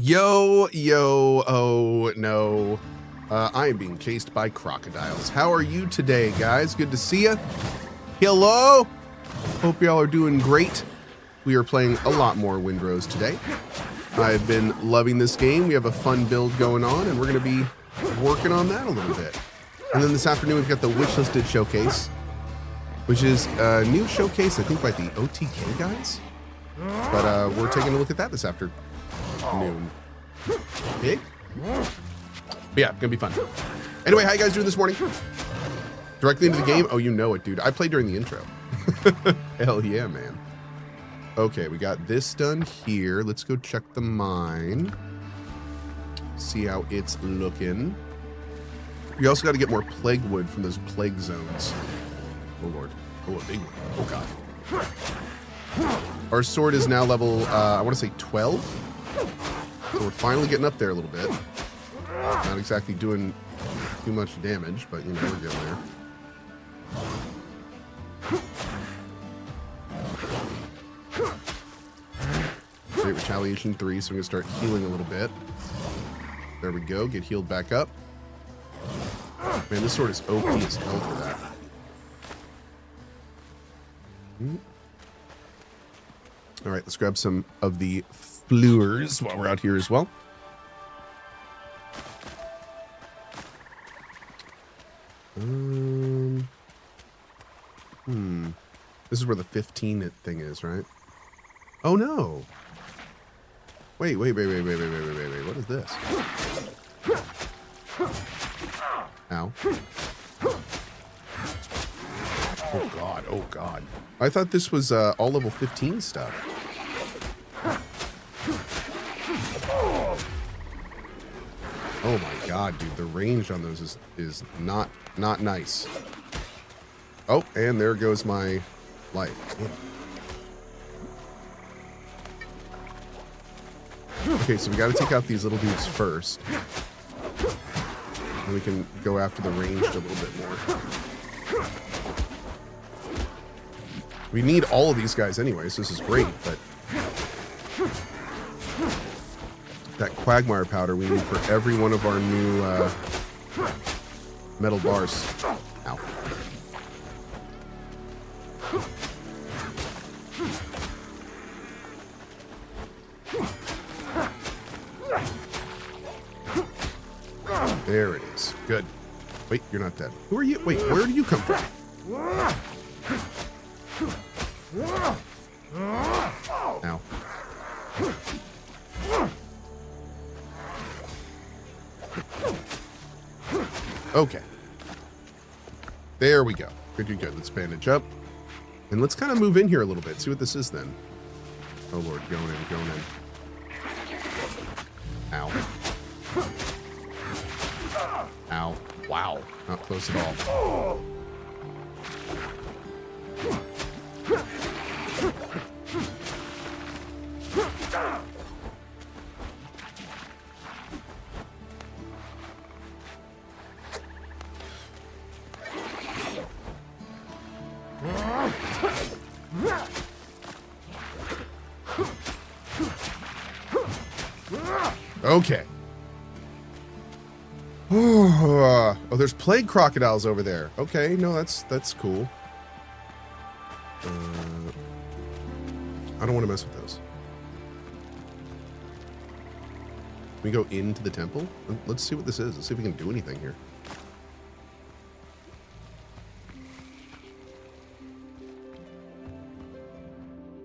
Yo, oh no. I am being chased by crocodiles. How are you today, guys? Good to see you. Hello. Hope y'all are doing great. We are playing a lot more Windrose today. I've been loving this game. We have a fun build going on, and we're going to be working on that a little bit. And then this afternoon, we've got the Wishlisted Showcase, which is a new showcase, I think, by the OTK guys. But we're taking a look at that this afternoon. Big? But yeah, gonna be fun. Anyway, how you guys doing this morning? Directly into the game? Oh, you know it, dude. I played during the intro. Hell yeah, man. Okay, we got this done here. Let's go check the mine. See how it's looking. We also got to get more plague wood from those plague zones. Oh, Lord. Oh, a big one. Oh, God. Our sword is now level, I want to say 12. So we're finally getting up there a little bit. Not exactly doing too much damage, but, you know, we're getting there. Great Retaliation 3, so I'm going to start healing a little bit. There we go. Get healed back up. Man, this sword is OP as hell for that. All right, let's grab some of the fleurs while we're out here as well. This is where the 15 thing is, right? Oh no! Wait! What is this? Ow! Oh God! Oh God! I thought this was all level 15 stuff. Oh my God, dude! The range on those is not nice. Oh, and there goes my life. Okay, so we got to take out these little dudes first, and we can go after the ranged a little bit more. We need all of these guys anyway, so this is great, but that quagmire powder we need for every one of our new metal bars. Ow. There it is. Good. Wait, you're not dead. Who are you? Wait, where do you come from? Ow. Okay. There we go. Good. Let's bandage up. And let's kind of move in here a little bit. See what this is then. Oh, Lord. Going in. Ow. Ow. Wow. Not close at all. Okay. Oh, there's plague crocodiles over there. Okay, no, that's cool. I don't want to mess with those. Can we go into the temple? Let's see what this is. Let's see if we can do anything here.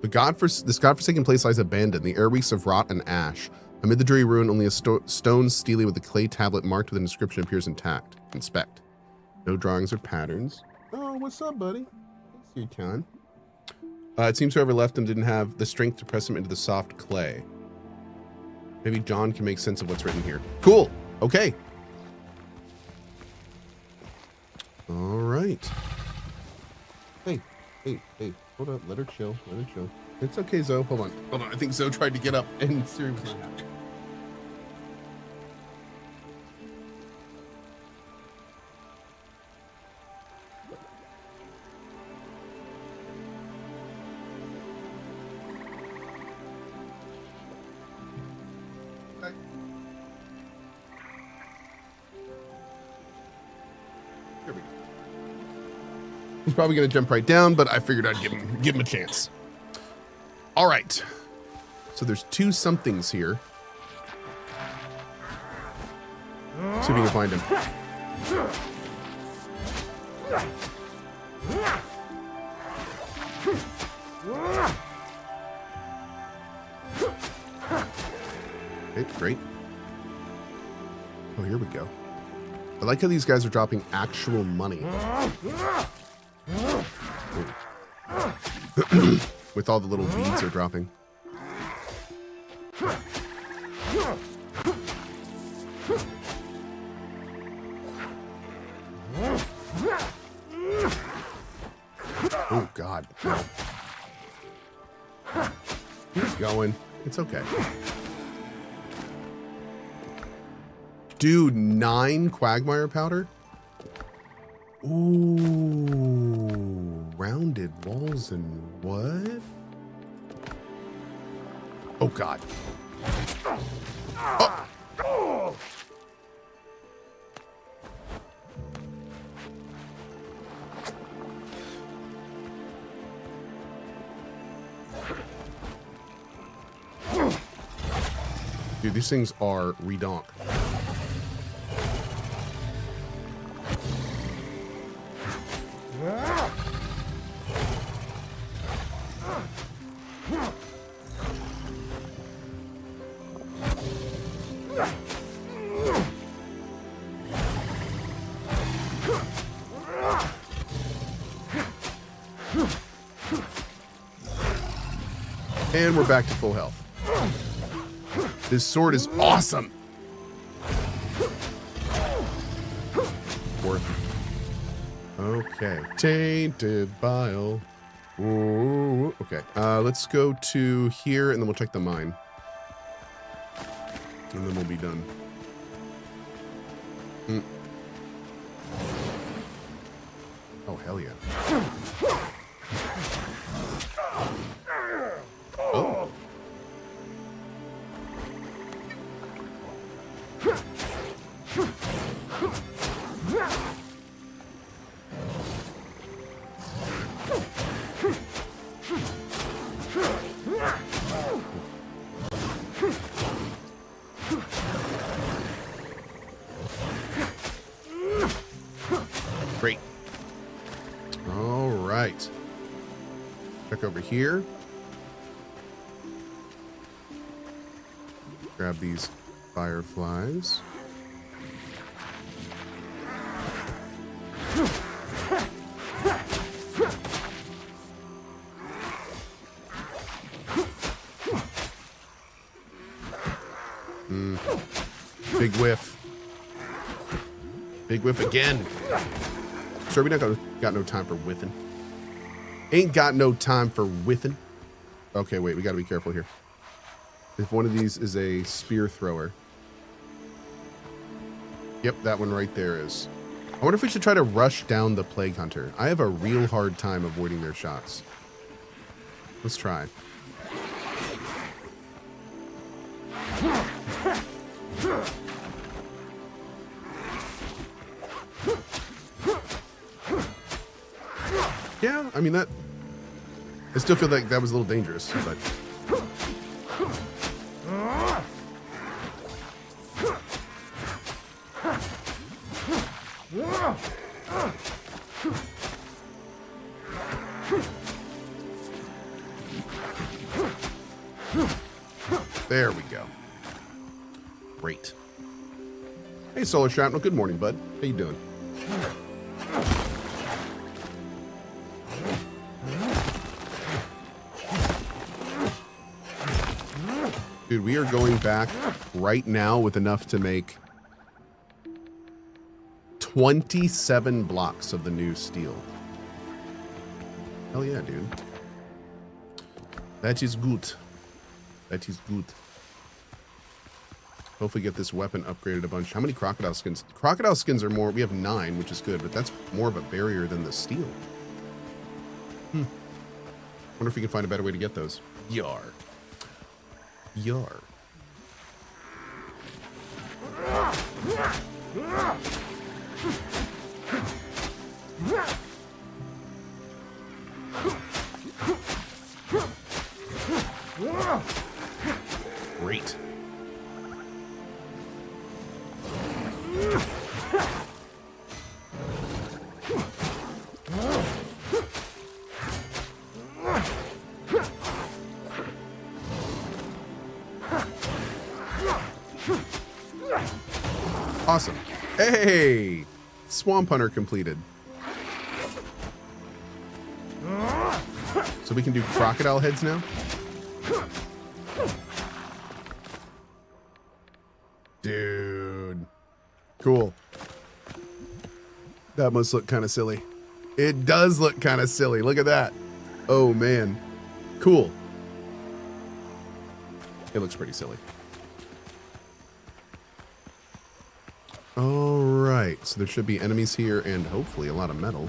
This godforsaken place lies abandoned. The air reeks of rot and ash. Amid the dreary ruin, only a stone stele with a clay tablet marked with an inscription appears intact. Inspect. No drawings or patterns. Oh, what's up, buddy? Thanks for your time. It seems whoever left him didn't have the strength to press him into the soft clay. Maybe John can make sense of what's written here. Cool. Okay. All right. Hey. Hold up. Let her chill. It's okay, Zoe. Hold on. I think Zoe tried to get up and Siri was not happy. Okay. There we go. He's probably going to jump right down, but I figured I'd give him a chance. All right. So there's 2 somethings here. See if we can find him. Okay, great. Oh, here we go. I like how these guys are dropping actual money. With all the little beads they're dropping. Oh, God. Keep going. It's okay. Dude, 9 Quagmire powder? Ooh, rounded walls and what? Oh, God. Oh. Dude, these things are redonk. And we're back to full health. This sword is awesome. Worth it. Okay. Tainted bile. Ooh, okay. Let's go to here and then we'll check the mine. And then we'll be done. Oh, hell yeah. Oh. Great. All right. Check over here. Grab these fireflies. Big whiff. Big whiff again. Sir, we don't got no time for whiffing. Ain't got no time for whiffing. Okay, wait, we gotta be careful here. If one of these is a spear thrower. Yep, that one right there is. I wonder if we should try to rush down the Plague Hunter. I have a real hard time avoiding their shots. Let's try. Yeah, I mean that. I still feel like that was a little dangerous, but. There we go. Great. Hey, Solar Shrapnel. Good morning, bud. How you doing? Dude, we are going back right now with enough to make 27 blocks of the new steel. Hell yeah, dude. That is good. That is good. Hopefully get this weapon upgraded a bunch. How many crocodile skins? Crocodile skins are more. We have 9, which is good, but that's more of a barrier than the steel. Wonder if we can find a better way to get those. Yar. Yar. Awesome. Hey! Swamp Hunter completed. So we can do crocodile heads now? Dude. Cool. That must look kind of silly. It does look kind of silly. Look at that. Oh, man. Cool. It looks pretty silly. All right. So there should be enemies here and hopefully a lot of metal.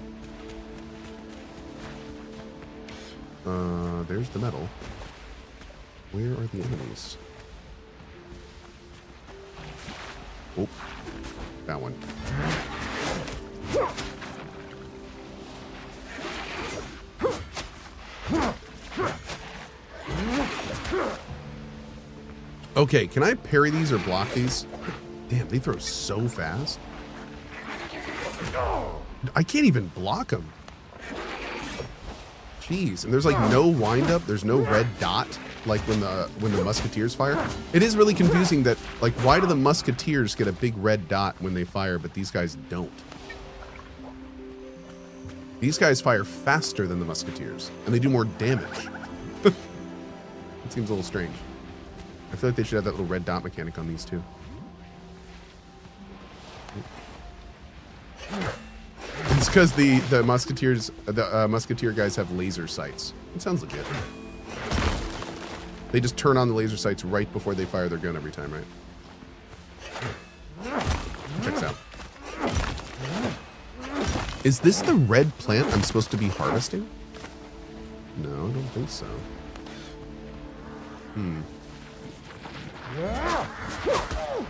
There's the metal. Where are the enemies? Oh, that one. Okay, can I parry these or block these? Damn, they throw so fast. I can't even block them. Jeez, and there's like no wind up. There's no red dot like when the musketeers fire. It is really confusing that like why do the musketeers get a big red dot when they fire, but these guys don't? These guys fire faster than the musketeers, and they do more damage. It seems a little strange. I feel like they should have that little red dot mechanic on these too. It's because the musketeer guys have laser sights. It sounds legit. They just turn on the laser sights right before they fire their gun every time, right? Checks out. Is this the red plant I'm supposed to be harvesting? No, I don't think so.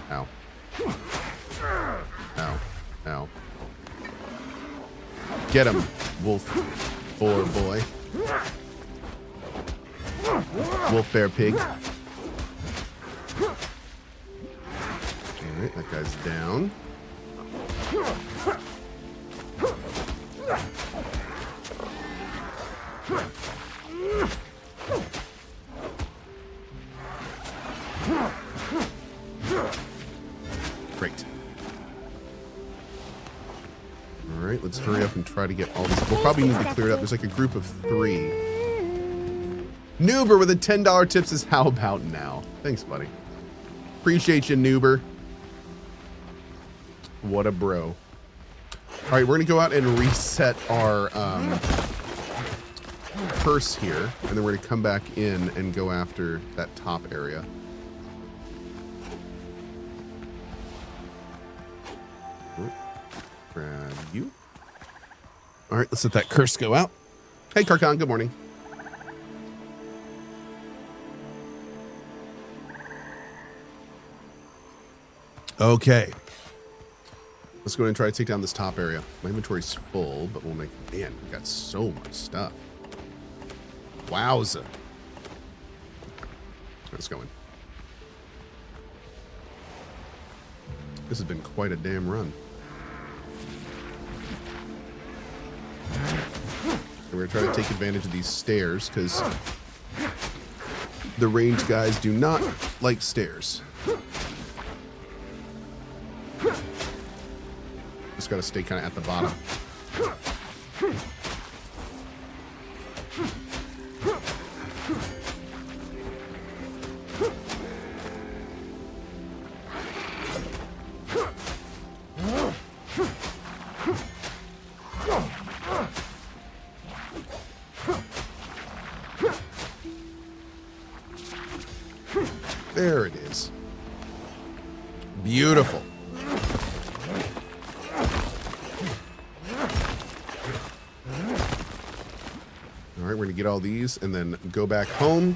Ow. Ow. Ow. Get him, wolf boar boy. Wolf bear pig. Alright, that guy's down. Great. Alright, let's hurry up and try to get all these. We'll probably need to clear it up. There's like a group of 3. Noober with a $10 tip says, how about now? Thanks, buddy. Appreciate you, Noober. What a bro. Alright, we're going to go out and reset our curse here. And then we're going to come back in and go after that top area. Grab you. All right, let's let that curse go out. Hey, Carcon, good morning. Okay. Let's go ahead and try to take down this top area. My inventory's full, but we'll make... Man, we got so much stuff. Wowza. Let's go in. This has been quite a damn run. And we're going to try to take advantage of these stairs because the range guys do not like stairs. Just got to stay kind of at the bottom. There it is. Beautiful. All right, we're going to get all these and then go back home.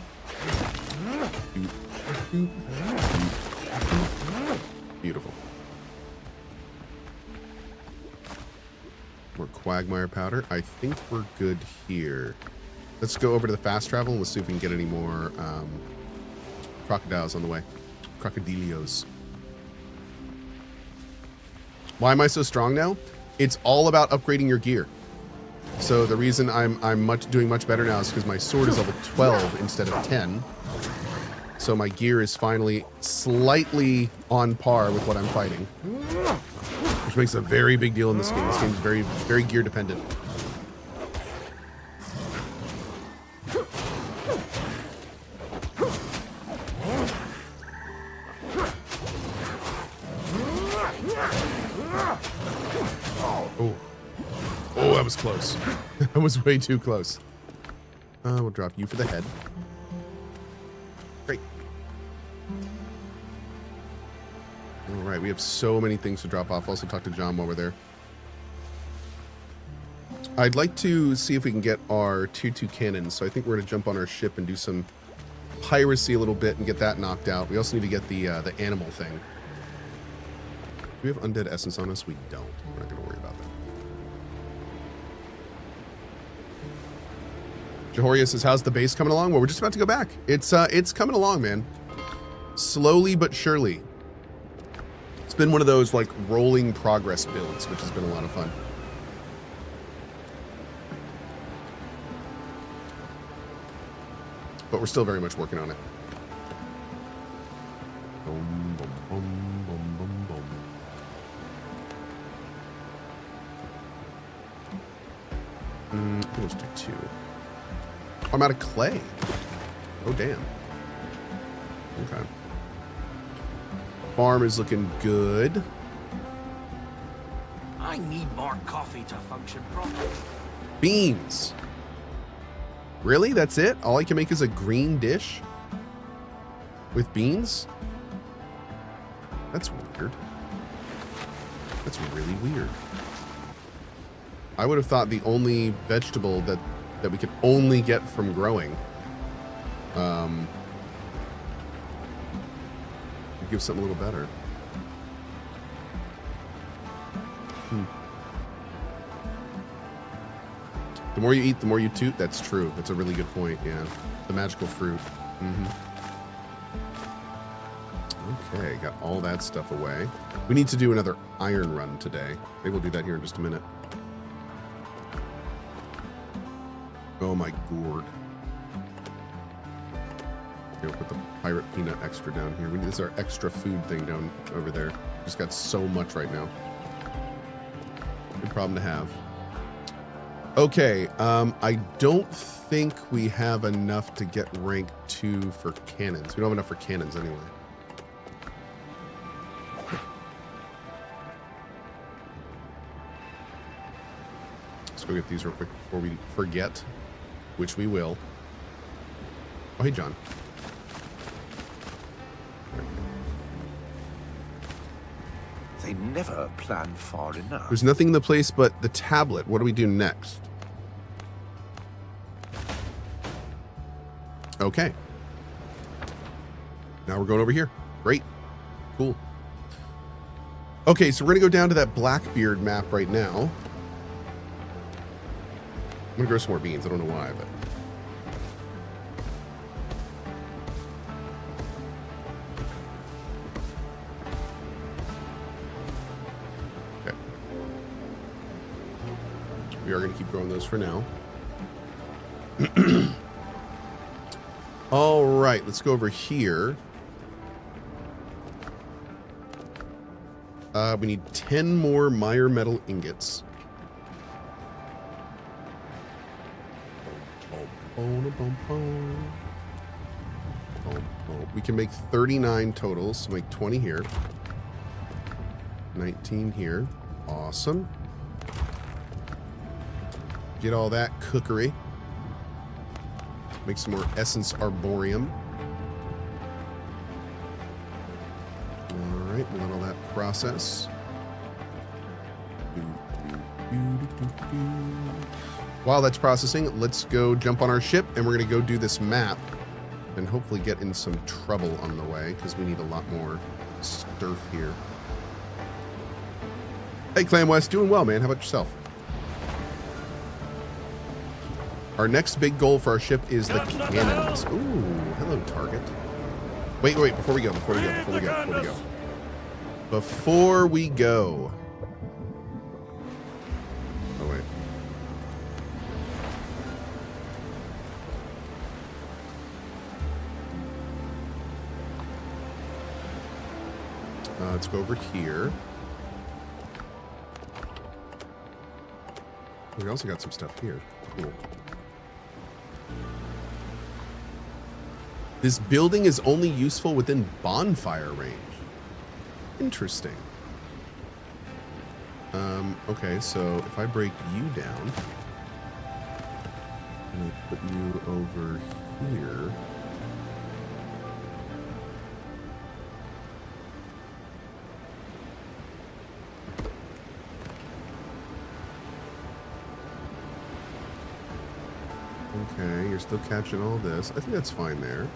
Beautiful. More quagmire powder. I think we're good here. Let's go over to the fast travel and let's see if we can get any more crocodiles on the way. Crocodilios. Why am I so strong now? It's all about upgrading your gear. So the reason I'm doing much better now is because my sword is level 12 instead of 10. So my gear is finally slightly on par with what I'm fighting. which makes a very big deal in this game. This game's very, very gear dependent. Oh, oh, that was close. That was way too close. We'll drop you for the head. Great. All right, we have so many things to drop off. Also talk to John while we're there. I'd like to see if we can get our tier 2 cannons. So I think we're going to jump on our ship and do some piracy a little bit and get that knocked out. We also need to get the animal thing. Do we have undead essence on us? We don't. We're not going to worry about that. Jehoria says, how's the base coming along? Well, we're just about to go back. It's coming along, man. Slowly but surely. It's been one of those like rolling progress builds, which has been a lot of fun. But we're still very much working on it. Boom, boom, boom, boom, boom, boom. Let's do 2. Oh, I'm out of clay. Oh, damn. Okay. Farm is looking good. I need more coffee to function properly. Beans. Really? That's it? All I can make is a green dish? With beans? That's weird. That's really weird. I would have thought the only vegetable that we could only get from growing would give something a little better. The more you eat, the more you toot. That's true. That's a really good point. Yeah. The magical fruit. Okay, got all that stuff away. We need to do another iron run today. Maybe we'll do that here in just a minute. Oh my gourd. Okay, we'll put the pirate peanut extra down here. This is our extra food thing down over there. Just got so much right now. Good problem to have. Okay, I don't think we have enough to get rank 2 for cannons. We don't have enough for cannons anyway. Let's go get these real quick before we forget, which we will. Oh, hey, John. They never plan far enough. There's nothing in the place but the tablet. What do we do next? Okay. Now we're going over here. Great. Cool. Okay, so we're going to go down to that Blackbeard map right now. I'm going to grow some more beans. I don't know why, but... Okay. We are going to keep growing those for now. All right, let's go over here. We need 10 more Meyer metal ingots. We can make 39 totals, so make 20 here. 19 here. Awesome. Get all that cookery. Make some more Essence Arboreum. All right, we'll let all that process. While that's processing, let's go jump on our ship, and we're going to go do this map and hopefully get in some trouble on the way, because we need a lot more sturf here. Hey, Clam West, doing well, man. How about yourself? Our next big goal for our ship is the cannons. Ooh, hello, target. Wait, before we go. Oh, wait. Let's go over here. We also got some stuff here. Cool. This building is only useful within bonfire range. Interesting. Okay, so if I break you down, I'm gonna put you over here. Okay, you're still catching all this. I think that's fine there.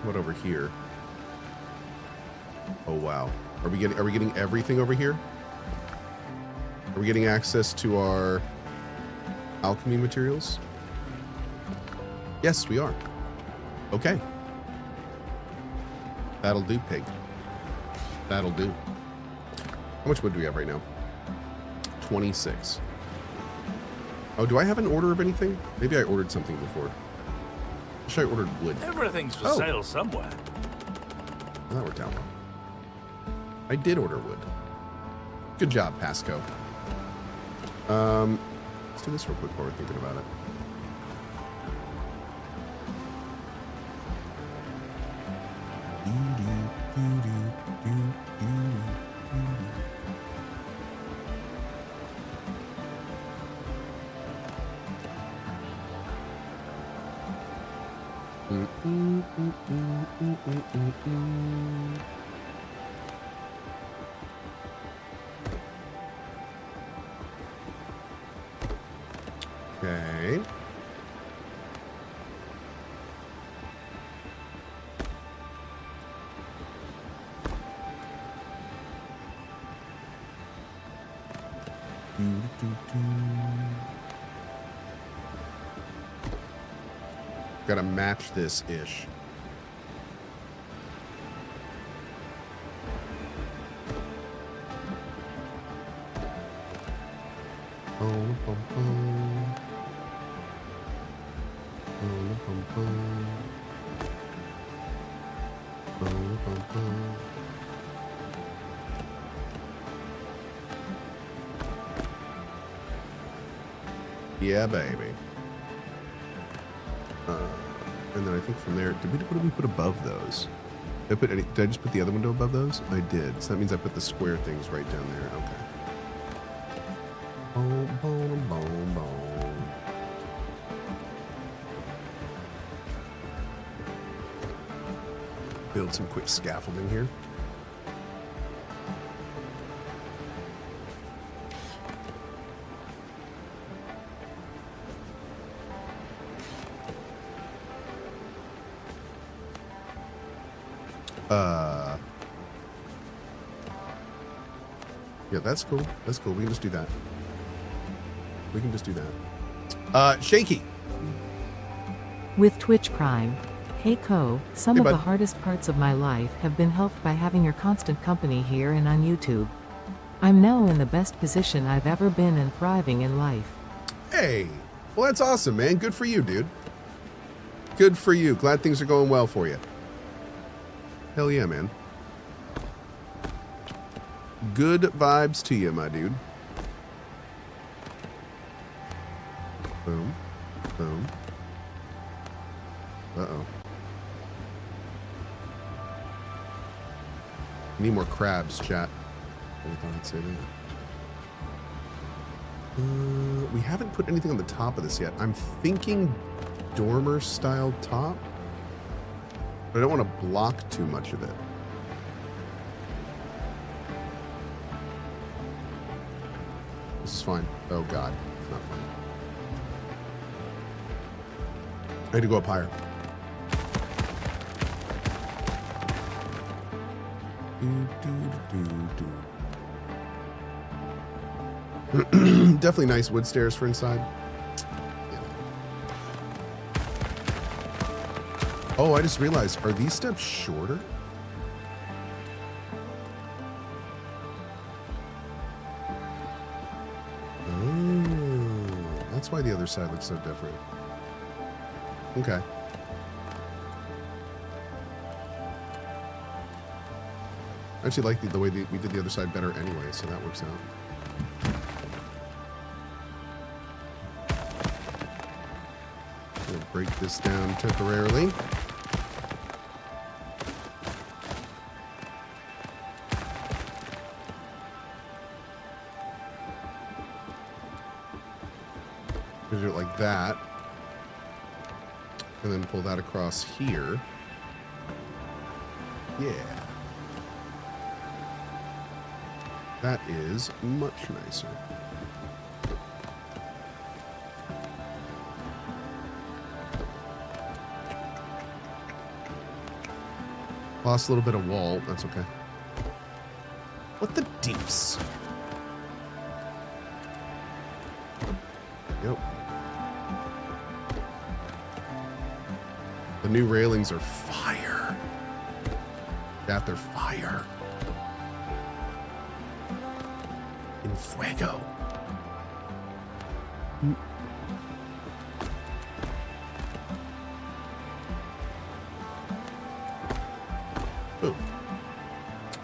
What over here? Oh wow. Are we getting everything over here? Are we getting access to our alchemy materials? Yes, we are. Okay. That'll do, pig. That'll do. How much wood do we have right now? 26. Oh, do I have an order of anything? Maybe I ordered something before. I should I ordered wood. Everything's for sale somewhere. Well, that worked out well. I did order wood. Good job, Pasco. Let's do this real quick while we're thinking about it. Okay. Gotta match this ish. Yeah, baby. And then I think from there, what did we put above those? Did I just put the other window above those? I did. So that means I put the square things right down there. Okay. Boom, boom, boom, boom. Build some quick scaffolding here. Yeah, that's cool. That's cool. We can just do that. We can just do that. Shaky. With Twitch Prime. Hey Cohh, some Hey, of bud. the hardest parts of my life have been helped by having your constant company here and on YouTube. I'm now in the best position I've ever been and thriving in life. Hey. Well, that's awesome, man. Good for you, dude. Good for you. Glad things are going well for you. Hell yeah, man. Good vibes to you, my dude. Boom. Boom. Uh-oh. Need more crabs, chat. I thought I'd say that. We haven't put anything on the top of this yet. I'm thinking dormer style top. But I don't want to block too much of it. This is fine. Oh god, it's not fine. I had to go up higher. Definitely nice wood stairs for inside. Yeah. Oh, I just realized, are these steps shorter? That's why the other side looks so different. Okay. I actually like the way we did the other side better anyway, so that works out. break this down temporarily. Do it like that. And then pull that across here. Yeah. That is much nicer. Lost a little bit of wall. That's okay. What the deeps? Yep. The new railings are fire. That they're fire. In fuego. Ooh.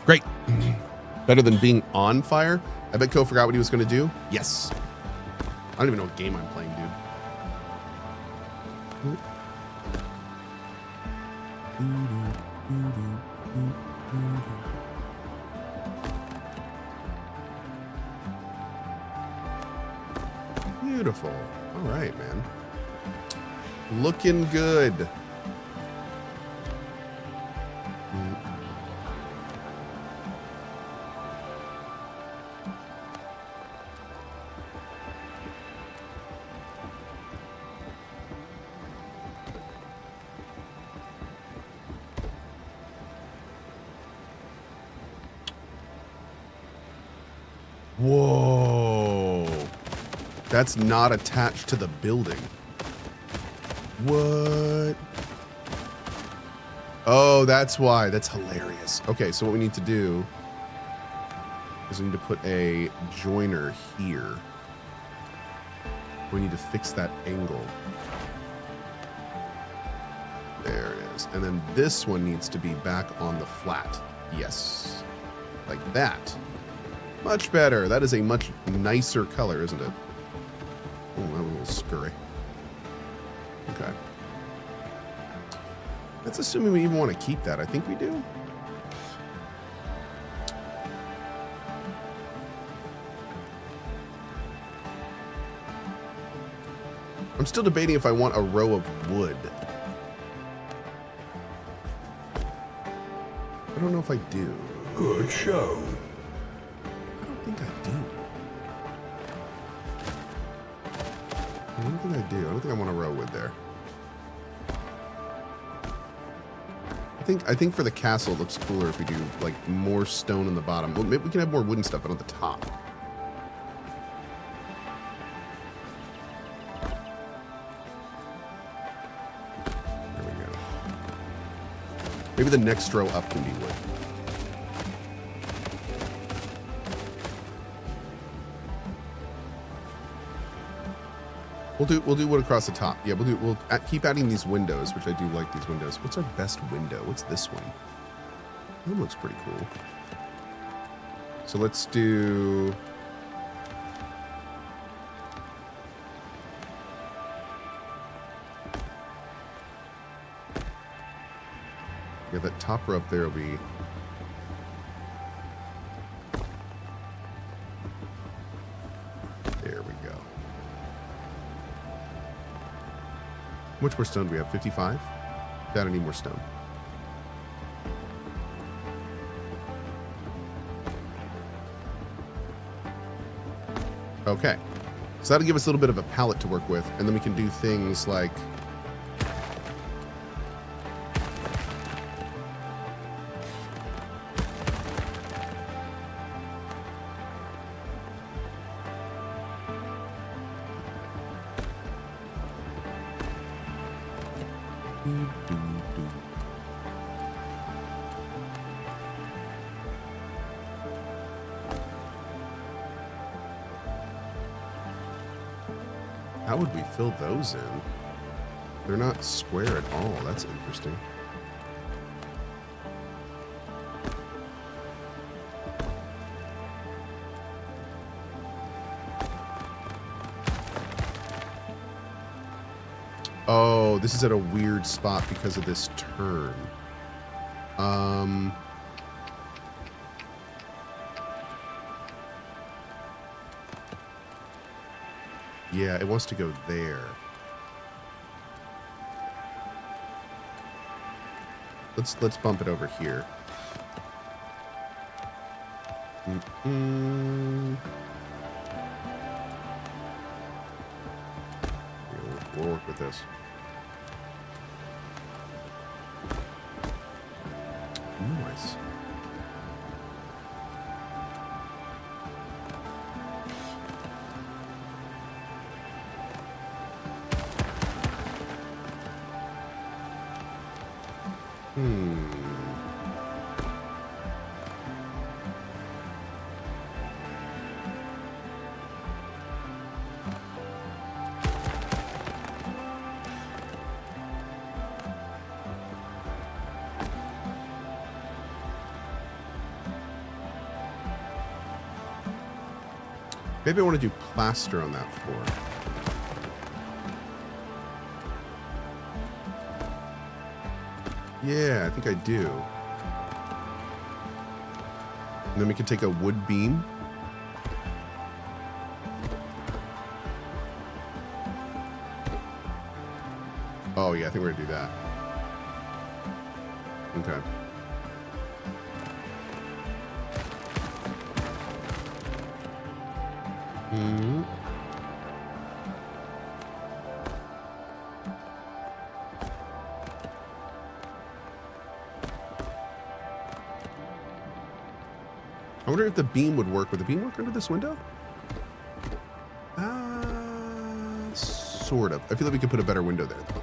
Great. Better than being on fire. I bet Cohh forgot what he was going to do. Yes. I don't even know what game I'm playing, dude. Beautiful. All right, man. Looking good. Whoa. That's not attached to the building. What? Oh, that's why. That's hilarious. Okay, so what we need to do is we need to put a joiner here. We need to fix that angle. There it is. And then this one needs to be back on the flat. Yes. Like that. Much better. That is a much nicer color, isn't it? Oh, that was a little scurry. Okay. That's assuming we even want to keep that. I think we do. I'm still debating if I want a row of wood. I don't know if I do. Good show. I don't think I do. I don't think I do. I don't think I want a row wood there. I think for the castle it looks cooler if we do like more stone on the bottom. Well, maybe we can have more wooden stuff, but on the top. There we go. Maybe the next row up can be wood. We'll do wood across the top. Yeah, we'll keep adding these windows, which I do like these windows. What's our best window? What's this one? That looks pretty cool. So let's do. Yeah, that top row up there will be. There we go. How much more stone do we have? 55? Got any more stone? Okay. So that'll give us a little bit of a palette to work with, and then we can do things like how would we fill those in? They're not square at all. That's interesting. Oh, this is at a weird spot because of this turn. Yeah, it wants to go there. Let's bump it over here. We'll work with this. Nice. Maybe I want to do plaster on that floor. Yeah, I think I do. And then we can take a wood beam. Oh yeah, I think we're gonna do that. Okay. I wonder if the beam would work. Would the beam work under this window? Sort of. I feel like we could put a better window there, though.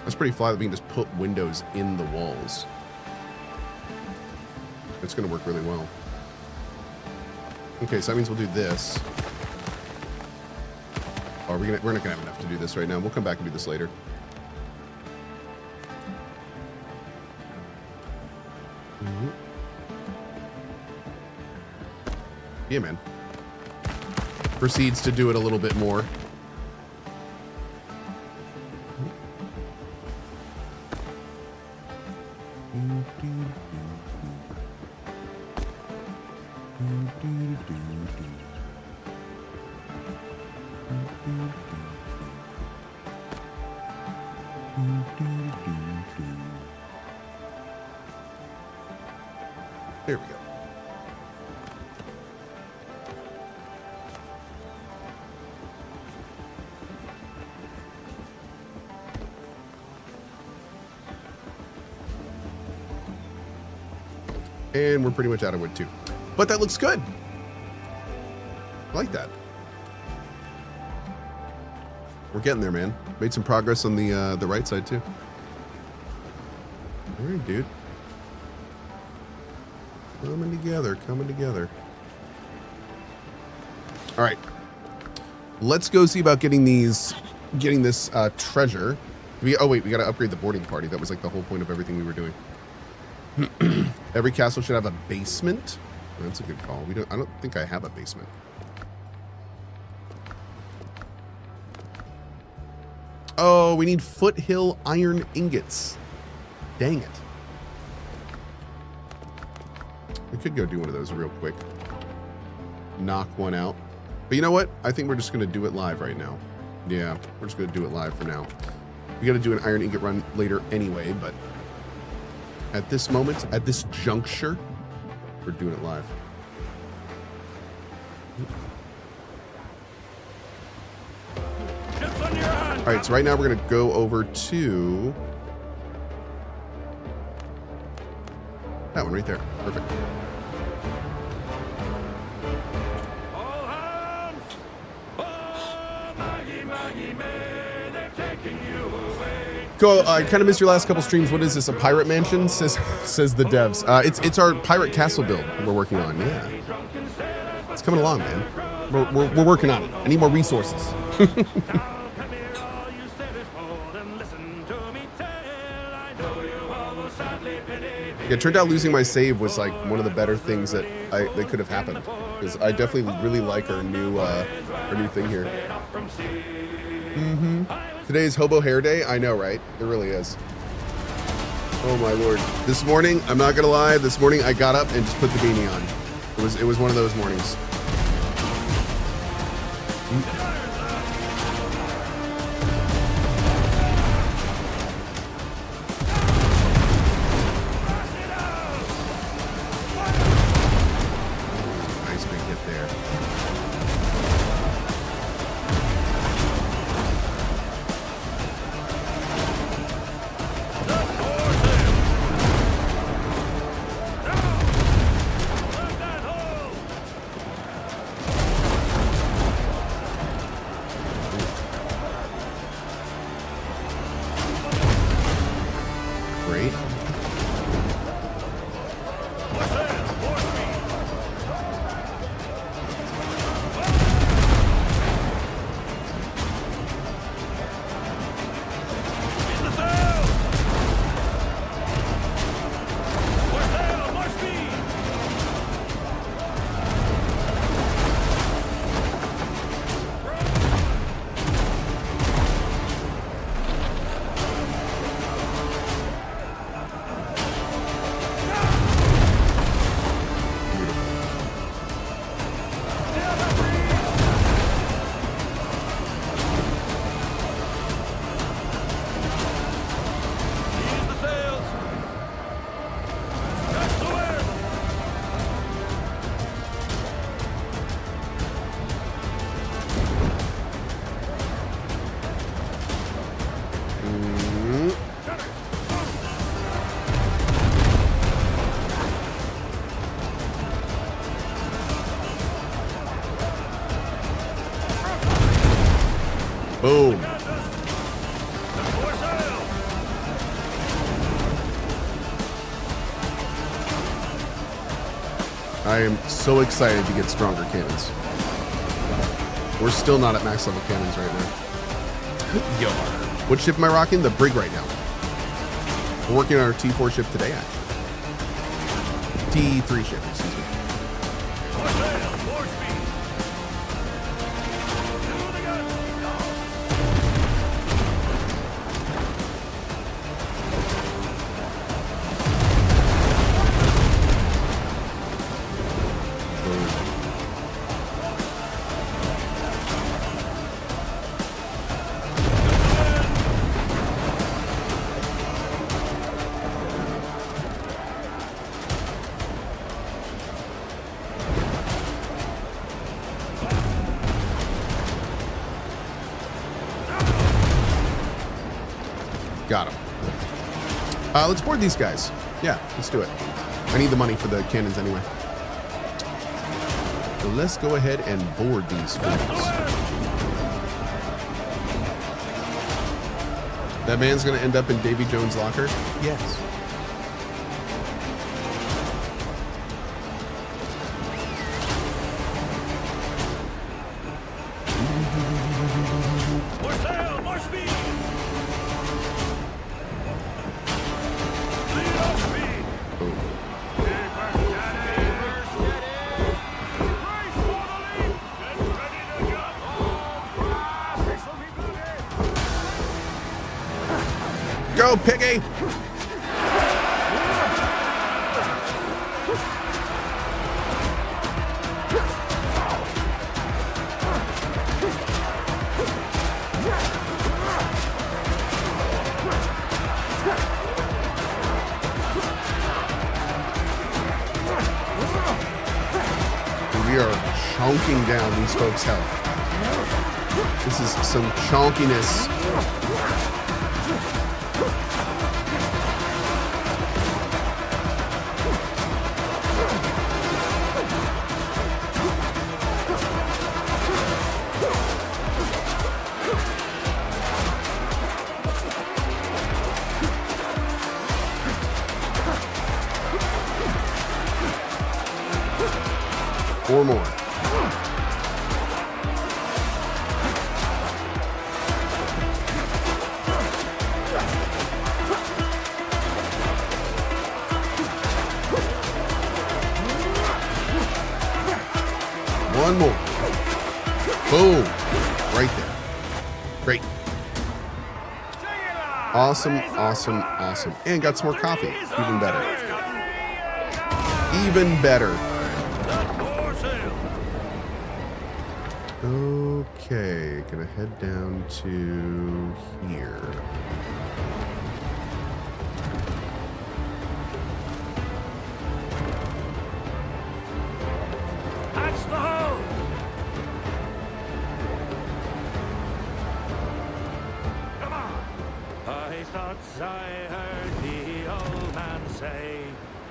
That's pretty fly that we can just put windows in the walls. It's going to work really well. Okay, so that means we'll do this. Or we're not going to have enough to do this right now. We'll come back and do this later. Yeah, man. Proceeds to do it a little bit more. There we go. And we're pretty much out of wood too. But that looks good. I like that. We're getting there, man. Made some progress on the right side too. All right, dude. Coming together, coming together. All right. Let's go see about getting this treasure. Oh wait, we got to upgrade the boarding party. That was like the whole point of everything we were doing. Every castle should have a basement. That's a good call. I don't think I have a basement. Oh, we need foothill iron ingots. Dang it. We could go do one of those real quick. Knock one out. But you know what? I think we're just going to do it live right now. Yeah, we're just going to do it live for now. We got to do an iron ingot run later anyway, but at this moment, at this juncture, we're doing it live. All right, so right now we're going to go over to that one right there. Perfect. All hands! Oh, Maggie, Maggie, May, they're taking you away. Go. I kind of missed your last couple streams. What is this? A pirate mansion? Says the devs. It's our pirate castle build we're working on. Yeah, it's coming along, man. We're working on it. I need more resources. Come here, all you sailors, hold and listen to me tell. I know you all will sadly pity. Yeah, it turned out losing my save was like one of the better things that could have happened, because I definitely really like our new thing here. Today's Hobo Hair Day. I know, right? It really is. Oh my lord! This morning, I'm not gonna lie. This morning, I got up and just put the beanie on. It was one of those mornings. Nice big hit there. Great. Boom. I am so excited to get stronger cannons. We're still not at max level cannons right now. Yo. What ship am I rocking? The Brig right now. We're working on our T4 ship today, actually. T3 ship, excuse me. Got him. Let's board these guys. Yeah, let's do it. I need the money for the cannons anyway. So let's go ahead and board these fools. That man's gonna end up in Davy Jones' locker? Yes. Go, Piggy! We are chonking down these folks' health. This is some chonkiness. Or more. One more. Boom. Right there. Great. Awesome, awesome, awesome. And got some more coffee. Even better. Even better. Okay, gonna head down to here. That's the hole. Come on. I thought I heard the old man say,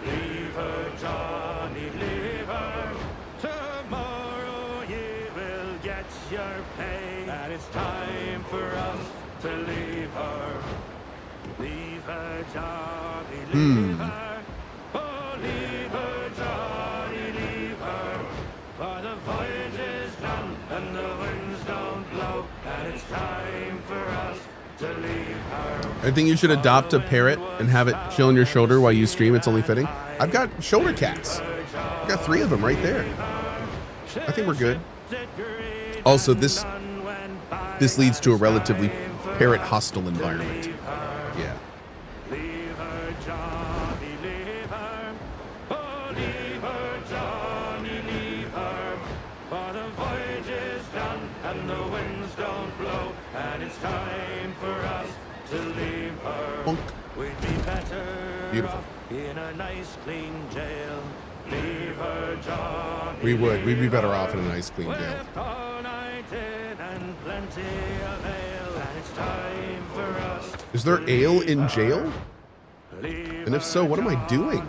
leave her, Johnny, leave her. Tomorrow you will get your pay. And it's time for us to leave her. Leave her, Johnny, leave her. Oh, leave her, Johnny, leave her. For the voyage is done and the winds don't blow. And it's time for us to leave her. I think you should adopt a parrot and have it chill on your shoulder while you stream. It's only fitting. I've got shoulder cats. I've got 3 of them right there. I think we're good. Also, this leads to a relatively parrot hostile environment. Yeah. Leave her, Johnny, leave her. Oh, leave her, Johnny, leave her. For the voyage is done and the winds don't blow. And it's time for us to leave her. Bonk. We'd be better Beautiful. off in a nice clean jail. Leave her, Johnny. We would. We'd be better off in a leave nice clean her. jail. We're all night in and plenty of ale. And it's time for us. Is there ale in jail? And if so, what am I doing?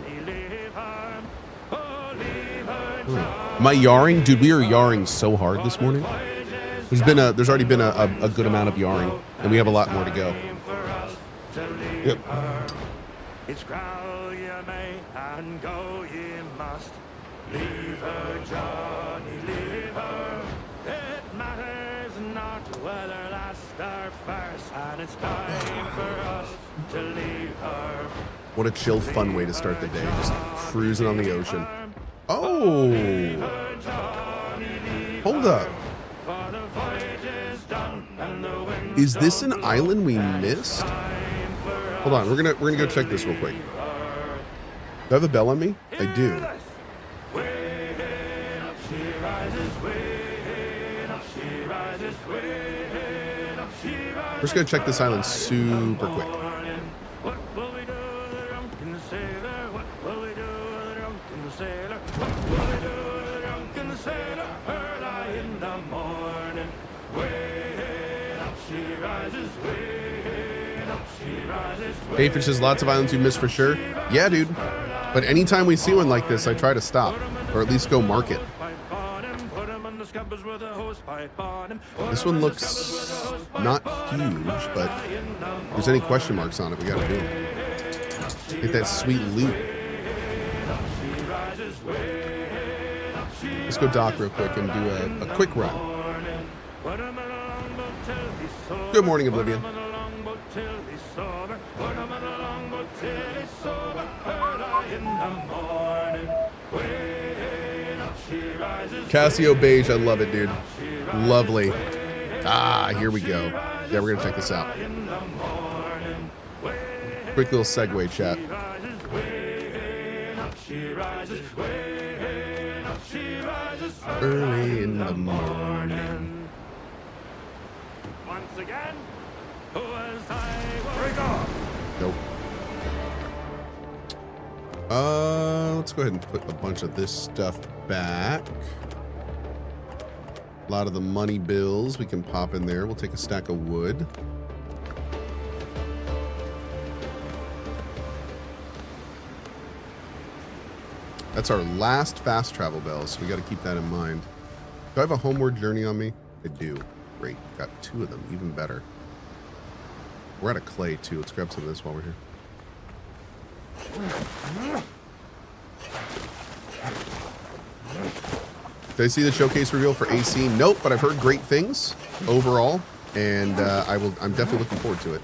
Am I yarring? Dude, we are yarring so hard this morning. There's already been a good amount of yarring, and we have a lot more to go. Yep. It's growl you may and go ye must. Leave her, Johnny, leave her. It matters not whether last or first, and it's time for us to leave her. What a chill, fun way to start the day. Just cruising on the ocean. Oh! Hold up. Is this an island we missed? Hold on, we're gonna go check this real quick. Do I have a bell on me? I do. We're just gonna check this island super quick. What will we do with the drunken sailor? What will we do with the drunken sailor? What will we do with the drunken sailor? Early in the morning, way up she rises, way up she rises. Dayford says lots of islands you miss for sure. Yeah, dude. But anytime we see one like this, I try to stop, or at least go mark it. This one looks not huge, but if there's any question marks on it, we gotta do them. Get that sweet loot. Let's go dock real quick and do a quick run. Good morning, Oblivion. Casio Beige, I love it, dude. Lovely. Ah, here we go. Yeah, we're gonna check this out. Quick little segue, chat. Early in the morning. Once again, who was I? Break off. Nope. Let's go ahead and put a bunch of this stuff back. A lot of the money bills we can pop in there. We'll take a stack of wood. That's our last fast travel bell, so we got to keep that in mind. Do I have a homeward journey on me? I do. Great. Got 2 of them. Even better. We're out of clay, too. Let's grab some of this while we're here. Did I see the showcase reveal for AC? Nope, but I've heard great things overall, and I'm definitely looking forward to it.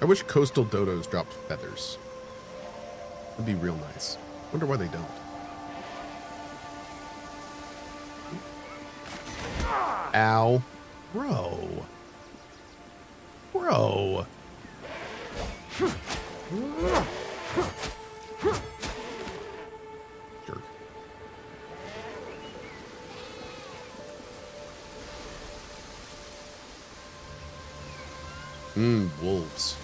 I wish coastal dodos dropped feathers. That'd be real nice. Wonder why they don't. Ow. Bro. Bro. Jerk. Wolves.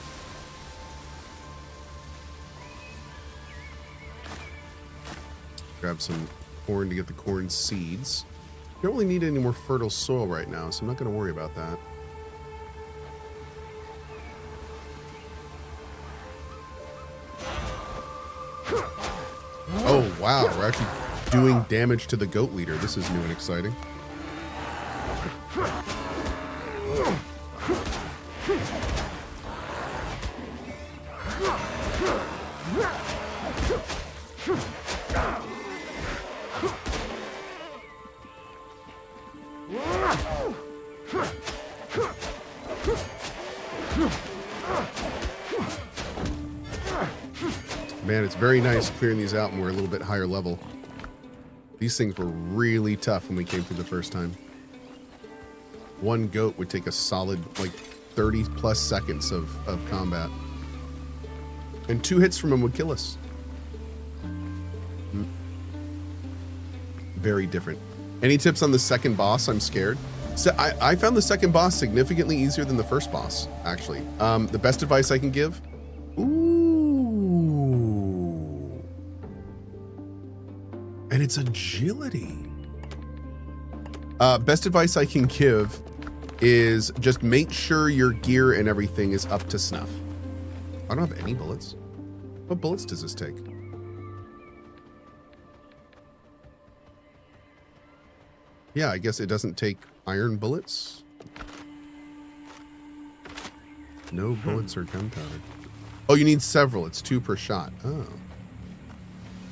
Grab some corn to get the corn seeds. Don't really need any more fertile soil right now, so I'm not going to worry about that. Oh, wow. We're actually doing damage to the goat leader. This is new and exciting. Man, it's very nice clearing these out when we're a little bit higher level. These things were really tough when we came through the first time. One goat would take a solid, like, 30 plus seconds of combat. And 2 hits from him would kill us. Very different. Any tips on the second boss? I'm scared. So I found the second boss significantly easier than the first boss, actually. The best advice I can give? Ooh. And it's agility. Best advice I can give is just make sure your gear and everything is up to snuff. I don't have any bullets. What bullets does this take? Yeah, I guess it doesn't take iron bullets. No bullets or gunpowder. Oh, you need several. It's 2 per shot. Oh.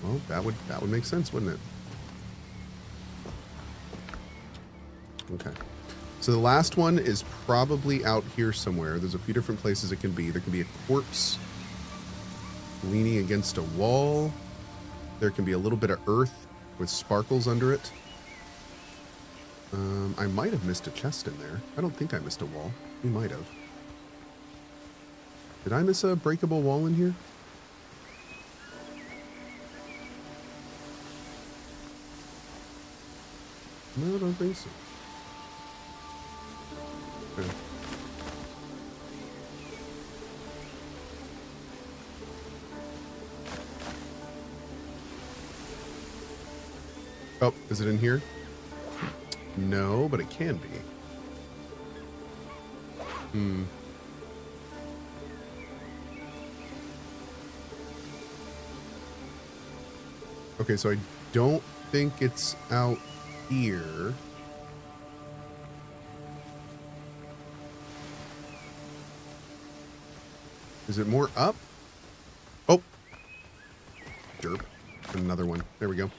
Well, that would make sense, wouldn't it? Okay. So the last one is probably out here somewhere. There's a few different places it can be. There can be a corpse leaning against a wall. There can be a little bit of earth with sparkles under it. I might have missed a chest in there. I don't think I missed a wall. We might have. Did I miss a breakable wall in here? No, I don't think so. Okay. Oh, is it in here? No, but it can be. Okay, so I don't think it's out here. Is it more up? Oh. Derp. Another one. There we go.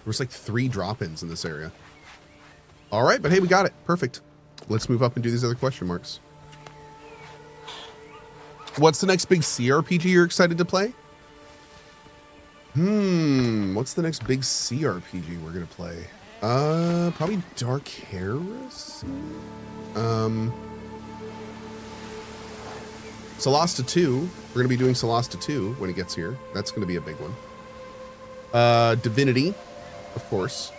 There's like 3 drop-ins in this area. All right, but hey, we got it. Perfect. Let's move up and do these other question marks. What's the next big CRPG you're excited to play? What's the next big CRPG we're gonna play? Probably Dark Heresy? Solasta 2. We're gonna be doing Solasta 2 when it gets here. That's gonna be a big one. Divinity, of course.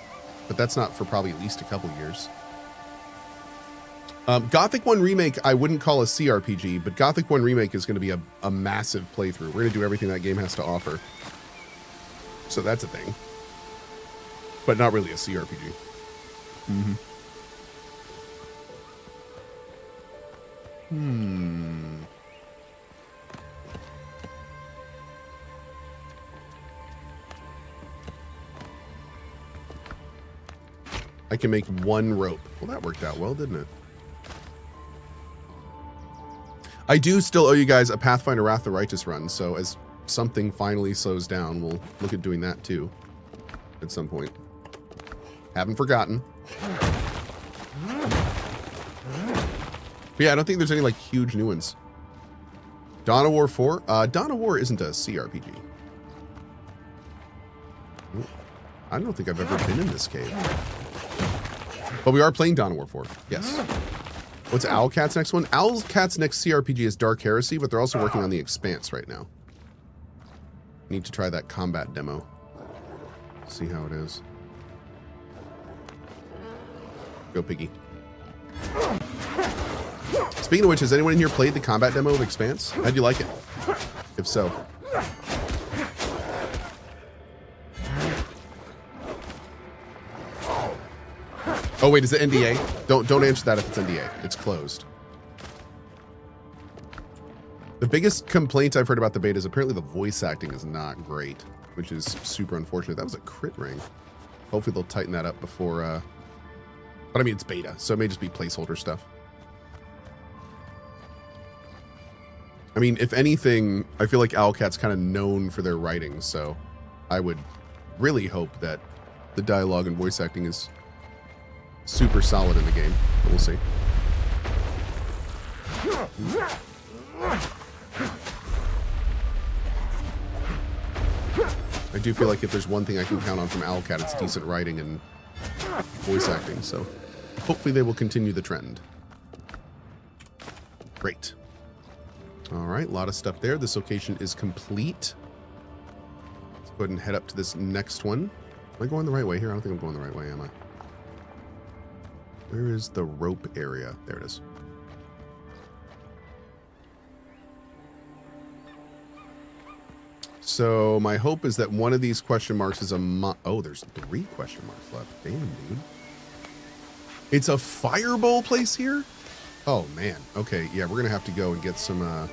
But that's not for probably at least a couple years. Gothic 1 Remake, I wouldn't call a CRPG, but Gothic 1 Remake is going to be a massive playthrough. We're going to do everything that game has to offer. So that's a thing. But not really a CRPG. I can make 1 rope. Well, that worked out well, didn't it? I do still owe you guys a Pathfinder Wrath of the Righteous run, so as something finally slows down, we'll look at doing that too at some point. Haven't forgotten. But yeah, I don't think there's any like huge new ones. Dawn of War 4? Dawn of War isn't a CRPG. I don't think I've ever been in this cave. But we are playing Dawn of War 4. Yes. What's Owlcat's next one? Owlcat's next CRPG is Dark Heresy, but they're also working on The Expanse right now. Need to try that combat demo. See how it is. Go, Piggy. Speaking of which, has anyone in here played the combat demo of Expanse? How'd you like it? If so. Oh wait, is it NDA? Don't answer that if it's NDA. It's closed. The biggest complaint I've heard about the beta is apparently the voice acting is not great, which is super unfortunate. That was a crit ring. Hopefully they'll tighten that up before, but I mean, it's beta, so it may just be placeholder stuff. I mean, if anything, I feel like Owlcat's kind of known for their writing, so I would really hope that the dialogue and voice acting is super solid in the game, but we'll see. I do feel like if there's one thing I can count on from Owlcat, it's decent writing and voice acting, so hopefully they will continue the trend. Great. All right, a lot of stuff there. This location is complete. Let's go ahead and head up to this next one. Am I going the right way here? I don't think I'm going the right way, am I? Where is the rope area? There it is. So my hope is that one of these question marks is a oh, there's 3 question marks left. Damn, dude. It's a fireball place here? Oh, man. Okay, yeah, we're going to have to go and get some, we're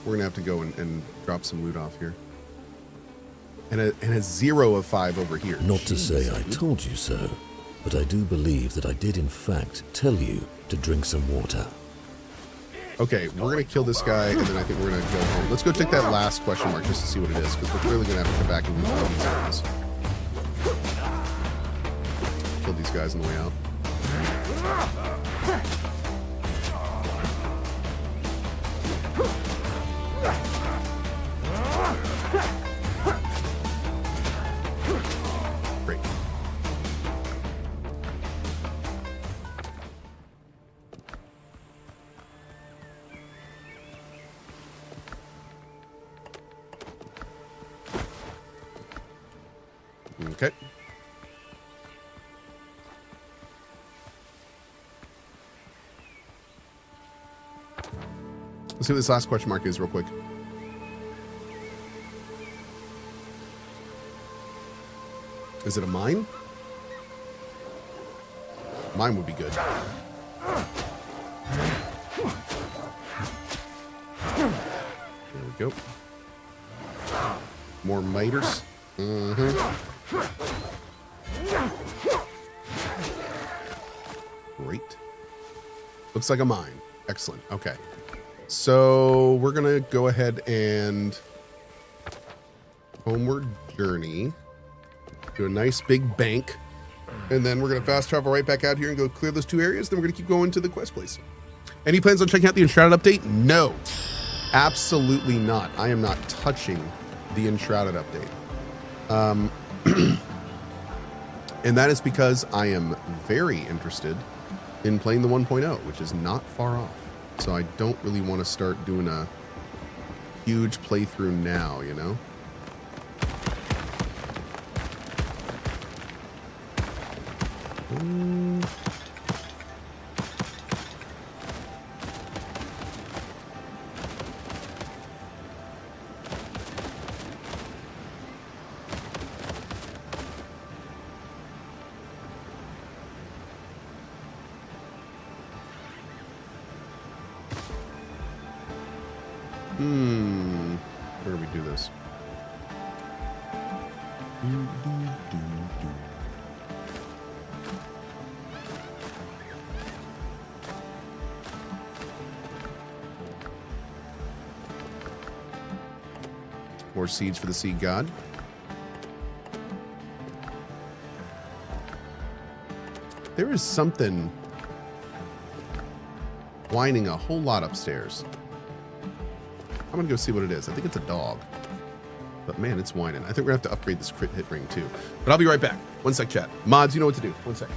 going to have to go and drop some loot off here. And a 0 of 5 over here. Not to say I told you so, but I do believe that I did in fact tell you to drink some water. Okay, we're going to kill this guy, and then I think we're going to go home. Let's go check that last question mark just to see what it is, because we're clearly going to have to come back and loot all these areas. Kill these guys on the way out. Great. Okay. Let's see what this last question mark is real quick. Is it a mine? Mine would be good. There we go. More miters. Great. Looks like a mine. Excellent. Okay. So we're going to go ahead and homeward journey. Do a nice big bank. And then we're going to fast travel right back out here and go clear those 2 areas. Then we're going to keep going to the quest place. Any plans on checking out the Enshrouded update? No. Absolutely not. I am not touching the Enshrouded update. And that is because I am very interested in playing the 1.0, which is not far off. So I don't really want to start doing a huge playthrough now, you know? Where do we do this? More seeds for the seed god. There is something whining a whole lot upstairs. I'm gonna go see what it is. I think it's a dog. But man, it's whining. I think we're gonna have to upgrade this crit hit ring too. But I'll be right back. One sec, chat. Mods, you know what to do. One sec.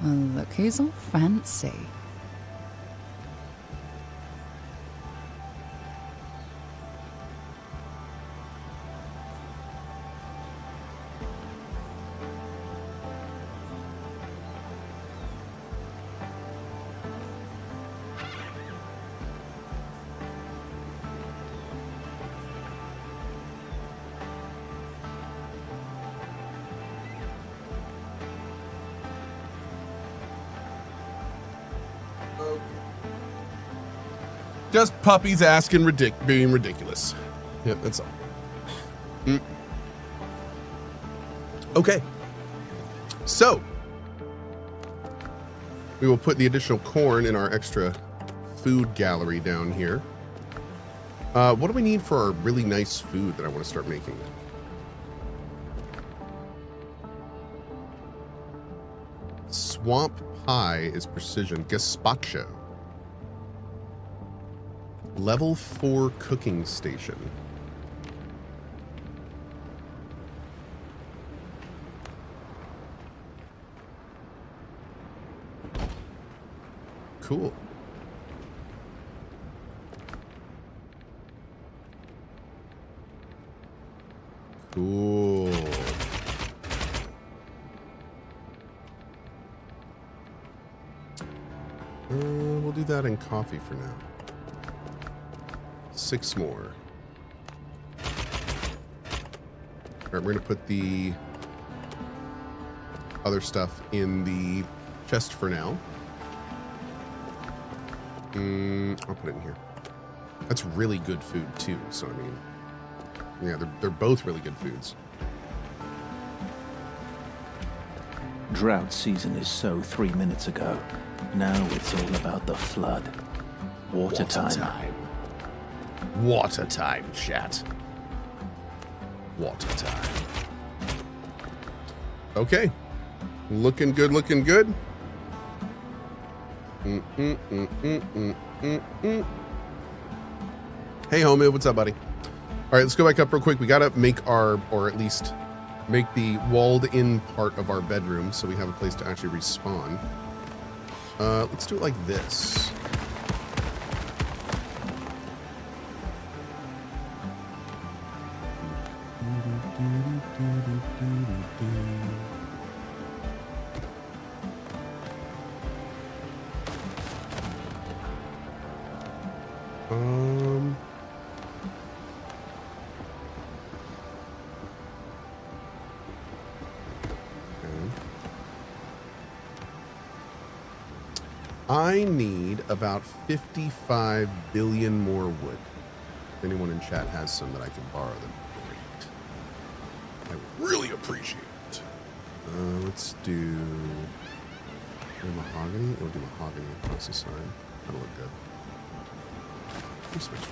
Well, look who's all fancy. Just puppies asking being ridiculous. Yep, that's all. Okay. So, we will put the additional corn in our extra food gallery down here. What do we need for our really nice food that I want to start making? Swamp pie is precision. Gazpacho. Level 4 cooking station. Cool. Cool. We'll do that in coffee for now. 6 more. All right, we're gonna put the other stuff in the chest for now. I'll put it in here. That's really good food too. So I mean, yeah, they're both really good foods. Drought season is so 3 minutes ago. Now it's all about the flood. Water time. Water time, chat. Water time. Okay. Looking good, looking good. Hey, homie, what's up, buddy? All right, let's go back up real quick. We gotta make our, or at least make the walled-in part of our bedroom so we have a place to actually respawn. Let's do it like this. I need about 55 billion more wood. If anyone in chat has some that I can borrow, them, great. I would really appreciate it. Let's do mahogany. We'll do mahogany across the side. That'll look good. We'll switch.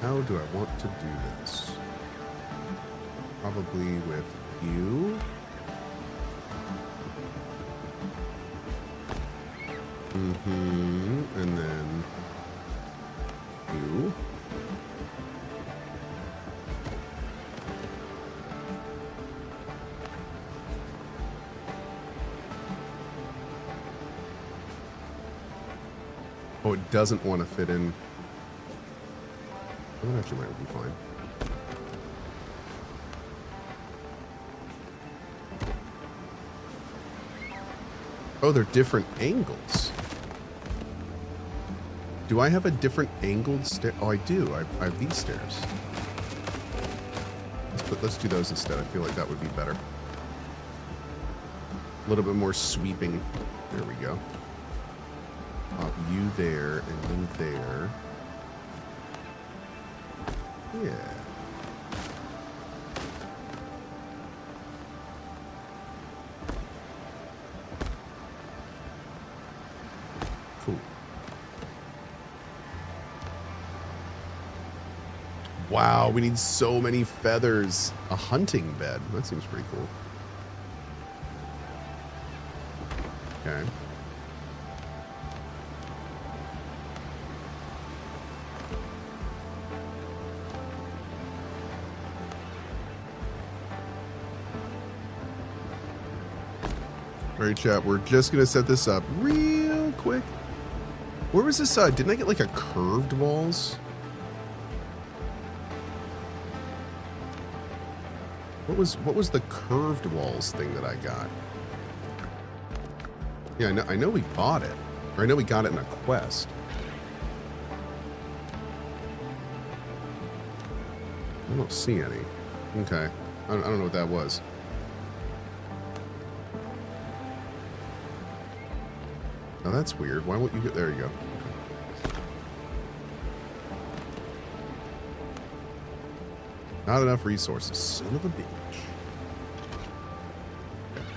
How do I want to do this? Probably with you. And then you. Oh, it doesn't want to fit in. Oh, that actually might be fine. Oh, they're different angles. Do I have a different angled stair? Oh, I do. I have these stairs. Let's do those instead. I feel like that would be better. A little bit more sweeping. There we go. Pop you there and you there. Yeah. Cool. Wow, we need so many feathers. A hunting bed. That seems pretty cool. Okay. All right, chat, we're just going to set this up real quick. Where was this? Didn't I get like a curved walls? What was the curved walls thing that I got? Yeah, I know we bought it. Or I know we got it in a quest. I don't see any. Okay. I don't know what that was. Oh, that's weird. Why won't you get... There you go. Okay. Not enough resources. Son of a bitch. Okay.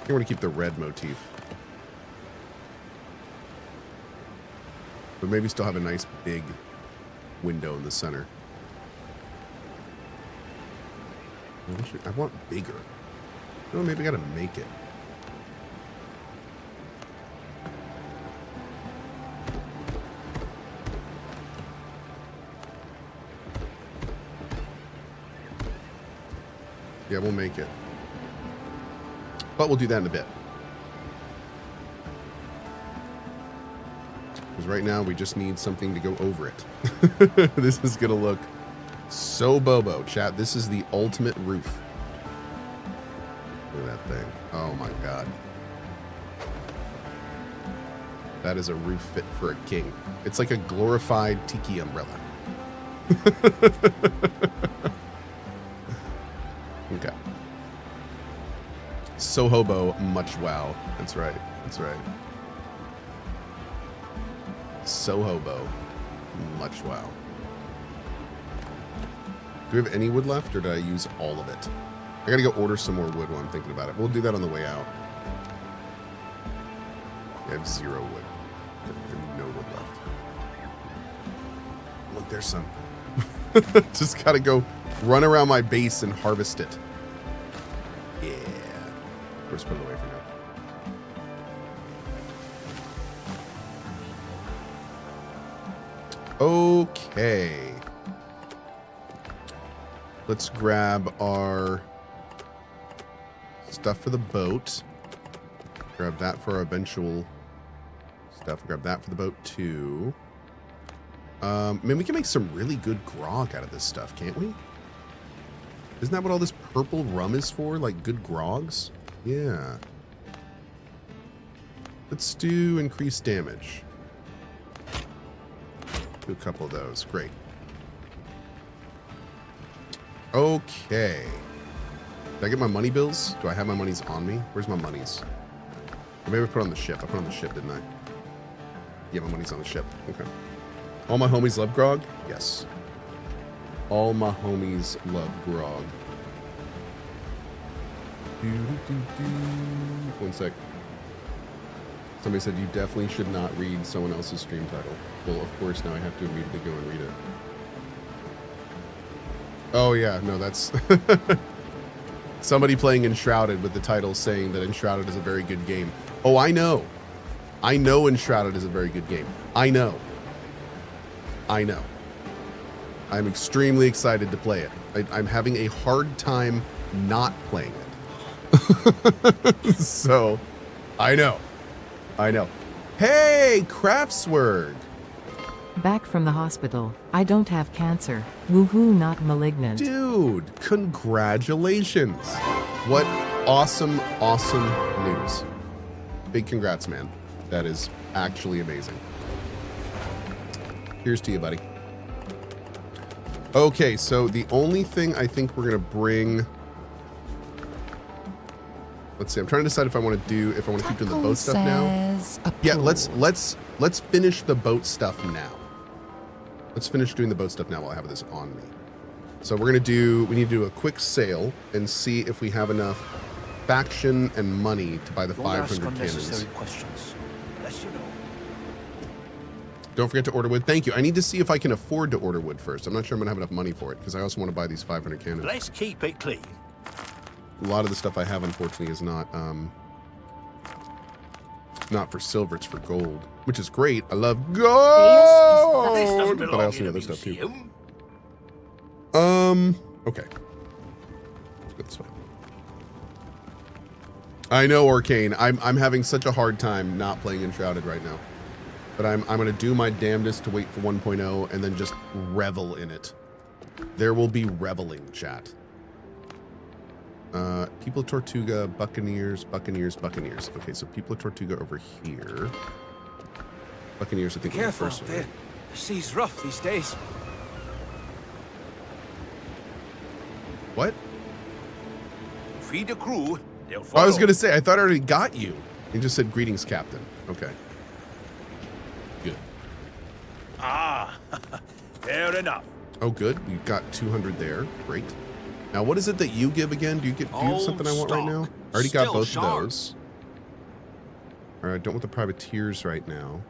I want to keep the red motif. But maybe still have a nice big window in the center. I want bigger. Oh, maybe I gotta make it. Yeah, we'll make it. But we'll do that in a bit. Because right now we just need something to go over it. This is gonna look so bobo, chat. This is the ultimate roof. Look at that thing. Oh my god. That is a roof fit for a king. It's like a glorified tiki umbrella. Okay. So hobo, much wow. That's right. That's right. So hobo, much wow. Do we have any wood left, or did I use all of it? I gotta go order some more wood while I'm thinking about it. We'll do that on the way out. I have 0 wood. I have no wood left. Look, there's some. Just gotta go run around my base and harvest it. Yeah. We'll just put it away for now. Okay. Let's grab our stuff for the boat. Grab that for our eventual stuff. Grab that for the boat too. Man, we can make some really good grog out of this stuff, can't we? Isn't that what all this purple rum is for? Like good grogs? Yeah. Let's do increased damage. Do a couple of those. Great. Okay. Did I get my money bills? Do I have my monies on me? Where's my monies? Or maybe I put it on the ship. I put it on the ship, didn't I? Yeah, my money's on the ship. Okay. All my homies love grog? Yes. All my homies love grog. One sec. Somebody said you definitely should not read someone else's stream title. Well, of course, now I have to immediately go and read it. Oh yeah, no, that's somebody playing Enshrouded with the title saying that Enshrouded is a very good game. Oh, I know. I know Enshrouded is a very good game. I know. I know. I'm extremely excited to play it. I'm having a hard time not playing it. So, I know. I know. Hey, Craftswork. Back from the hospital. I don't have cancer. Woohoo, not malignant. Dude, congratulations. What awesome, awesome news. Big congrats, man. That is actually amazing. Here's to you, buddy. Okay, so the only thing I think we're going to bring... Let's see, I'm trying to decide if I want to keep doing the boat stuff now. Yeah, let's finish the boat stuff now. Let's finish doing the boat stuff now while I have this on me. So we need to do a quick sale and see if we have enough faction and money to buy the 500 cannons. Questions. Unless you know. Don't forget to order wood. Thank you. I need to see if I can afford to order wood first. I'm not sure I'm gonna have enough money for it because I also want to buy these 500 cannons. Let's keep it clean. A lot of the stuff I have, unfortunately, is not for silver. It's for gold, which is great. I love gold, but I also need other stuff too. Okay. Let's go this way. I know, Arcane. I'm having such a hard time not playing Enshrouded right now, but I'm gonna do my damnedest to wait for 1.0 and then just revel in it. There will be reveling, chat. People of Tortuga, Buccaneers. Okay, so People of Tortuga over here. Buccaneers, I think. Careful first up there. The sea's rough these days. What? Feed the crew. They'll Oh, follow. I was gonna say, I thought I already got you. You just said greetings, Captain. Okay. Good. Ah, fair enough. Oh, good. We've got 200 there. Great. Now, what is it that you give again? Do you have something I want right now? I already got both of those. All right, I don't want the privateers right now.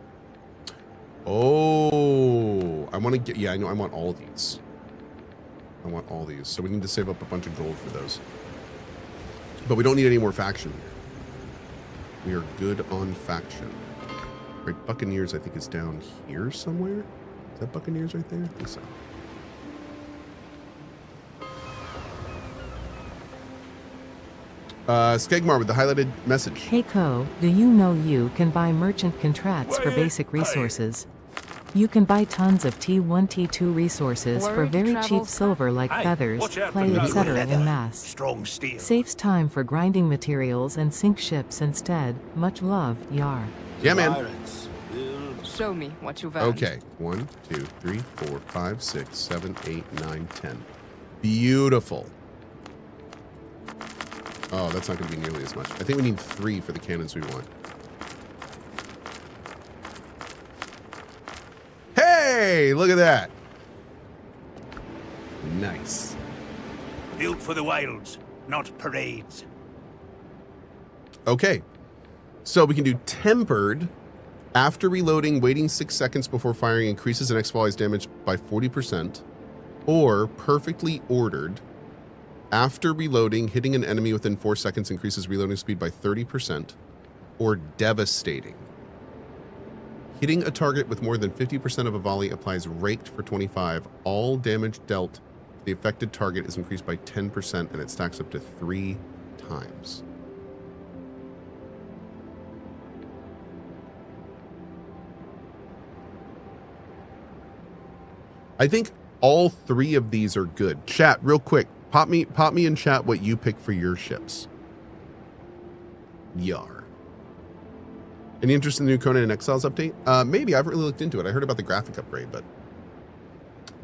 Oh, I want to get, yeah, I know, I want all of these. I want all these. So we need to save up a bunch of gold for those. But we don't need any more faction here. We are good on faction. Right, Buccaneers, I think, is down here somewhere. Is that Buccaneers right there? I think so. Skegmar with the highlighted message. Hey Cohh, do you know you can buy merchant contracts for basic resources? You can buy tons of T1, T2 resources for very cheap silver like feathers, clay, etc. in mass. Strong steel. Saves time for grinding materials and sink ships instead. Much love, Yar. Yeah, man. Pirates will Show me what you've earned. Okay. 1, 2, 3, 4, 5, 6, 7, 8, 9, 10. Beautiful. Oh, that's not going to be nearly as much. I think we need 3 for the cannons we want. Hey, look at that. Nice. built for the wilds, not parades. Okay. So we can do tempered. After reloading, waiting 6 seconds before firing increases an next volley's damage by 40%. Or perfectly ordered. After reloading, hitting an enemy within 4 seconds increases reloading speed by 30%. Or devastating. Hitting a target with more than 50% of a volley applies raked for 25. All damage dealt to the affected target is increased by 10% and it stacks up to 3 times. I think all 3 of these are good. Chat, real quick. Pop me in chat what you pick for your ships. Yar. Any interest in the new Conan and Exiles update? Maybe. I haven't really looked into it. I heard about the graphic upgrade, but...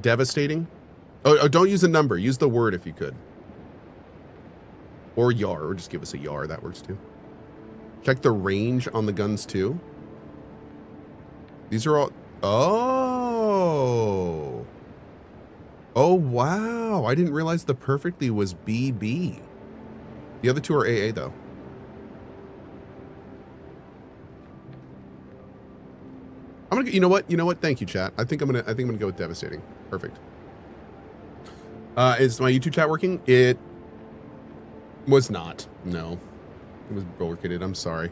Devastating? Oh, don't use a number. Use the word if you could. Or Yar, or just give us a Yar. That works too. Check the range on the guns too. These are all... Oh! Oh, wow. I didn't realize the perfectly was BB. The other 2 are AA, though. I'm gonna. You know what? You know what? Thank you, chat. I think I'm gonna go with devastating. Perfect. Is my YouTube chat working? It was not. No, it was broken. I'm sorry.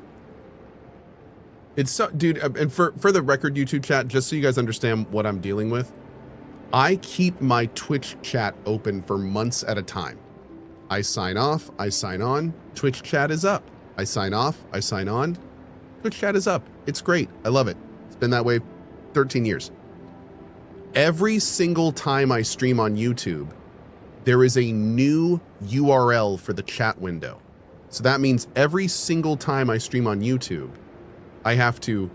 It's so, dude. And for the record, YouTube chat, just so you guys understand what I'm dealing with, I keep my Twitch chat open for months at a time. I sign off. I sign on. Twitch chat is up. I sign off. I sign on. Twitch chat is up. It's great. I love it. It's been that way 13 years. Every single time I stream on YouTube, there is a new URL for the chat window. So that means every single time I stream on YouTube, I have to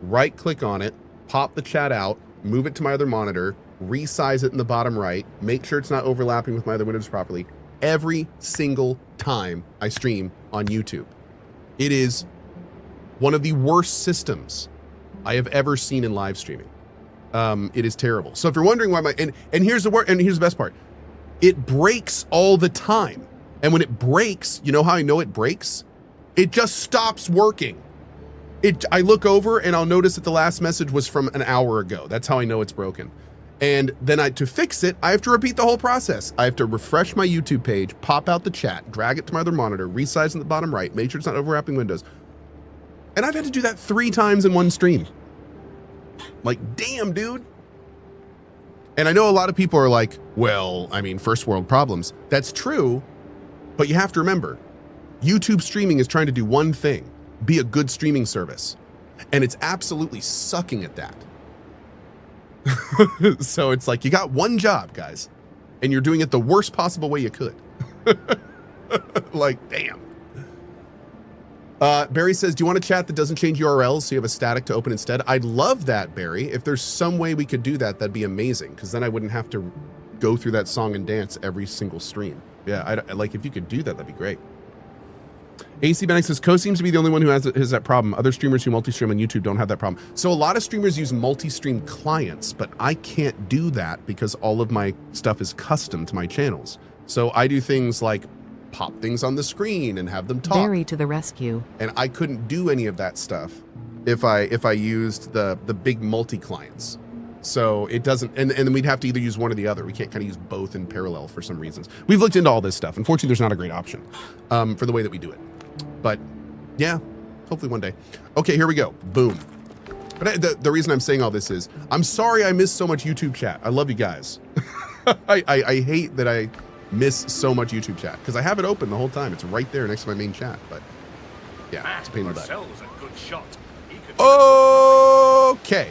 right click on it, pop the chat out, move it to my other monitor, resize it in the bottom right, make sure it's not overlapping with my other windows properly. Every single time I stream on YouTube. It is one of the worst systems I have ever seen in live streaming. It is terrible. So if you're wondering why and here's the best part. It breaks all the time. And when it breaks, you know how I know it breaks? It just stops working. I look over and I'll notice that the last message was from an hour ago. That's how I know it's broken. And then to fix it, I have to repeat the whole process. I have to refresh my YouTube page, pop out the chat, drag it to my other monitor, resize in the bottom right, make sure it's not overlapping windows. And I've had to do that 3 times in one stream. Like, damn, dude. And I know a lot of people are like, well, I mean, first world problems. That's true, but you have to remember, YouTube streaming is trying to do one thing, be a good streaming service. And it's absolutely sucking at that. So it's like, you got one job, guys, and you're doing it the worst possible way you could. Like, damn. Barry says, do you want a chat that doesn't change URLs so you have a static to open instead? I'd love that, Barry. If there's some way we could do that, that'd be amazing, because then I wouldn't have to go through that song and dance every single stream. Yeah, like if you could do that, that'd be great. AC Benix says, Cohh seems to be the only one who has that problem. Other streamers who multi-stream on YouTube don't have that problem. So a lot of streamers use multi-stream clients, but I can't do that because all of my stuff is custom to my channels. So I do things like pop things on the screen and have them talk. Barry to the rescue. And I couldn't do any of that stuff if I used the big multi-clients. So it doesn't, and then we'd have to either use one or the other. We can't kind of use both in parallel for some reasons. We've looked into all this stuff. Unfortunately, there's not a great option for the way that we do it. But yeah, hopefully one day. Okay, here we go. Boom. But the reason I'm saying all this is, I'm sorry I missed so much YouTube chat. I love you guys. I hate that I miss so much YouTube chat because I have it open the whole time. It's right there next to my main chat. But yeah, it's a pain in the butt. Okay.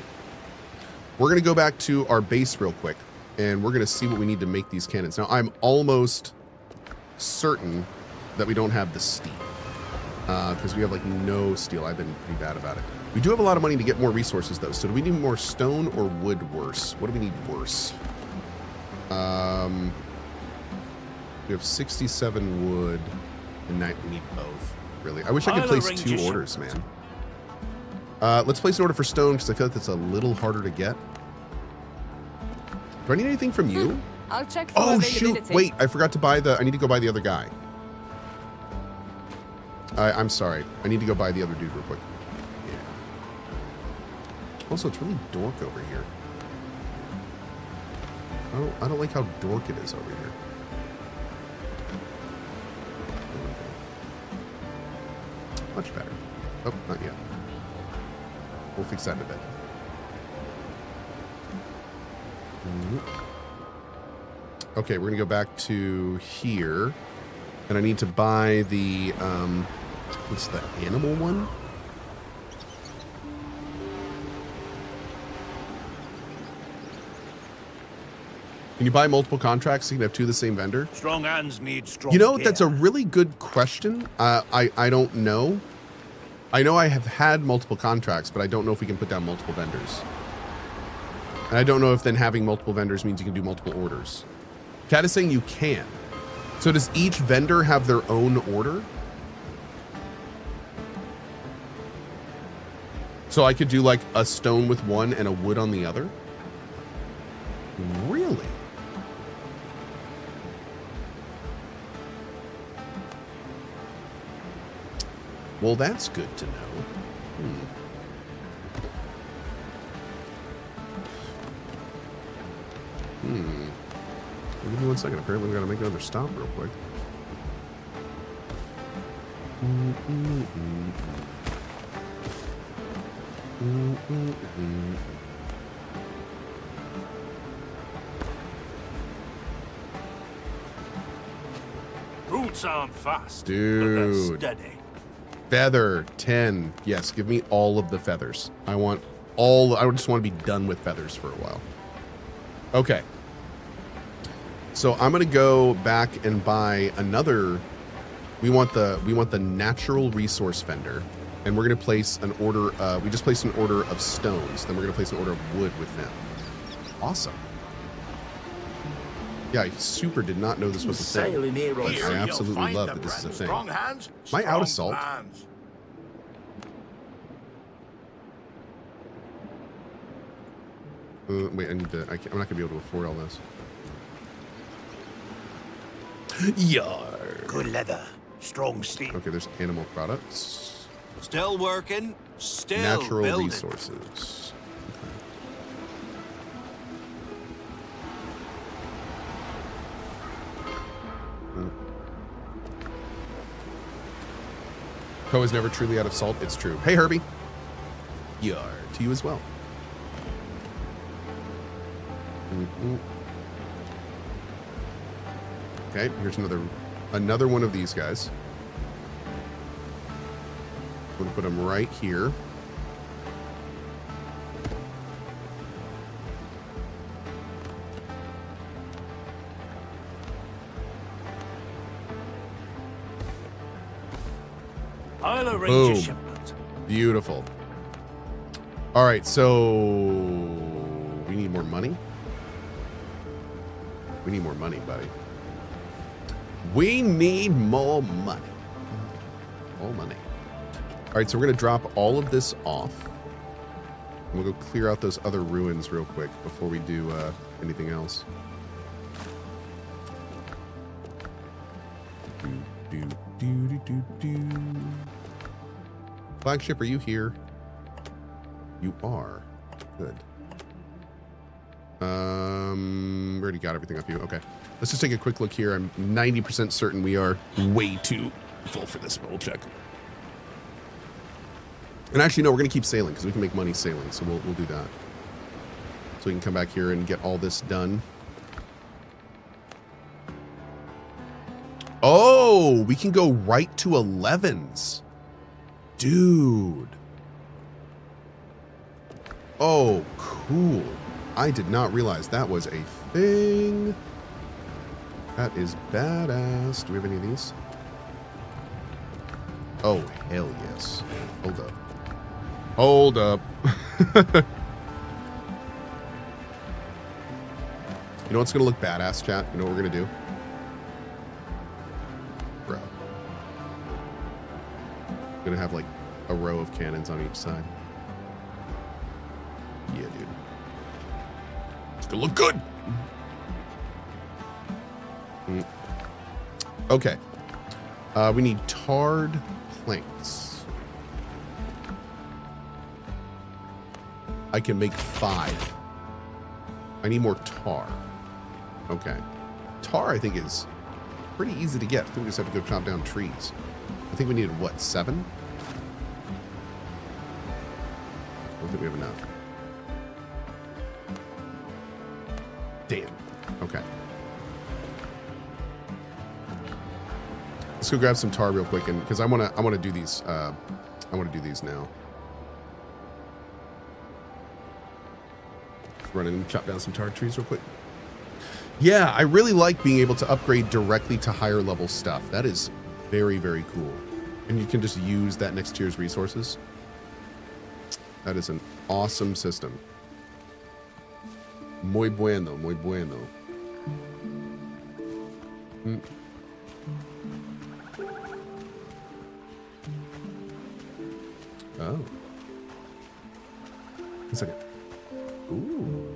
We're going to go back to our base real quick, and we're going to see what we need to make these cannons. Now, I'm almost certain that we don't have the steel, because we have, like, no steel. I've been pretty bad about it. We do have a lot of money to get more resources, though. So do we need more stone or wood worse? What do we need worse? We have 67 wood, and we need both, really. I wish I could place 2 orders, man. Let's place an order for stone, because I feel like that's a little harder to get. Do I need anything from you? I'll check for oh, shoot. Wait, I forgot to buy I need to go buy the other guy. I'm sorry. I need to go buy the other dude real quick. Yeah. Also, it's really dork over here. I don't like how dork it is over here. Much better. Oh, not yet. We'll fix that in a bit. Okay, we're gonna go back to here, and I need to buy the what's the animal one? Can you buy multiple contracts so you can have 2 of the same vendor? Strong hands need strong. You know, care. that's a really good question. I don't know. I know I have had multiple contracts, but I don't know if we can put down multiple vendors. And I don't know if then having multiple vendors means you can do multiple orders. Cat is saying you can. So does each vendor have their own order? So I could do like a stone with one and a wood on the other? Really? Well, that's good to know. Give me 1 second. Apparently, we got to make another stop real quick. Boots aren't fast, Dude. but they're steady. Feather 10. Yes, give me all of the feathers. I want all. I just want to be done with feathers for a while. Okay. So I'm gonna go back and buy another. We want the natural resource vendor, and we're gonna place an order. We just placed an order of stones. Then we're gonna place an order of wood with them. Awesome. Yeah, I super did not know this was a thing. I absolutely love that this is a thing. Am I out of salt? Wait, I need to. I'm not gonna be able to afford all this. Yar. Good leather, strong steel. Okay, there's animal products. Still working, still Natural building. resources. Cohh is never truly out of salt. It's true. Hey, Herbie. Yar. To you as well. Okay, here's another one of these guys. I'm gonna put them right here. I'll arrange Boom. a shipment. Beautiful. All right, so we need more money. We need more money, buddy. We need more money. More money. All right, so we're going to drop all of this off. And we'll go clear out those other ruins real quick before we do anything else. Flagship, are you here? You are. Good. We already got everything up here. Okay. Let's just take a quick look here. I'm 90% certain we are way too full for this, but we'll check. And actually, no, we're going to keep sailing because we can make money sailing. So we'll do that. So we can come back here and get all this done. Oh, we can go right to 11s. Dude. Oh, cool. I did not realize that was a thing. That is badass. Do we have any of these? Oh, hell yes. Hold up. Hold up. You know what's going to look badass, chat? You know what we're going to do? Bro. We're going to have like a row of cannons on each side. Yeah, dude. It's going to look good. Okay. We need tarred planks. I can make 5. I need more tar. Okay. Tar, I think, is pretty easy to get. I think we just have to go chop down trees. I think we needed, what, 7? I don't think we have enough. Damn. Okay. Let's go grab some tar real quick, and because I want to do these. I want to do these now. Just run in and chop down some tar trees real quick. Yeah, I really like being able to upgrade directly to higher level stuff. That is very, very cool. And you can just use that next tier's resources. That is an awesome system. Muy bueno, muy bueno. Oh. 1 second. Ooh.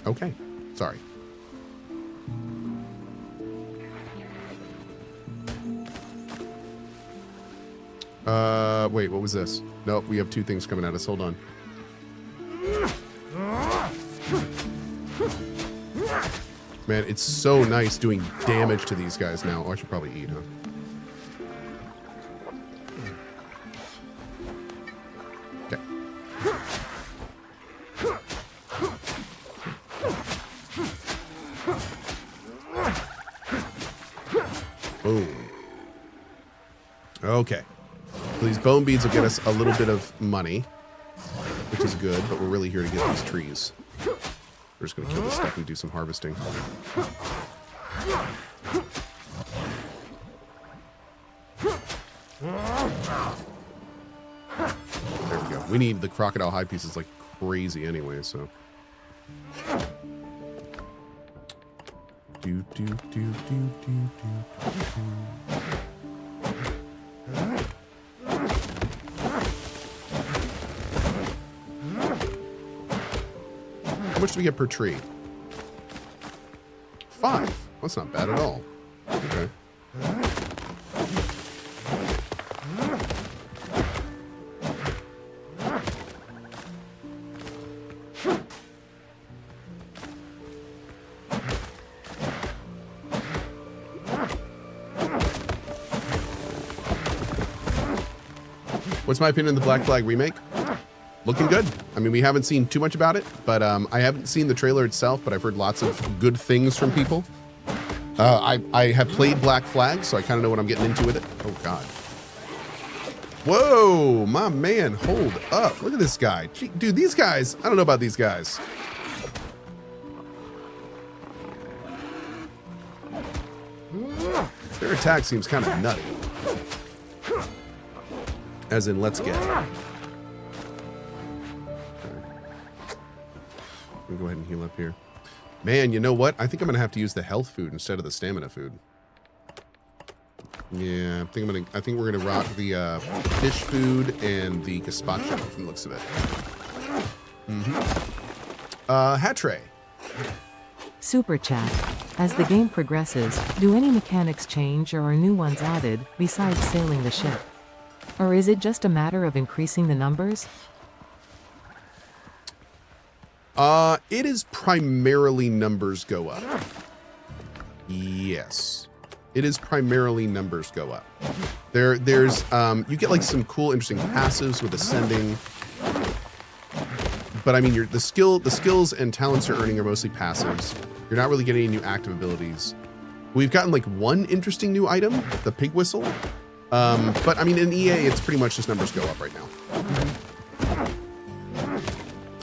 Okay. Sorry. Wait, what was this? Nope, we have two things coming at us. Hold on. Man, it's so nice doing damage to these guys now. Oh, I should probably eat, huh? Okay. Boom. Okay. So these bone beads will get us a little bit of money, which is good, but we're really here to get these trees. We're just going to kill this stuff and do some harvesting. There we go. We need the crocodile hide pieces like crazy anyway, so. Do, do, do, do, do, do, do. How much do we get per tree? 5. That's not bad at all. Okay. What's my opinion of the Black Flag remake? Looking good. I mean, we haven't seen too much about it, but I haven't seen the trailer itself, but I've heard lots of good things from people. I have played Black Flag, so I kind of know what I'm getting into with it. Oh, God. Whoa, my man, hold up. Look at this guy. Gee, dude, these guys, I don't know about these guys. Their attack seems kind of nutty. As in, let's get it. Okay. Let me go ahead and heal up here. Man, you know what? I think I'm gonna have to use the health food instead of the stamina food. Yeah, I think we're gonna rock the fish food and the gazpacho from the looks of it. Hat tray. Super chat. As the game progresses, do any mechanics change or are new ones added, besides sailing the ship? Or is it just a matter of increasing the numbers? It is primarily numbers go up. Yes. It is primarily numbers go up. There's you get like some cool, interesting passives with ascending. But I mean, the skills and talents you're earning are mostly passives. You're not really getting any new active abilities. We've gotten like one interesting new item, the pig whistle. But I mean, in EA, it's pretty much just numbers go up right now.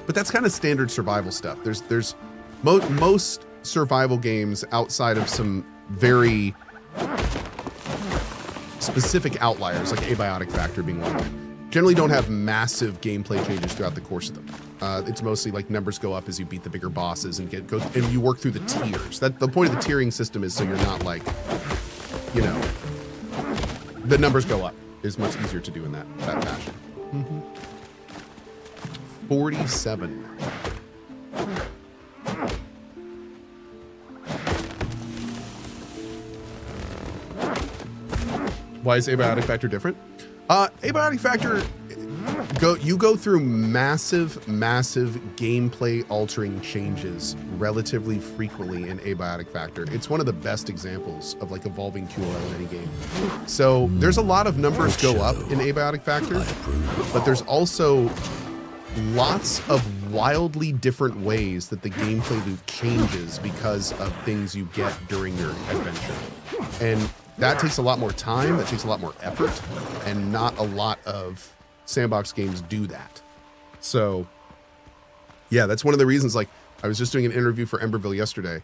But that's kind of standard survival stuff. There's most survival games outside of some very specific outliers, like Abiotic Factor being one of them, generally don't have massive gameplay changes throughout the course of them. It's mostly like numbers go up as you beat the bigger bosses and and you work through the tiers. The point of the tiering system is so you're not like, you know, the numbers go up is much easier to do in that fashion. 47. Why is Abiotic Factor different? Abiotic Factor, you go through massive gameplay altering changes relatively frequently in Abiotic Factor. It's one of the best examples of like evolving QOL in any game. So there's a lot of numbers go up in Abiotic Factor, but there's also lots of wildly different ways that the gameplay loop changes because of things you get during your adventure. And that takes a lot more time, that takes a lot more effort, and not a lot of sandbox games do that. So yeah, that's one of the reasons. Like, I was just doing an interview for Emberville yesterday,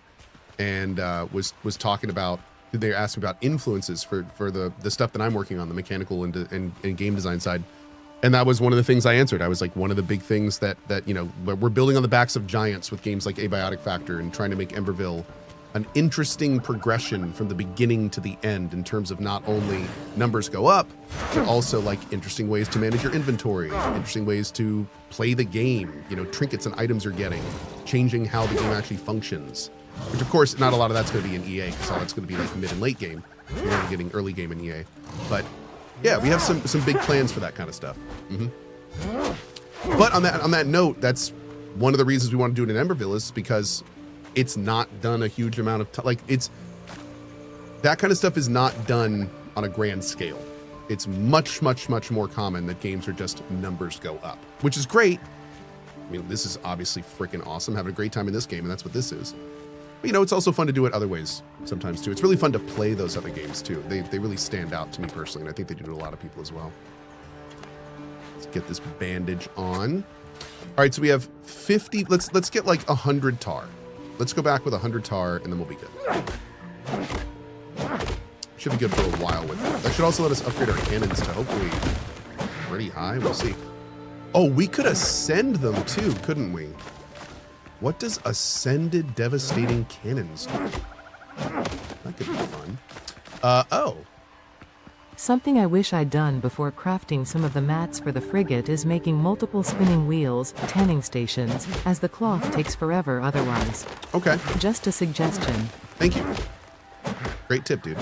and was talking about, they asked me about influences for the stuff that I'm working on, the mechanical and game design side. And that was one of the things I answered. I was like, one of the big things that you know, we're building on the backs of giants with games like Abiotic Factor and trying to make Emberville an interesting progression from the beginning to the end in terms of not only numbers go up, but also like interesting ways to manage your inventory, interesting ways to play the game, you know, trinkets and items you're getting, changing how the game actually functions. Which of course, not a lot of that's going to be in EA, because all that's going to be like mid and late game. You're only getting early game in EA. But Yeah, we have some big plans for that kind of stuff. But on that note, that's one of the reasons we want to do it in Emberville is because it's not done a huge amount of time. Like it's that kind of stuff is not done on a grand scale. It's much more common that games are just numbers go up, which is great. I mean, this is obviously freaking awesome. Having a great time in this game, and that's what this is. But, you know, it's also fun to do it other ways sometimes too. It's really fun to play those other games too. They really stand out to me personally, and I think they do to a lot of people as well. Let's get this bandage on. All right, so we have 50. Let's get like 100 tar. Let's go back with 100 tar, and then we'll be good. Should be good for a while with that. That should also let us upgrade our cannons to hopefully pretty high. We'll see. Oh, we could ascend them too, couldn't we? What does ascended devastating cannons do? That could be fun. Oh. Something I wish I'd done before crafting some of the mats for the frigate is making multiple spinning wheels, tanning stations, as the cloth takes forever otherwise. Okay. Just a suggestion. Thank you. Great tip, dude.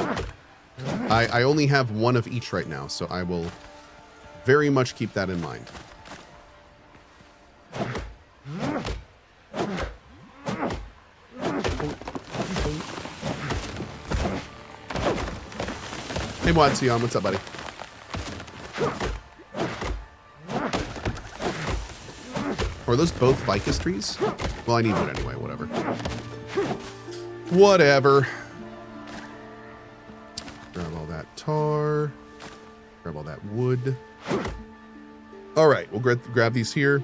I only have one of each right now, so I will very much keep that in mind. Hey, Watsion, what's up, buddy? Are those both ficus trees? Well, I need one anyway, whatever. Whatever. Grab all that tar. Grab all that wood. All right, we'll grab these here.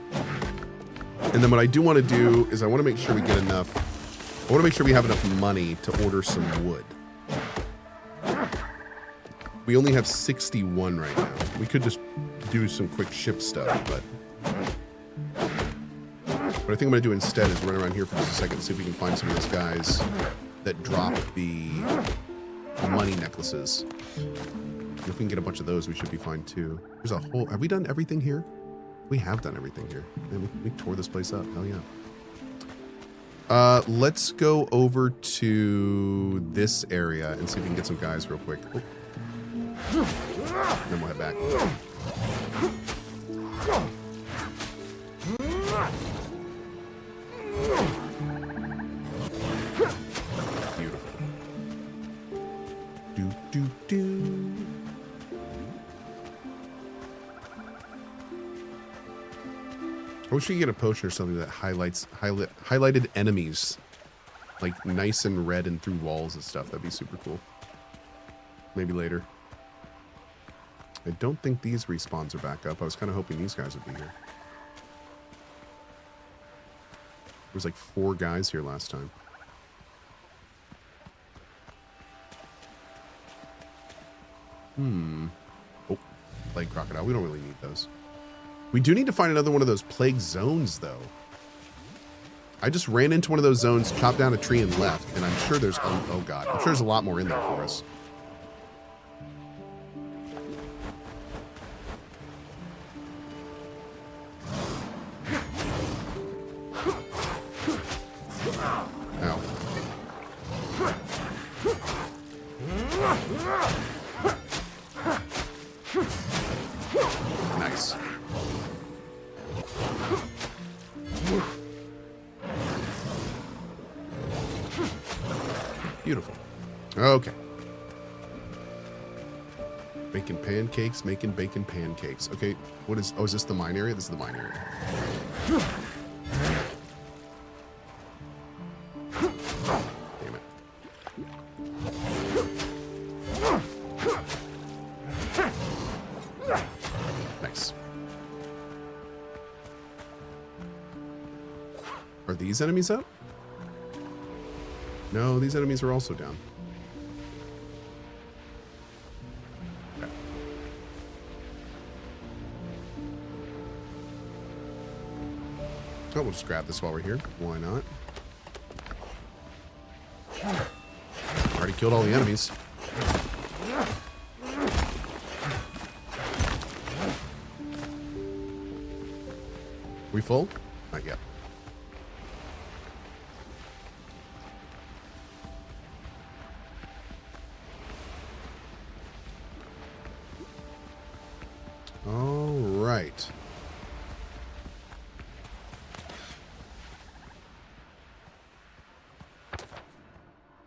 And then what I do want to do is I want to make sure we get enough. I want to make sure we have enough money to order some wood. We only have 61 right now. We could just do some quick ship stuff, but what I think I'm going to do instead is run around here for just a second and see if we can find some of those guys that drop the money necklaces. And if we can get a bunch of those, we should be fine too. There's a whole... Have we done everything here? We have done everything here. Man, we tore this place up. Hell yeah. Let's go over to this area and see if we can get some guys real quick. Oh. And then we'll head back. Beautiful. Do. I wish we could get a potion or something that highlighted enemies, like nice and red and through walls and stuff. That'd be super cool. Maybe later. I don't think these respawns are back up. I was kind of hoping these guys would be here. There was like 4 guys here last time. Oh, plague crocodile. We don't really need those. We do need to find another one of those plague zones, though. I just ran into one of those zones, chopped down a tree, and left. And I'm sure there's... Oh, God. I'm sure there's a lot more in there for us. Ow. Nice. Beautiful. Okay. Making pancakes, making bacon pancakes. Okay, what is... Oh, is this the mine area? This is the mine area. Damn it. Nice. Are these enemies up? No, these enemies are also down. Okay. Oh, we'll just grab this while we're here. Why not? Already killed all the enemies. We full? Not yet. right.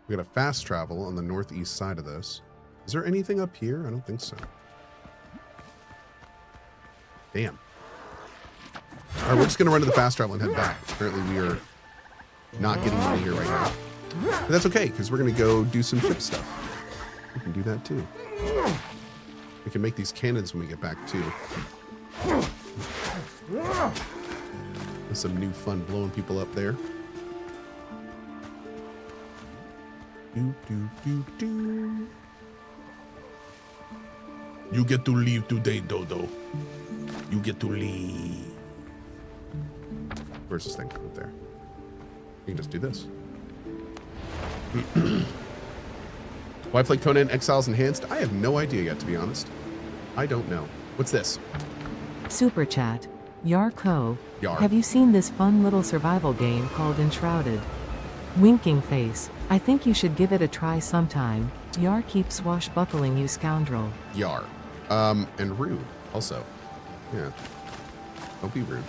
We got a fast travel on the northeast side of this. Is there anything up here? I don't think so. Damn. All right, we're just going to run to the fast travel and head back. Apparently we are not getting money here right now. But that's okay, because we're going to go do some ship stuff. We can do that too. We can make these cannons when we get back too. There's some new fun blowing people up there. Do, do, do, do. You get to leave today, Dodo. You get to leave. Where's this thing? Right there. You can just do this. Why play Conan Exiles Enhanced? I have no idea yet, to be honest. I don't know. What's this? Super chat. Cohh. Yar. Have you seen this fun little survival game called Enshrouded? Winking face. I think you should give it a try sometime. Yar keeps swashbuckling, you scoundrel. Yar. And rude, also. Yeah. Don't be rude.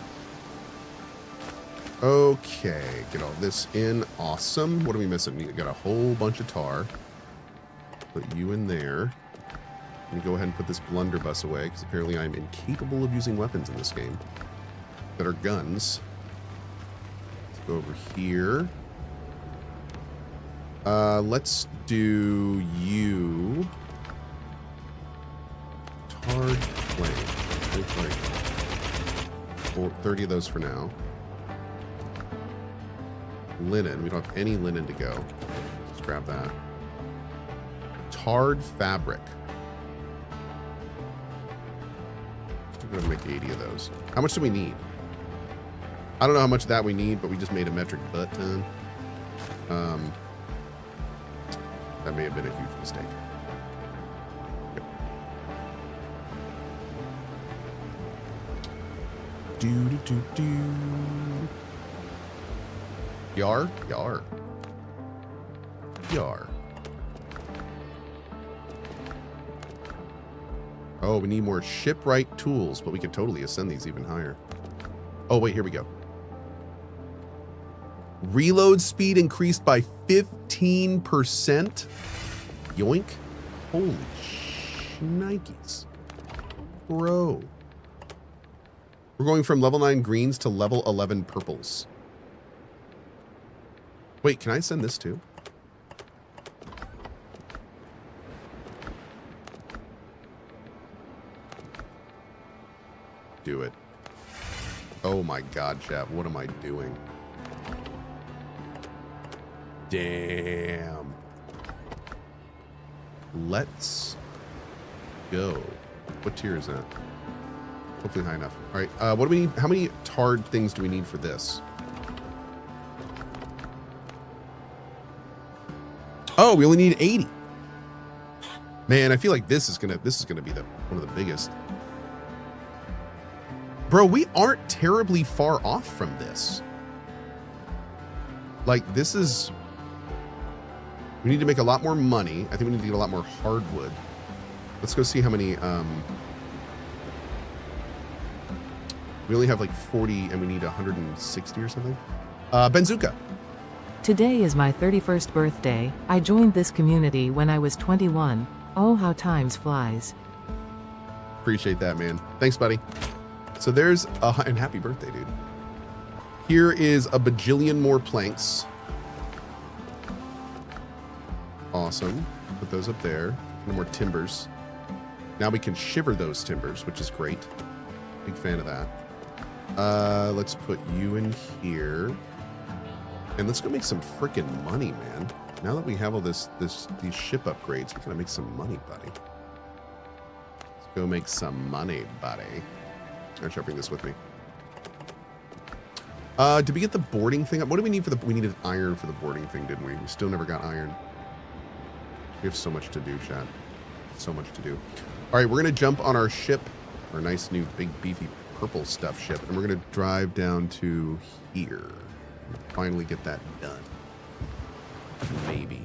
Okay, get all this in. Awesome. What are we missing? We got a whole bunch of tar. Put you in there. Let me go ahead and put this blunderbuss away, because apparently I'm incapable of using weapons in this game that are guns. Let's go over here. Let's do you. Tarred plank. 30 of those for now. Linen. We don't have any linen to go. Let's grab that. Tarred fabric. I'm going to make 80 of those. How much do we need? I don't know how much that we need, but we just made a metric butt ton. That may have been a huge mistake. Yep. Do do do do. Yar, yar, yar. Oh, we need more shipwright tools, but we could totally ascend these even higher. Oh, wait, here we go. Reload speed increased by 15%. Yoink. Holy shnikes. Bro. We're going from level 9 greens to level 11 purples. Wait, can I send this too? Do it. Oh my god, chat. What am I doing? Damn. Let's go. What tier is that? Hopefully high enough. All right. What do we need? How many tarred things do we need for this? Oh, we only need 80. Man, I feel like this is gonna be one of the biggest. Bro, we aren't terribly far off from this. Like, this is... We need to make a lot more money. I think we need to get a lot more hardwood. Let's go see how many... we only have like 40 and we need 160 or something. Benzuka. Today is my 31st birthday. I joined this community when I was 21. Oh, how times flies. Appreciate that, man. Thanks, buddy. So there's and happy birthday, dude. Here is a bajillion more planks. Awesome. Put those up there. No more timbers. Now we can shiver those timbers, which is great. Big fan of that. Let's put you in here. And let's go make some freaking money, man. Now that we have all these ship upgrades, we gotta make some money, buddy. Let's go make some money, buddy. Actually, I'll bring this with me. Did we get the boarding thing up? What do we need for the... We needed iron for the boarding thing, didn't we? We still never got iron. We have so much to do, chat. So much to do. All right, we're going to jump on our ship. Our nice new big beefy purple stuff ship. And we're going to drive down to here. Finally get that done. Maybe.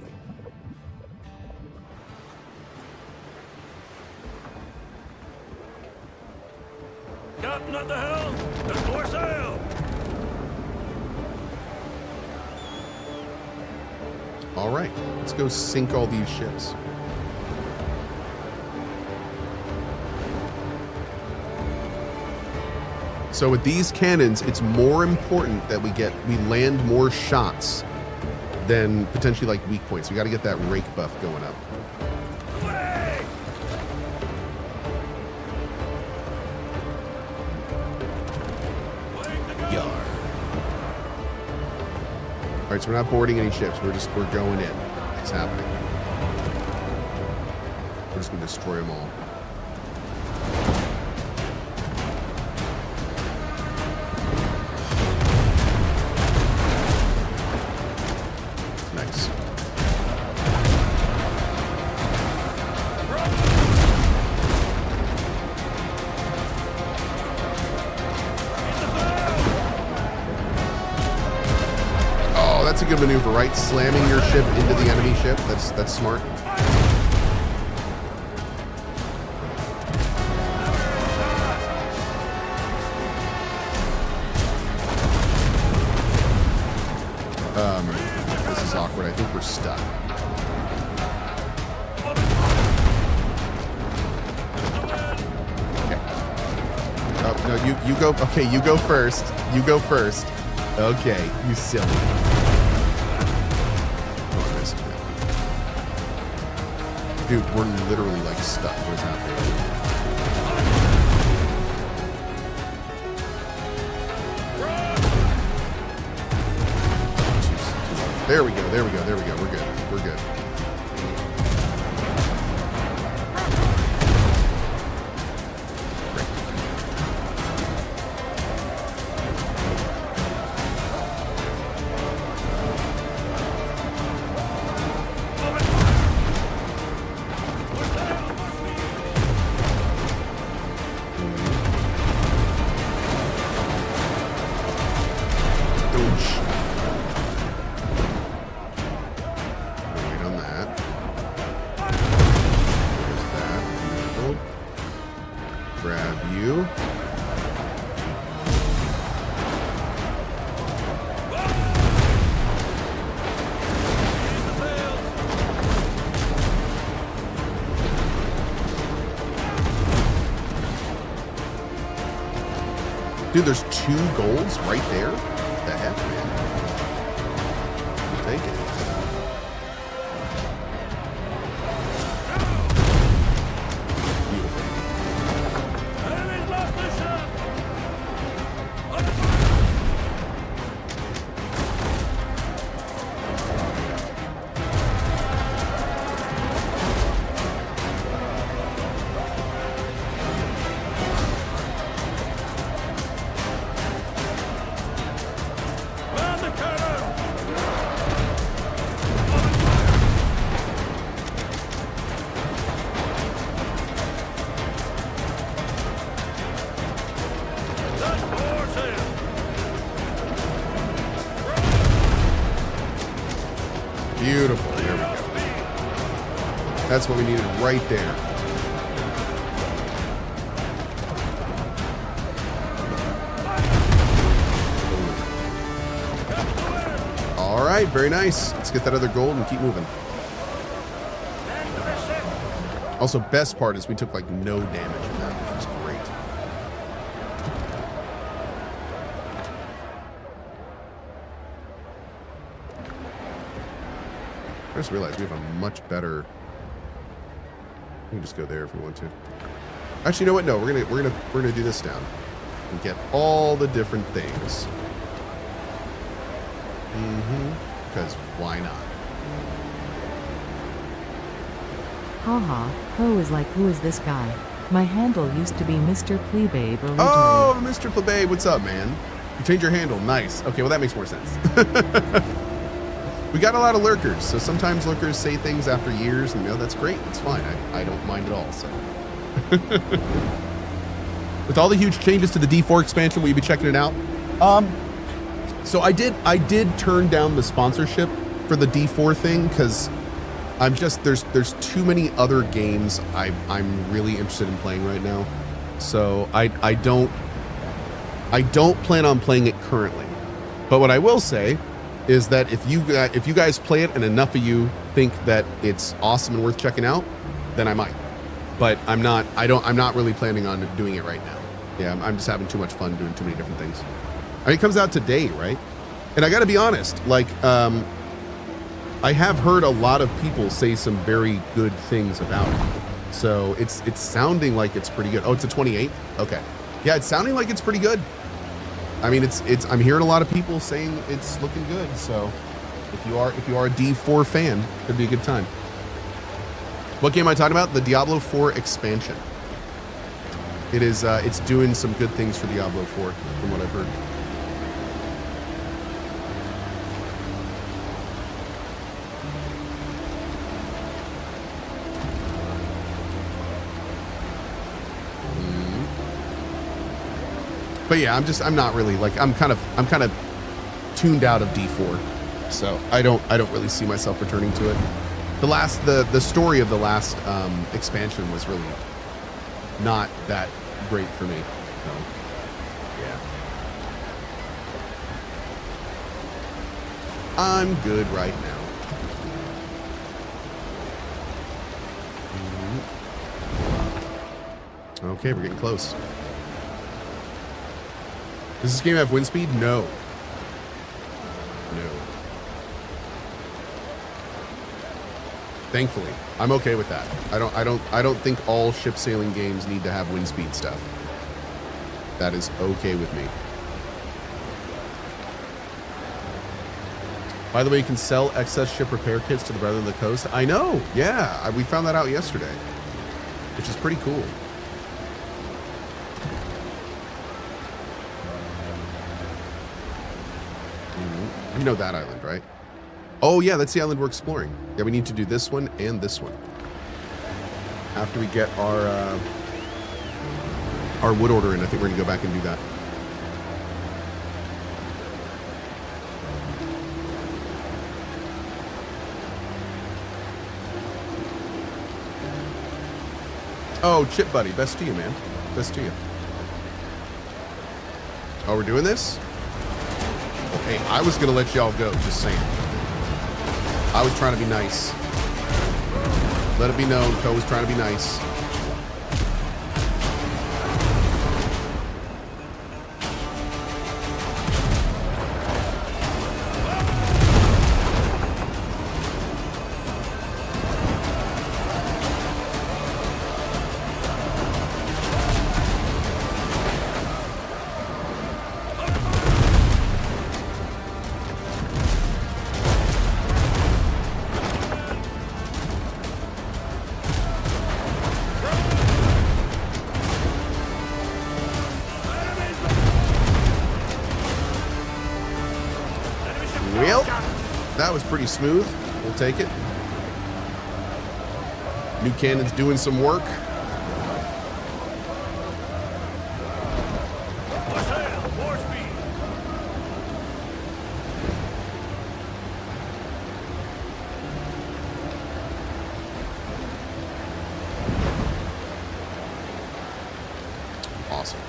Captain at the helm! There's more sail! All right, let's go sink all these ships. So with these cannons, it's more important that we land more shots than potentially like weak points. We got to get that rake buff going up. Away! Yar. All right, so we're not boarding any ships. We're going in. It's happening. We're just gonna destroy them all. Nice. Oh, that's a good maneuver, right? Slamming your ship into the enemy ship. That's smart. This is awkward. I think we're stuck. Okay. Oh, no, you go. Okay, you go first. You go first. Okay, you silly. Oh, I missed it. Dude, we're literally like stuck. What is happening? There we go, there we go, there we go. We're good. We're good. Great. Oosh. Wait on that. There's that. Beautiful. Grab you. Dude, there's 2 goals right there? What the heck, man? I'll take it. Beautiful. Enemy's lost the ship! Man the cannons! That's more sail! Beautiful. There we go. That's what we needed right there. All right, very nice. Let's get that other gold and keep moving. Also, best part is we took like no damage in that, which is great. I just realized we have a much better. We can just go there if we want to. Actually, you know what? No, we're gonna do this down and get all the different things. Because why not? Haha, Cohh is like, who is this guy? My handle used to be Mr. Plebeibe originally. Oh, Mr. Plebeibe, what's up, man? You changed your handle. Nice. Okay, well, that makes more sense. We got a lot of lurkers, so sometimes lurkers say things after years, and that's great. It's fine. I don't mind at all. So, with all the huge changes to the D4 expansion, will you be checking it out? So I did turn down the sponsorship for the D4 thing because I'm just there's too many other games I'm really interested in playing right now. So I don't I don't plan on playing it currently. But what I will say is that if you guys play it and enough of you think that it's awesome and worth checking out, then I might. But I'm not really planning on doing it right now. Yeah, I'm just having too much fun doing too many different things. I mean, it comes out today, right? And I got to be honest, like, I have heard a lot of people say some very good things about it. So it's sounding like it's pretty good. Oh, it's a 28? Okay. Yeah, it's sounding like it's pretty good. I mean, I'm hearing a lot of people saying it's looking good. So if you are a D4 fan, it'd be a good time. What game am I talking about? The Diablo 4 expansion. It is it's doing some good things for Diablo 4 from what I've heard. But yeah, I'm not really like, I'm kind of tuned out of D4. So I don't really see myself returning to it. The story of the last expansion was really not that great for me. So yeah. I'm good right now. Okay, we're getting close. Does this game have wind speed? No. No. Thankfully, I'm okay with that. I don't think all ship sailing games need to have wind speed stuff. That is okay with me. By the way, you can sell excess ship repair kits to the Brethren of the Coast. I know. Yeah, we found that out yesterday, which is pretty cool. You know that island, right? Oh yeah, that's the island we're exploring. Yeah, we need to do this one and this one after we get our wood order in. I think we're gonna go back and do that. Oh, Chip Buddy, best to you, man. Best to you. Oh, we're doing this? Hey, I was gonna let y'all go, just saying. I was trying to be nice. Let it be known, Cohh was trying to be nice. Well, that was pretty smooth. We'll take it. New cannon's doing some work. Awesome.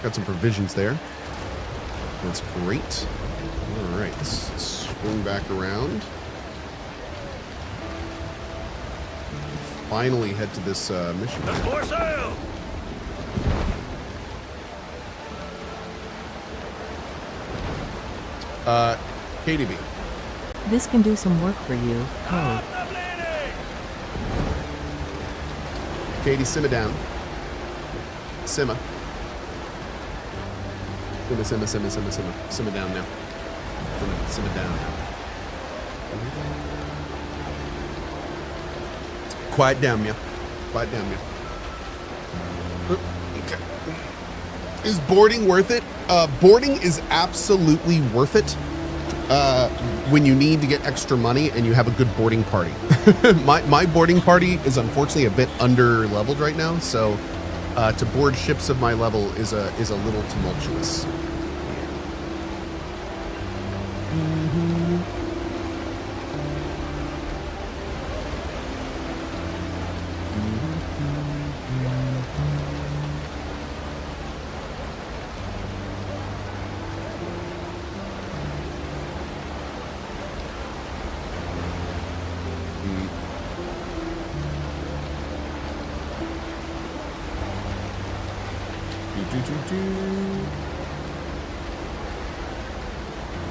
Got some provisions there. That's great. All right, let's swing back around. Finally head to this mission. For sale! KDB. This can do some work for you, Cohh. Katie, simmer down. Simmer. Simmer down now. Simmer down. Quiet down, yeah. Quiet down, yeah. Okay. Is boarding worth it? Boarding is absolutely worth it when you need to get extra money and you have a good boarding party. My boarding party is unfortunately a bit under leveled right now, so to board ships of my level is a little tumultuous.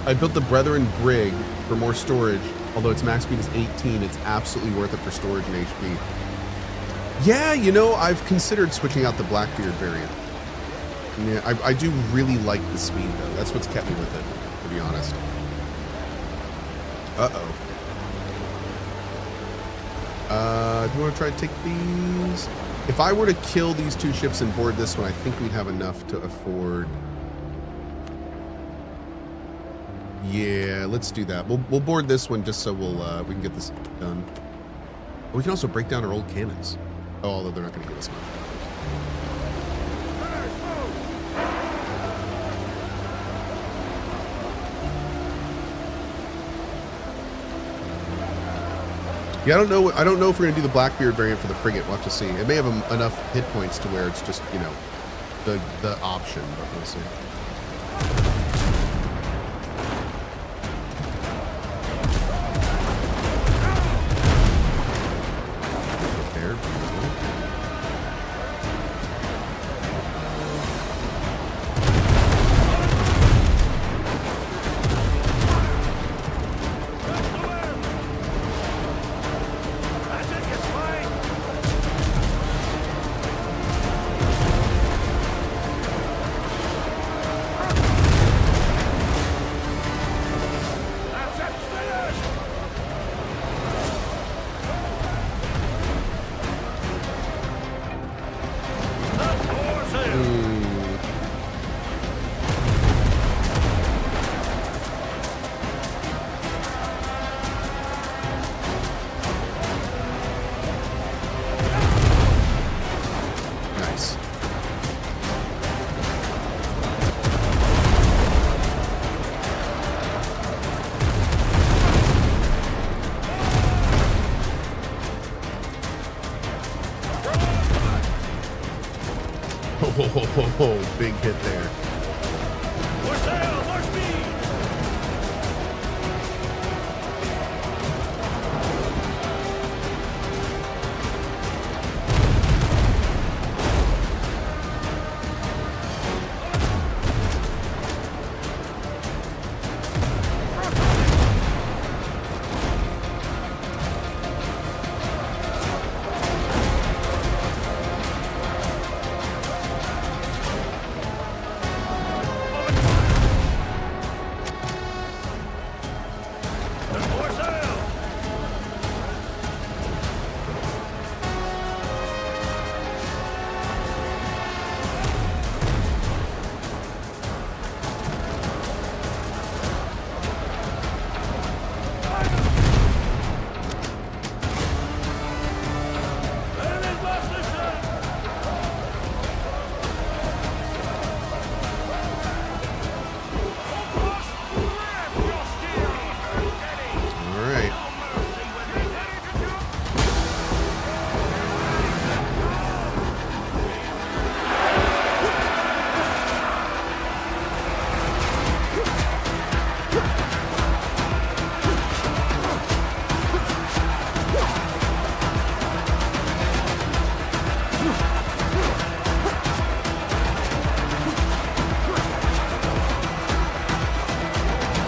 I built the Brethren Brig for more storage. Although its max speed is 18, it's absolutely worth it for storage and HP. Yeah, you know, I've considered switching out the Blackbeard variant. Yeah, I do really like the speed, though. That's what's kept me with it, to be honest. Uh-oh. Do you want to try to take these? If I were to kill these 2 ships and board this one, I think we'd have enough to afford... Yeah, let's do that. We'll board this one just so we can get this done. We can also break down our old cannons. Oh, although they're not going to give us much. Yeah, I don't know if we're going to do the Blackbeard variant for the frigate. We'll have to see. It may have enough hit points to where it's just, you know, the option, but we'll see. Oh, big hit there. More sail, more speed.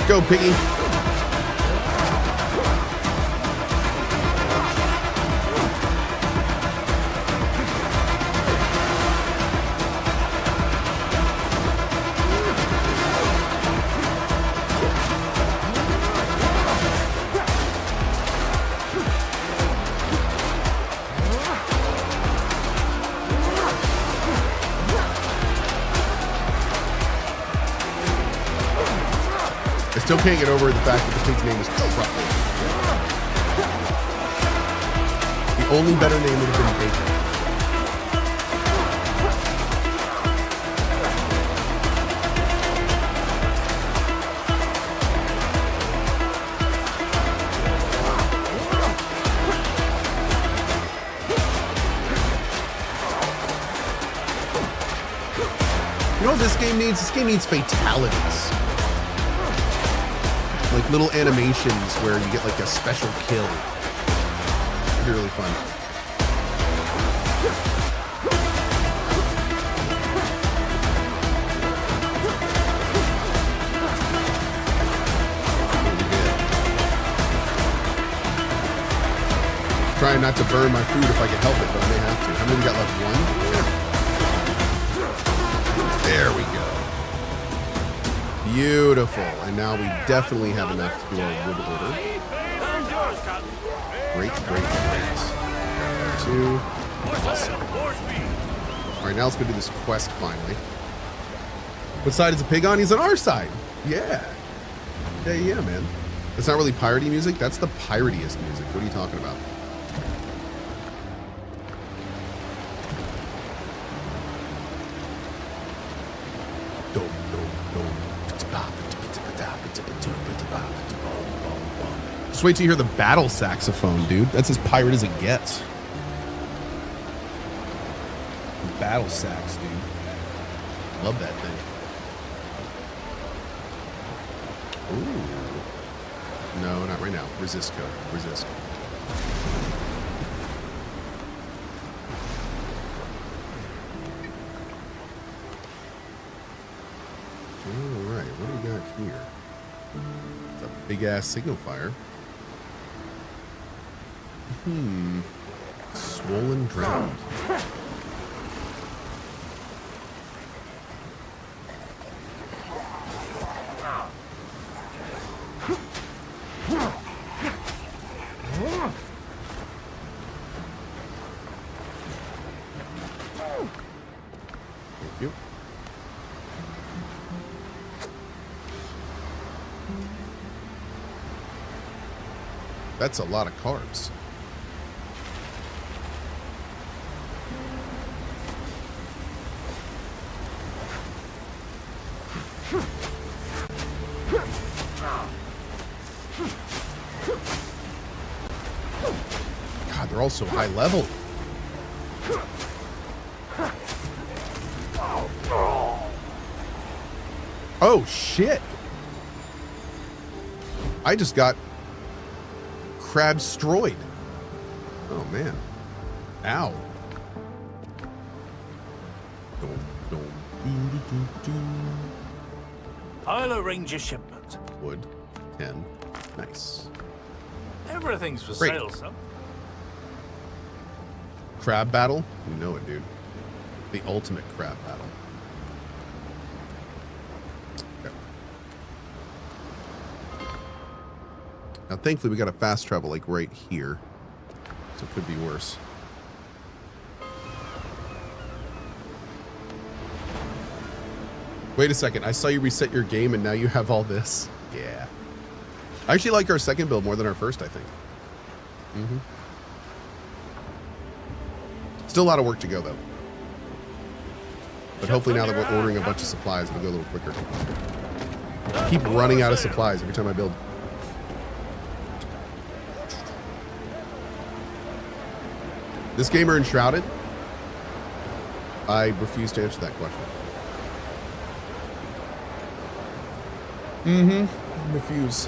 Go, Piggy. Still can't get over the fact that the pig's name is Truffle. The only better name would have been Bacon. You know what this game needs? This game needs fatalities. Like little animations where you get like a special kill. It'd be really fun. Trying not to burn my food if I can help it, but I may have to. How many we got left? One? There we go. Beautiful. And now we definitely have enough to do our wood order. Great, great, great. Two. Awesome. All right, now let's go do this quest finally. What side is the pig on? He's on our side. Yeah. Yeah, man. It's not really piratey music. That's the piratiest music. What are you talking about? Just wait till you hear the battle saxophone, dude. That's as pirate as it gets. Battle sax, dude. Love that thing. Ooh. No, not right now. Resist code. Resist. Alright, what do we got here? It's a big ass signal fire. Swollen drowned. Thank you. That's a lot of carbs. God, they're all so high level. Oh, shit. I just got crab-stroyed. Oh, man. Ow. I'll arrange a shipment. Wood. 10. Nice. Everything's for Great. sale, son. Crab battle? You know it, dude. The ultimate crab battle. Okay. Now, thankfully, we got a fast travel like right here, so it could be worse. Wait a second. I saw you reset your game, and now you have all this. Yeah. I actually like our second build more than our first, I think. Still a lot of work to go, though. But hopefully now that we're ordering a bunch of supplies, it'll go a little quicker. I keep running out of supplies every time I build. This game are enshrouded? I refuse to answer that question. Refuse.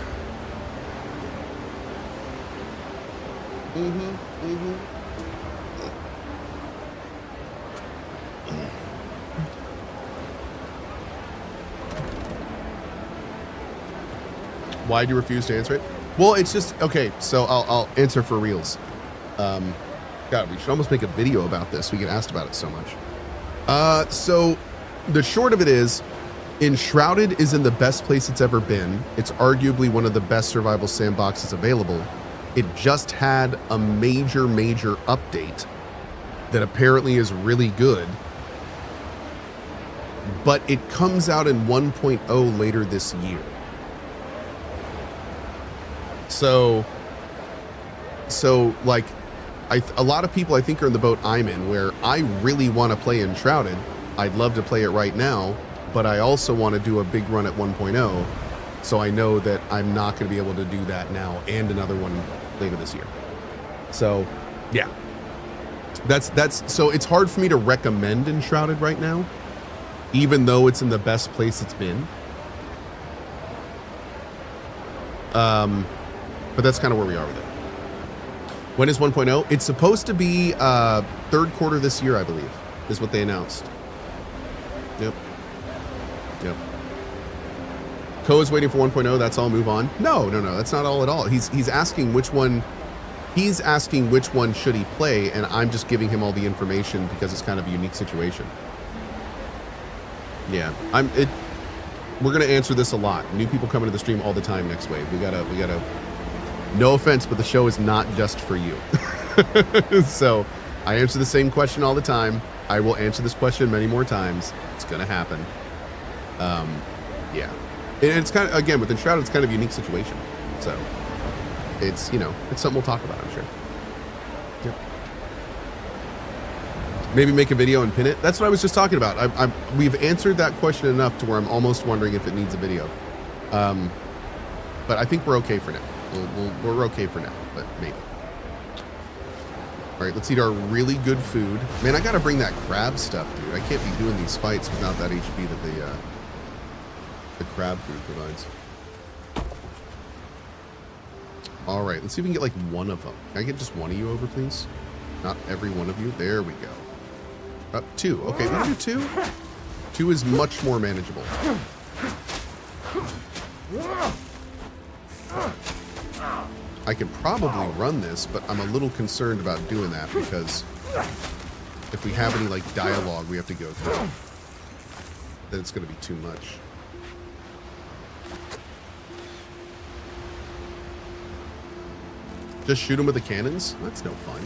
Why do you refuse to answer it? Well, it's just, okay, so I'll answer for reals. God, we should almost make a video about this. We get asked about it so much. So the short of it is, Enshrouded is in the best place it's ever been. It's arguably one of the best survival sandboxes available. It just had a major update that apparently is really good. But it comes out in 1.0 later this year. So like, a lot of people I think are in the boat I'm in, where I really want to play Enshrouded. I'd love to play it right now, but I also want to do a big run at 1.0, so I know that I'm not going to be able to do that now and another one later this year. So, yeah. That's so it's hard for me to recommend Enshrouded right now, even though it's in the best place it's been. But that's kind of where we are with it. When is 1.0? It's supposed to be third quarter this year, I believe, is what they announced. Yep. Cohh is waiting for 1.0. That's all. Move on. No. That's not all at all. He's asking which one He's asking which one should he play, and I'm just giving him all the information because it's kind of a unique situation. Yeah, we're gonna answer this a lot. New people come into the stream all the time next wave. We gotta. No offense, but the show is not just for you. So I answer the same question all the time. I will answer this question many more times. It's gonna happen. Yeah, and it's kind of, again, with Enshrouded, it's kind of a unique situation. So it's, you know, it's something we'll talk about, I'm sure. Yep. Maybe make a video and pin it. That's what I was just talking about. We've answered that question enough to where I'm almost wondering if it needs a video. But I think we're okay for now. We're okay for now, but maybe. All right, let's eat our really good food. Man, I gotta bring that crab stuff, dude. I can't be doing these fights without that HP that the crab food provides. All right, let's see if we can get like one of them. Can I get just one of you over, please? Not every one of you. There we go. Two. Okay, we can do two. Two is much more manageable. I could probably run this, but I'm a little concerned about doing that because if we have any like dialogue we have to go through, then it's going to be too much. Just shoot him with the cannons? That's no fun.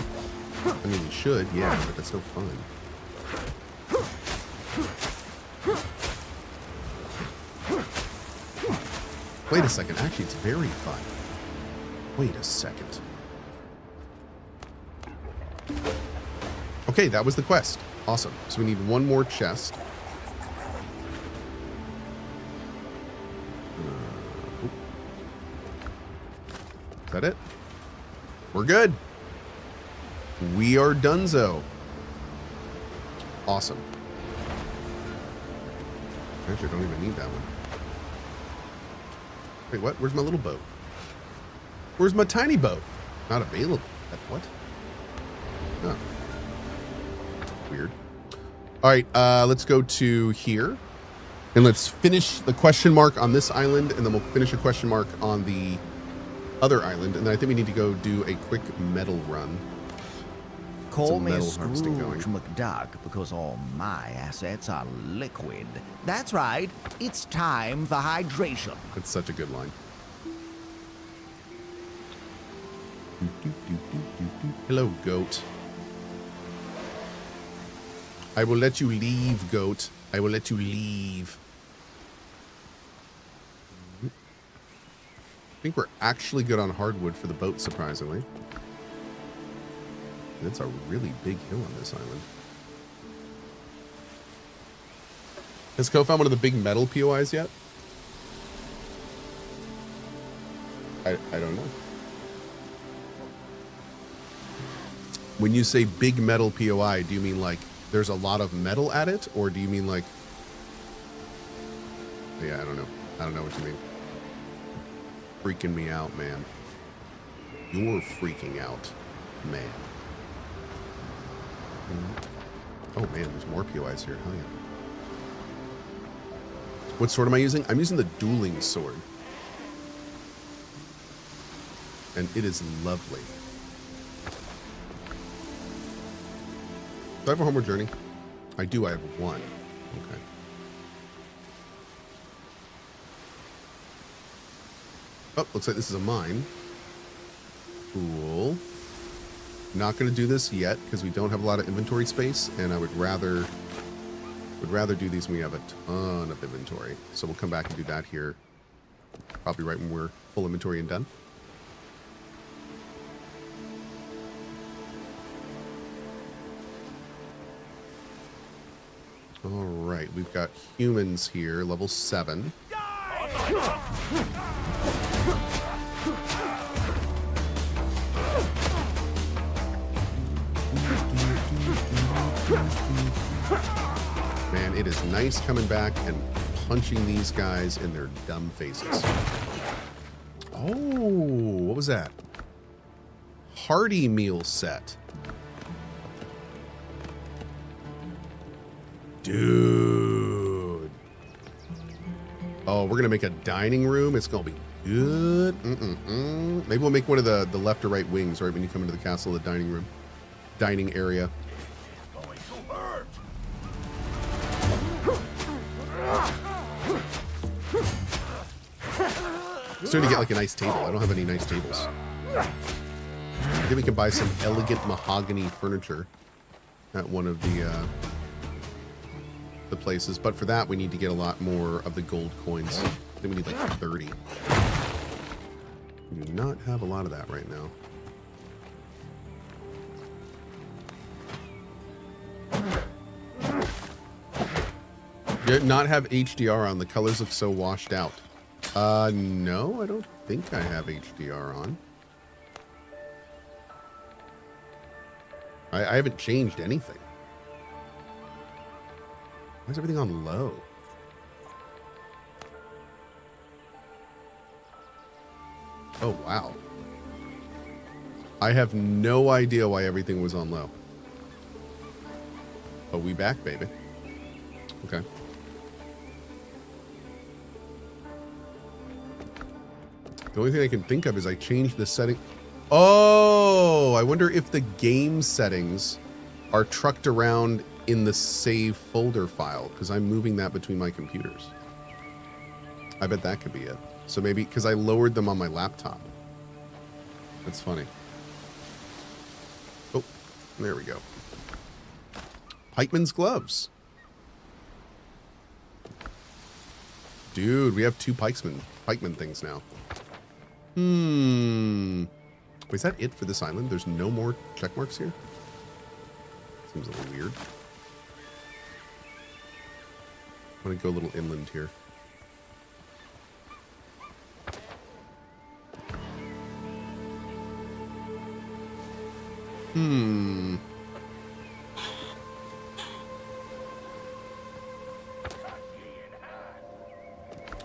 I mean, we should, yeah, but that's no fun. Wait a second. Actually, it's very fun. Wait a second. Okay, that was the quest. Awesome. So we need one more chest. Is that it? We're good. We are donezo. Awesome. Actually, I don't even need that one. Wait, what? Where's my little boat? Where's my tiny boat? Not available. What? Oh. Weird. All right, let's go to here. And let's finish the question mark on this island, and then we'll finish a question mark on the other island. And then I think we need to go do a quick metal run. Call me Scrooge McDuck because all my assets are liquid. That's right. It's time for hydration. That's such a good line. Hello, goat. I will let you leave, goat. I will let you leave. I think we're actually good on hardwood for the boat, surprisingly. It's a really big hill on this island. Has Cohh found one of the big metal POIs yet? I don't know. When you say big metal POI, do you mean like there's a lot of metal at it? Or do you mean like... Yeah, I don't know. I don't know what you mean. Freaking me out, man. You're freaking out, man. Oh man, there's more POIs here. Hell yeah. What sword am I using? I'm using the dueling sword. And it is lovely. Do I have a homeward journey? I do, I have one. Okay. Oh, looks like this is a mine. Cool. Not going to do this yet because we don't have a lot of inventory space, and I would rather do these when we have a ton of inventory. So we'll come back and do that here, probably right when we're full inventory and done. All right, we've got humans here, level 7. Man, it is nice coming back and punching these guys in their dumb faces. Oh, what was that? Hearty meal set. Dude. Oh, we're going to make a dining room. It's going to be Good. Maybe we'll make one of the left or right wings right when you come into the castle, the dining area. I'm starting to get like a nice table. I don't have any nice tables. I think we can buy some elegant mahogany furniture at one of the places, but for that we need to get a lot more of the gold coins. I think we need like 30. We do not have a lot of that right now. Did not have HDR on. The colors look so washed out. No, I don't think I have HDR on. I haven't changed anything. Why is everything on low? Oh, wow. I have no idea why everything was on low. Oh, we back, baby. Okay. The only thing I can think of is I changed the setting. Oh, I wonder if the game settings are trucked around in the save folder file because I'm moving that between my computers. I bet that could be it. So maybe because I lowered them on my laptop. That's funny. Oh, there we go. Pikeman's gloves. Dude, we have 2 pikeman things now. Is that it for this island? There's no more check marks here? Seems a little weird. I'm gonna go a little inland here.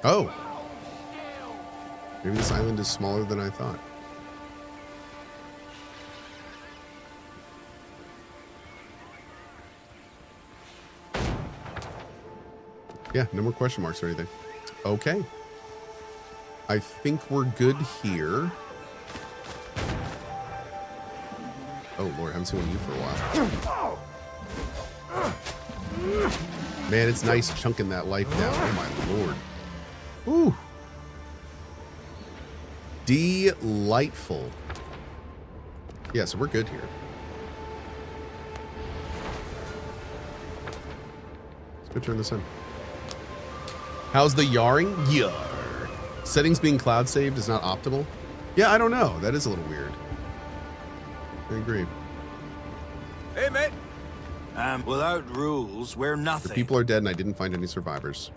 Oh. Maybe this island is smaller than I thought. Yeah, no more question marks or anything. Okay. I think we're good here. Oh, Lord, I haven't seen one of you for a while. Man, it's nice chunking that life down. Oh, my Lord. Ooh. Delightful. Yeah, so we're good here. Let's go turn this in. How's the yarring? Yar. Settings being cloud saved is not optimal? Yeah, I don't know. That is a little weird. I agree. Hey, mate. Without rules, we're nothing. The people are dead and I didn't find any survivors.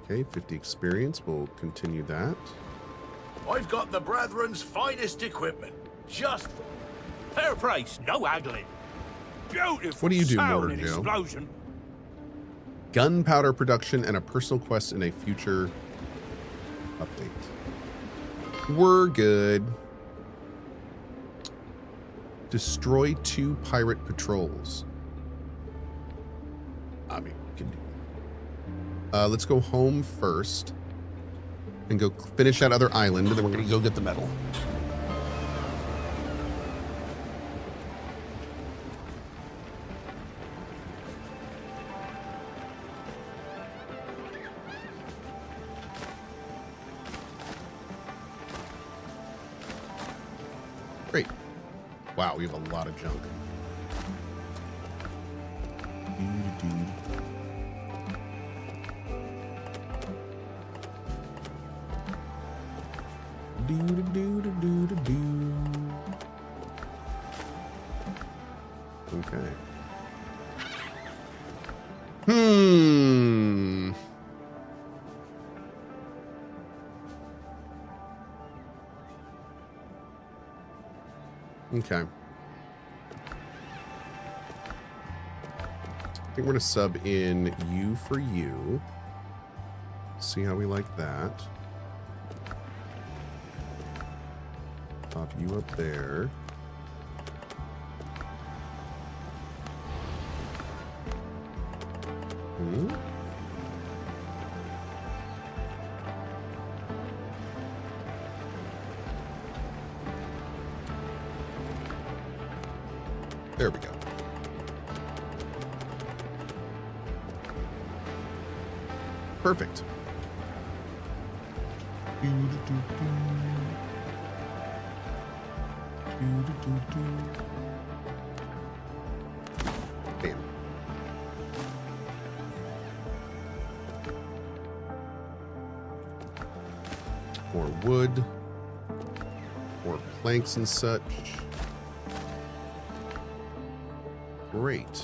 Okay, 50 experience. We'll continue that. I've got the Brethren's finest equipment. Just fair price, no haggling. Beautiful. What do you do, sound Mortar and Joe? explosion. Gunpowder production and a personal quest in a future update. We're good. Destroy 2 pirate patrols. I mean, we can do that. Let's go home first and go finish that other island, and then we're going to go get the medal. Great. Wow, we have a lot of junk. Okay. Okay. I think we're going to sub in you for you. See how we like that. Pop you up there. There we go. Perfect. Bam. More wood. More planks and such. Great.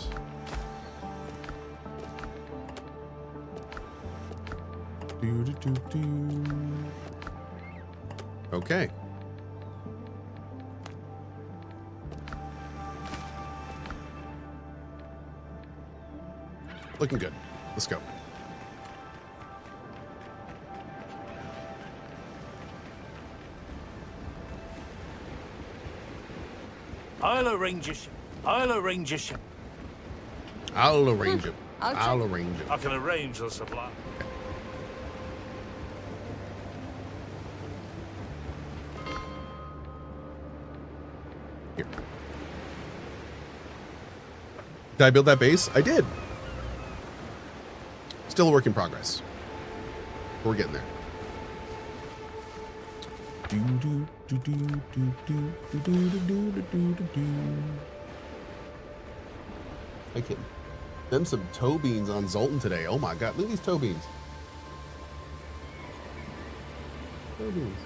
Okay. Looking good. Let's go. I'll arrange a ship. I'll arrange a ship. I'll arrange it. I'll arrange it. I can arrange the supply. Here. Did I build that base? I did. Still a work in progress. We're getting there. I can. Them some toe beans on Zoltan today. Oh my god, look at these toe beans. Toe beans.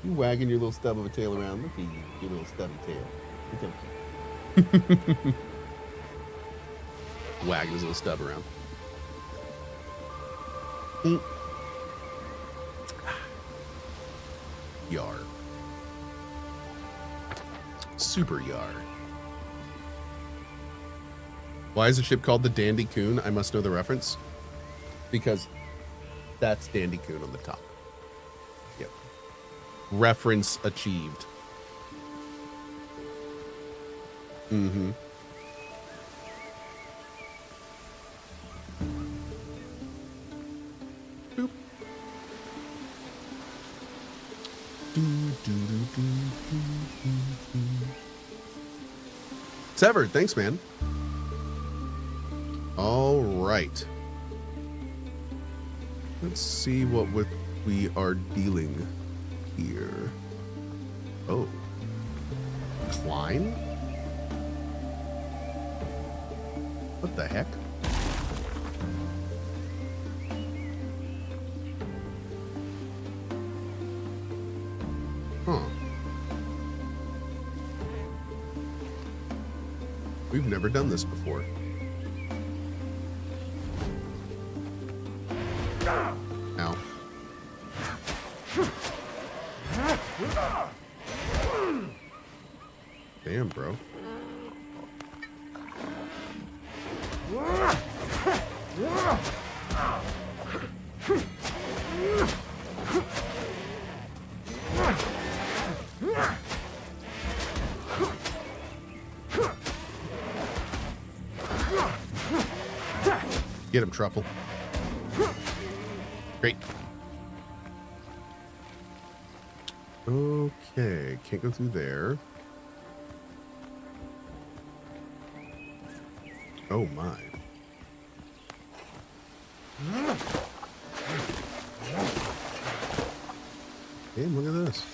You wagging your little stub of a tail around. Look at you, your little stubby tail. Look at him. Wagging his little stub around. Yar. Super yar. Why is the ship called the Dandy Coon? I must know the reference. Because that's Dandy Coon on the top. Yep. Reference achieved. Mm-hmm. Boop. Severed, thanks, man. All right. Let's see what we are dealing here. Oh. Klein? What the heck? Huh. We've never done this before. Ow. Damn, bro. Get him, Truffle. Great. Okay, can't go through there. Oh my. Damn, look at this.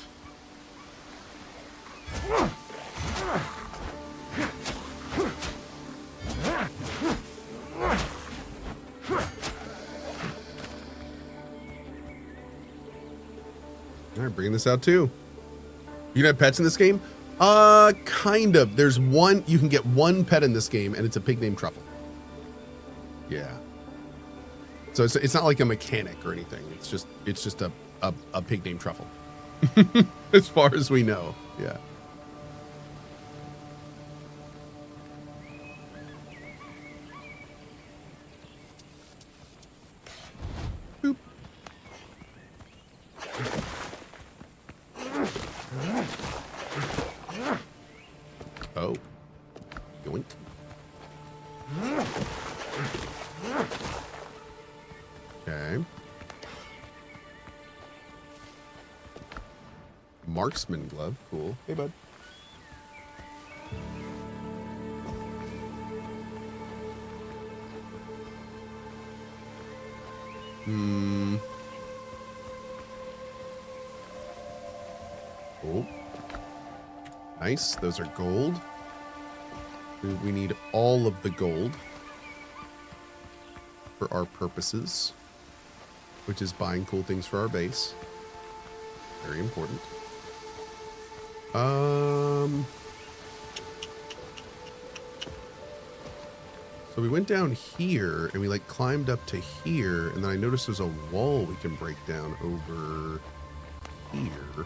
All right, bringing this out too. You can have pets in this game? Kind of. There's one, you can get one pet in this game, and it's a pig named Truffle. Yeah. So it's not like a mechanic or anything. It's just a pig named Truffle. As far as we know. Yeah. Boop. Oh. Yoink. Okay. Marksman glove. Cool. Hey, bud. Cool. Nice. Those are gold. We need all of the gold for our purposes, which is buying cool things for our base. Very important. So we went down here and we like climbed up to here, and then I noticed there's a wall we can break down over here.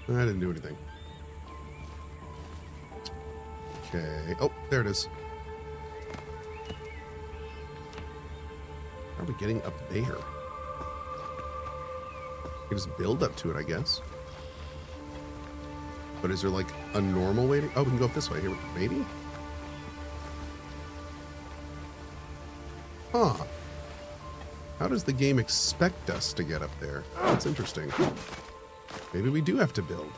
I didn't do anything. Okay. Oh, there it is. How are we getting up there? We can just build up to it, I guess. But is there like a normal way to... Oh, we can go up this way here. Maybe? Huh. How does the game expect us to get up there? That's interesting. Maybe we do have to build.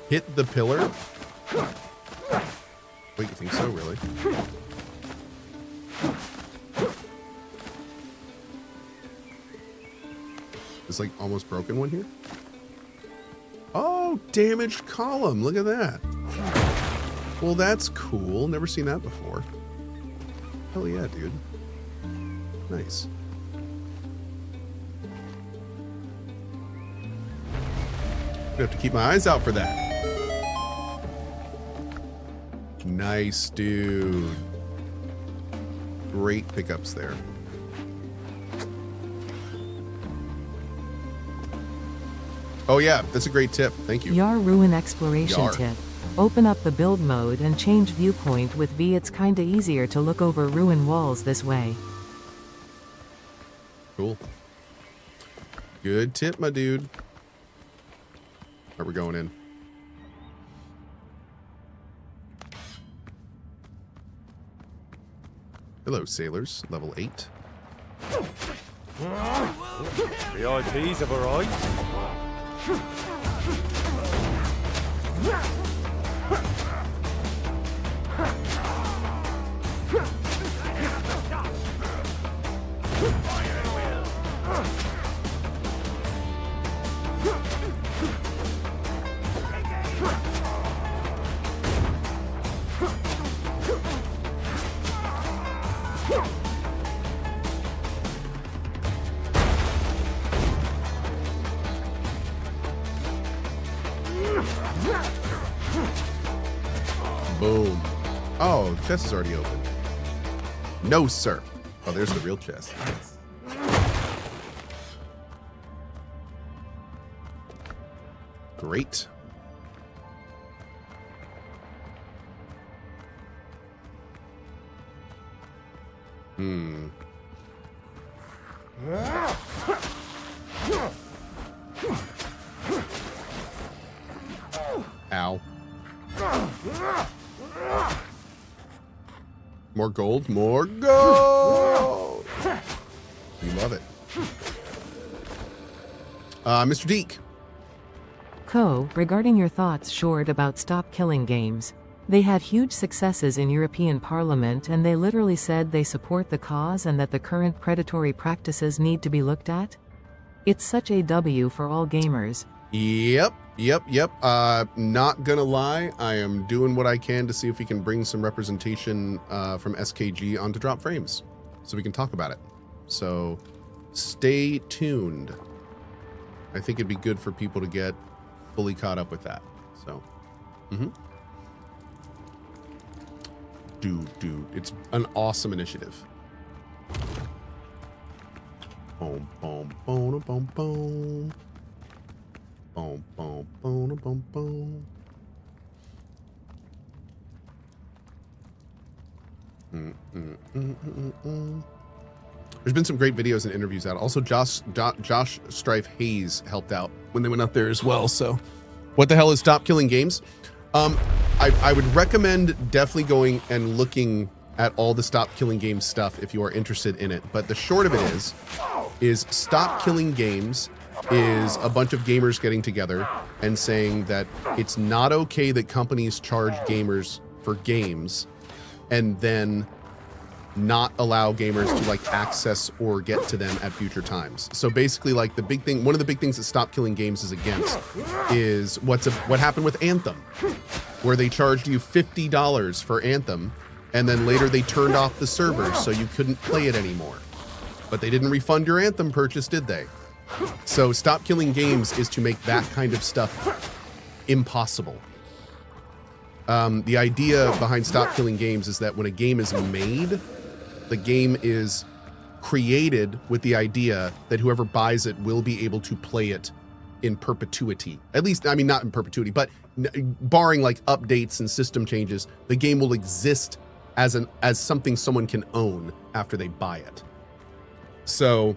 Hit the pillar? Wait, you think so, really? This like almost broken one here? Oh, damaged column. Look at that. Well, that's cool. Never seen that before. Hell yeah, dude. Nice. I have to keep my eyes out for that. Nice, dude. Great pickups there. Oh yeah, that's a great tip. Thank you. Yar Ruin Exploration Yar. tip. Open up the build mode and change viewpoint with V. It's kinda easier to look over ruin walls this way. Cool. Good tip, my dude. Are we going in? Hello, sailors. Level 8. The IPs have arrived. Boom. Oh, the chest is already open. No, sir. Oh, there's the real chest. Great. Ow. More gold, more gold. We love it. Mr. Deke. Cohh, regarding your thoughts short about Stop Killing Games. They had huge successes in European Parliament, and they literally said they support the cause and that the current predatory practices need to be looked at. It's such a W for all gamers. Yep. Not gonna lie, I am doing what I can to see if we can bring some representation from SKG onto Drop Frames so we can talk about it. So stay tuned. I think it'd be good for people to get fully caught up with that. So, dude, it's an awesome initiative. Boom, boom, boom, boom, boom. Boom, boom, boom, boom, boom. There's been some great videos and interviews out. Also, Josh Strife Hayes helped out when they went out there as well. So, what the hell is Stop Killing Games? I would recommend definitely going and looking at all the Stop Killing Games stuff if you are interested in it. But the short of it is Stop Killing Games is a bunch of gamers getting together and saying that it's not okay that companies charge gamers for games and then not allow gamers to like access or get to them at future times. So basically, like the big thing, one of the big things that Stop Killing Games is against is what happened with Anthem, where they charged you $50 for Anthem, and then later they turned off the servers so you couldn't play it anymore. But they didn't refund your Anthem purchase, did they? So Stop Killing Games is to make that kind of stuff impossible. The idea behind Stop Killing Games is that when a game is made, the game is created with the idea that whoever buys it will be able to play it in perpetuity. At least, I mean, not in perpetuity, but barring like updates and system changes, the game will exist as something someone can own after they buy it. So,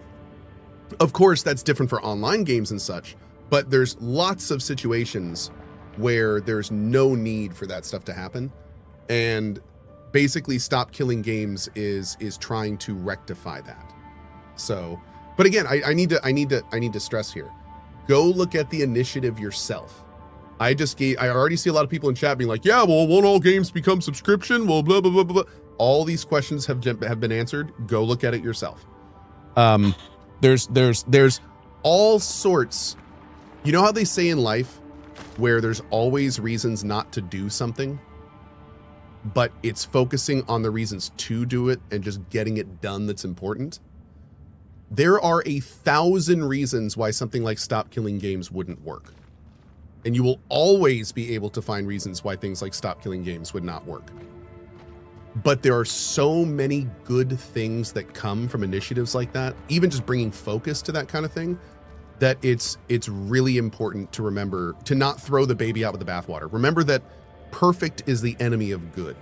of course, that's different for online games and such, but there's lots of situations where there's no need for that stuff to happen. And basically Stop Killing Games is trying to rectify that. So, but again, I need to stress here. Go look at the initiative yourself. I already see a lot of people in chat being like, yeah, well, won't all games become subscription? Well, blah, blah, blah, blah. All these questions have been answered. Go look at it yourself. There's all sorts, you know how they say in life where there's always reasons not to do something, but it's focusing on the reasons to do it and just getting it done that's important? There are 1,000 reasons why something like Stop Killing Games wouldn't work. And you will always be able to find reasons why things like Stop Killing Games would not work. But there are so many good things that come from initiatives like that, even just bringing focus to that kind of thing, that it's really important to remember to not throw the baby out with the bathwater. Remember that perfect is the enemy of good.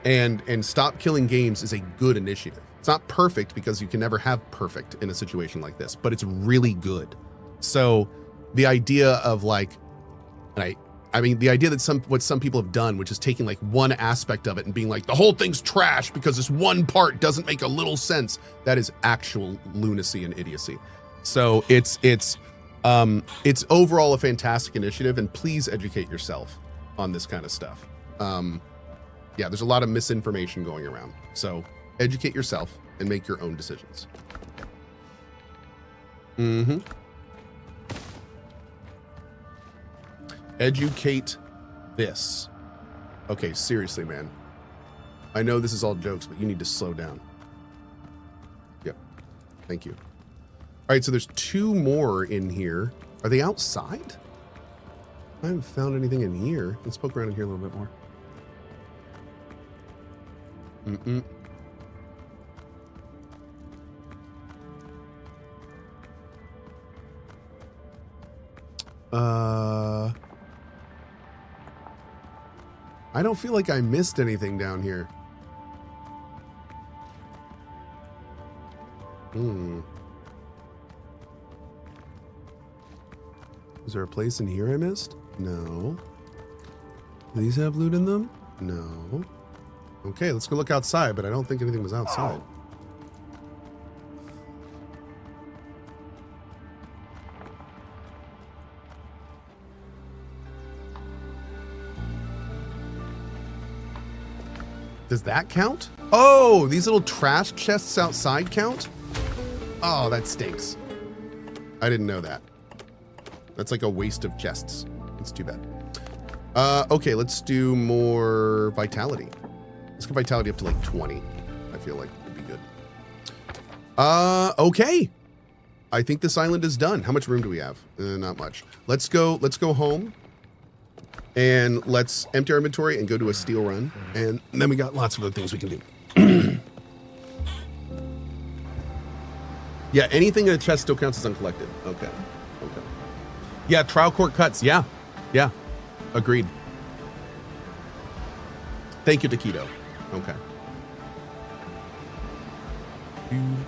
And Stop Killing Games is a good initiative. It's not perfect because you can never have perfect in a situation like this, but it's really good. So the idea of like, I mean, the idea that what some people have done, which is taking like one aspect of it and being like, the whole thing's trash because this one part doesn't make a little sense. That is actual lunacy and idiocy. So it's overall a fantastic initiative, and please educate yourself on this kind of stuff. Yeah, there's a lot of misinformation going around. So educate yourself and make your own decisions. Educate this. Okay, seriously, man. I know this is all jokes, but you need to slow down. Yep. Thank you. All right, so there's 2 more in here. Are they outside? I haven't found anything in here. Let's poke around in here a little bit more. I don't feel like I missed anything down here. Is there a place in here I missed? No. Do these have loot in them? No. Okay, let's go look outside, but I don't think anything was outside. Does that count? Oh, these little trash chests outside count? Oh, that stinks. I didn't know that. That's like a waste of chests. It's too bad. Okay, let's do more vitality. Let's get vitality up to like 20. I feel like would be good. Okay. I think this island is done. How much room do we have? Not much. Let's go home. And let's empty our inventory and go to a steel run. And then we got lots of other things we can do. Yeah, anything in a chest still counts as uncollected. Okay. Yeah, trial court cuts. Yeah. Agreed. Thank you, Taquito. Okay. Boom,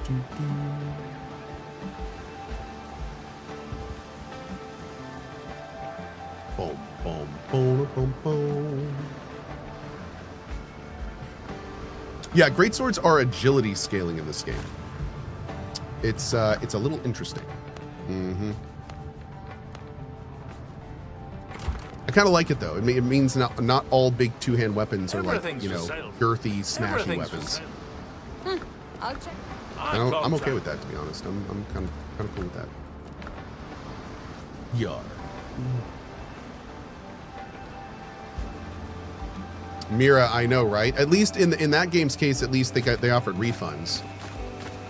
boom, boom, boom, boom. Yeah, greatswords are agility scaling in this game. It's a little interesting. Mm-hmm. I kind of like it though. It means not all big two-hand weapons are like, you know, girthy, smashy weapons. I'll check. I'm okay with that, to be honest. I'm kind of cool with that. Yar. Mira, I know, right? At least in that game's case, at least they offered refunds.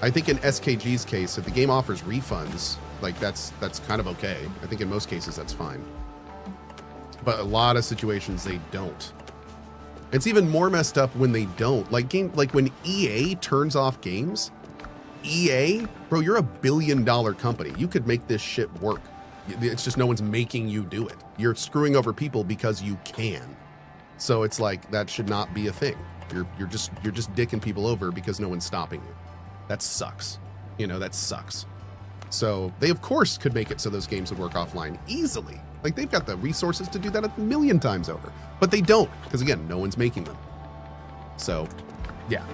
I think in SKG's case, if the game offers refunds, like that's kind of okay. I think in most cases that's fine. But a lot of situations they don't. It's even more messed up when they don't. Like when EA turns off games. EA, bro, you're $1 billion company. You could make this shit work. It's just no one's making you do it. You're screwing over people because you can. So it's like that should not be a thing. You're just dicking people over because no one's stopping you. That sucks. You know, that sucks. So they of course could make it so those games would work offline easily. Like they've got the resources to do that 1 million times over, but they don't because again, no one's making them. So yeah.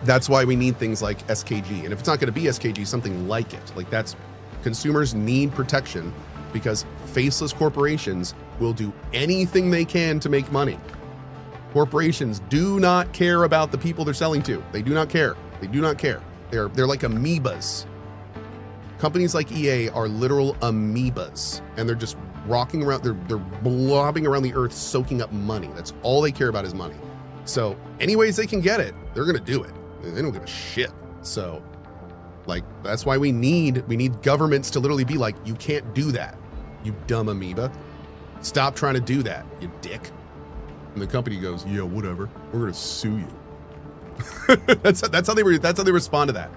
That's why we need things like SKG. And if it's not going to be SKG, something like it. Like that's, consumers need protection because faceless corporations will do anything they can to make money. Corporations do not care about the people they're selling to. They do not care. They do not care. They're like amoebas. Companies like EA are literal amoebas, and they're just rocking around. They're blobbing around the earth, soaking up money. That's all they care about is money. So any ways they can get it, they're gonna do it. They don't give a shit. So, like, that's why we need governments to literally be like, you can't do that, you dumb amoeba. Stop trying to do that, you dick. And the company goes, yeah, whatever. We're gonna sue you. that's how they respond to that.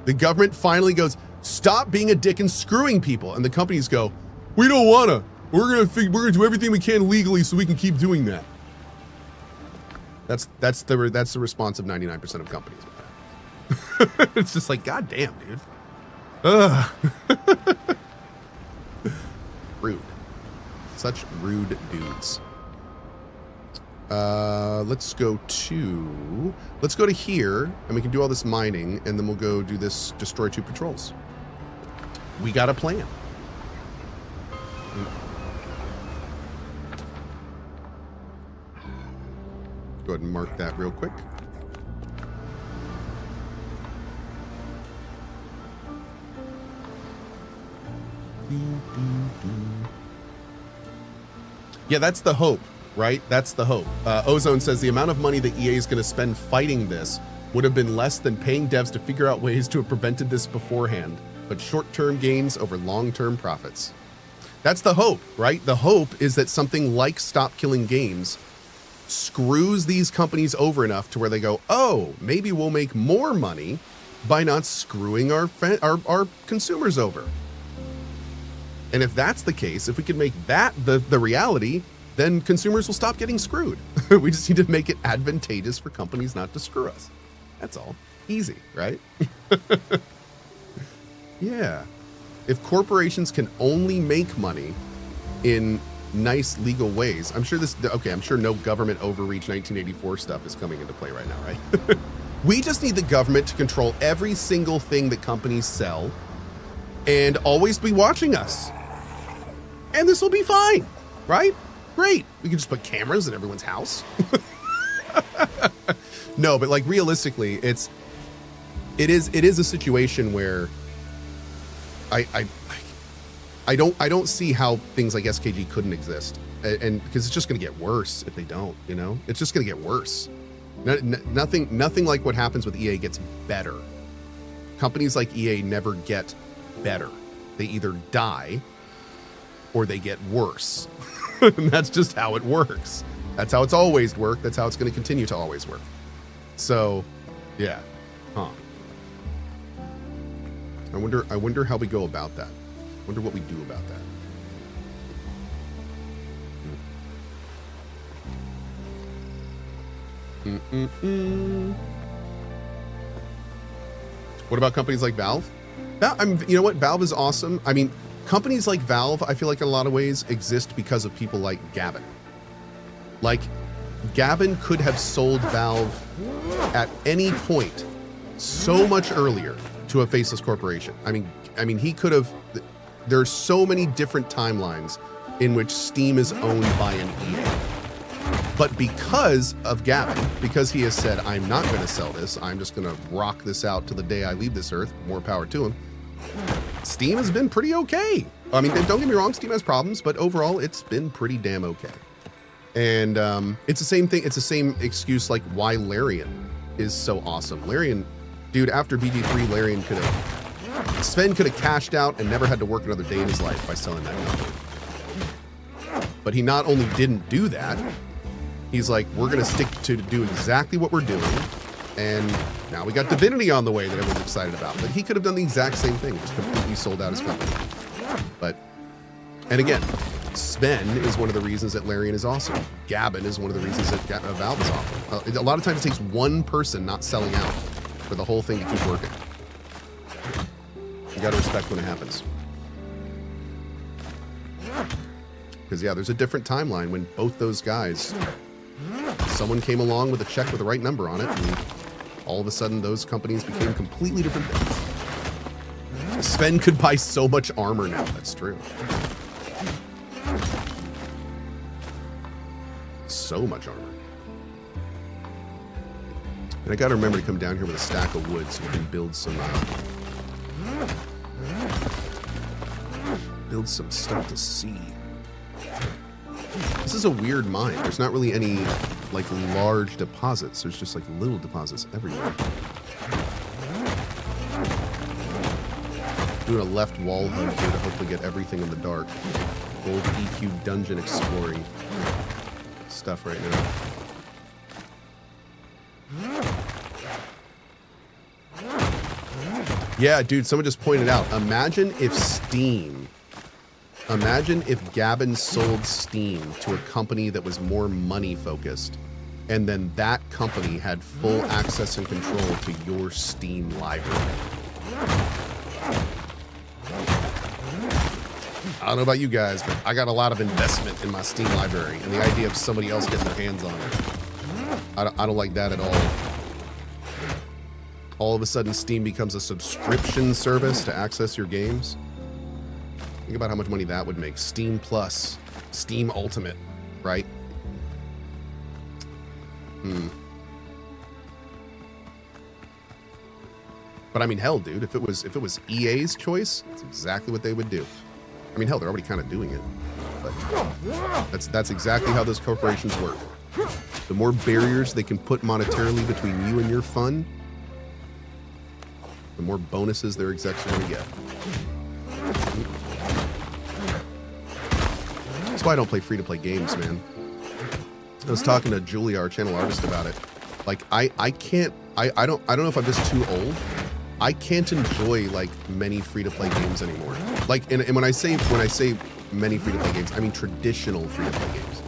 The government finally goes, stop being a dick and screwing people, and the companies go, we don't wanna. We're gonna do everything we can legally so we can keep doing that. That's the response of 99% of companies. It's just like, god damn, dude. Ugh. Rude. Such rude dudes. Let's go to here, and we can do all this mining, and then we'll go do this destroy 2 patrols. We got a plan. Go ahead and mark that real quick. Yeah, that's the hope, right? That's the hope. Ozone says the amount of money that EA is going to spend fighting this would have been less than paying devs to figure out ways to have prevented this beforehand, but short-term gains over long-term profits. That's the hope, right? The hope is that something like Stop Killing Games screws these companies over enough to where they go, oh, maybe we'll make more money by not screwing our consumers over. And if that's the case, if we can make that the reality, then consumers will stop getting screwed. We just need to make it advantageous for companies not to screw us. That's all. Easy, right? Yeah. If corporations can only make money in nice legal ways, I'm sure I'm sure no government overreach 1984 stuff is coming into play right now, right? We just need the government to control every single thing that companies sell and always be watching us. And this will be fine, right? Great. We can just put cameras in everyone's house. No, but like realistically, it is a situation where I don't see how things like SKG couldn't exist, and because it's just going to get worse if they don't. You know, it's just going to get worse. Nothing like what happens with EA gets better. Companies like EA never get better. They either die or they get worse. And that's just how it works. That's how it's always worked. That's how it's going to continue to always work. So, yeah. Huh. I wonder how we go about that. I wonder what we do about that. What about companies like Valve? You know what? Valve is awesome. I mean, companies like Valve, I feel like in a lot of ways exist because of people like Gavin. Like, Gavin could have sold Valve at any point so much earlier to a faceless corporation. I mean, he could have. There's so many different timelines in which Steam is owned by an EA. But because of Gavin, because he has said, I'm not going to sell this, I'm just going to rock this out to the day I leave this earth, more power to him, Steam has been pretty okay. I mean, don't get me wrong, Steam has problems, but overall, it's been pretty damn okay. And it's the same thing, it's the same excuse like why Larian is so awesome. Larian, dude, after BG3, Larian Sven could have cashed out and never had to work another day in his life by selling that company. But he not only didn't do that, he's like, we're going to stick to do exactly what we're doing. And now we got Divinity on the way that everyone's excited about. But he could have done the exact same thing, just completely sold out his company. But, and again, Sven is one of the reasons that Larian is awesome. Gavin is one of the reasons that Valve is awesome. A lot of times it takes one person not selling out for the whole thing to keep working. You got to respect when it happens. Because, yeah, there's a different timeline when both those guys, someone came along with a check with the right number on it, and all of a sudden those companies became completely different things. Sven could buy so much armor now. That's true. So much armor. And I got to remember to come down here with a stack of wood so we can build some stuff to see. This is a weird mine. There's not really any like large deposits. There's just like little deposits everywhere. Doing a left wall hug here to hopefully get everything in the dark. Old EQ dungeon exploring stuff right now. Yeah, dude, someone just pointed out. Imagine if Gavin sold Steam to a company that was more money focused, and then that company had full access and control to your Steam library. I don't know about you guys, but I got a lot of investment in my Steam library, and the idea of somebody else getting their hands on it, I don't like that at all. All of a sudden, Steam becomes a subscription service to access your games. Think about how much money that would make. Steam Plus, Steam Ultimate, right? But I mean, hell, dude, if it was EA's choice, that's exactly what they would do. I mean, hell, they're already kind of doing it. But that's exactly how those corporations work. The more barriers they can put monetarily between you and your fun, the more bonuses their execs are going to get. That's why I don't play free-to-play games, man. I was talking to Julia, our channel artist, about it. Like, I don't know if I'm just too old. I can't enjoy like many free-to-play games anymore. Like, and when I say many free-to-play games, I mean traditional free-to-play games.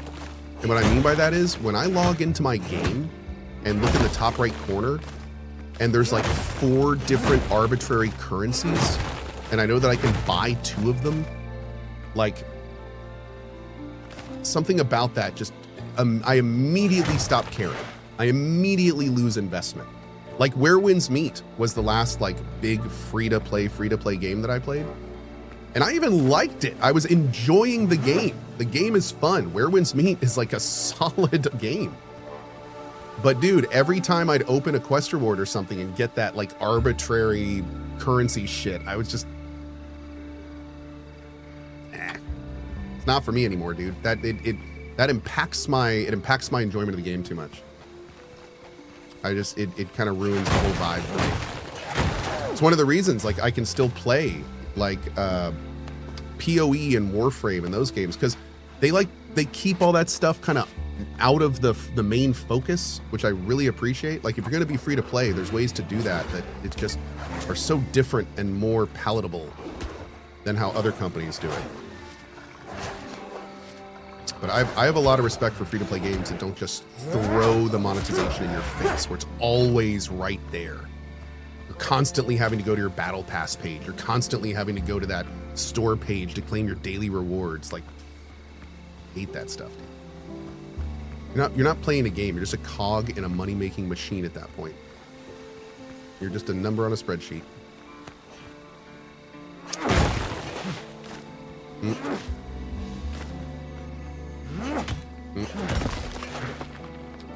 And what I mean by that is when I log into my game and look in the top right corner, and there's like 4 different arbitrary currencies, and I know that I can buy 2 of them, like something about that just, I immediately stop caring. I immediately lose investment. Like Where Winds Meet was the last like big free-to-play game that I played. And I even liked it. I was enjoying the game. The game is fun. Where Winds Meet is like a solid game. But dude, every time I'd open a quest reward or something and get that like arbitrary currency shit, I was just, it's not for me anymore, dude. That impacts my enjoyment of the game too much. It kind of ruins the whole vibe for me. It's one of the reasons like I can still play like PoE and Warframe and those games, because they keep all that stuff kind of out of the main focus, which I really appreciate. Like if you're going to be free to play, there's ways to do that it just are so different and more palatable than how other companies do it. But I have a lot of respect for free-to-play games that don't just throw the monetization in your face, where it's always right there. You're constantly having to go to your battle pass page. You're constantly having to go to that store page to claim your daily rewards. Like, I hate that stuff, dude. You're not playing a game. You're just a cog in a money-making machine at that point. You're just a number on a spreadsheet.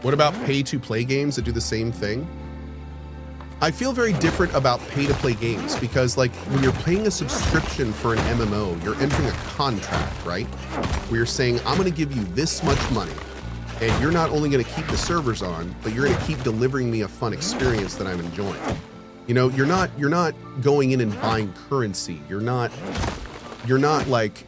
What about pay-to-play games that do the same thing? I feel very different about pay-to-play games because, like, when you're paying a subscription for an MMO, you're entering a contract, right? Where you're saying, I'm going to give you this much money, and you're not only going to keep the servers on, but you're going to keep delivering me a fun experience that I'm enjoying. You know, you're not going in and buying currency. You're not like.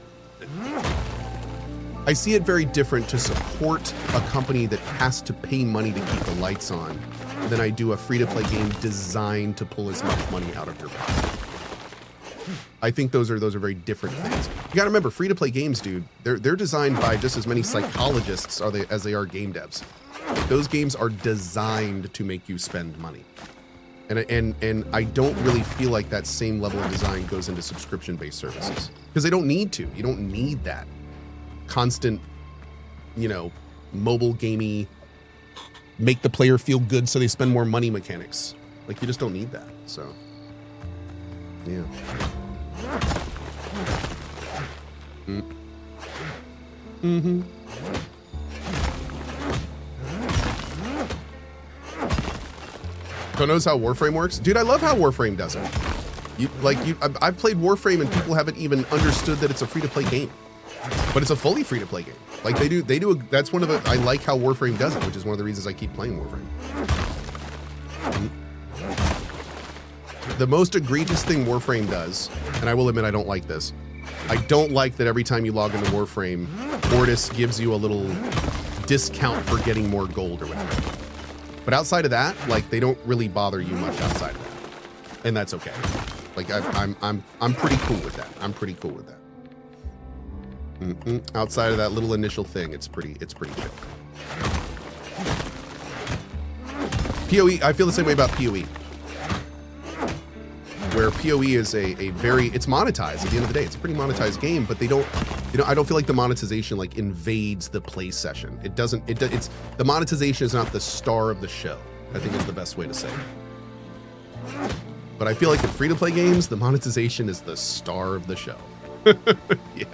I see it very different to support a company that has to pay money to keep the lights on than I do a free-to-play game designed to pull as much money out of your pocket. I think those are very different things. You gotta remember, free-to-play games, dude, they're designed by just as many psychologists as they are game devs. Those games are designed to make you spend money. And I don't really feel like that same level of design goes into subscription-based services. Because they don't need to. You don't need that constant, you know, mobile gamey, make the player feel good so they spend more money mechanics. Like, you just don't need that. So, yeah. Don't knows how Warframe works? Dude, I love how Warframe does it. I've played Warframe and people haven't even understood that it's a free-to-play game. But it's a fully free-to-play game. Like, that's one of the, I like how Warframe does it, which is one of the reasons I keep playing Warframe. The most egregious thing Warframe does, and I will admit I don't like this, I don't like that every time you log into Warframe, Mortis gives you a little discount for getting more gold or whatever. But outside of that, like, they don't really bother you much outside of that. And that's okay. Like, I'm pretty cool with that. I'm pretty cool with that. Outside of that little initial thing, it's pretty chill. PoE, I feel the same way about PoE. Where PoE is a very, it's monetized at the end of the day. It's a pretty monetized game, but they don't, you know, I don't feel like the monetization like invades the play session. It doesn't, it's, the monetization is not the star of the show, I think is the best way to say it. But I feel like in free-to-play games, the monetization is the star of the show. Yeah.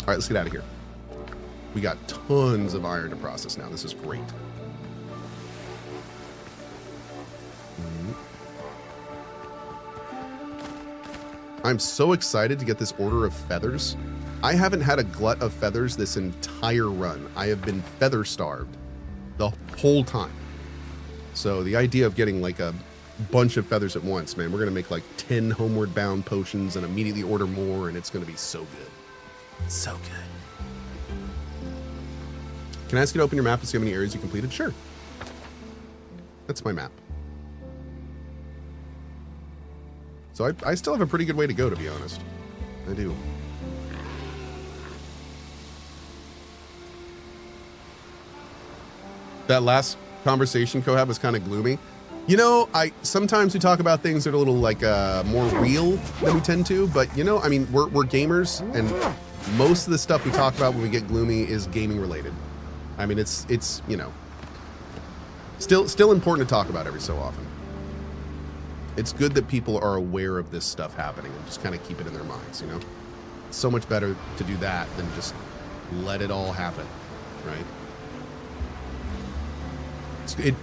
All right, let's get out of here. We got tons of iron to process now. This is great. I'm so excited to get this order of feathers. I haven't had a glut of feathers this entire run. I have been feather starved the whole time. So the idea of getting like a bunch of feathers at once, man, we're gonna make like 10 homeward bound potions and immediately order more, and it's gonna be so good. So good. Can I ask you to open your map and see how many areas you completed? Sure. That's my map. So I still have a pretty good way to go, to be honest. I do. That last conversation Cohh was kind of gloomy. You know, sometimes we talk about things that are a little like more real than we tend to, but you know, I mean, we're gamers, and most of the stuff we talk about when we get gloomy is gaming related. I mean, it's you know, still important to talk about every so often. It's good that people are aware of this stuff happening and just kind of keep it in their minds, you know? It's so much better to do that than just let it all happen, right?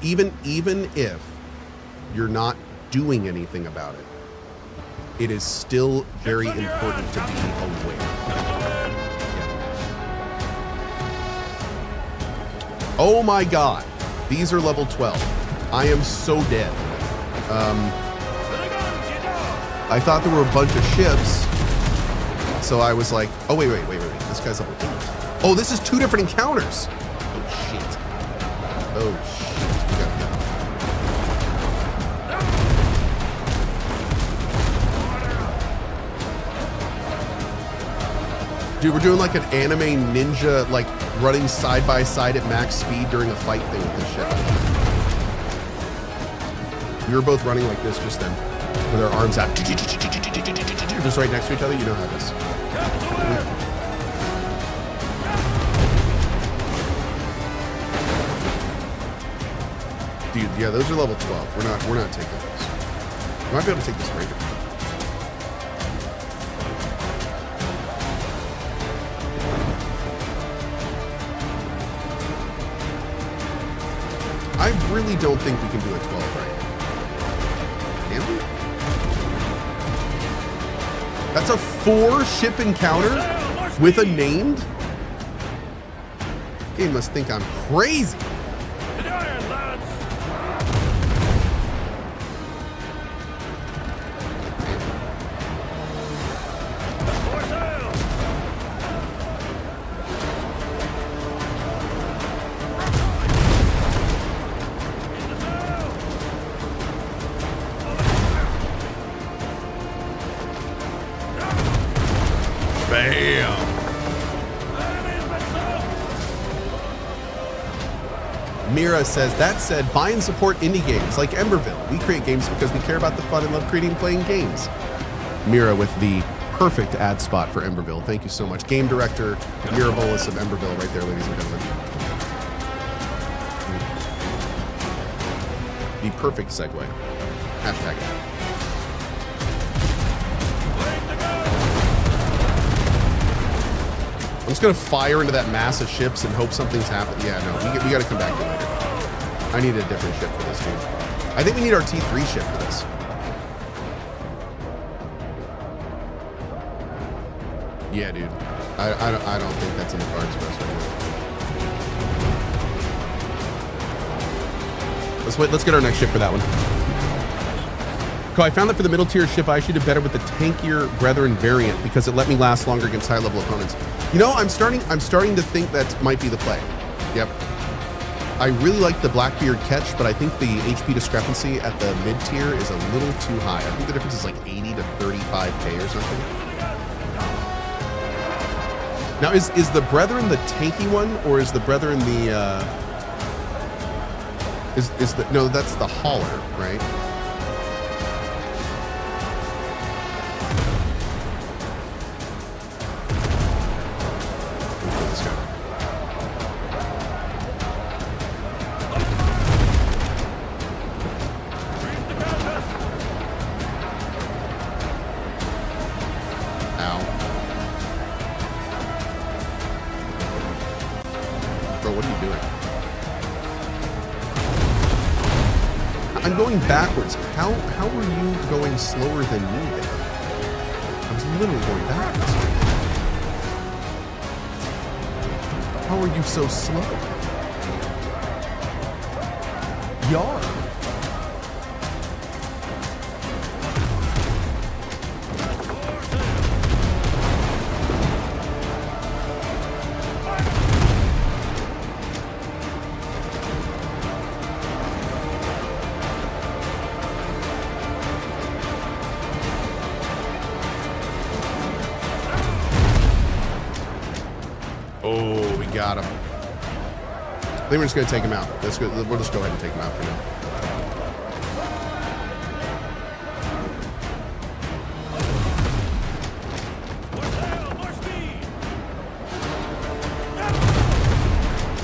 Even if you're not doing anything about it, it is still very important to be aware. Yeah. Oh my God, these are level 12. I am so dead. I thought there were a bunch of ships, so I was like, oh, wait. This guy's level 8. Oh, this is 2 different encounters. Oh, shit. Oh, shit. We gotta go. Dude, we're doing like an anime ninja, like running side by side at max speed during a fight thing with this ship. We were both running like this just then, with our arms out, just right next to each other. You know how it is. Dude, yeah, those are level 12. We're not taking those. We might be able to take this right I really don't think we can do a 12 right now. Can we? That's a 4-ship encounter with a named? This game must think I'm crazy. Mira says, that said, buy and support indie games like Emberville. We create games because we care about the fun and love creating and playing games. Mira with the perfect ad spot for Emberville. Thank you so much. Game director Mira Bolas of Emberville right there, ladies and gentlemen. The perfect segue. Hashtag it. I'm just gonna fire into that mass of ships and hope something's happened. Yeah, no, we gotta come back to it later. I need a different ship for this, dude. I think we need our T3 ship for this. Yeah, dude. I don't think that's in the cards for us right now. Let's get our next ship for that one. Cohh, I found that for the middle tier ship, I actually did better with the tankier Brethren variant because it let me last longer against high level opponents. You know, I'm starting to think that might be the play. Yep. I really like the Blackbeard catch, but I think the HP discrepancy at the mid tier is a little too high. I think the difference is like 80 to 35k or something. Now, is the Brethren the tanky one, or is the Brethren the no? That's the hauler, right? Backwards. How were you going slower than me there? I was literally going backwards. How are you so slow? Yar. Got him. I think we're just going to take him out. We'll just go ahead and take him out for now.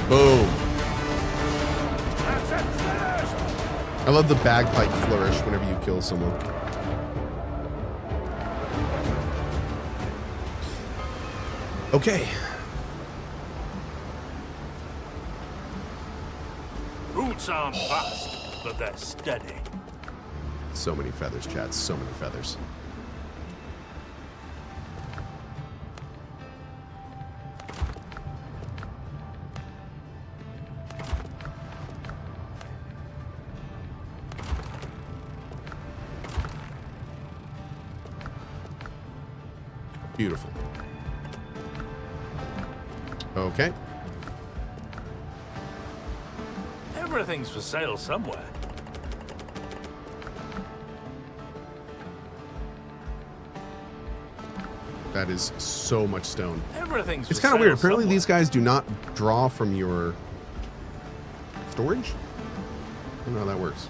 Boom. I love the bagpipe flourish whenever you kill someone. Okay. Sound fast, but they're steady. So many feathers, chat. So many feathers. Beautiful. Okay. Everything's for sale somewhere. That is so much stone. Everything's It's kind of weird. Apparently these guys do not draw from your storage. I don't know how that works.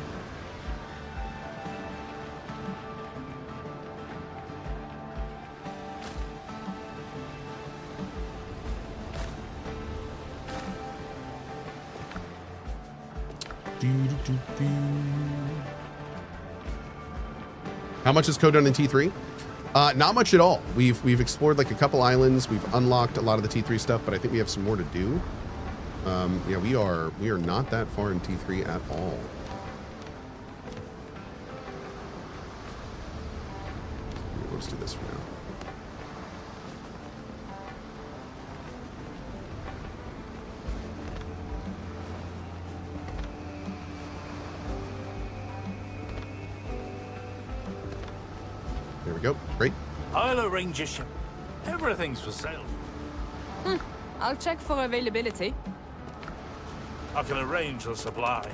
How much is Cohh done in T3? Not much at all. We've explored like a couple islands. We've unlocked a lot of the T3 stuff, but I think we have some more to do. Yeah, we are not that far in T3 at all. Let's do this for now. There we go. Great. I'll arrange a ship. Everything's for sale. I'll check for availability. I can arrange the supply.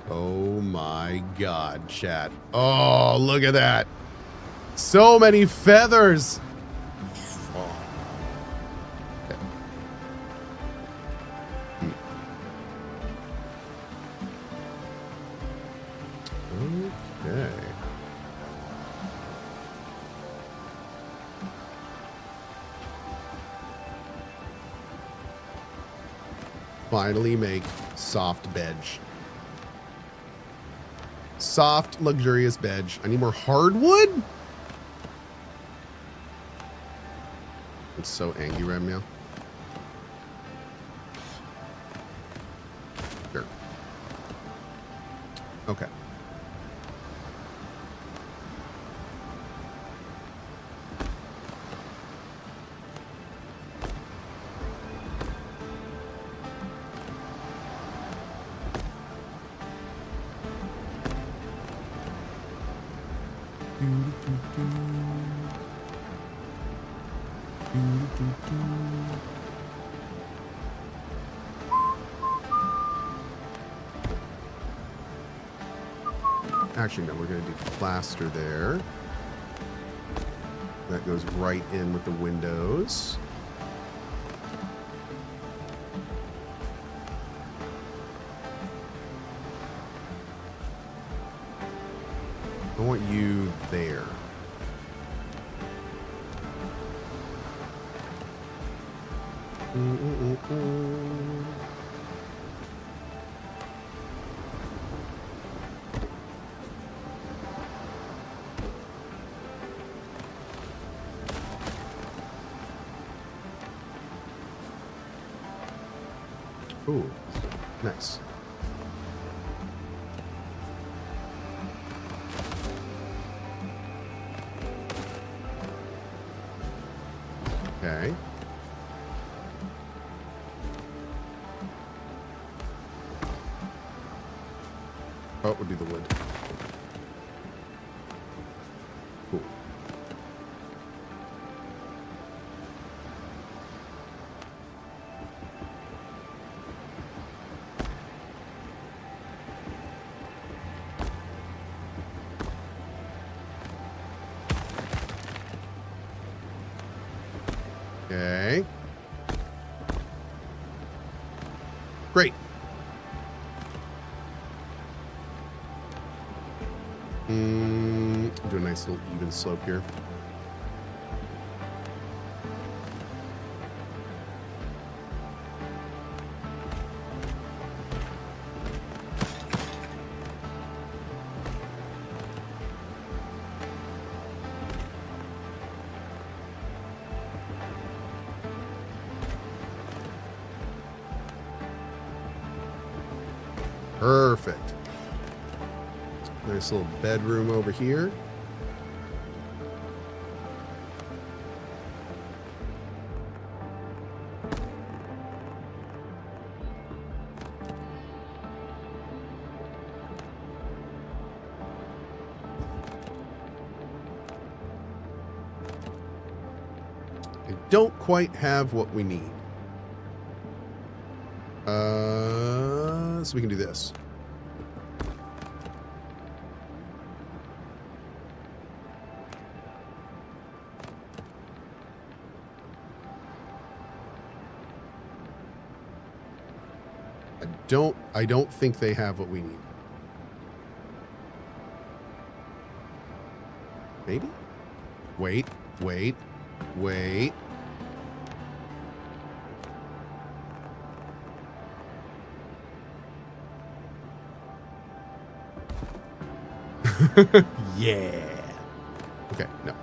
Oh my god, chat. Oh, look at that. So many feathers. Oh. Okay. Okay. Finally make soft bed. Soft, luxurious bed. I need more hardwood? I'm so angry right now. Sure. Okay. Actually, no, we're going to do plaster there. That goes right in with the windows. I want you there. Ooh, nice. Okay. Oh, it would be the wood. Cool. Okay. Great. Do a nice little even slope here. Perfect. Nice little bedroom over here. I don't quite have what we need. So we can do this. I don't think they have what we need. Maybe? Wait. Yeah. Okay, no.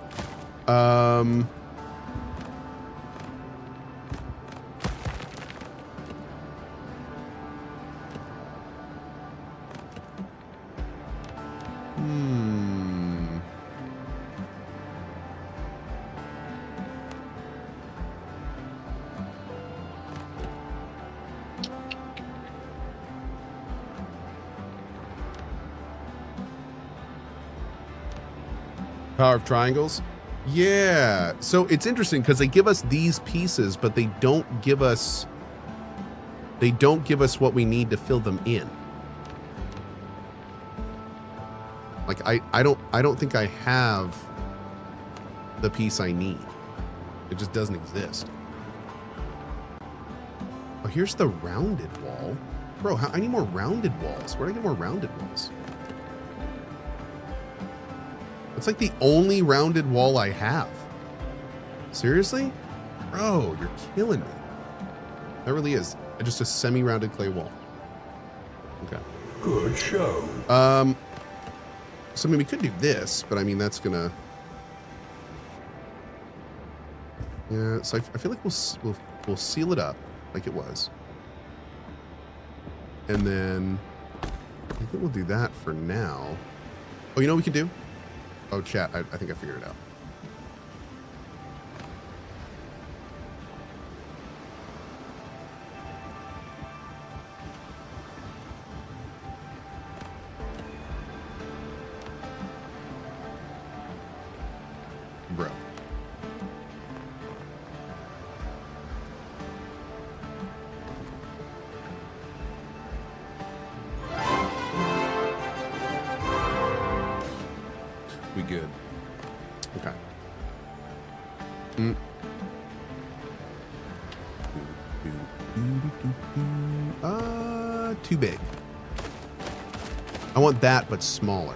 Power of triangles? Yeah. So it's interesting because they give us these pieces, but they don't give us what we need to fill them in. Like I don't think I have the piece I need. It just doesn't exist. Oh, here's the rounded wall. Bro, I need more rounded walls. Where do I get more rounded walls? It's like the only rounded wall I have. Seriously? Bro, you're killing me. That really is. Just a semi-rounded clay wall. Okay. Good show. So I mean, we could do this, but I mean, that's gonna... Yeah, so I feel like we'll seal it up like it was. And then I think we'll do that for now. Oh, you know what we can do? Oh, chat, I think I figured it out. Bro. We good. Okay. Too big. I want that, but smaller.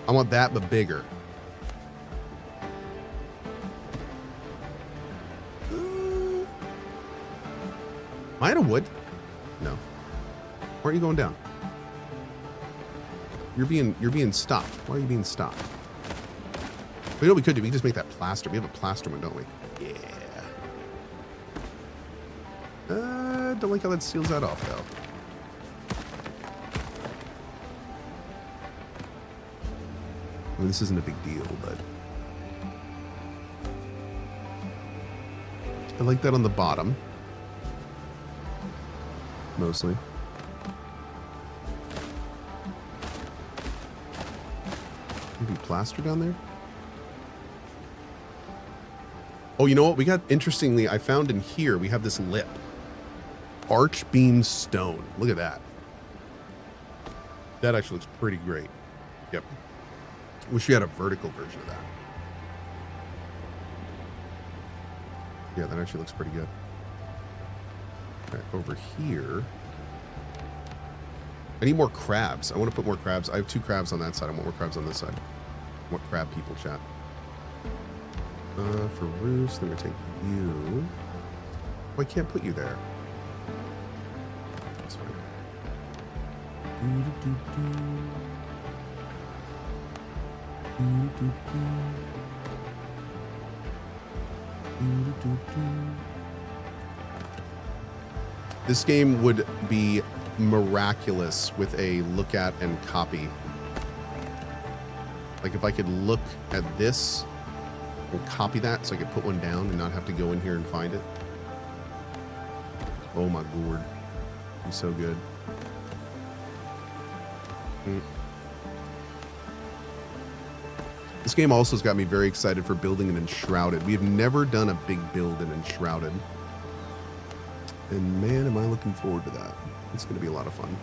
I want that, but bigger. Am I out of wood? No. Why aren't you going down? You're being stopped. Why are you being stopped? You know what we could do? We can just make that plaster. We have a plaster one, don't we? Yeah. Don't like how that seals that off, though. I mean, this isn't a big deal, but... I like that on the bottom. Mostly. Maybe plaster down there? Oh, you know what? We got, interestingly, I found in here, we have this lip. Arch beam stone. Look at that. That actually looks pretty great. Yep. Wish we had a vertical version of that. Yeah, that actually looks pretty good. All right, over here. I need more crabs. I want to put more crabs. I have 2 crabs on that side. I want more crabs on this side. I want crab people, chat. For roost, then we take you. Oh, I can't put you there. That's fine. This game would be miraculous with a look at and copy. Like if I could look at this and copy that so I could put one down and not have to go in here and find it. Oh my gourd. He's so good. This game also has got me very excited for building an Enshrouded. We have never done a big build in Enshrouded. And man, am I looking forward to that. It's going to be a lot of fun.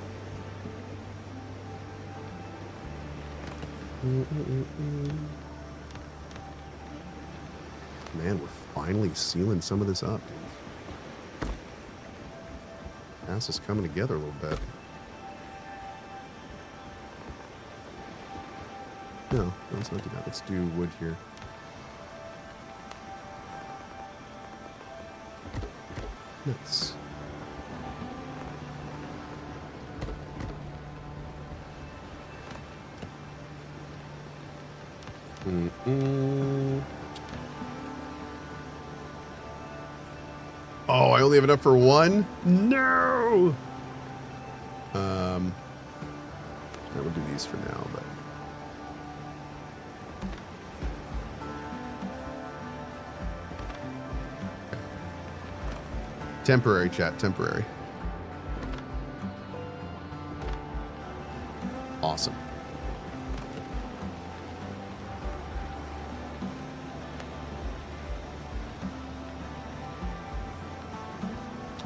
Man, we're finally sealing some of this up, dude. Ass is coming together a little bit. No, let's not do that. Let's do wood here. Nice. Oh, I only have enough for one? No! right, we'll do these for now, but. Okay. Temporary, chat, temporary. Awesome.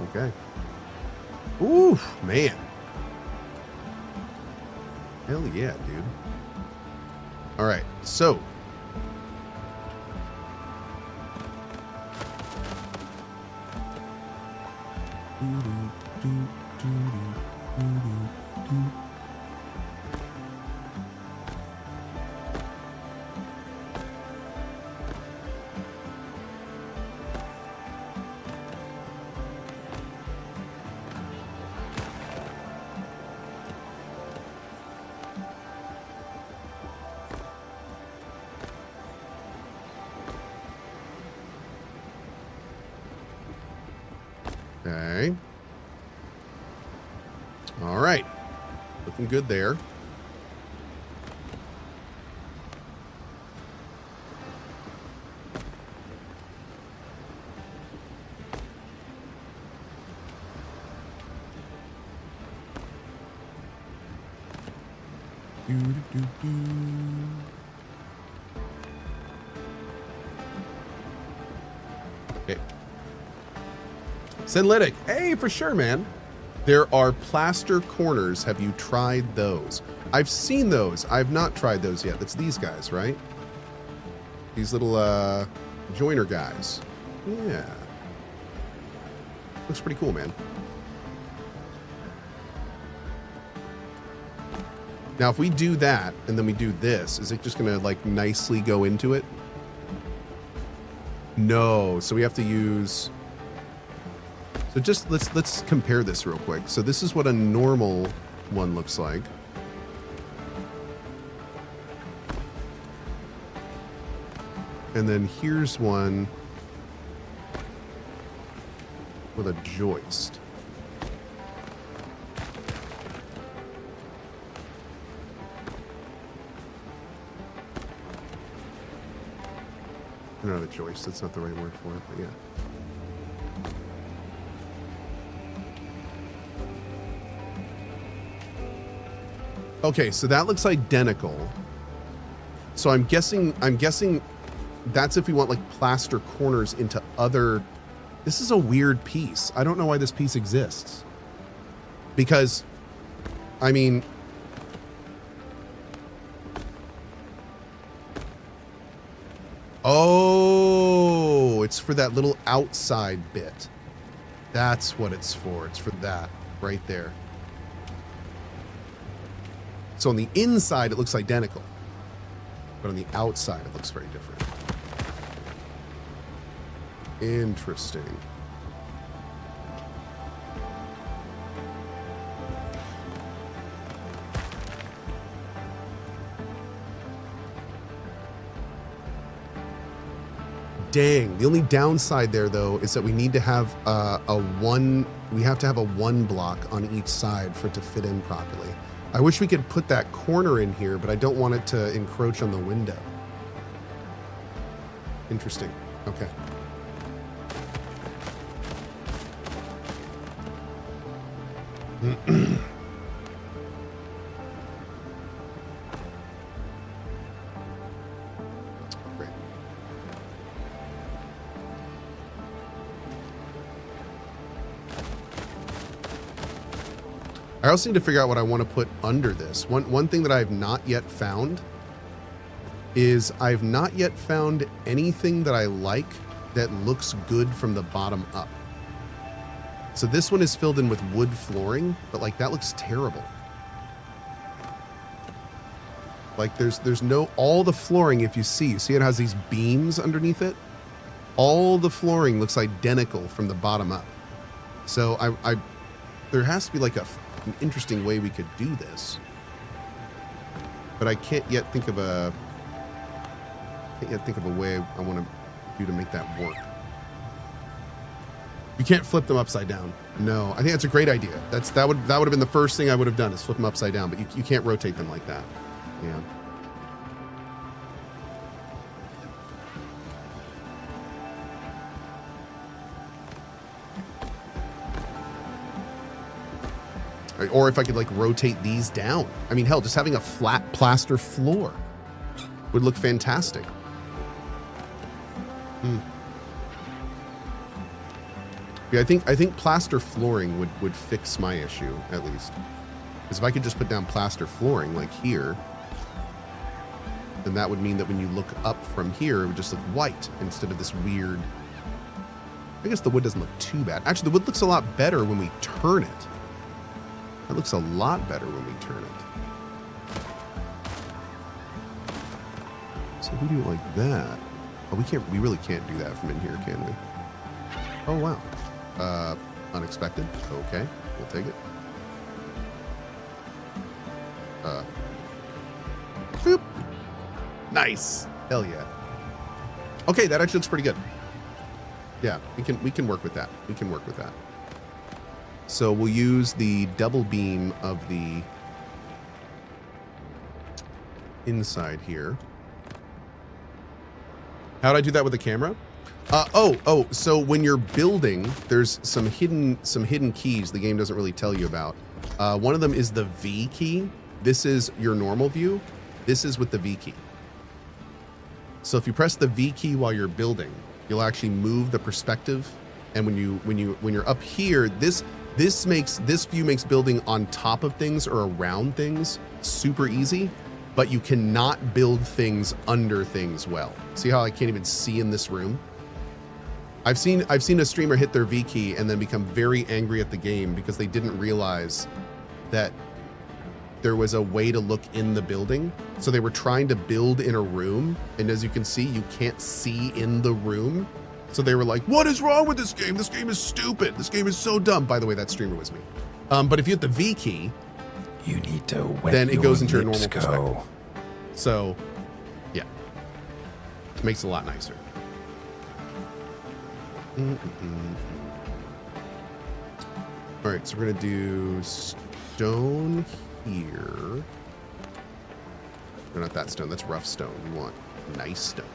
Okay. Ooh, man. Hell yeah, dude. All right, so. Okay. All right. Looking good there. Okay. Synlytic, hey, for sure, man. There are plaster corners. Have you tried those? I've seen those. I've not tried those yet. That's these guys, right? These little joiner guys. Yeah. Looks pretty cool, man. Now, if we do that and then we do this, is it just gonna like nicely go into it? No, so we have to use. So just let's compare this real quick. So this is what a normal one looks like. And then here's one with a joist. Not a joist, that's not the right word for it, but yeah. Okay, so that looks identical. So I'm guessing that's if we want like plaster corners into other. This is a weird piece. I don't know why this piece exists. Because, I mean, oh, it's for that little outside bit. That's what it's for. It's for that right there. So on the inside, it looks identical. But on the outside, it looks very different. Interesting. Dang. The only downside there, though, is that we need to have we have to have a one block on each side for it to fit in properly. I wish we could put that corner in here, but I don't want it to encroach on the window. Interesting. Okay. Great. I also need to figure out what I want to put under this. One thing that I have not yet found is I've not yet found anything that I like that looks good from the bottom up. So this one is filled in with wood flooring, but like that looks terrible. Like there's no, all the flooring, if you see it has these beams underneath it. All the flooring looks identical from the bottom up. So there has to be like an interesting way we could do this, but I can't yet think of a way I want to do to make that work. You can't flip them upside down. No, I think that's a great idea. That would have been the first thing I would have done is flip them upside down, but you can't rotate them like that. Yeah. Or if I could like rotate these down. I mean, hell, just having a flat plaster floor would look fantastic. Yeah, I think plaster flooring would fix my issue at least. Because if I could just put down plaster flooring like here, then that would mean that when you look up from here, it would just look white instead of this weird. I guess the wood doesn't look too bad. Actually, the wood looks a lot better when we turn it. It looks a lot better when we turn it. So if we do it like that, oh, we really can't do that from in here, can we? Oh, wow. Unexpected. Okay, we'll take it. Boop. Nice. Hell yeah. Okay, that actually looks pretty good. Yeah, we can work with that. We can work with that. So we'll use the double beam of the inside here. How'd I do that with the camera? So when you're building, there's some hidden keys the game doesn't really tell you about. One of them is the V key. This is your normal view. This is with the V key. So if you press the V key while you're building, you'll actually move the perspective. And when you're up here, this view makes building on top of things or around things super easy, but you cannot build things under things well. See how I can't even see in this room? I've seen a streamer hit their V key and then become very angry at the game because they didn't realize that there was a way to look in the building. So they were trying to build in a room, and as you can see, you can't see in the room. So they were like, what is wrong with this game? This game is stupid. This game is so dumb. By the way, that streamer was me. But if you hit the V key, you need to then it goes into your normal perspective. So, yeah. It makes it a lot nicer. All right, so we're going to do stone here. No, not that stone. That's rough stone. We want nice stone.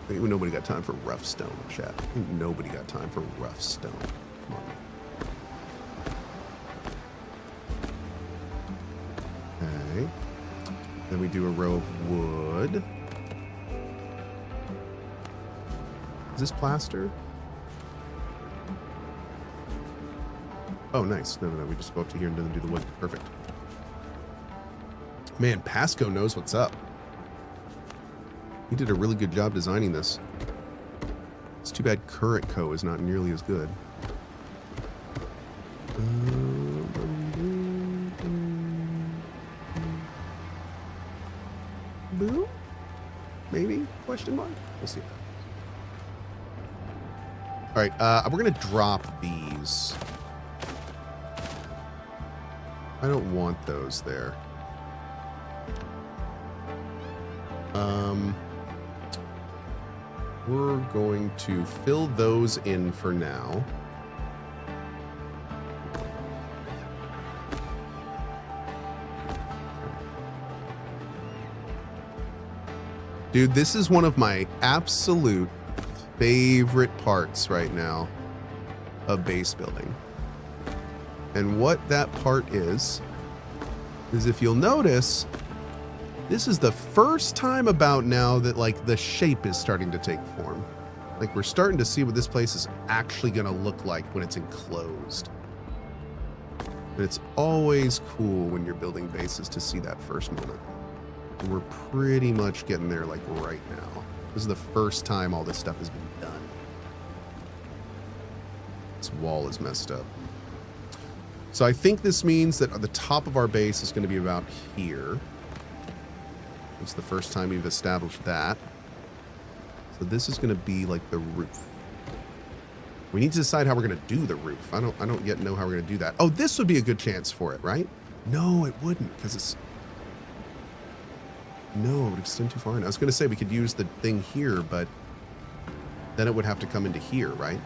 I think nobody got time for rough stone, chat. I think nobody got time for rough stone. Come on. Okay. Then we do a row of wood. Is this plaster? Oh, nice. No. We just go up to here and then do the wood. Perfect. Man, Pasco knows what's up. He did a really good job designing this. It's too bad current Cohh is not nearly as good. Boo? Maybe? Question mark? We'll see. All right, we're gonna drop these. I don't want those there. We're going to fill those in for now. Dude, this is one of my absolute favorite parts right now of base building. And what that part is if you'll notice, this is the first time about now that like the shape is starting to take form. Like we're starting to see what this place is actually going to look like when it's enclosed. And it's always cool when you're building bases to see that first moment. And we're pretty much getting there like right now. This is the first time all this stuff has been done. This wall is messed up. So I think this means that the top of our base is going to be about here. It's the first time we've established that. So this is going to be like the roof. We need to decide how we're going to do the roof. I don't yet know how we're going to do that. Oh, this would be a good chance for it, right? No, it wouldn't, because it's... No, it would extend too far in. I was going to say we could use the thing here, but then it would have to come into here, right?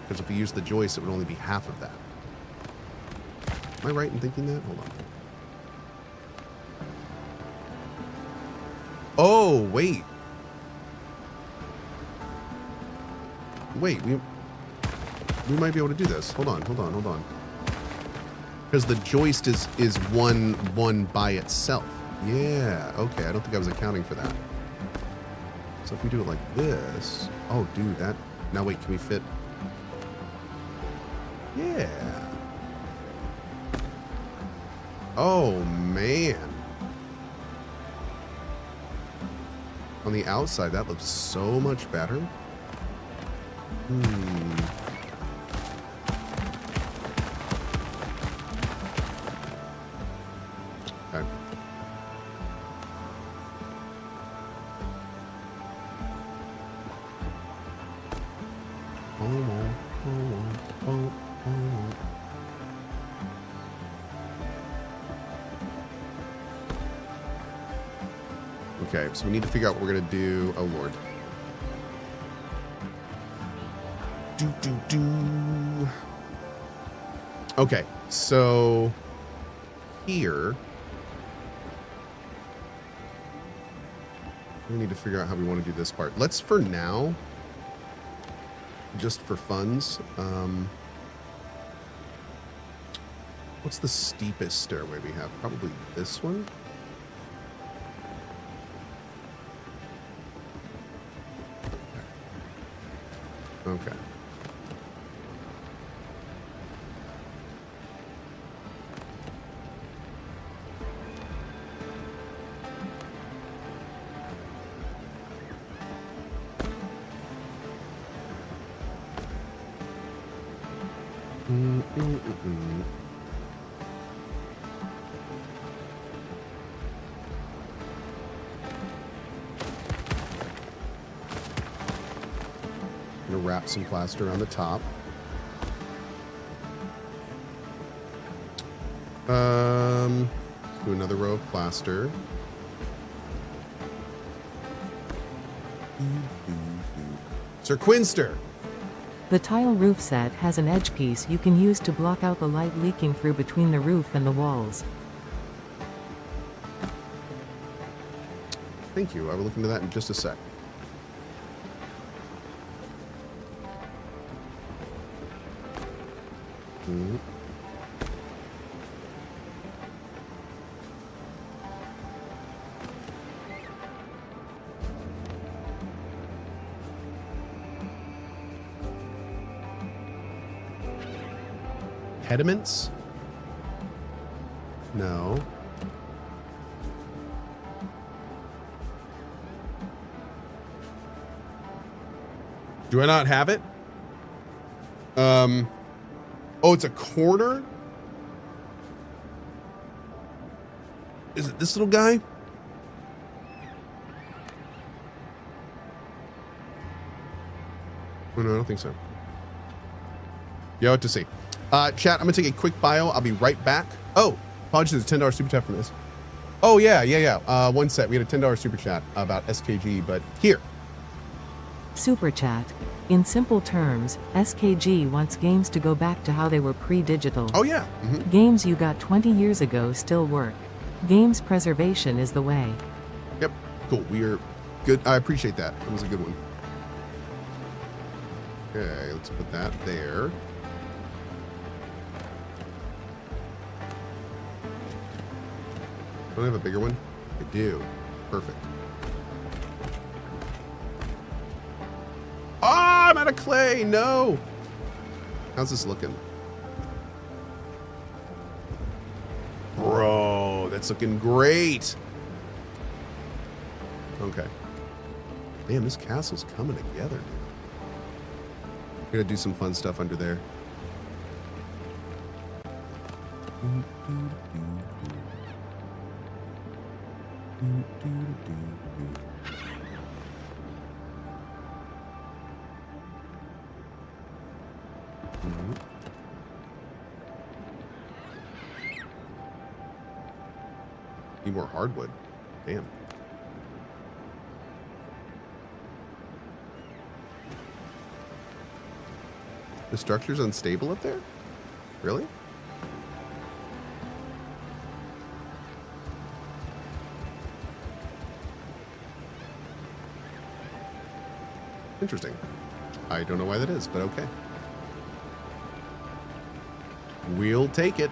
because if we use the joist, it would only be half of that. Am I right in thinking that? Hold on. Oh, wait. Wait, we might be able to do this. Hold on. Because the joist is one by itself. Yeah, okay. I don't think I was accounting for that. So if we do it like this, oh, dude, that. Now wait, can we fit? Yeah. Oh man. On the outside, that looks so much better. Okay. Okay, so we need to figure out what we're gonna do. Oh Lord. Okay, so here we need to figure out how we want to do this part. Let's, for now, just for funds, what's the steepest stairway we have? Probably this one. Okay. Gonna wrap some plaster on the top. Let's do another row of plaster. Sir Quinster. The tile roof set has an edge piece you can use to block out the light leaking through between the roof and the walls. Thank you. I will look into that in just a sec. Pediments? No. Do I not have it? Oh, it's a corner? Is it this little guy? Oh, no, I don't think so. You have to see. Chat, I'm gonna take a quick bio. I'll be right back. Oh, apologies, there's a $10 super chat from this. Oh, yeah. One set. We had a $10 super chat about SKG, but here. Super chat. In simple terms, SKG wants games to go back to how they were pre-digital. Oh, yeah. Games you got 20 years ago still work. Games preservation is the way. Yep. Cool. We are good. I appreciate that. That was a good one. Okay, let's put that there. Don't I have a bigger one? I do. Perfect. Ah, I'm out of clay. No. How's this looking? Bro, that's looking great. Okay. Damn, this castle's coming together, dude. We're gonna do some fun stuff under there. Need more hardwood. Damn. The structure's unstable up there? Really? Interesting. I don't know why that is, but okay. We'll take it.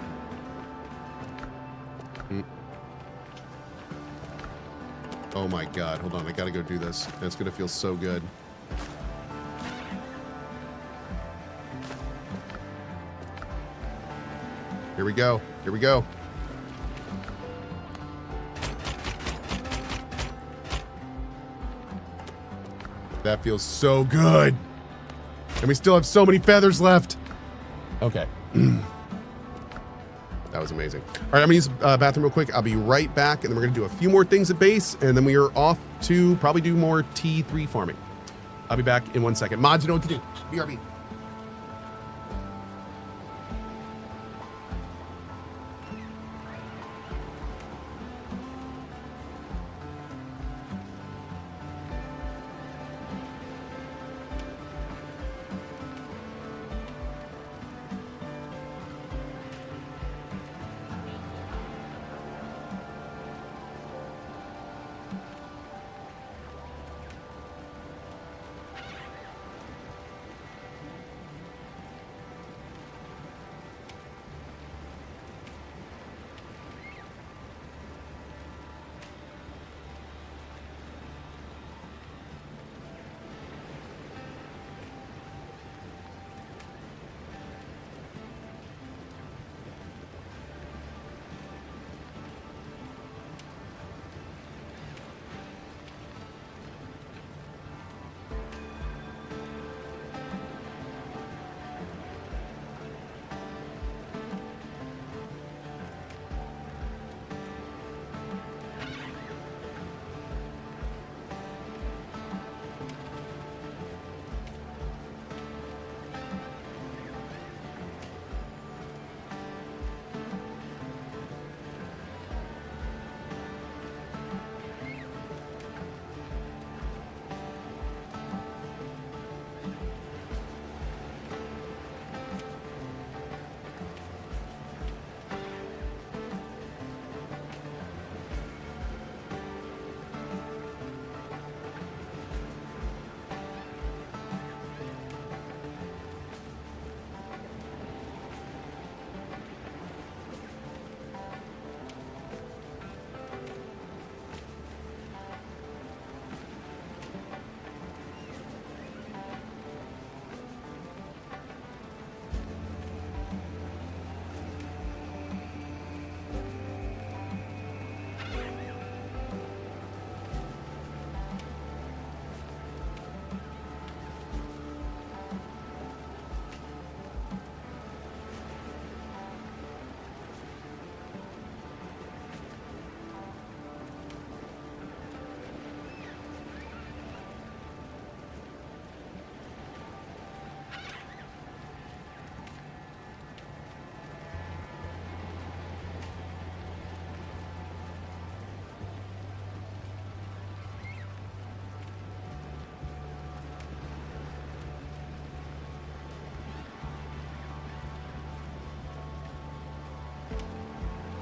Oh my god, hold on, I gotta go do this. It's gonna feel so good. Here we go. Here we go. That feels so good. And we still have so many feathers left. Okay. That was amazing. All right, I'm gonna use the bathroom real quick. I'll be right back, and then we're gonna do a few more things at base, and then we are off to probably do more T3 farming. I'll be back in 1 second. Mods, you know what to do. BRB.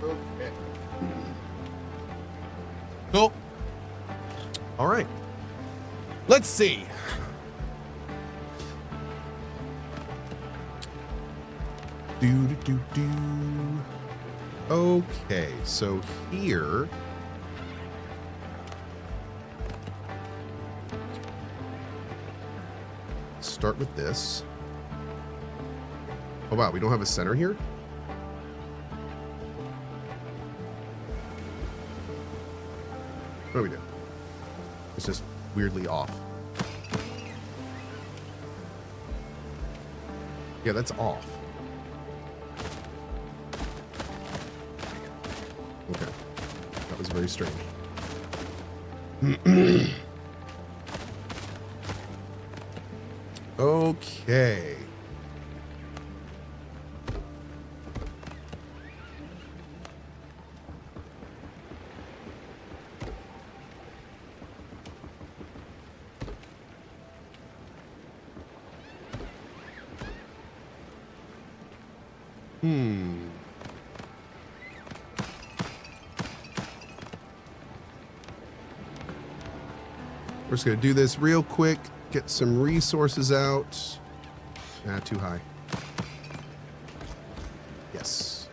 Okay. Cool. All right. Let's see. Do. Okay, so here. Start with this. Oh wow, we don't have a center here? What do we do? It's just weirdly off. Yeah, that's off. Okay. That was very strange. Okay. We're just going to do this real quick, get some resources out. Ah, too high. Yes.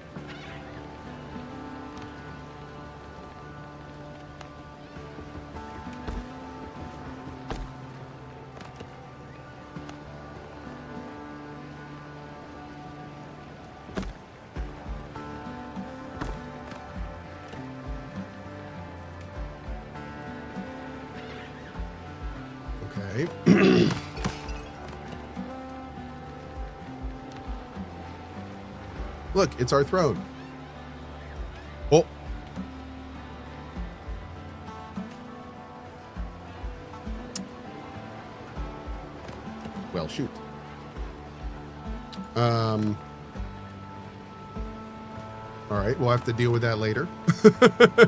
Okay. Look, it's our throne. Oh. Well, shoot. All right, we'll have to deal with that later.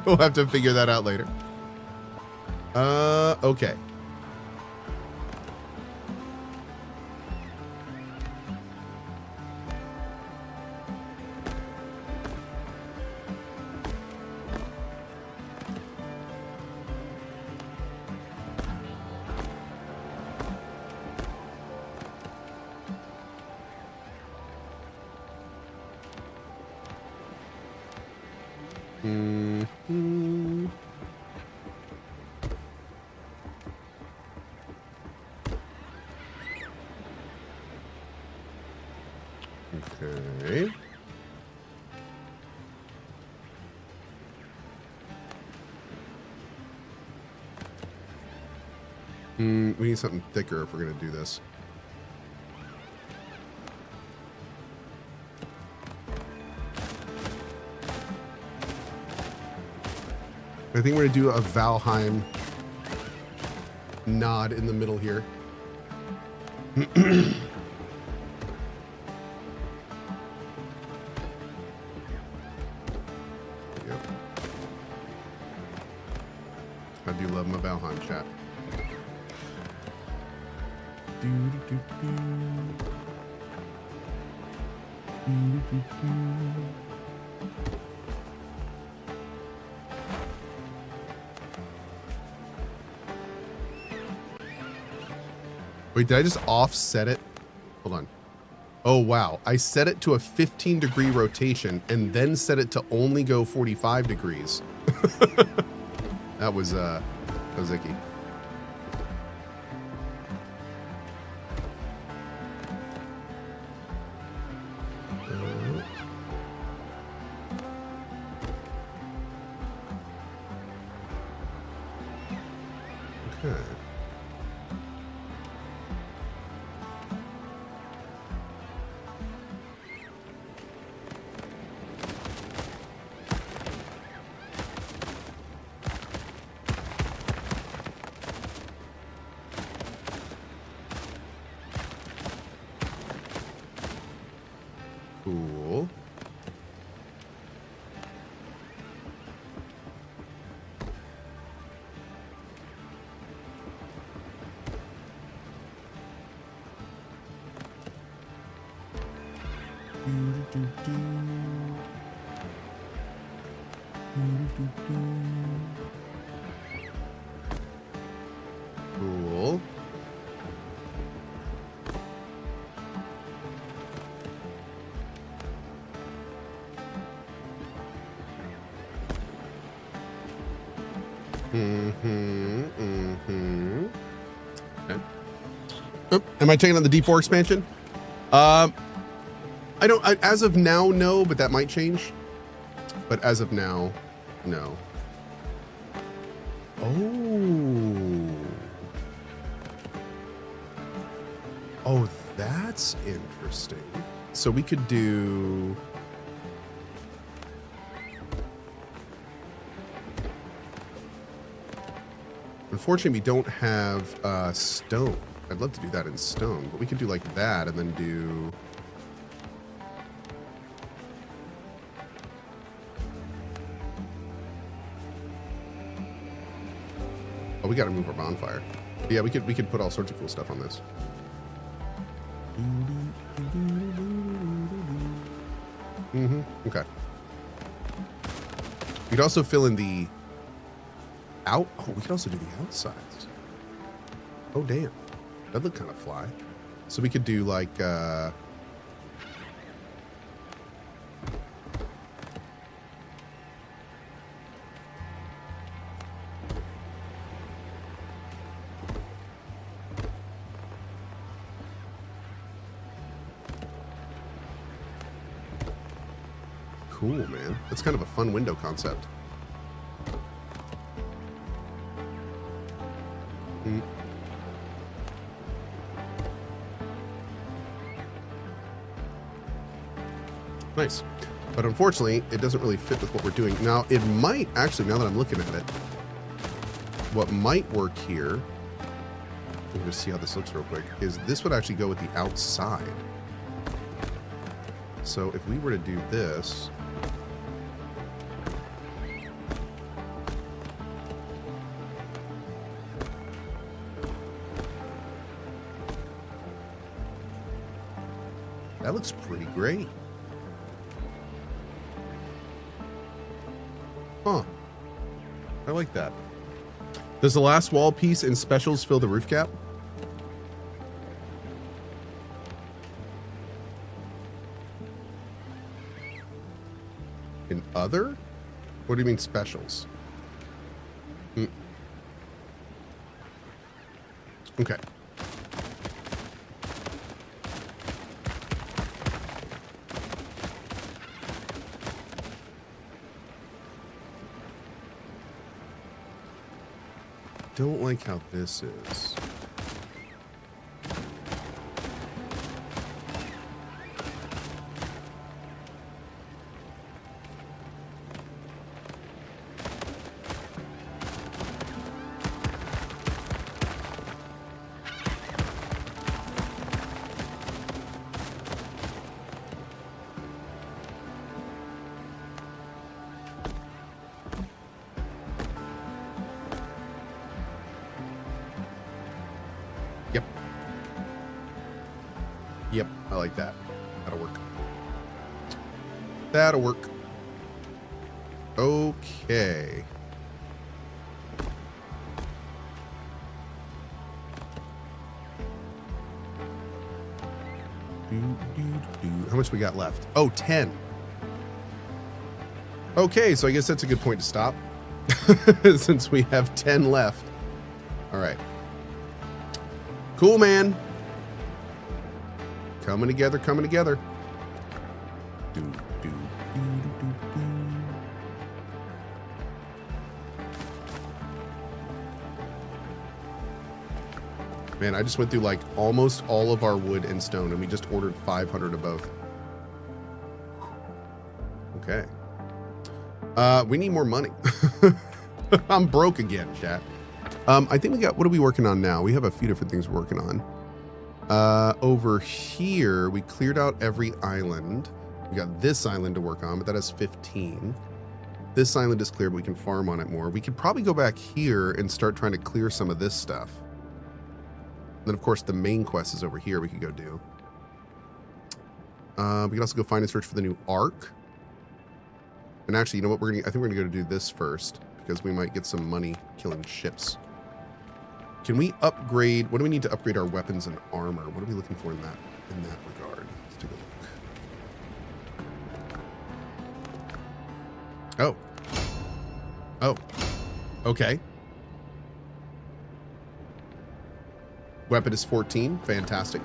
We'll have to figure that out later. Okay. Okay. We need something thicker if we're going to do this. I think we're going to do a Valheim nod in the middle here. I do love my Valheim chat. Wait, did I just offset it? Hold on. Oh, wow. I set it to a 15-degree rotation and then set it to only go 45 degrees. That was icky. Okay. Cool. Cool. Okay. Oh, am I taking on the D4 expansion? I don't, as of now, no, but that might change. But as of now, no. Oh. Oh, that's interesting. So we could do... Unfortunately, we don't have stone. I'd love to do that in stone, but we could do like that and then do... Oh, we got to move our bonfire. But yeah, we could put all sorts of cool stuff on this. Okay. We could also fill in the out. Oh, we could also do the outsides. Oh, damn. That'd look kind of fly. So we could do like, cool, man. That's kind of a fun window concept. Nice. But unfortunately, it doesn't really fit with what we're doing. Now, it might, actually, now that I'm looking at it, what might work here, let me just see how this looks real quick, is this would actually go with the outside. So if we were to do this, that looks pretty great. Huh. I like that. Does the last wall piece in specials fill the roof gap? In other? What do you mean specials? Okay. Don't like how this is. Yep, I like that. That'll work. That'll work. Okay. How much we got left? Oh, 10. Okay, so I guess that's a good point to stop. Since we have 10 left. All right. Cool, man. Coming together, coming together. Man, I just went through like almost all of our wood and stone, and we just ordered 500 of both. Okay. We need more money. I'm broke again, chat. I think we got, what are we working on now? We have a few different things we're working on. Over here, we cleared out every island. We got this island to work on, but that has 15. This island is cleared, but we can farm on it more. We could probably go back here and start trying to clear some of this stuff. And then, of course, the main quest is over here we could go do. We could also go find and search for the new Ark. And actually, you know what? I think we're gonna go do this first, because we might get some money killing ships. Can we upgrade? What do we need to upgrade our weapons and armor? What are we looking for in that regard? Let's take a look. Oh. Okay. Weapon is 14. Fantastic.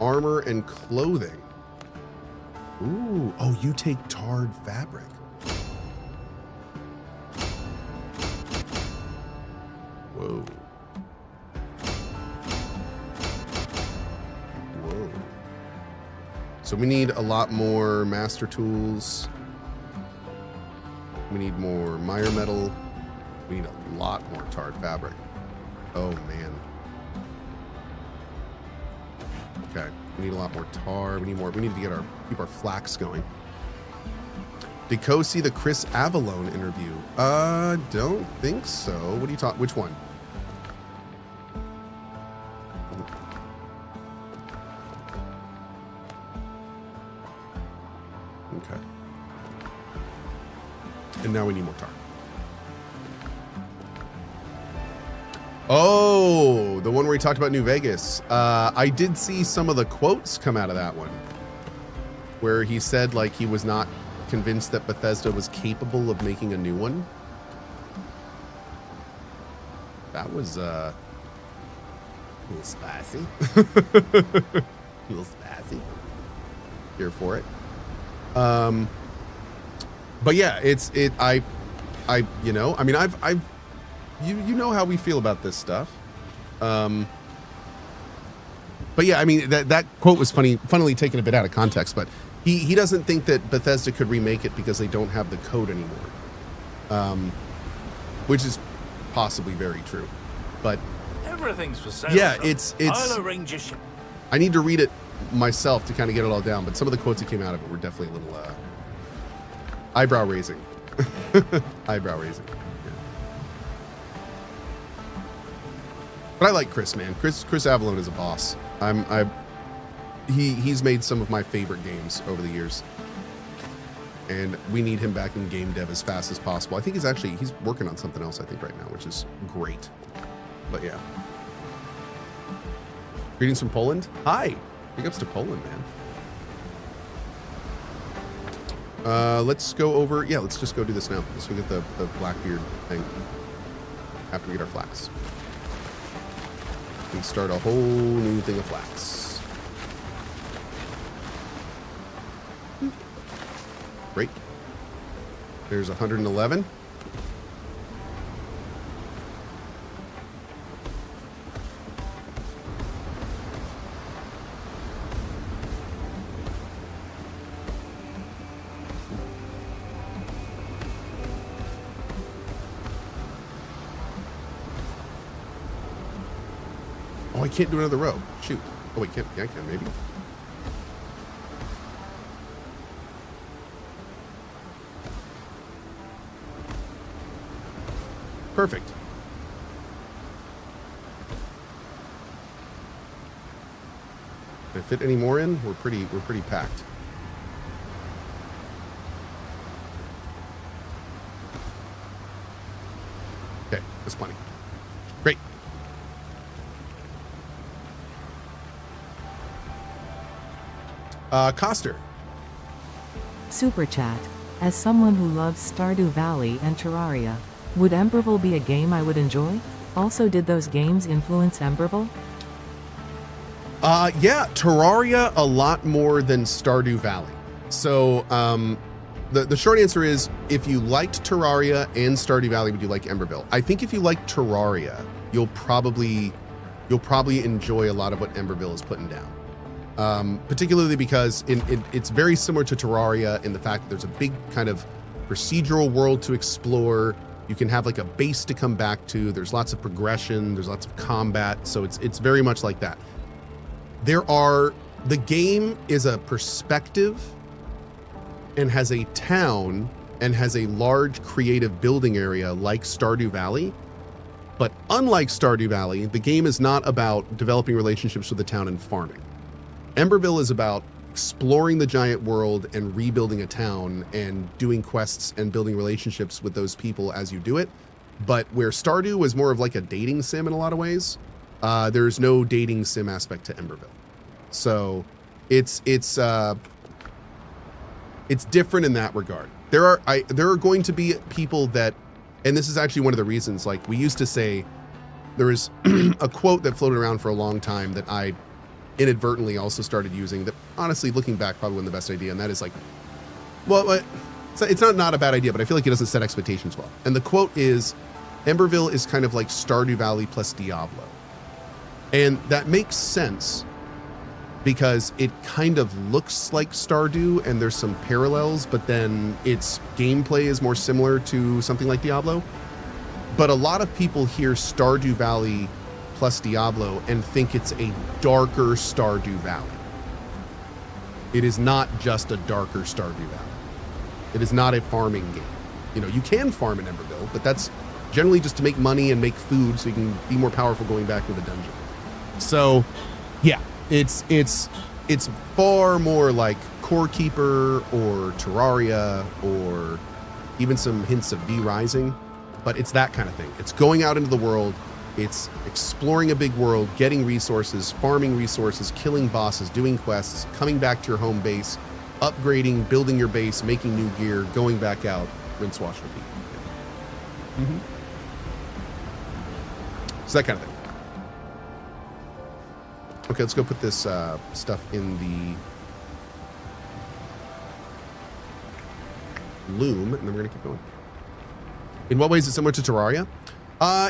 Armor and clothing. Ooh. Oh, you take tarred fabric. Whoa. Whoa. So we need a lot more master tools. We need more mire metal. We need a lot more tarred fabric. Oh, man. Okay. We need a lot more tar. We need more. We need to keep our flax going. Did Cohh see the Chris Avalone interview? Don't think so. What are you talking? Which one? Okay. And now we need more tar. Oh, the one where he talked about New Vegas. I did see some of the quotes come out of that one, where he said like he was not convinced that Bethesda was capable of making a new one. That was a little spicy. A little spicy. Here for it. But yeah, you know, I mean, you know how we feel about this stuff. But yeah, I mean, that quote was funnily taken a bit out of context, but he doesn't think that Bethesda could remake it because they don't have the code anymore. Which is possibly very true. But everything's for sale. yeah, sir. it's I'll arrange a ship. I need to read it myself to kind of get it all down, but some of the quotes that came out of it were definitely a little eyebrow raising. Eyebrow raising. Yeah. But I like Chris, man. Chris Avallone is a boss. He's made some of my favorite games over the years. And we need him back in game dev as fast as possible. I think he's working on something else, I think, right now, which is great. But yeah. Greetings from Poland. Hi. Big ups to Poland, man. Let's go over. Yeah, let's just go do this now. Let's go get the Blackbeard thing after we get our flax. And start a whole new thing of flax. Great. There's 111. Oh, I can't do another row. Shoot. Oh, wait, can't. Yeah, I can, maybe. Perfect. Can I fit any more in? We're pretty packed. Okay, that's plenty. Great. Coster. Super chat. As someone who loves Stardew Valley and Terraria, would Emberville be a game I would enjoy? Also, did those games influence Emberville? Yeah, Terraria a lot more than Stardew Valley. So, the short answer is, if you liked Terraria and Stardew Valley, would you like Emberville? I think if you like Terraria, you'll probably enjoy a lot of what Emberville is putting down. Particularly because it's very similar to Terraria in the fact that there's a big kind of procedural world to explore. You can have like a base to come back to. There's lots of progression. There's lots of combat. So it's very much like that. The game is a perspective and has a town and has a large creative building area like Stardew Valley. But unlike Stardew Valley, the game is not about developing relationships with the town and farming. Emberville is about exploring the giant world and rebuilding a town and doing quests and building relationships with those people as you do it. But where Stardew is more of like a dating sim in a lot of ways, there's no dating sim aspect to Emberville. So it's different in that regard. There are going to be people that, and this is actually one of the reasons, like we used to say, there is a quote that floated around for a long time that I inadvertently also started using that, honestly, looking back, probably wasn't the best idea. And that is like, well, it's not a bad idea, but I feel like it doesn't set expectations well. And the quote is, Emberville is kind of like Stardew Valley plus Diablo. And that makes sense because it kind of looks like Stardew and there's some parallels, but then its gameplay is more similar to something like Diablo. But a lot of people hear Stardew Valley plus Diablo and think it's a darker Stardew Valley. It is not just a darker Stardew Valley. It is not a farming game. You know, you can farm in Emberville, but that's generally just to make money and make food so you can be more powerful going back to the dungeon. So, yeah, it's far more like Core Keeper or Terraria or even some hints of V Rising, but it's that kind of thing. It's going out into the world, it's exploring a big world, getting resources, farming resources, killing bosses, doing quests, coming back to your home base, upgrading, building your base, making new gear, going back out, rinse, wash, repeat. Yeah. So that kind of thing. Okay, let's go put this stuff in the loom, and then we're gonna keep going. In what ways is it similar to Terraria?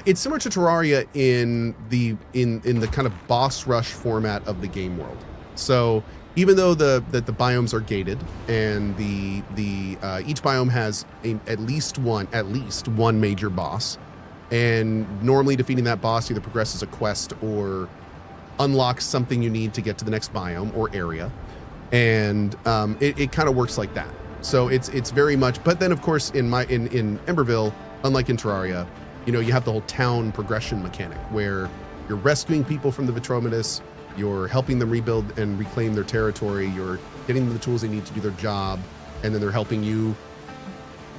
It's similar to Terraria in the kind of boss rush format of the game world. So even though the biomes are gated and each biome has at least one major boss, and normally defeating that boss either progresses a quest or unlocks something you need to get to the next biome or area, and it kind of works like that. So it's very much, but then of course in Emberville, unlike in Terraria, you know, you have the whole town progression mechanic where you're rescuing people from the Vitrominus, you're helping them rebuild and reclaim their territory, you're getting them the tools they need to do their job, and then they're helping you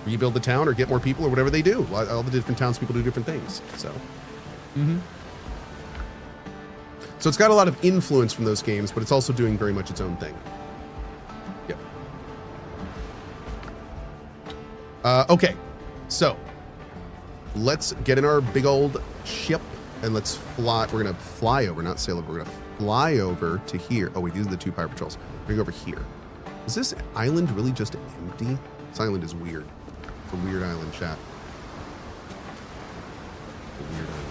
rebuild the town or get more people or whatever they do. All the different townspeople do different things. So, so it's got a lot of influence from those games, but it's also doing very much its own thing. Yep. Okay, so let's get in our big old ship and let's fly. We're gonna fly over, not sail over. We're gonna fly over to here. Oh wait, these are the two pirate patrols. We're gonna go over here. Is this island really just empty? This island is weird. It's a weird island, chat. It's a weird island.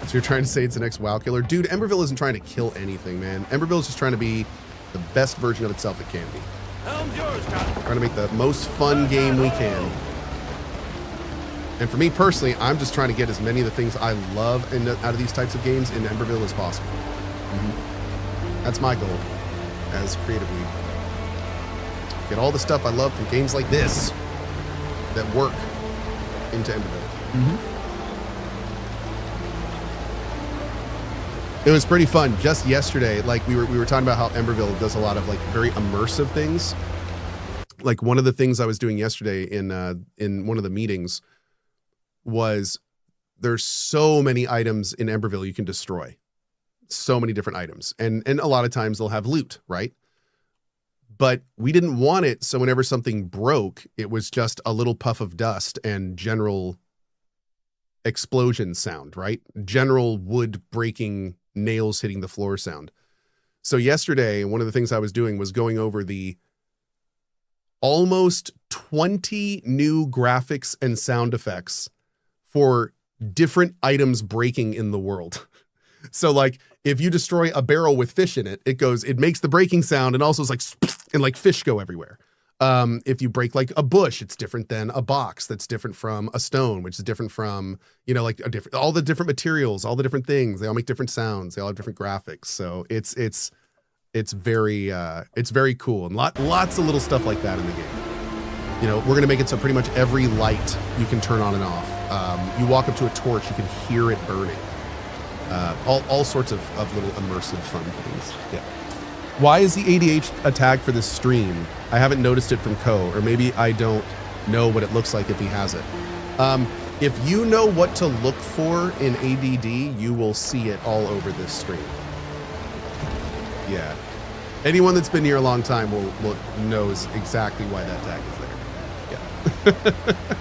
So you're trying to say it's the next WoW killer? Dude, Emberville isn't trying to kill anything, man. Emberville is just trying to be the best version of itself it can be. Trying to make the most fun game we can. And for me personally, I'm just trying to get as many of the things I love out of these types of games in Emberville as possible. That's my goal as creatively. Get all the stuff I love from games like this that work into Emberville. It was pretty fun. Just yesterday, like we were talking about how Emberville does a lot of like very immersive things. Like one of the things I was doing yesterday in one of the meetings was there's so many items in Emberville you can destroy. So many different items. And a lot of times they'll have loot, right? But we didn't want it, so whenever something broke, it was just a little puff of dust and general explosion sound, right? General wood breaking, nails hitting the floor sound. So yesterday, one of the things I was doing was going over the almost 20 new graphics and sound effects for different items breaking in the world. So like if you destroy a barrel with fish in it, it makes the breaking sound and also it's like, and like fish go everywhere. If you break like a bush, it's different than a box. That's different from a stone, which is different from, you know, like all the different materials, all the different things. They all make different sounds. They all have different graphics. So it's very cool. And lots of little stuff like that in the game. You know, we're going to make it so pretty much every light you can turn on and off. You walk up to a torch, you can hear it burning. All sorts of little immersive fun things. Yeah. Why is the ADH a tag for this stream? I haven't noticed it from Cohh, or maybe I don't know what it looks like if he has it. If you know what to look for in ADD, you will see it all over this stream. Yeah. Anyone that's been here a long time will knows exactly why that tag is there. Yeah.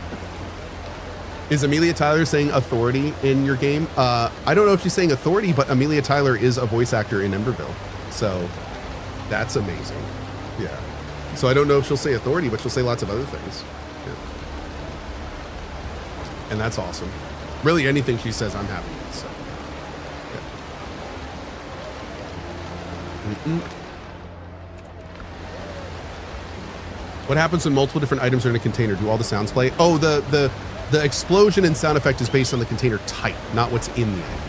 Is Amelia Tyler saying authority in your game? I don't know if she's saying authority, but Amelia Tyler is a voice actor in Emberville. So that's amazing. Yeah. So I don't know if she'll say authority, but she'll say lots of other things. Yeah. And that's awesome. Really anything she says, I'm happy with. So. Yeah. What happens when multiple different items are in a container? Do all the sounds play? Oh, the explosion and sound effect is based on the container type, not what's in the item.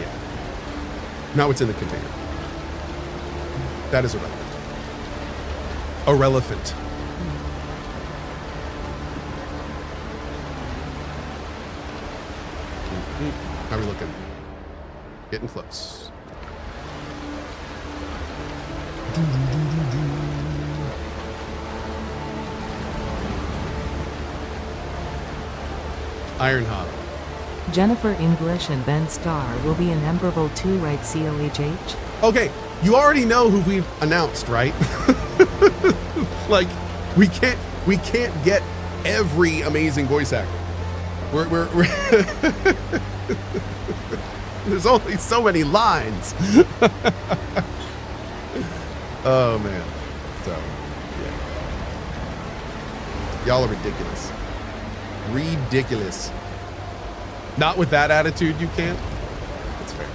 Yeah. Not what's in the container. That is irrelevant. Irrelevant. How are we looking? Getting close. Ironhawk. Jennifer English and Ben Starr will be in Emberville 2, right? COHH? Okay, you already know who we've announced, right? Like, we can't get every amazing voice actor. We're there's only so many lines. Oh man. So yeah. Y'all are ridiculous. Ridiculous. Not with that attitude, you can't. That's fair.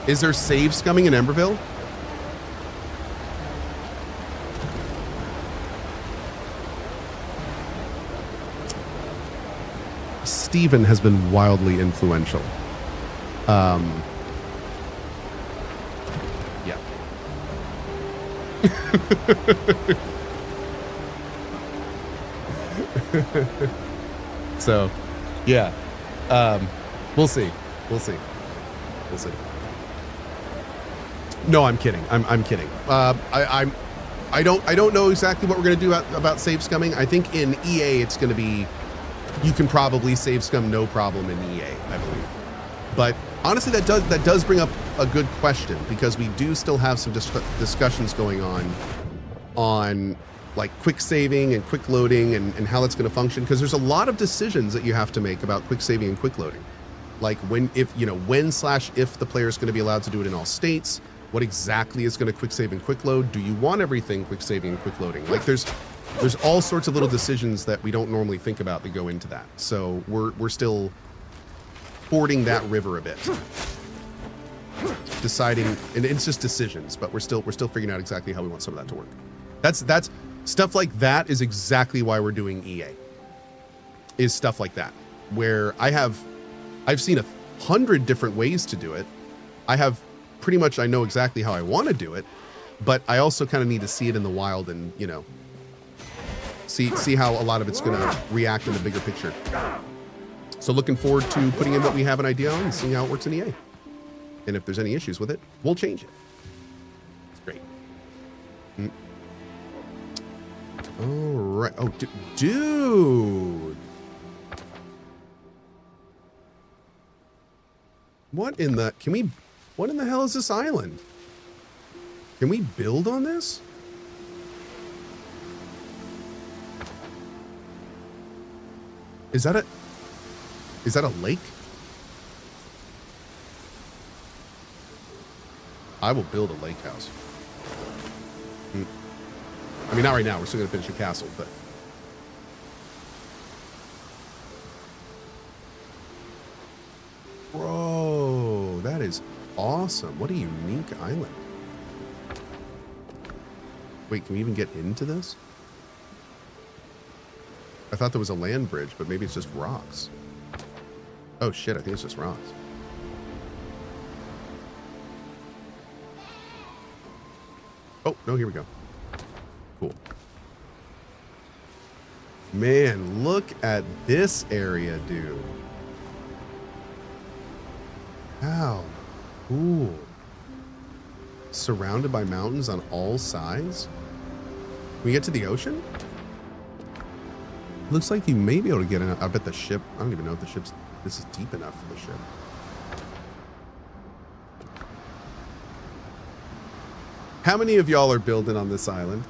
Is there saves coming in Emberville? Steven has been wildly influential. Yeah. So, yeah. We'll see. We'll see. We'll see. No, I'm kidding. I'm kidding. I don't know exactly what we're gonna do about save scumming. I think in EA it's gonna be, you can probably save scum no problem in EA, I believe. But honestly, that does bring up a good question, because we do still have some discussions going on like quick saving and quick loading and how that's going to function, because there's a lot of decisions that you have to make about quick saving and quick loading. Like when if the player is going to be allowed to do it in all states, what exactly is going to quick save and quick load? Do you want everything quick saving and quick loading? Like there's all sorts of little decisions that we don't normally think about that go into that. So we're still fording that river a bit, deciding, and it's just decisions, but we're still figuring out exactly how we want some of that to work. That's stuff like that is exactly why we're doing EA. Is stuff like that, where I've seen 100 different ways to do it. I know exactly how I want to do it, but I also kind of need to see it in the wild and, see how a lot of it's going to react in the bigger picture. So looking forward to putting in what we have an idea on and seeing how it works in EA. And if there's any issues with it, we'll change it. It's great. All right. Oh, dude. What in the hell is this island? Can we build on this? Is that a lake? I will build a lake house. I mean, not right now. We're still going to finish a castle, but... Bro, that is awesome. What a unique island. Wait, can we even get into this? I thought there was a land bridge, but maybe it's just rocks. Oh shit, I think it's just rocks. Oh, no, here we go. Cool. Man, look at this area, dude. How cool. Surrounded by mountains on all sides? Can we get to the ocean? Looks like you may be able to get in. I bet the ship, I don't even know if the ship's, this is deep enough for the ship. How many of y'all are building on this island?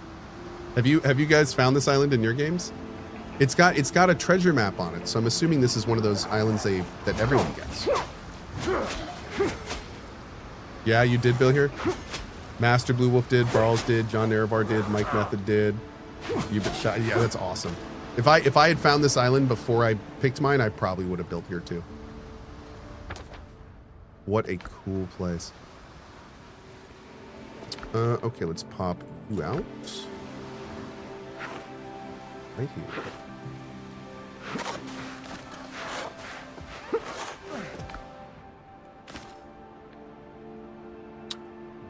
Have you guys found this island in your games? It's got a treasure map on it, so I'm assuming this is one of those islands that everyone gets. Yeah, you did, Bill, here? Master Blue Wolf did, Barles did, John Naravar did, Mike Method did. You've been shot. Yeah, that's awesome. If I had found this island before I picked mine, I probably would have built here too. What a cool place. Okay, let's pop you out. Right here.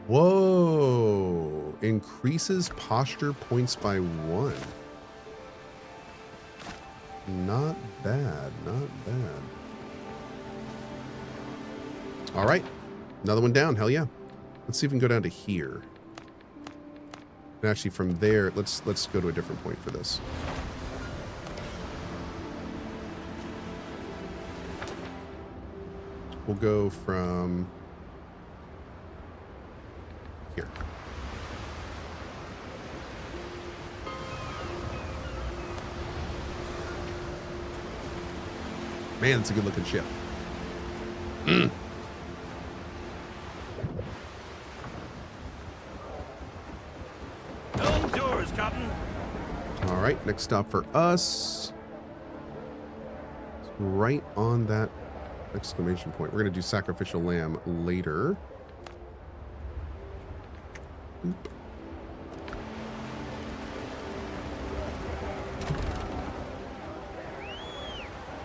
Whoa! Increases posture points by 1. Not bad, not bad. All right, another one down. Hell yeah. Let's see if we can go down to here. And actually from there, let's go to a different point for this. We'll go from here. Man, it's a good looking ship. Helm's yours, Captain. All right, next stop for us. It's right on that exclamation point. We're going to do sacrificial lamb later. Boop.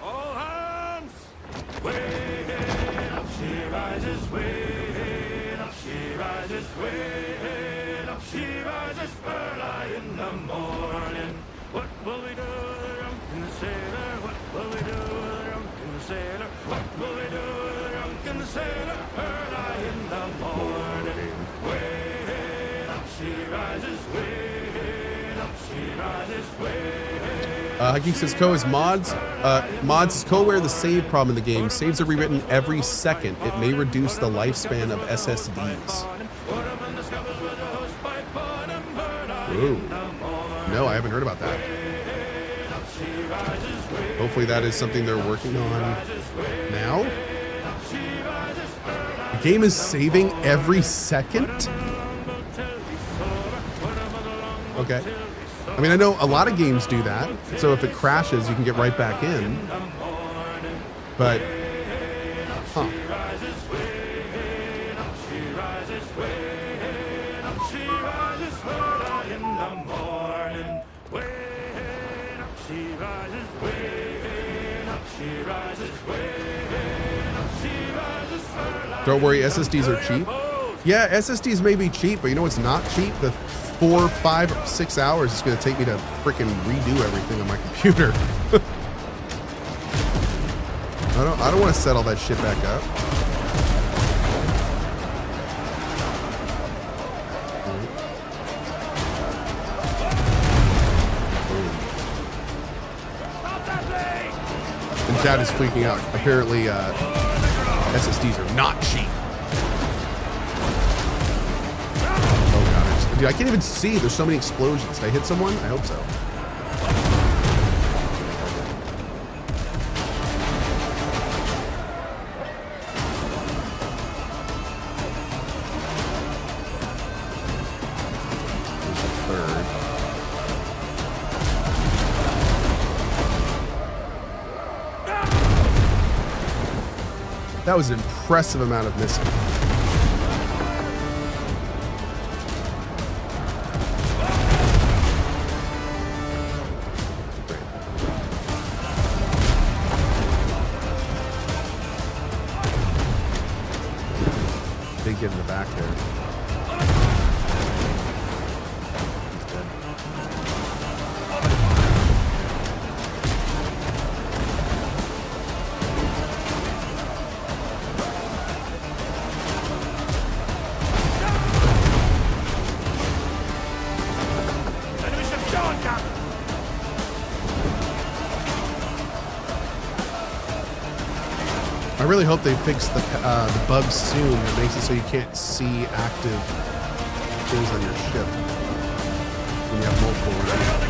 All hands! Way up she rises, way up she rises, way up she rises early in the morning. What will we do with the drunken sailor? What will we do with the drunken sailor? What will we do with the drunken sailor early in the morning? Way up she rises, way up she rises, way. Geek says Cohh is mods. Mods is Cohh where the save problem in the game. Saves are rewritten every second. It may reduce the lifespan of SSDs. Ooh. No, I haven't heard about that. Hopefully that is something they're working on now. The game is saving every second? Okay. I mean, I know a lot of games do that, so if it crashes, you can get right back in. But, huh. Don't worry, SSDs are cheap. Yeah, SSDs may be cheap, but you know what's not cheap? The 4, 5, 6 hours it's going to take me to freaking redo everything on my computer. I don't want to set all that shit back up. And Chad is freaking out. Apparently, SSDs are not cheap. Dude, I can't even see. There's so many explosions. Did I hit someone? I hope so. There's a third. That was an impressive amount of missing. Get in the back there. He's dead. Enemy ship showing, Captain. I really hope they fix the bugs soon that makes it so you can't see active things on your ship when you have multiple already.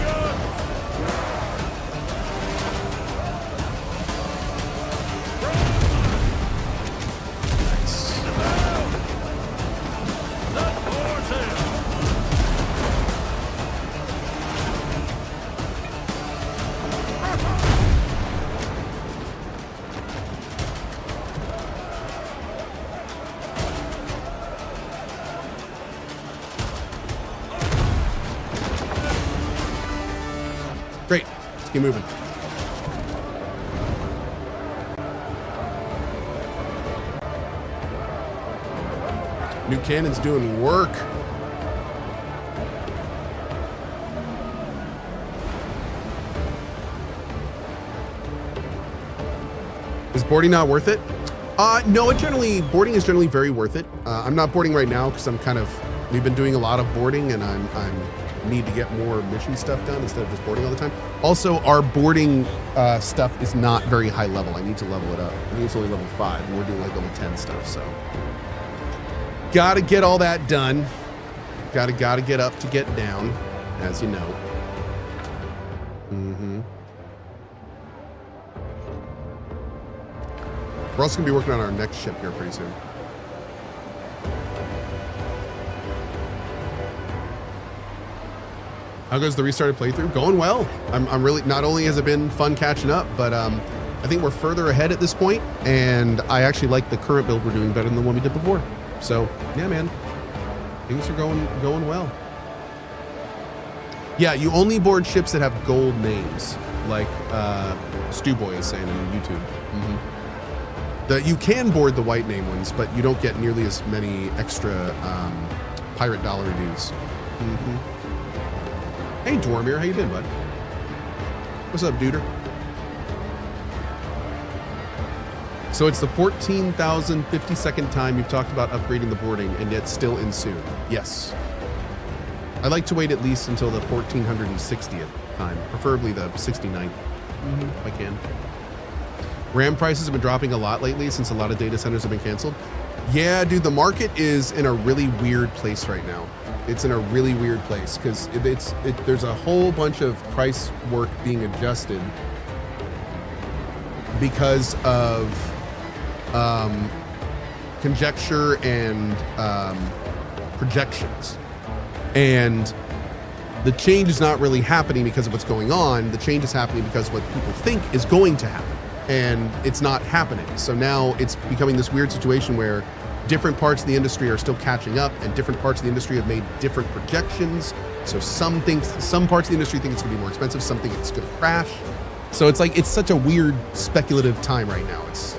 Great. Let's keep moving. New cannon's doing work. Is boarding not worth it? No, boarding is generally very worth it. I'm not boarding right now because I'm kind of We've been doing a lot of boarding, and I'm need to get more mission stuff done instead of just boarding all the time. Also, our boarding stuff is not very high level. I need to level it up. I think it's only level 5, and we're doing like level 10 stuff. So, gotta get all that done. Gotta get up to get down, as you know. We're also gonna be working on our next ship here pretty soon. How goes the restarted playthrough? Going well. I'm really, not only has it been fun catching up, but I think we're further ahead at this point, and I actually like the current build we're doing better than the one we did before. So yeah, man, things are going well. Yeah, you only board ships that have gold names, like Stu Boy is saying on YouTube. You can board the white name ones, but you don't get nearly as many extra pirate dollar dues. Hey, Dwarmir, how you been, bud? What's up, duder? So it's the 14,052nd time you've talked about upgrading the boarding, and yet still in soon. Yes. I like to wait at least until the 1460th time, preferably the 69th, if I can. RAM prices have been dropping a lot lately since a lot of data centers have been canceled. Yeah, dude, the market is in a really weird place right now. It's in a really weird place because there's a whole bunch of price work being adjusted because of conjecture and projections. And the change is not really happening because of what's going on. The change is happening because of what people think is going to happen. And it's not happening. So now it's becoming this weird situation where different parts of the industry are still catching up, and different parts of the industry have made different projections. So some parts of the industry think it's gonna be more expensive, some think it's gonna crash. So it's like, it's such a weird speculative time right now. It's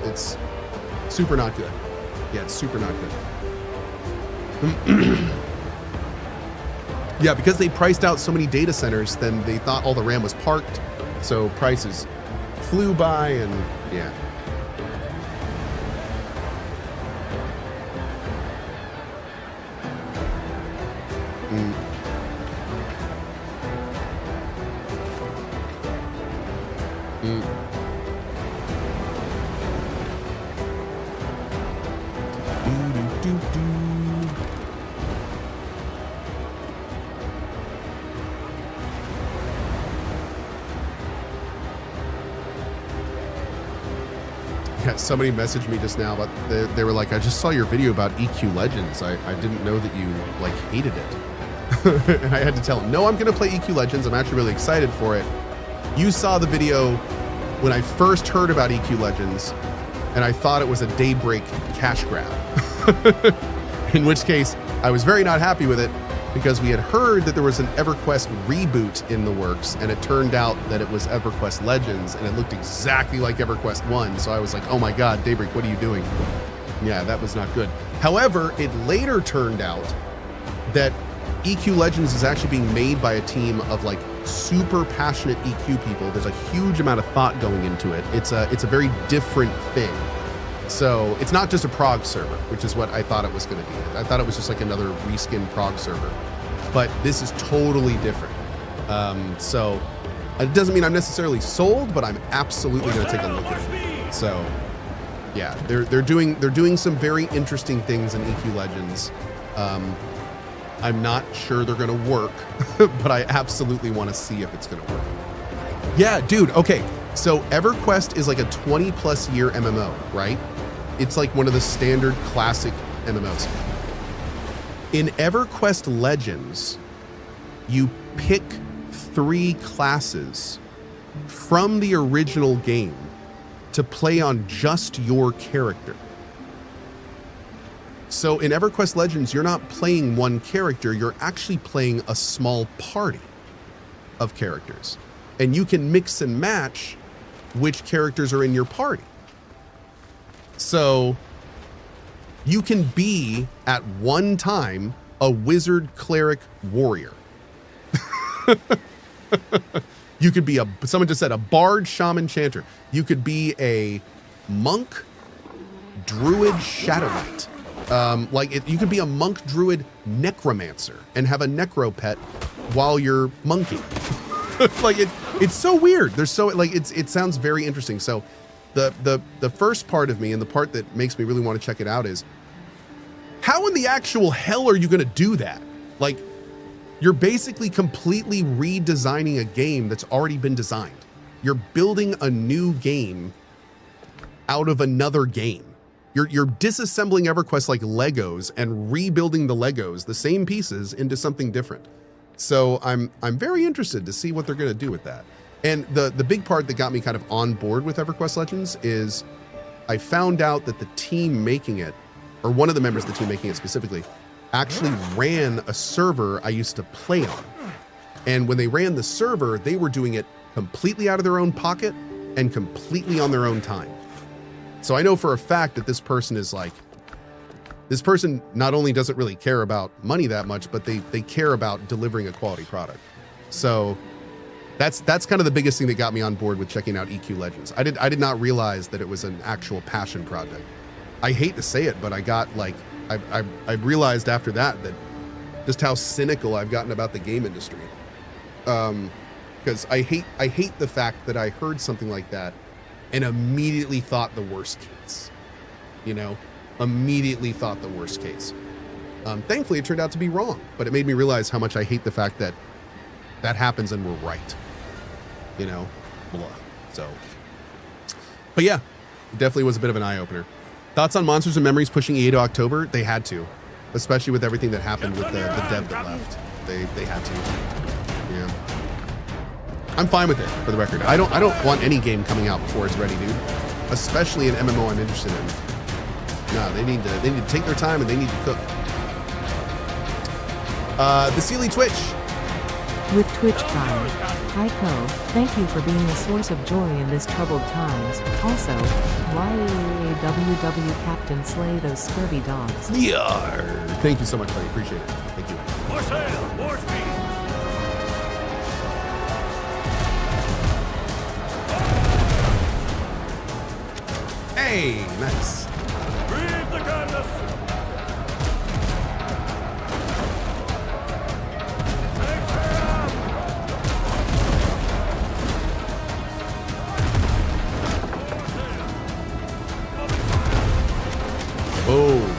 super not good. Yeah, it's super not good. Yeah, because they priced out so many data centers, then they thought all the RAM was parked. So prices flew by, and yeah. Yeah, somebody messaged me just now, but they were like, I just saw your video about EQ Legends. I didn't know that you like hated it. And I had to tell him, no, I'm gonna play EQ Legends. I'm actually really excited for it. You saw the video when I first heard about EQ Legends, and I thought it was a Daybreak cash grab. In which case, I was very not happy with it, because we had heard that there was an EverQuest reboot in the works, and it turned out that it was EverQuest Legends, and it looked exactly like EverQuest 1. So I was like, oh my God, Daybreak, what are you doing? Yeah, that was not good. However, it later turned out that EQ Legends is actually being made by a team of like super passionate EQ people. There's a huge amount of thought going into it. It's a very different thing. So it's not just a prog server, which is what I thought it was going to be. I thought it was just like another reskin prog server, but this is totally different. So it doesn't mean I'm necessarily sold, but I'm absolutely going to take a look at it. So yeah, they're doing some very interesting things in EQ Legends. I'm not sure they're going to work, but I absolutely want to see if it's going to work. Yeah, dude. Okay. So EverQuest is like a 20+ year MMO, right? It's like one of the standard classic MMOs. In EverQuest Legends, you pick 3 classes from the original game to play on just your character. So in EverQuest Legends, you're not playing one character, you're actually playing a small party of characters. And you can mix and match which characters are in your party. So you can be at one time a wizard, cleric, warrior. You could be someone just said a bard, shaman, chanter. You could be a monk, druid, shadow knight. You could be a monk druid necromancer and have a necro pet while you're monking. Like it's so weird. There's so like it sounds very interesting. So the first part of me and the part that makes me really want to check it out is how in the actual hell are you going to do that? Like you're basically completely redesigning a game that's already been designed. You're building a new game out of another game. You're disassembling EverQuest like Legos and rebuilding the Legos, the same pieces, into something different. So I'm very interested to see what they're going to do with that. And the big part that got me kind of on board with EverQuest Legends is I found out that the team making it, or one of the members of the team making it specifically, actually ran a server I used to play on. And when they ran the server, they were doing it completely out of their own pocket and completely on their own time. So I know for a fact that this person not only doesn't really care about money that much, but they care about delivering a quality product. So that's kind of the biggest thing that got me on board with checking out EQ Legends. I did not realize that it was an actual passion project. I hate to say it, but I realized after that just how cynical I've gotten about the game industry. Because I hate the fact that I heard something like that and immediately thought the worst case. Immediately thought the worst case. Thankfully, it turned out to be wrong, but it made me realize how much I hate the fact that that happens and we're right. Blah. So, but yeah, it definitely was a bit of an eye-opener. Thoughts on Monsters and Memories pushing EA to October? They had to, especially with everything that happened with the dev that left. They had to. Yeah. I'm fine with it, for the record. I don't want any game coming out before it's ready, dude. Especially an MMO I'm interested in. No, they need to take their time and they need to cook. The Sealy Twitch. With Twitch Prime. Hi Cohh, thank you for being a source of joy in this troubled times. Also, YAWW Captain slay those scurvy dogs. Yarr. Thank you so much, buddy. Appreciate it. Thank you. For sale, more speed. Hey, nice. Breathe the goddess. Oh.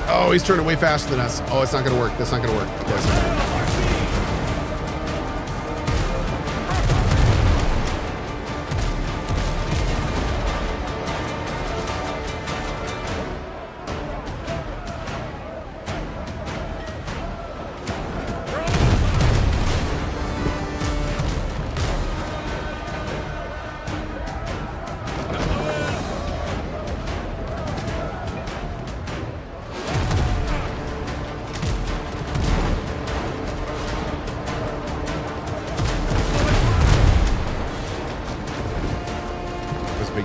Oh, he's turning way faster than us. Oh, it's not going to work. That's not going to work. Of course not.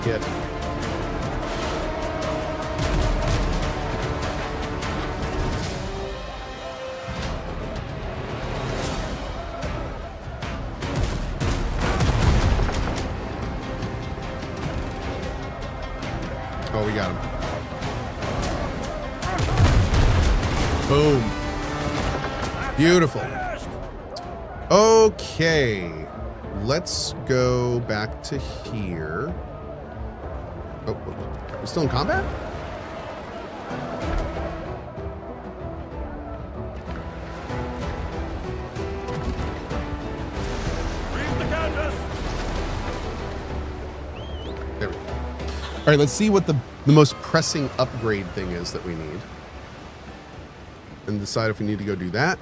Get. Oh, we got him. Boom. Beautiful. Okay. Let's go back to here. Oh, we're still in combat? There we go. All right, let's see what the most pressing upgrade thing is that we need. And decide if we need to go do that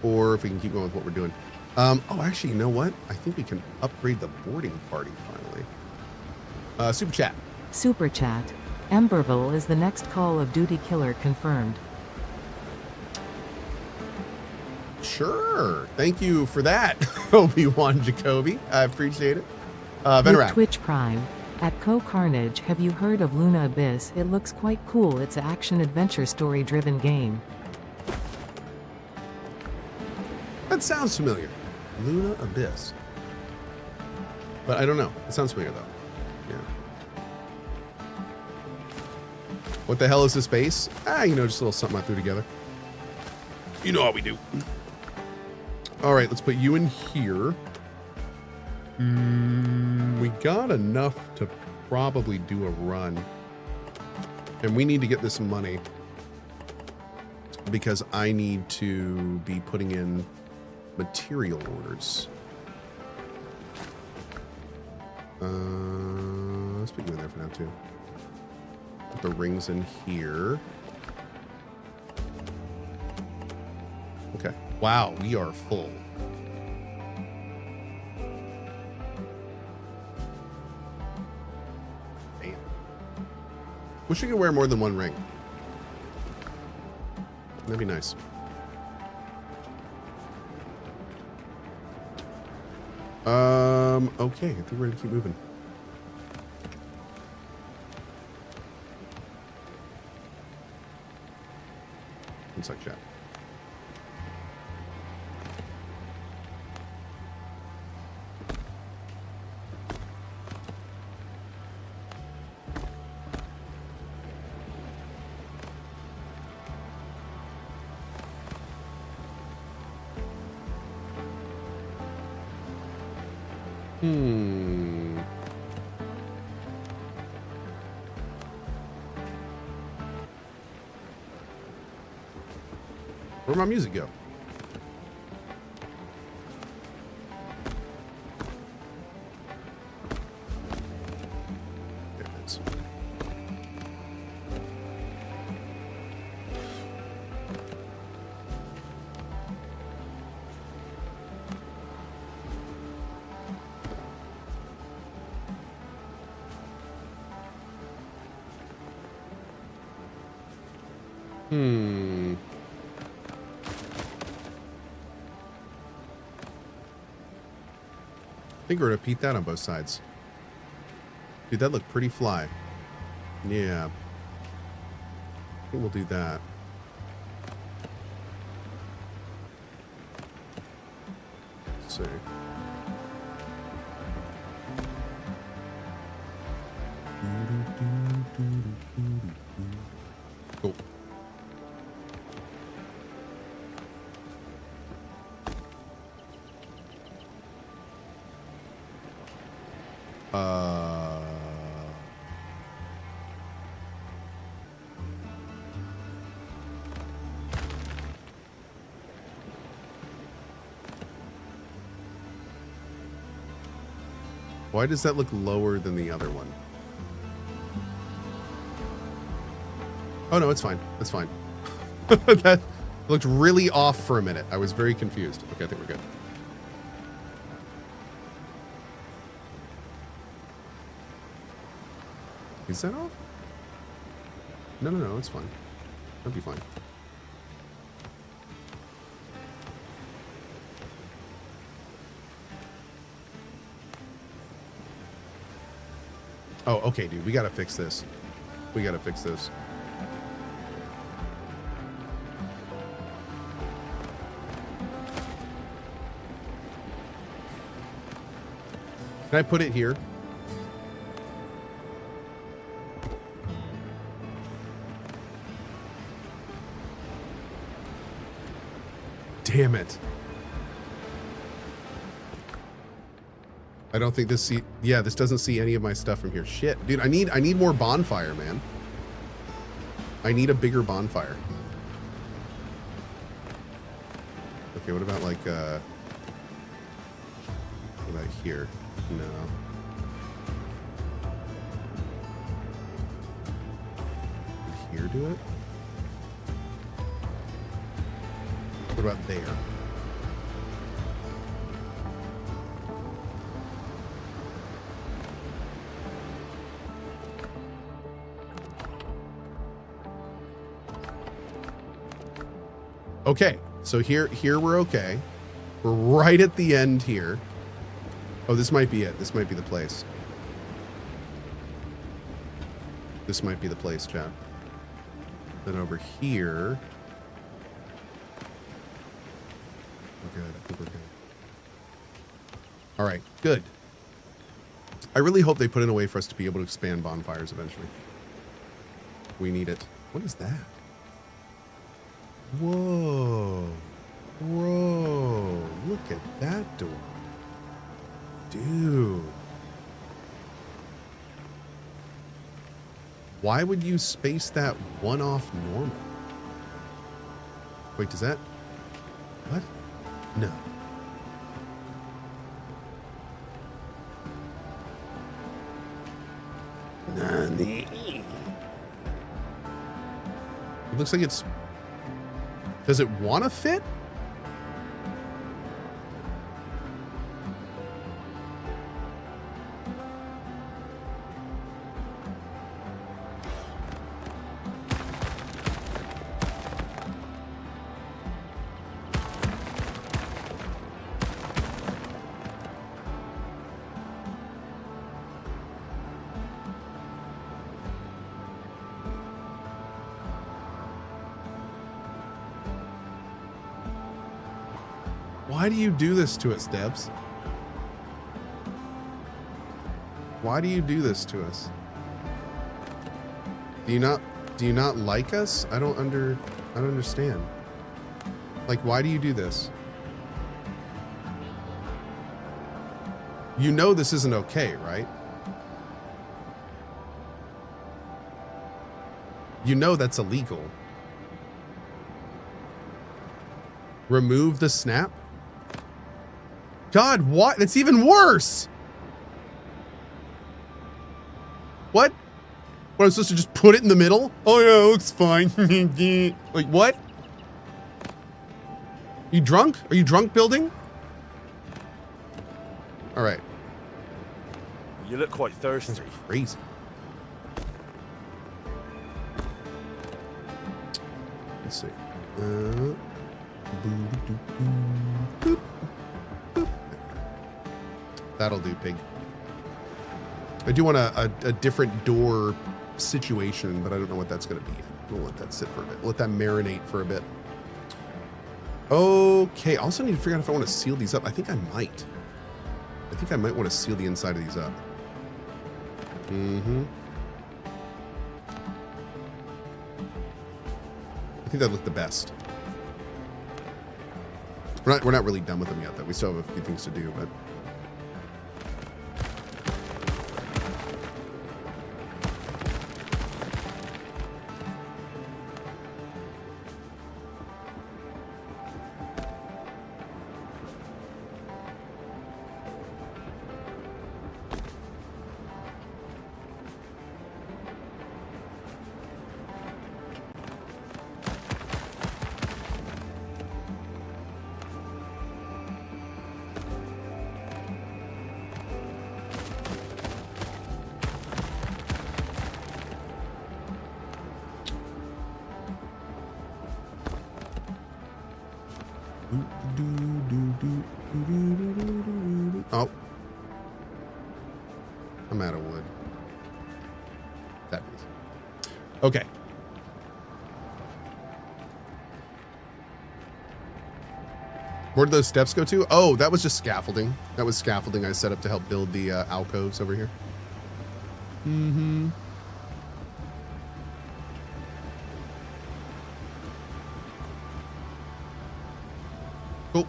or if we can keep going with what we're doing. Oh, actually, you know what? I think we can upgrade the boarding party finally. Super chat. Super chat. Emberville is the next Call of Duty killer confirmed. Sure. Thank you for that, Obi-Wan Jacoby. I appreciate it. With Venerap. Twitch Prime. At CohhCarnage, have you heard of Luna Abyss? It looks quite cool. It's an action-adventure story-driven game. That sounds familiar. Luna Abyss. But I don't know. It sounds familiar, though. Yeah. What the hell is this base? You know, just a little something I threw together. You know how we do. All right, let's put you in here. We got enough to probably do a run. And we need to get this money because I need to be putting in material orders. Let's put you in there for now too. Put the rings in here. Okay. Wow, we are full. Damn. Wish we could wear more than one ring. That'd be nice. Okay, I think we're gonna keep moving. One sec, chat. Where'd my music go? There it is. I think we're gonna repeat that on both sides. Dude, that looked pretty fly. Yeah. I think we'll do that. Let's see. Cool. Why does that look lower than the other one? Oh no, it's fine. That's fine. That looked really off for a minute. I was very confused. Okay, I think we're good. Is that off? No, it's fine. That'll be fine. Oh, okay, dude. We gotta fix this. We gotta fix this. Can I put it here? Damn it. I don't think this this doesn't see any of my stuff from here. Shit, dude, I need more bonfire, man. I need a bigger bonfire. Okay, what about like what about here? No. Did here do it? What about there? Okay, So here we're okay. We're right at the end here. Oh, this might be it. This might be the place. This might be the place, chat. Then over here. We're good. I think we're good. All right, good. I really hope they put in a way for us to be able to expand bonfires eventually. We need it. What is that? Whoa. Whoa. Look at that door. Dude. Why would you space that one off normal? Wait, does that... What? No. Nani? It looks like it's... Does it want to fit? Why do you do this to us, Debs? Why do you do this to us? Do you not like us? I don't understand. Like, why do you do this? You know this isn't okay, right? You know that's illegal. Remove the snap? God, what? That's even worse. What? What, I'm supposed to just put it in the middle? Oh yeah, it looks fine. Like, what? You drunk? Are you drunk building? All right. You look quite thirsty. That's crazy. Let's see. Boop. That'll do, pig. I do want a different door situation, but I don't know what that's going to be. We'll let that sit for a bit. Let that marinate for a bit. Okay. I also need to figure out if I want to seal these up. I think I might. I think I might want to seal the inside of these up. Mm-hmm. I think that looked the best. We're not really done with them yet, though. We still have a few things to do, but... Oh. I'm out of wood. That is. Okay. Where did those steps go to? Oh, that was just scaffolding. That was scaffolding I set up to help build the alcoves over here. Mm-hmm. Cool.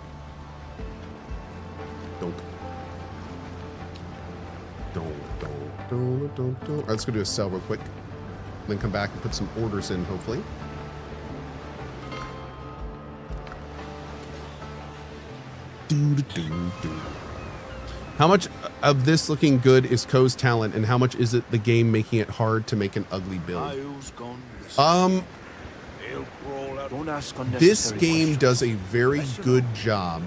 Don't. All right, let's go do a sell real quick. Then come back and put some orders in, hopefully. How much of this looking good is Cohh's talent, and how much is it the game making it hard to make an ugly build? This game does a very good job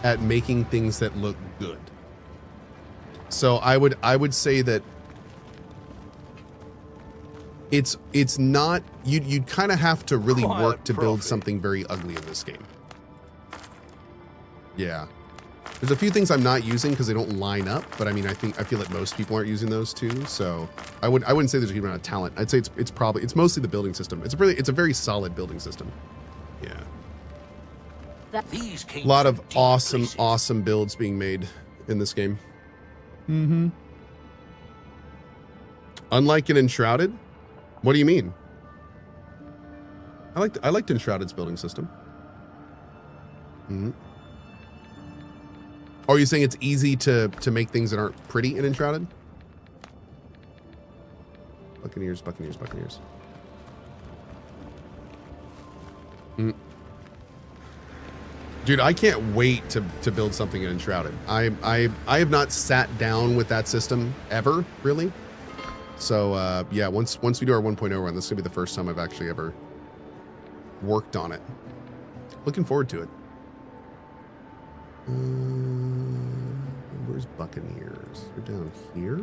at making things that look good. So I would say that it's not, you'd kind of have to really Quiet work to build prophet. something very ugly in this game. Yeah. There's a few things I'm not using because they don't line up, but I mean, I feel like most people aren't using those too. So I wouldn't say there's a huge amount of talent. I'd say it's mostly the building system. It's a very solid building system. Yeah. These A lot of awesome builds being made in this game. Mm-hmm. Unlike in Enshrouded? What do you mean? I liked Enshrouded's building system. Mm-hmm. Are you saying it's easy to make things that aren't pretty in Enshrouded? Buccaneers. Mm. Dude, I can't wait to build something in Enshrouded. I have not sat down with that system ever, really. So yeah, once we do our 1.0 run, this is gonna be the first time I've actually ever worked on it. Looking forward to it. Where's Buccaneers? They're down here?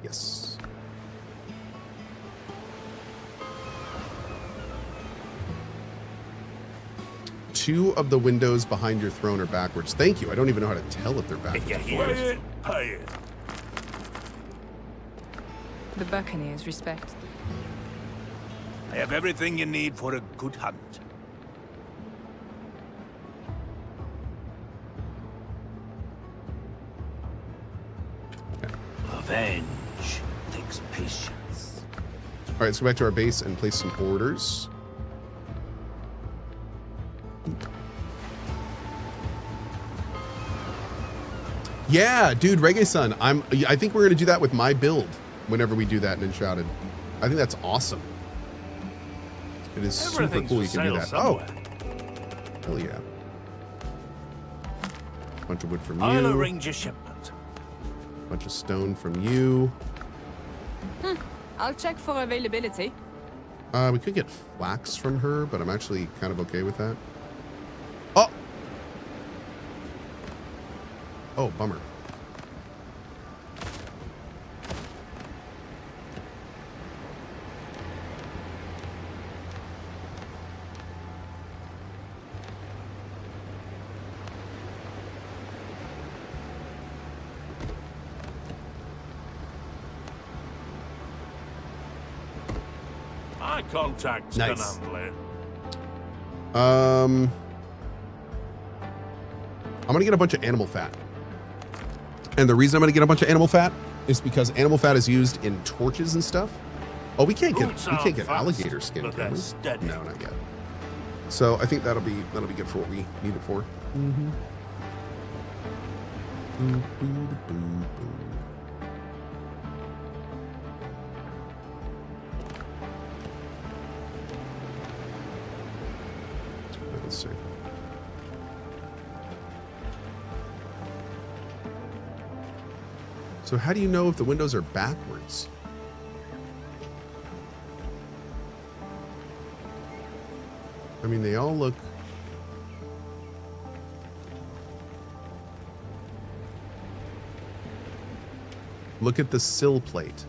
Yes. Two of the windows behind your throne are backwards. Thank you. I don't even know how to tell if they're backwards. If you hear it, pay it. The Buccaneers respect. I have everything you need for a good hunt. Revenge takes patience. All right, let's go back to our base and place some orders. Yeah, dude, Reggae Sun. I think we're gonna do that with my build whenever we do that in Enshrouded. I think that's awesome. It is super cool you can do that. Oh, hell yeah. Bunch of wood from you. I'll arrange a shipment. Bunch of stone from you. I'll check for availability. We could get flax from her, but I'm actually kind of okay with that. Oh! Oh, bummer. My contacts Nice. can handle it. I'm gonna get a bunch of animal fat. And the reason I'm gonna get a bunch of animal fat is because animal fat is used in torches and stuff. Oh, we can't get alligator skin, can we? No, not yet. So I think that'll be good for what we need it for. Mm-hmm. Let's see. So how do you know if the windows are backwards? I mean, they all look... Look at the sill plate.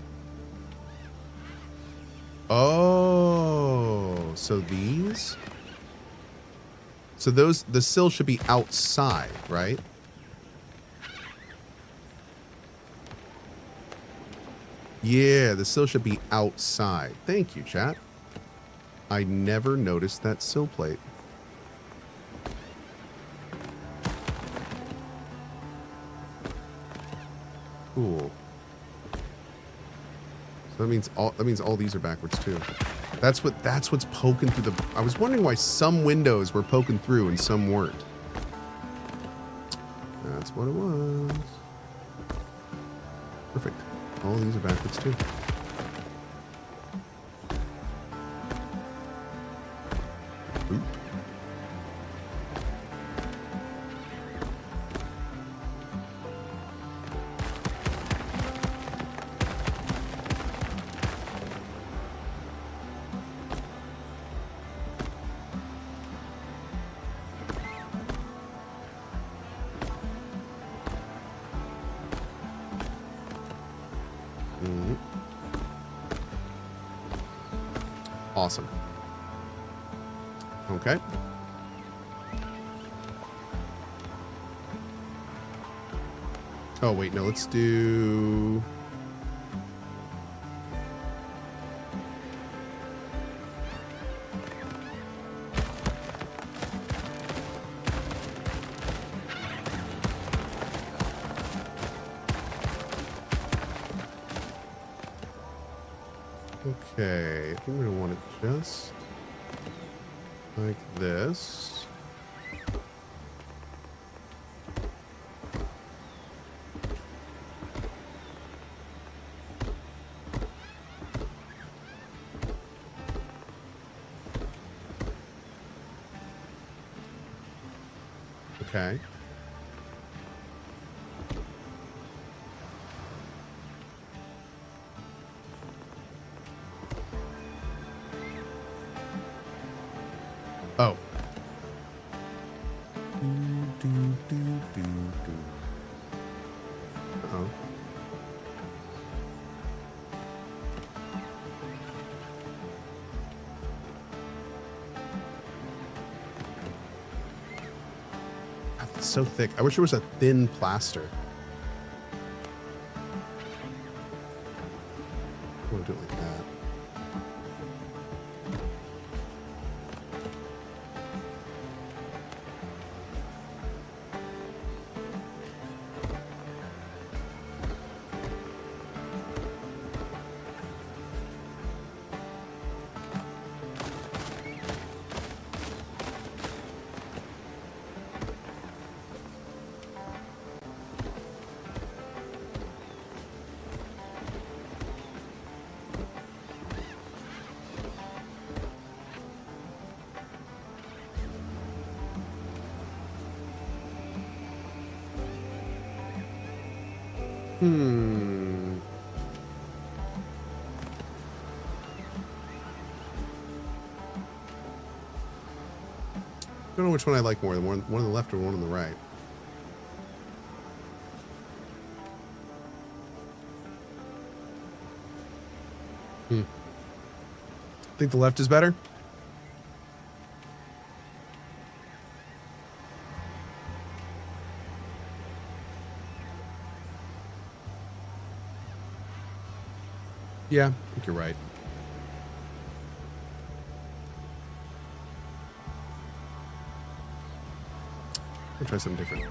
Oh, so these? So those, the sill should be outside, right? Yeah, the sill should be outside. Thank you, chat. I never noticed that sill plate. Cool. So that means all these are backwards too. That's what's poking through the... I was wondering why some windows were poking through and some weren't. That's what it was. Perfect. All these are backwards too. Oop. Awesome. Okay. Oh, wait, no, let's do... Okay, I think we're gonna want it just like this. Okay. Oh. Uh-oh. God, it's so thick. I wish there was a thin plaster. I want to do it like that. I don't know which one I like more, one on the left or one on the right. Think the left is better? Yeah, I think you're right. I'll try something different.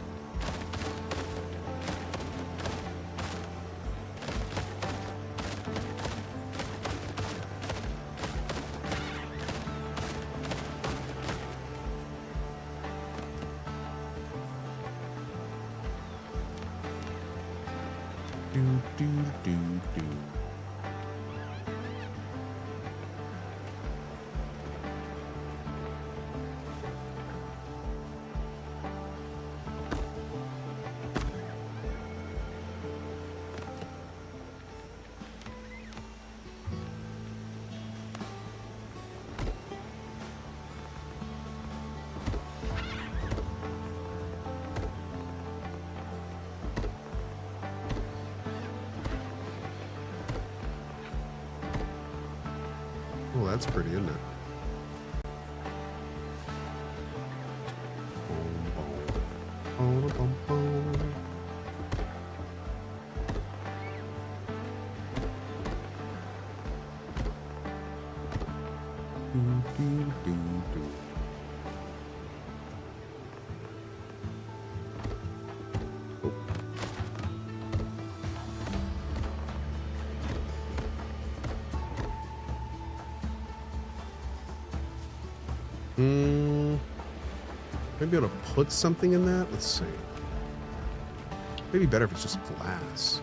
Oh, that's pretty, isn't it? Maybe able to put something in that? Let's see. Maybe better if it's just glass.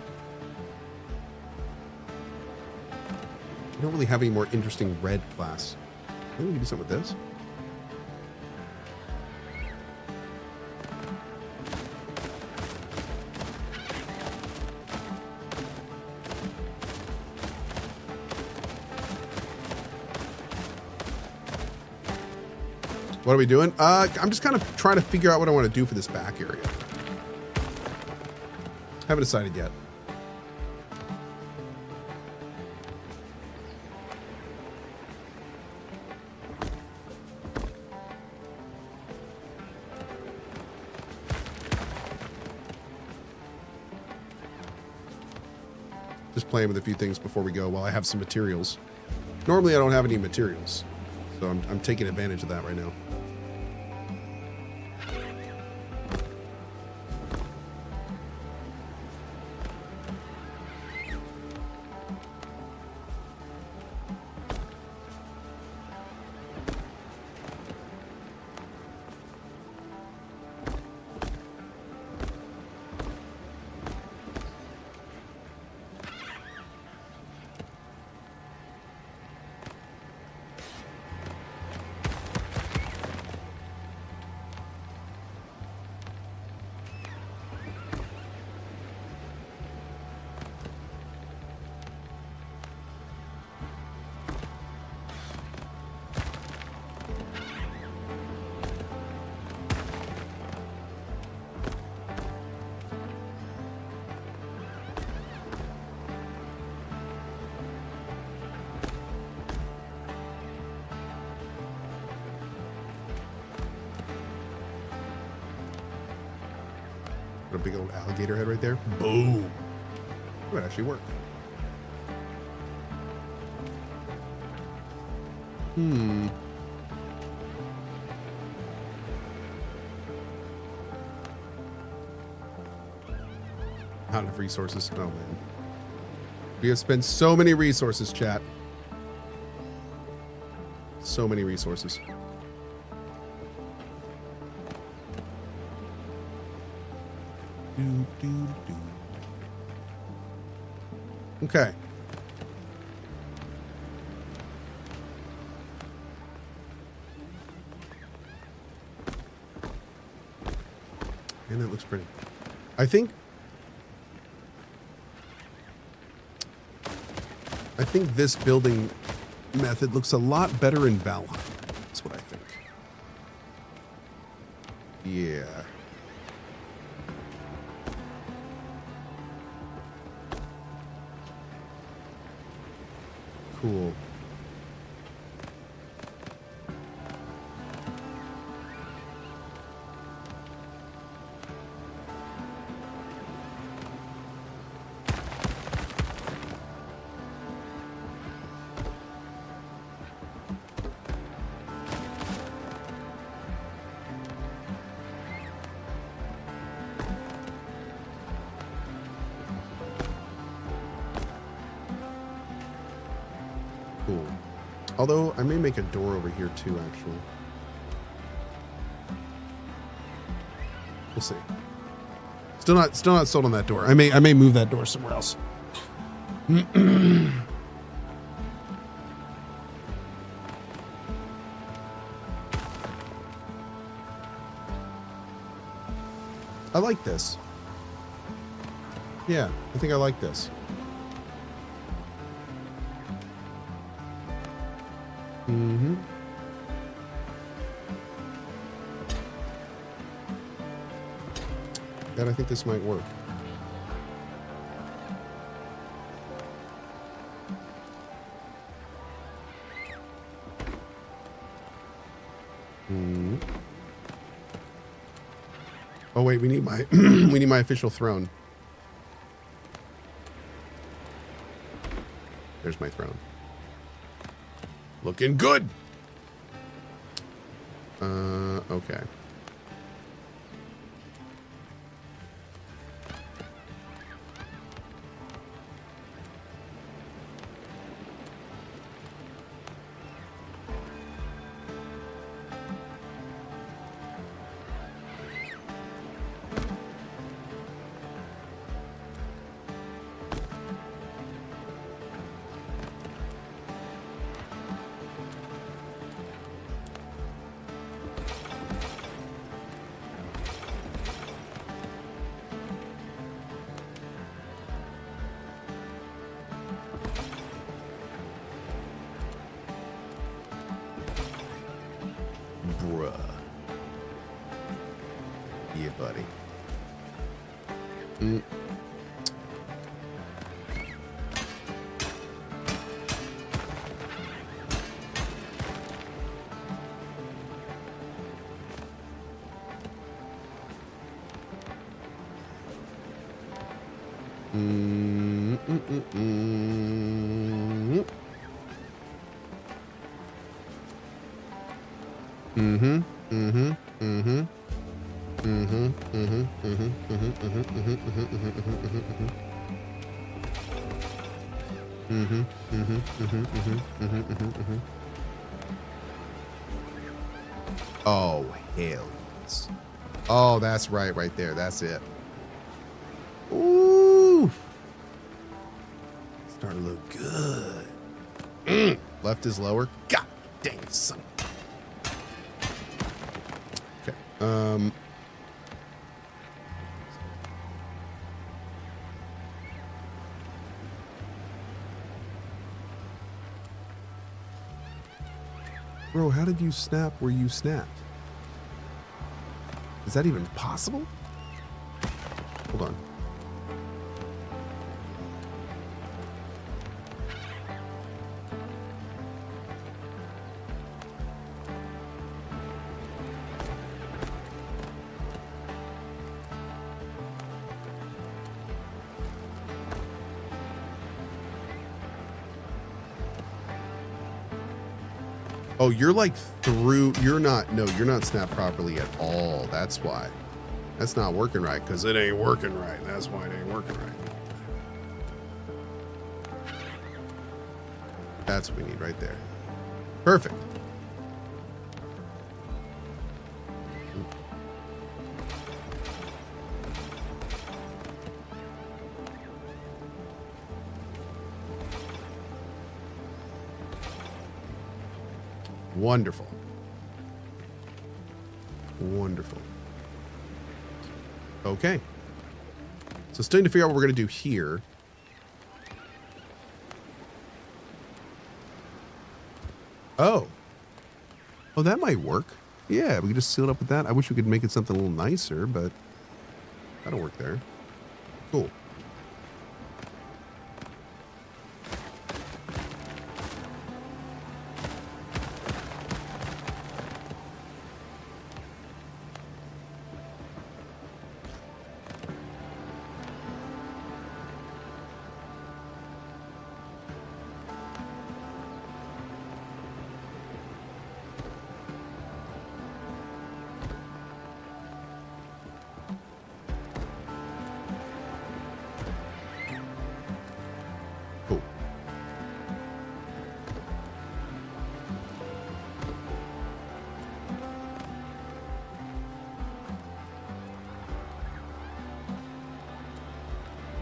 I don't really have any more interesting red glass. Maybe we can do something with this. What are we doing? I'm just kind of trying to figure out what I want to do for this back area. Haven't decided yet. playing with a few things before we go while I have some materials. Normally I don't have any materials, so I'm taking advantage of that right now. A big old alligator head right there. Boom. It would actually work. Not enough resources. Oh, man. We have spent so many resources, chat. So many resources. Okay. And that looks pretty. I think this building method looks a lot better in Valheim. That's what I think. Yeah. Cool. Cool. Although I may make a door over here too, actually. We'll see. Still not sold on that door. I may move that door somewhere else. I like this. Yeah, I think I like this. Mm-hmm. And I think this might work. Mm. Oh wait, we need my we need my official throne. There's my throne. Looking good. Okay. Bruh. Yeah, buddy. Mm. Oh, hell yes. Oh, that's right there. That's it. Ooh. Starting to look good. Left is lower. God dang it, son of a... Okay. Bro, how did you snap where you snapped? Is that even possible? Hold on. Oh, you're like through, you're not snapped properly at all. That's why. That's not working right, because it ain't working right. That's why it ain't working right. That's what we need right there. Perfect. Wonderful. Wonderful. Okay. So still need to figure out what we're going to do here. Oh. Oh, that might work. Yeah, we can just seal it up with that. I wish we could make it something a little nicer, but that'll work there. Cool.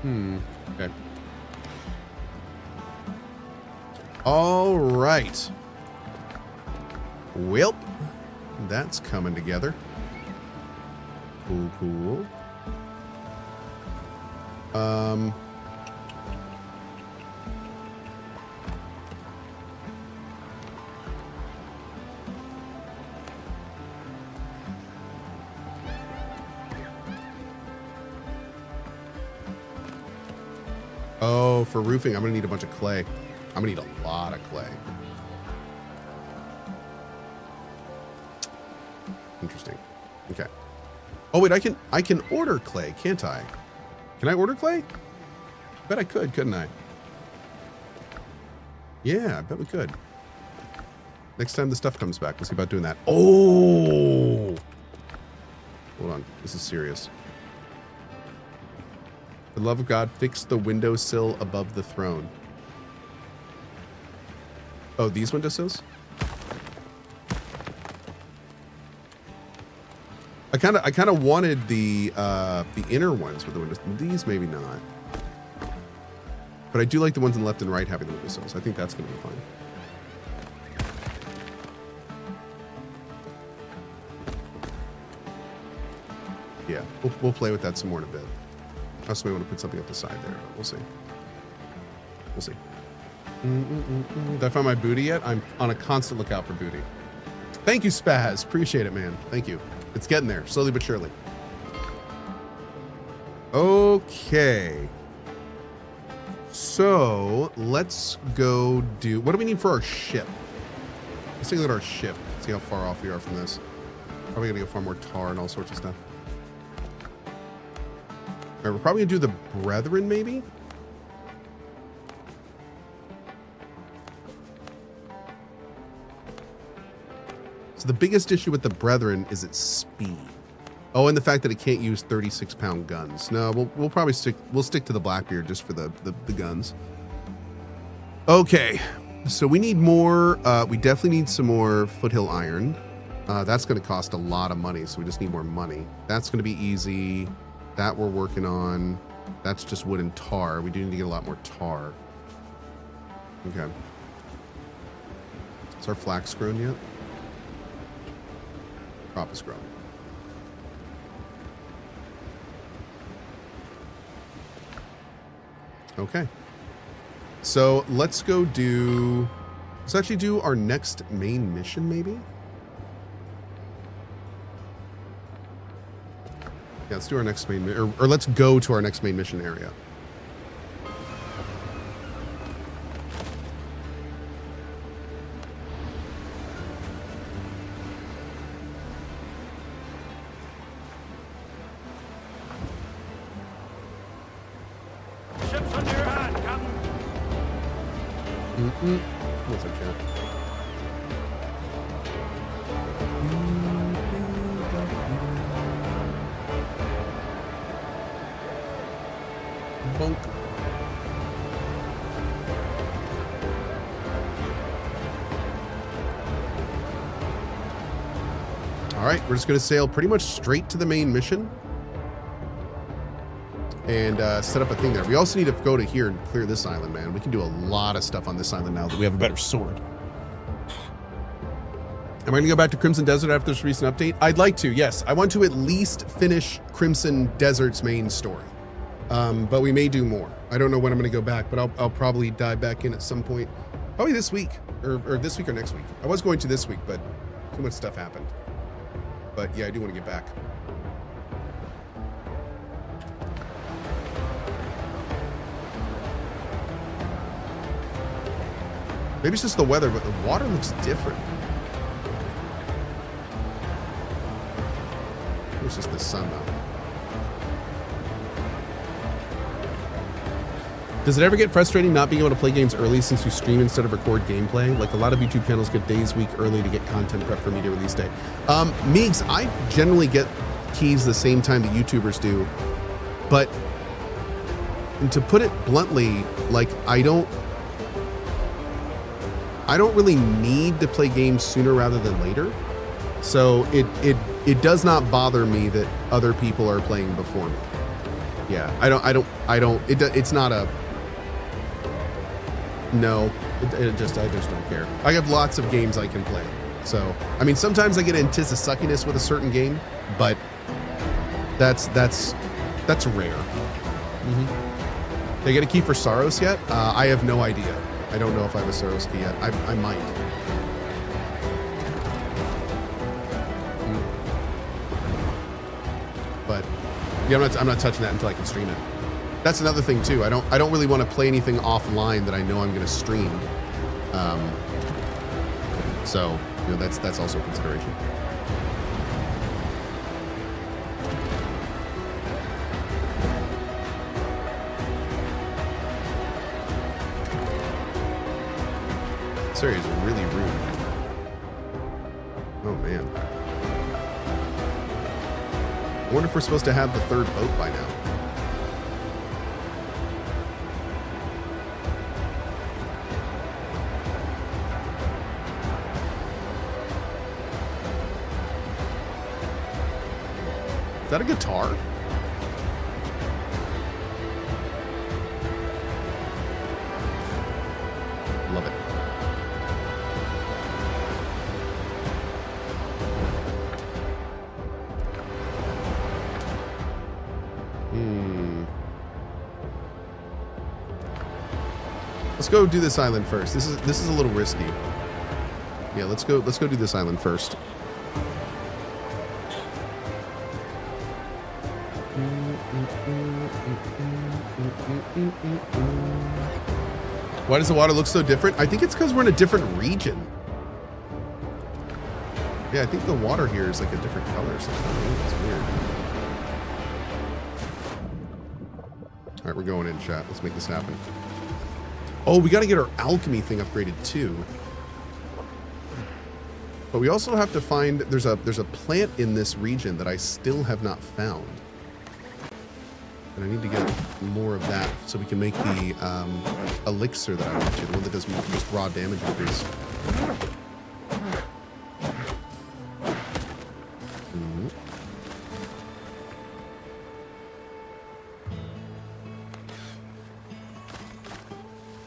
Okay. All right. Well, that's coming together. Cool, cool. Oh, for roofing, I'm gonna need a bunch of clay. I'm gonna need a lot of clay. Interesting. Okay. Oh wait, I can order clay, can't I? Can I order clay? I bet I could, couldn't I? Yeah, I bet we could. Next time the stuff comes back, we'll see about doing that. Oh! Hold on, this is serious. For the love of God, fix the windowsill above the throne. Oh, these windowsills? I kind of wanted the inner ones with the windows. These maybe not. But I do like the ones on the left and right having the windowsills. I think that's going to be fine. Yeah, we'll play with that some more in a bit. I also may want to put something up the side there, but we'll see. We'll see. Did I find my booty yet? I'm on a constant lookout for booty. Thank you, Spaz. Appreciate it, man. Thank you. It's getting there, slowly but surely. Okay. So, let's go do... What do we need for our ship? Let's take a look at our ship. See how far off we are from this. Probably going to go far more tar and all sorts of stuff. All right, we're probably going to do the Brethren, maybe? So the biggest issue with the Brethren is its speed. Oh, and the fact that it can't use 36-pound guns. No, we'll probably stick to the Blackbeard just for the guns. Okay, so we need more. We definitely need some more foothill iron. That's going to cost a lot of money, so we just need more money. That's going to be easy. That we're working on. That's just wood and tar. We do need to get a lot more tar. Okay. Is our flax grown yet? Crop is grown. Okay. So let's go do... Let's actually do our next main mission, maybe? Yeah, let's do our next main... Or let's go to our next main mission area. Ship's under your hand, Captain. What's up, chat? Bonk. All right, we're just going to sail pretty much straight to the main mission and set up a thing there. We also need to go to here and clear this island, man. We can do a lot of stuff on this island now that we have a better sword. Am I going to go back to Crimson Desert after this recent update? I'd like to, yes. I want to at least finish Crimson Desert's main story. But we may do more. I don't know when I'm going to go back, but I'll probably dive back in at some point. Probably this week, or this week or next week. I was going to this week, but too much stuff happened. But yeah, I do want to get back. Maybe it's just the weather, but the water looks different. It's just the sun though. Does it ever get frustrating not being able to play games early since you stream instead of record gameplay? Like a lot of YouTube channels get days, week early to get content prep for media release day. Meeks, I generally get keys the same time that YouTubers do, but and to put it bluntly, like I don't really need to play games sooner rather than later. So it does not bother me that other people are playing before me. Yeah, it's not a, no, I just don't care. I have lots of games I can play. So, I mean, sometimes I get into suckiness with a certain game, but that's rare. Did I get a key for Saros yet? I have no idea. I don't know if I have a Saros key yet. I might. But yeah, I'm not touching that until I can stream it. That's another thing too. I don't really want to play anything offline that I know I'm going to stream. So you know that's also a consideration. This area is really rude. Oh man. I wonder if we're supposed to have the third boat by now. Is that a guitar? Love it. Let's go do this island first. This is a little risky. Yeah, let's go do this island first. Why does the water look so different? I think it's because we're in a different region. Yeah, I think the water here is like a different color or something. It's weird. All right, we're going in, chat. Let's make this happen. Oh, we got to get our alchemy thing upgraded too. But we also have to find, there's a plant in this region that I still have not found. And I need to get more of that so we can make the elixir that I want to, the one that does just raw damage increase.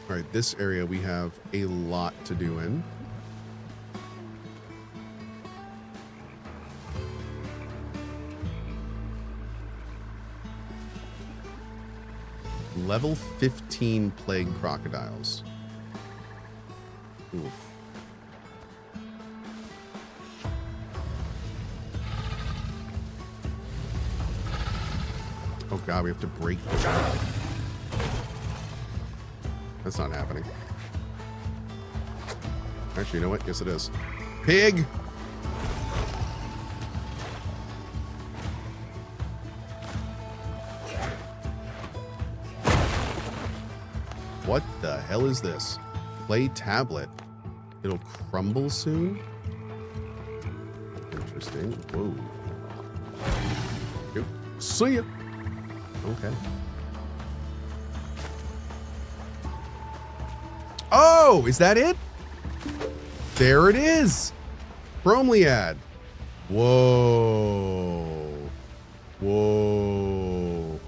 All right, this area we have a lot to do in. Level 15 plague crocodiles. Oof. Oh god, we have to break the ground. That's not happening. Actually, you know what? Yes, it is. Pig! What the hell is this? Play tablet. It'll crumble soon? Interesting. Whoa. Yep. See ya! Okay. Oh, is that it? There it is. Bromeliad. Whoa. Whoa.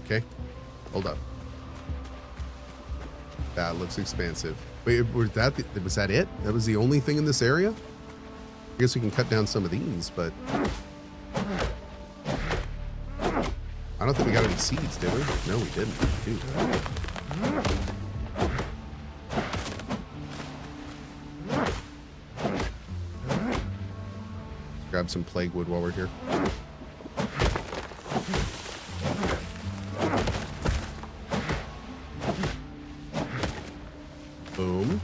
Okay. Hold up. That looks expansive. Wait, was that it? That was the only thing in this area? I guess we can cut down some of these, but I don't think we got any seeds, did we? No, we didn't. Dude. Let's grab some plague wood while we're here. Boom.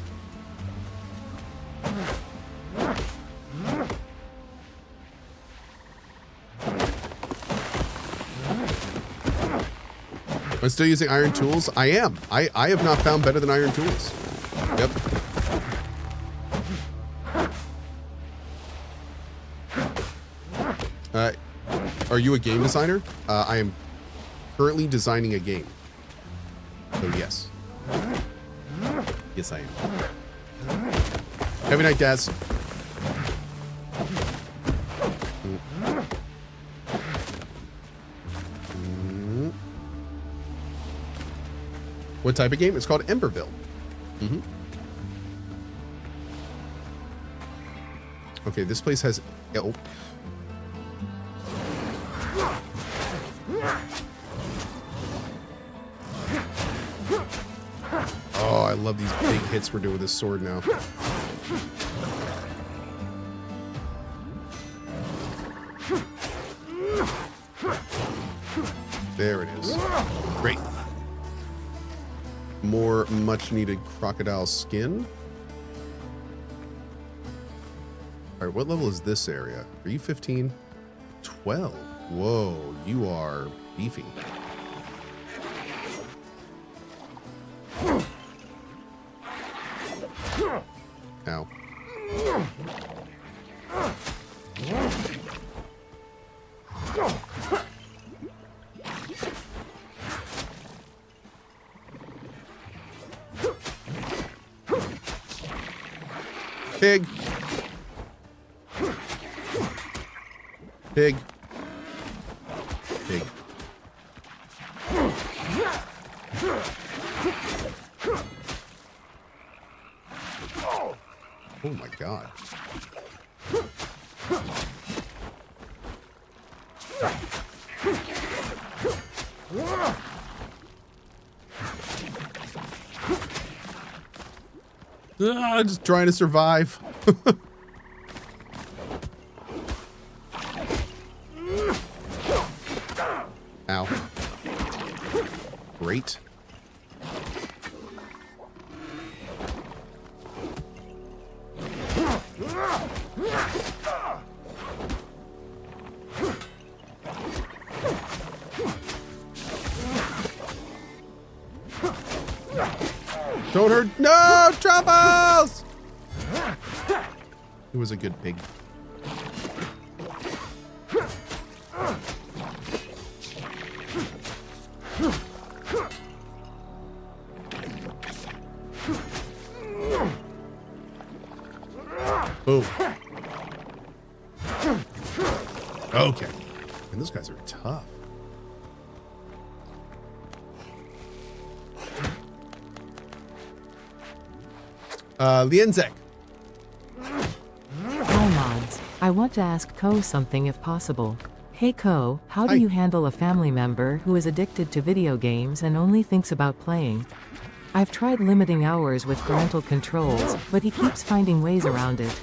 Am I still using iron tools? I am. I have not found better than iron tools. Yep. Are you a game designer? I am currently designing a game. So yes. Yes, I am. Have a night, Daz. What type of game? It's called Emberville. Okay, this place has... Oh. Oh, I love these big hits we're doing with this sword now. There it is. Great. More much needed crocodile skin. All right, what level is this area? Are you 15? 12. Whoa, you are beefy. Ow. Pig. Pig. Pig. Oh my god. Just trying to survive. Ow. Great. Don't hurt. No, truffles! He was a good pig. Boom. Okay. And those guys are tough. Lienzek. Hi mods. I want to ask Cohh something if possible. Hey Cohh, how do you handle a family member who is addicted to video games and only thinks about playing? I've tried limiting hours with parental controls, but he keeps finding ways around it.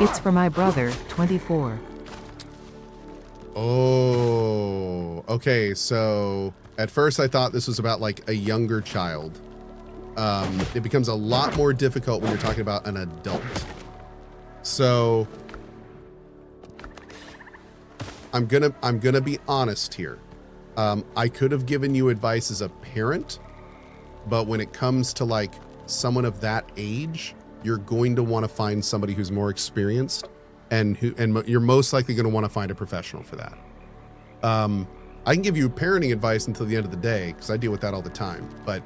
It's for my brother, 24. Oh, okay. So at first I thought this was about like a younger child. It becomes a lot more difficult when you're talking about an adult. So I'm gonna be honest here. I could have given you advice as a parent, but when it comes to like someone of that age, you're going to want to find somebody who's more experienced, and you're most likely going to want to find a professional for that. I can give you parenting advice until the end of the day because I deal with that all the time. But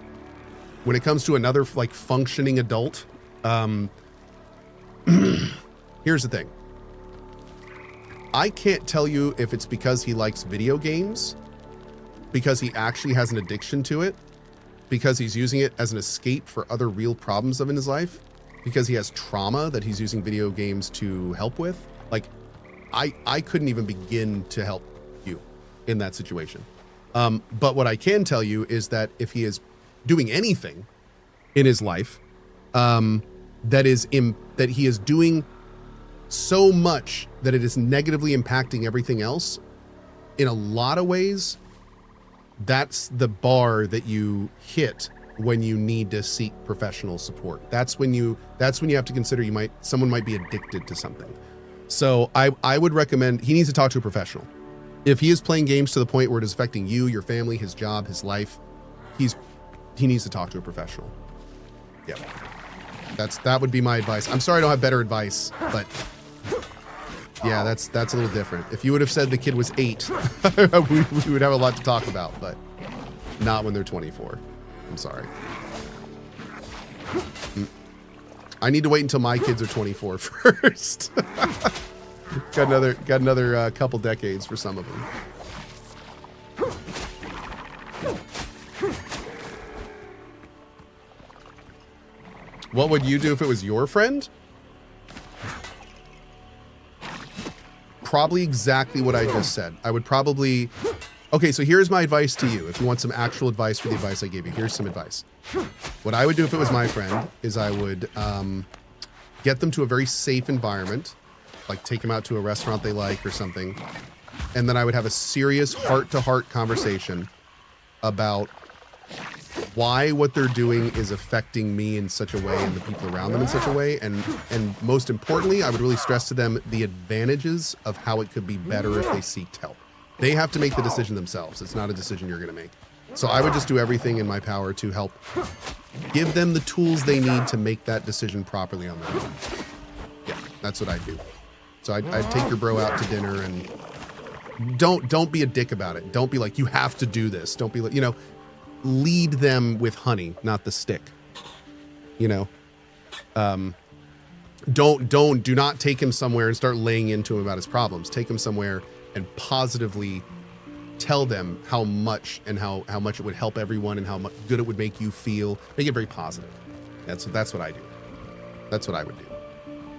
when it comes to another like functioning adult, here's the thing. I can't tell you if it's because he likes video games, because he actually has an addiction to it, because he's using it as an escape for other real problems in his life, because he has trauma that he's using video games to help with. Like, I couldn't even begin to help you in that situation. But what I can tell you is that if he is doing anything in his life, that he is doing so much that it is negatively impacting everything else, in a lot of ways, that's the bar that you hit when you need to seek professional support. That's when you have to consider someone might be addicted to something. So I would recommend he needs to talk to a professional. If he is playing games to the point where it is affecting you, your family, his job, his life, he needs to talk to a professional. Yeah. That would be my advice. I'm sorry I don't have better advice, but yeah, that's a little different. If you would have said the kid was 8, we would have a lot to talk about, but not when they're 24. I'm sorry. I need to wait until my kids are 24 first. got another couple decades for some of them. What would you do if it was your friend? Probably exactly what I just said. I would probably... Okay, so here's my advice to you. If you want some actual advice for the advice I gave you, here's some advice. What I would do if it was my friend is I would get them to a very safe environment, like take them out to a restaurant they like or something, and then I would have a serious heart-to-heart conversation about why what they're doing is affecting me in such a way and the people around them in such a way, and most importantly, I would really stress to them the advantages of how it could be better if they seeked help. They have to make the decision themselves. It's not a decision you're going to make. So I would just do everything in my power to help give them the tools they need to make that decision properly on their own. Yeah, that's what I'd do. So I'd take your bro out to dinner, and don't be a dick about it. Don't be like, you have to do this. Don't be like, lead them with honey, not the stick. Do not take him somewhere and start laying into him about his problems. Take him somewhere and positively tell them how much it would help everyone and how much good it would make you feel. Make it very positive. That's what I do. That's what I would do.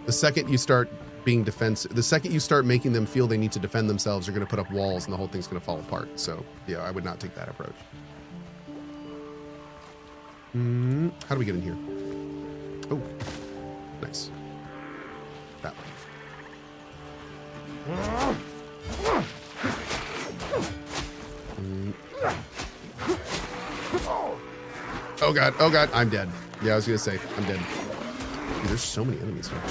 The second you start being defensive, the second you start making them feel they need to defend themselves, you're going to put up walls and the whole thing's going to fall apart. So yeah, I would not take that approach. How do we get in here? Oh, nice. That way. Oh god, I'm dead. Yeah, I was gonna say, I'm dead. Dude, there's so many enemies here.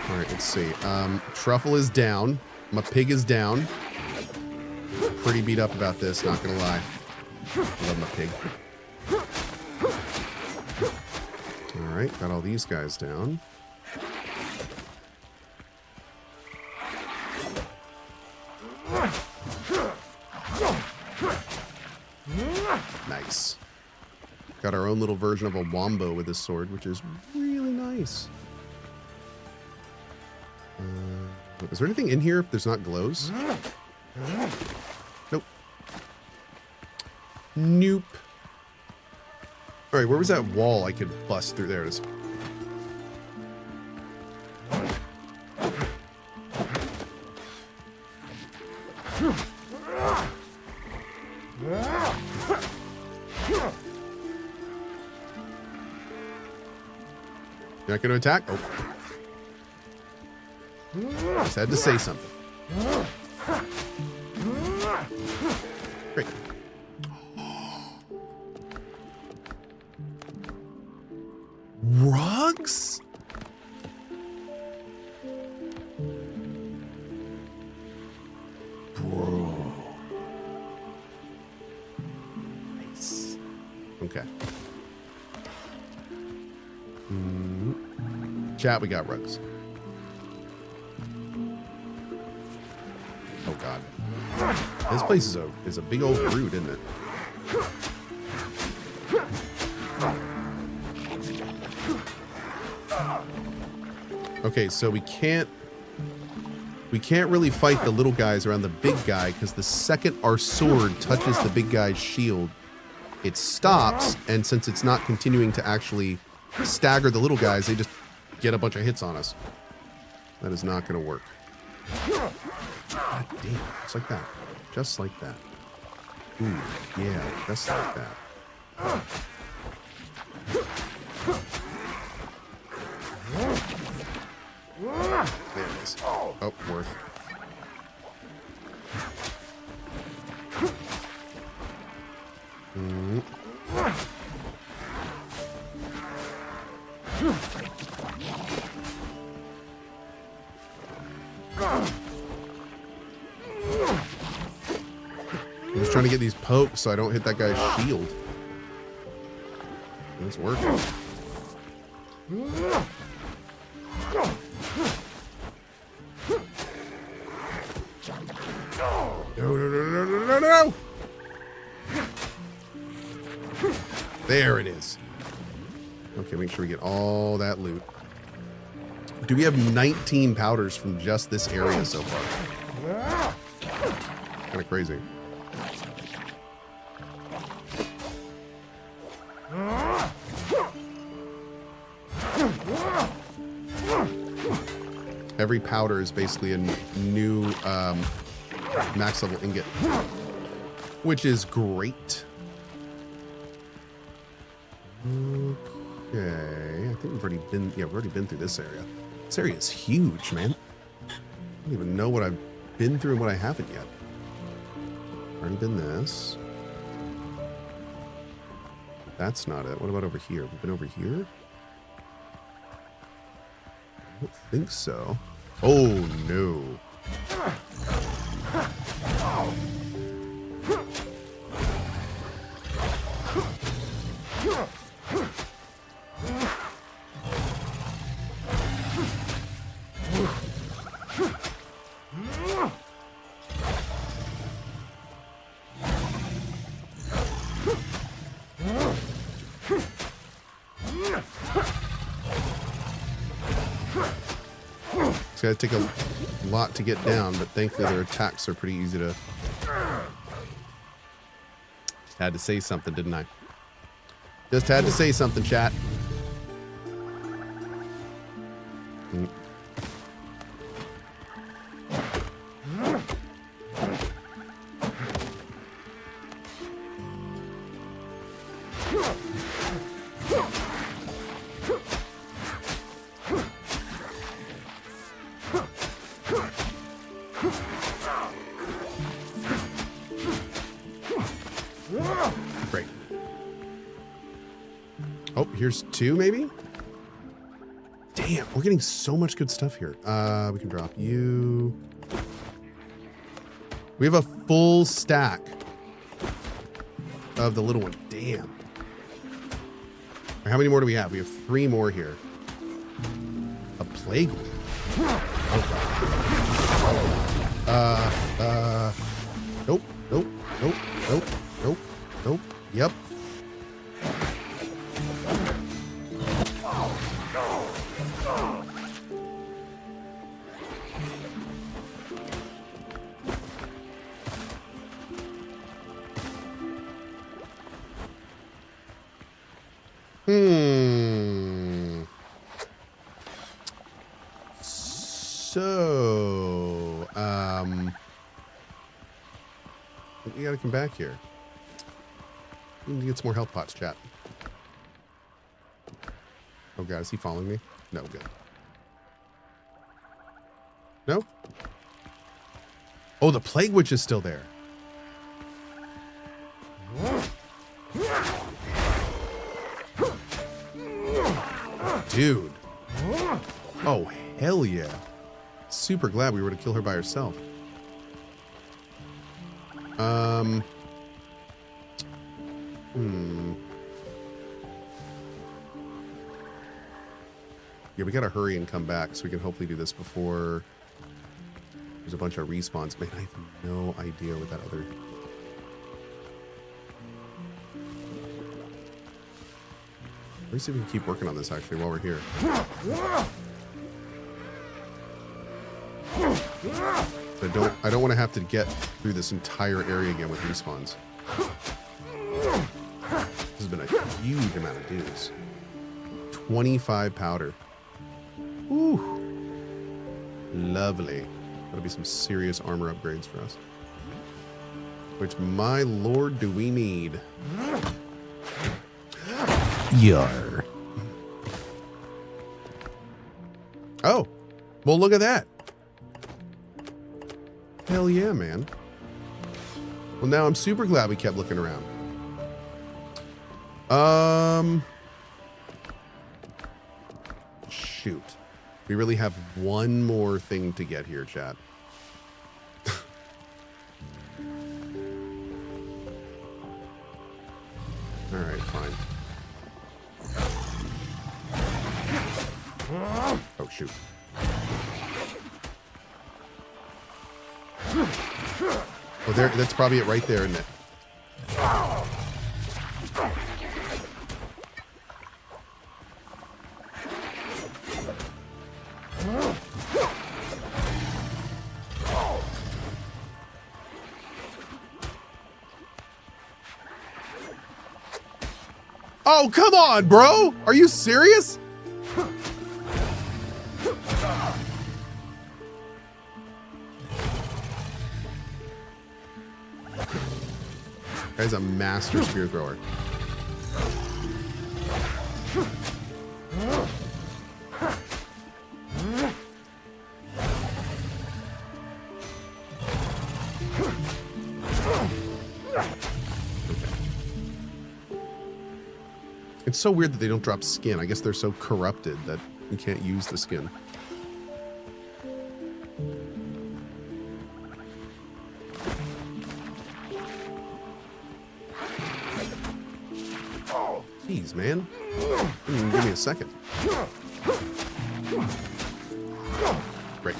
Alright, let's see. Truffle is down. My pig is down. Pretty beat up about this, not gonna lie. Love my pig. Alright, got all these guys down. Nice. Got our own little version of a wombo with this sword, which is really nice. Is there anything in here if there's not glows? Nope. Nope. Alright, where was that wall I could bust through? There it is. You're not going to attack? Oh. Just had to say something. Great. Rugs? Bro. Nice. Okay. Chat, we got rugs. Oh god. This place is a big old brood, isn't it? Okay, so we can't really fight the little guys around the big guy because the second our sword touches the big guy's shield, it stops, and since it's not continuing to actually stagger the little guys, they just get a bunch of hits on us. That is not going to work. God damn, just like that. Just like that. Ooh, yeah, just like that. There it is. Oh, worth. I'm just trying to get these pokes so I don't hit that guy's shield. It's working. No. There it is. Okay, make sure we get all that loot. Do we have 19 powders from just this area so far? Kind of crazy. Every powder is basically a new max level ingot, which is great. Okay, I think we've already been through this area. This area is huge, man. I don't even know what I've been through and what I haven't yet. Already been this. That's not it. What about over here? We've been over here? I don't think so. Oh, no. It's going to take a lot to get down, but thankfully their attacks are pretty easy to... Had to say something, didn't I? Just had to say something, chat. Great. Oh, here's two, maybe? Damn, we're getting so much good stuff here. We can drop you. We have a full stack of the little one. Damn. How many more do we have? We have 3 more here. A plague one. Nope, nope, nope, nope, nope, nope. Yep. So, we gotta come back here. We need to get some more health pots, chat. Oh god, is he following me? No, good. No? Oh, the Plague Witch is still there. Dude. Oh, hell yeah. Super glad we were to kill her by herself. Yeah, we gotta hurry and come back so we can hopefully do this before there's a bunch of respawns. Man, I have no idea what that other... Let me see if we can keep working on this actually while we're here. I don't want to have to get through this entire area again with respawns. This has been a huge amount of dudes. 25 powder. Ooh. Lovely. That'll be some serious armor upgrades for us. Which, my lord, do we need? Yar. Oh. Well, look at that. Hell yeah, man. Well, now I'm super glad we kept looking around. Shoot. We really have one more thing to get here, chat. All right, fine. Oh, shoot. Oh, there, that's probably it right there, isn't it? Oh, come on, bro! Are you serious? Guy's a master spear thrower. It's so weird that they don't drop skin. I guess they're so corrupted that you can't use the skin. Jeez, man. Give me a second. Great.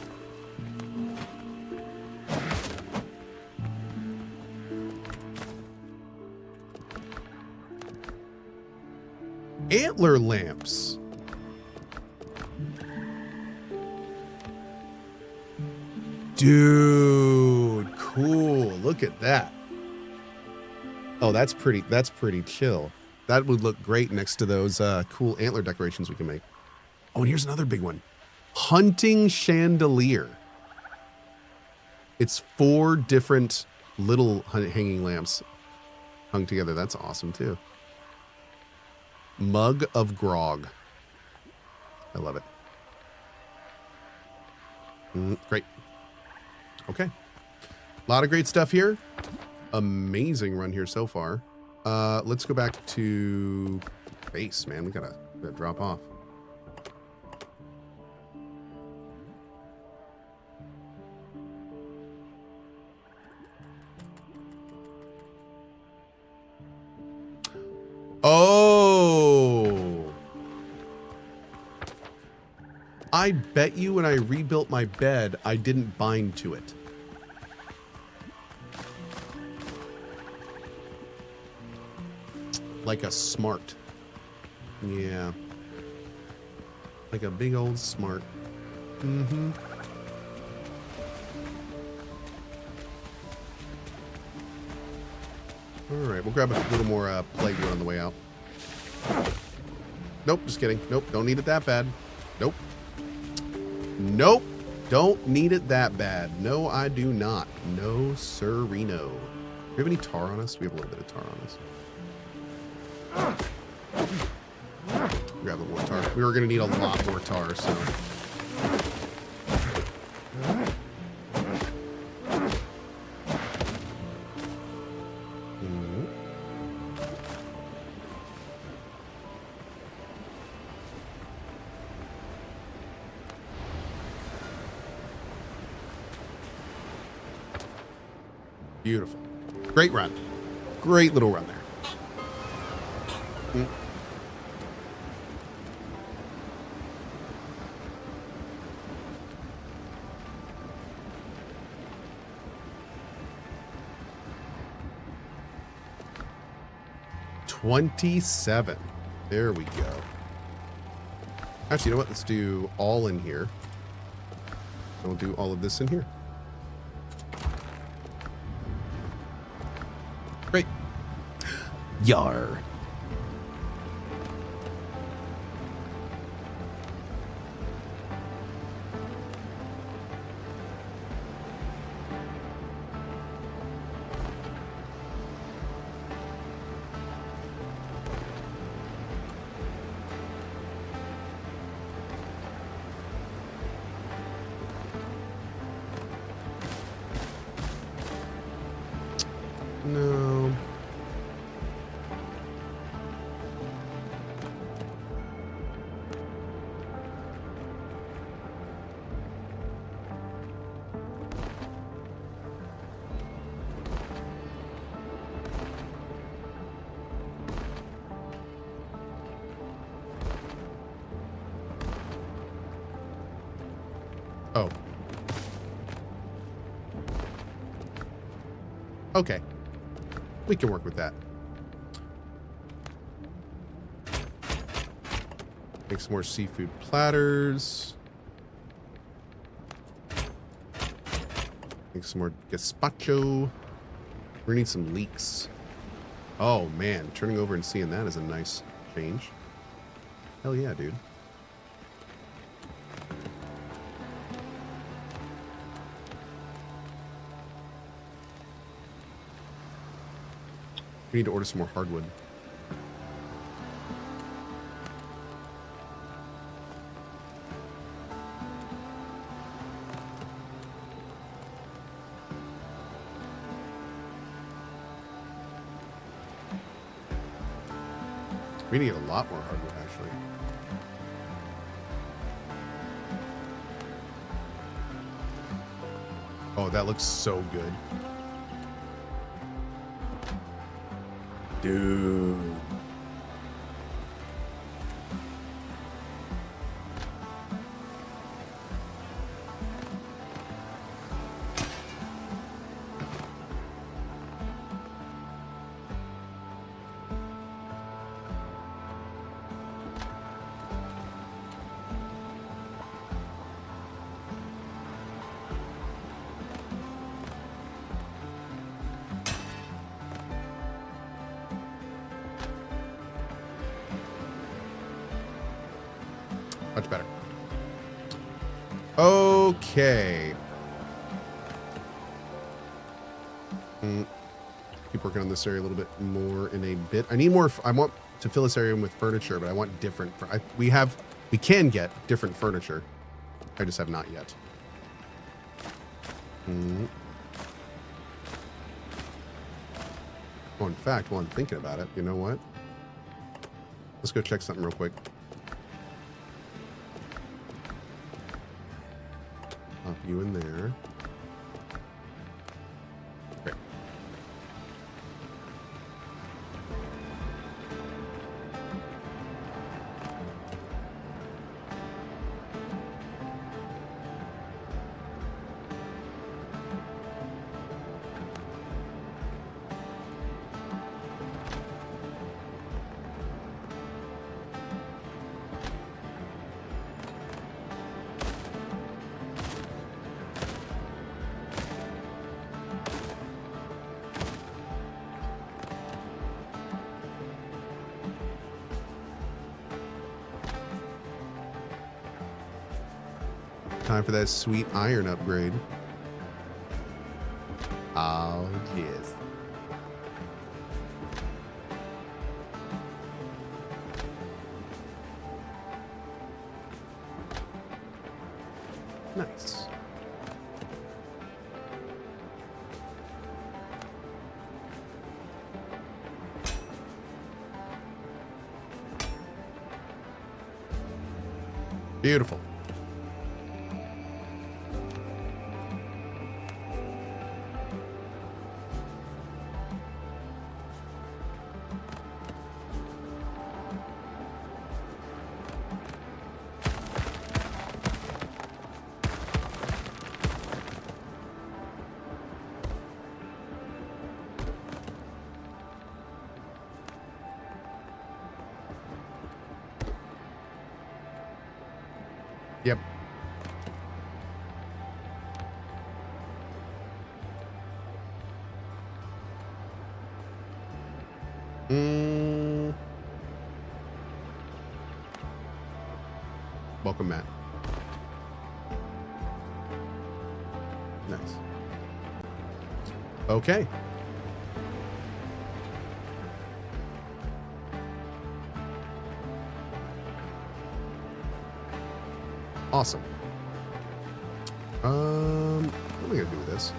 Antler lamps. Dude, cool. Look at that. Oh, that's pretty chill. That would look great next to those cool antler decorations we can make. Oh, and here's another big one. Hunting chandelier. It's 4 different little hanging lamps hung together. That's awesome too. Mug of grog. I love it. Great. Okay. A lot of great stuff here. Amazing run here so far. Let's go back to base, man. We gotta drop off. Oh. I bet you when I rebuilt my bed, I didn't bind to it. Like a smart. Yeah. Like a big old smart. Mm-hmm. All right, we'll grab a little more plague wood on the way out. Nope, just kidding. Nope, don't need it that bad. Nope. Nope, don't need it that bad. No, I do not. No, sirree-no. Do we have any tar on us? We have a little bit of tar on us. Grab a little more tar. We were going to need a lot more tar, so. Beautiful. Great run. Great little run there. Mm. $27. There we go. Actually, you know what? Let's do all in here. And we'll do all of this in here. Great. Yar. No. Oh. Okay. We can work with that. Make some more seafood platters. Make some more gazpacho. We're gonna need some leeks. Oh man, turning over and seeing that is a nice change. Hell yeah, dude. We need to order some more hardwood. We need a lot more hardwood, actually. Oh, that looks so good. Dude. Much better. Okay. Keep working on this area a little bit more in a bit. I need more. I want to fill this area in with furniture, but I want different. We can get different furniture. I just have not yet. Oh, in fact, while I'm thinking about it, you know what? Let's go check something real quick. Pop you in there. Great. Time for that sweet iron upgrade. Oh, yes. Nice. Beautiful. Yep. Welcome, Matt. Nice. Okay. Awesome. What am I gonna do with this?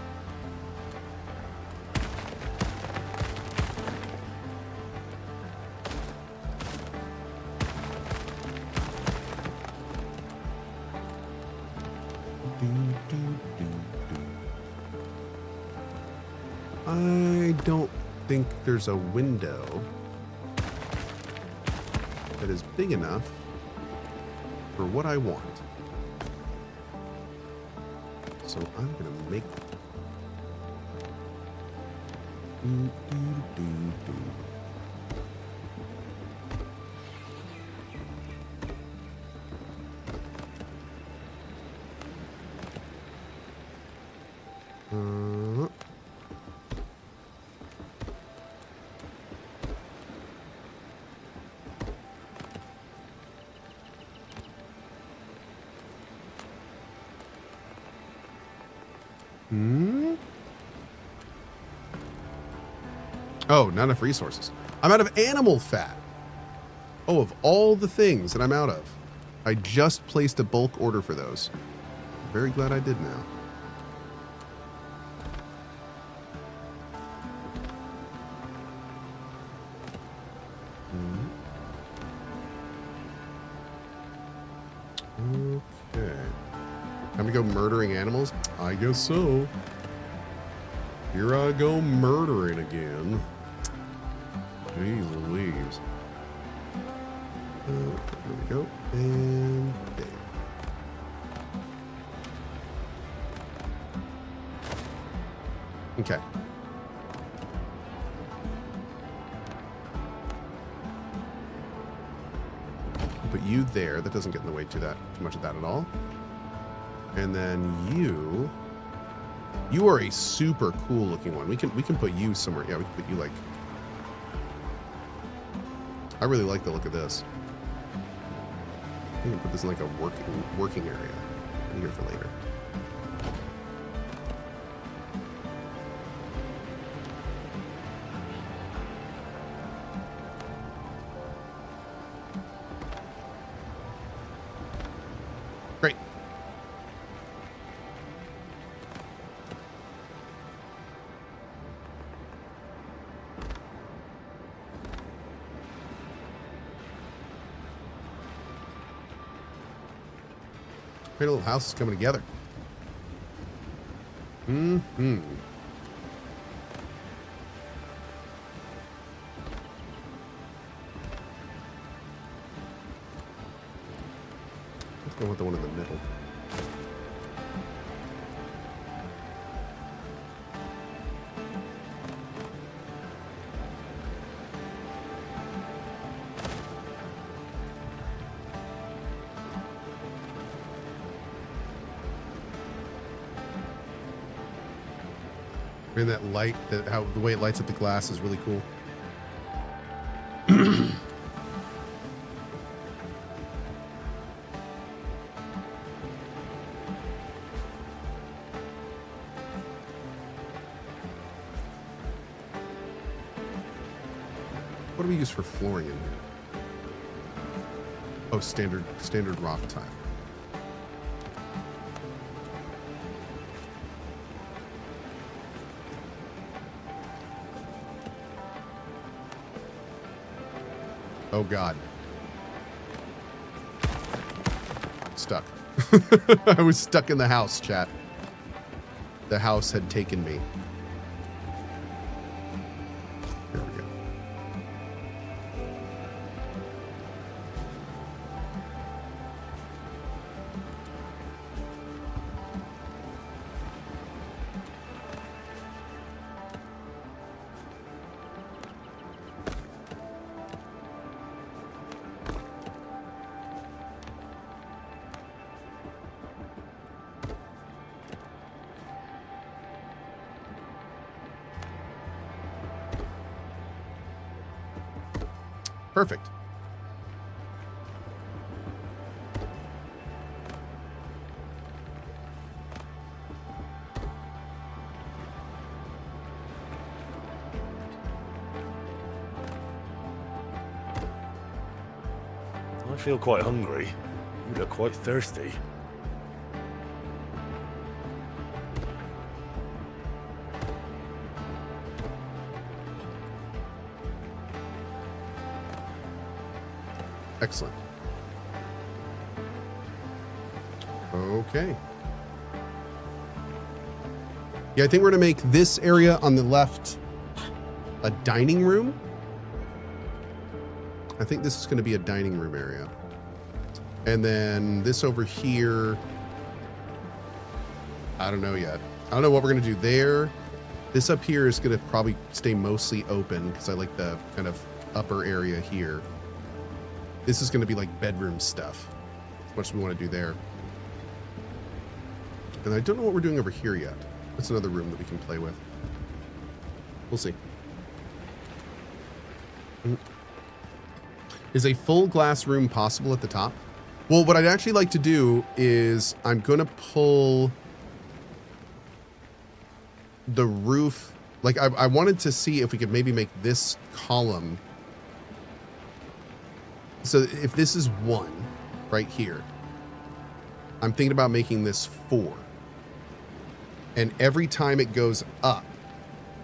I don't think there's a window that is big enough for what I want. So I'm gonna make Oh, not enough resources. I'm out of animal fat. Oh, of all the things that I'm out of. I just placed a bulk order for those. I'm very glad I did now. Okay. Time to go murdering animals? I guess so. Here I go murdering again. Jeez Louise. There we go. And there. Okay. Put you there. That doesn't get in the way too much of that at all. And then you are a super cool looking one. We can put you somewhere. Yeah, we can put you like. I really like the look of this. We can put this in like a working area. Here for later. Great. Great little house is coming together. Mm-hmm. Let's go with the one in the middle. And that light, the way it lights up the glass is really cool. What do we use for flooring in here? Oh, standard rock tile. Oh God. Stuck. I was stuck in the house, chat. The house had taken me. There we go. Perfect. I feel quite hungry. You look quite thirsty. Excellent. Okay. Yeah, I think we're going to make this area on the left a dining room. I think this is going to be a dining room area. And then this over here, I don't know yet. I don't know what we're going to do there. This up here is going to probably stay mostly open because I like the kind of upper area here. This is going to be like bedroom stuff. As much as we want to do there. And I don't know what we're doing over here yet. That's another room that we can play with. We'll see. Is a full glass room possible at the top? Well, what I'd actually like to do is I'm going to pull the roof. Like I wanted to see if we could maybe make this column. So if this is 1 right here, I'm thinking about making this 4. And every time it goes up,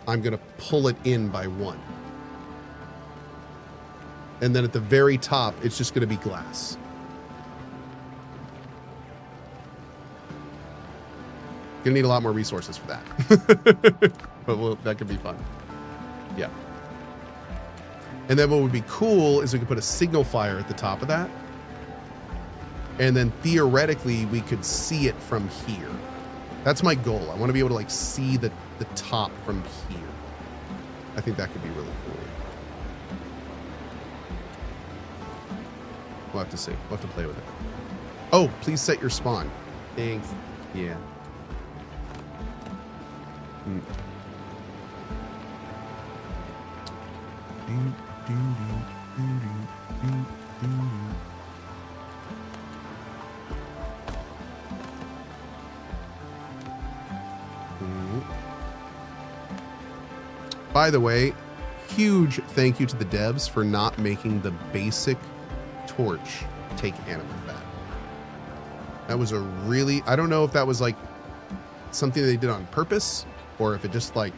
I'm going to pull it in by 1. And then at the very top, it's just going to be glass. Gonna need a lot more resources for that. But that could be fun. Yeah. And then what would be cool is we could put a signal fire at the top of that. And then theoretically, we could see it from here. That's my goal. I want to be able to like see the top from here. I think that could be really cool. We'll have to see. We'll have to play with it. Oh, please set your spawn. Thanks. Yeah. By the way, huge thank you to the devs for not making the basic torch take animal fat. That was a really, I don't know if that was like something they did on purpose or if it just like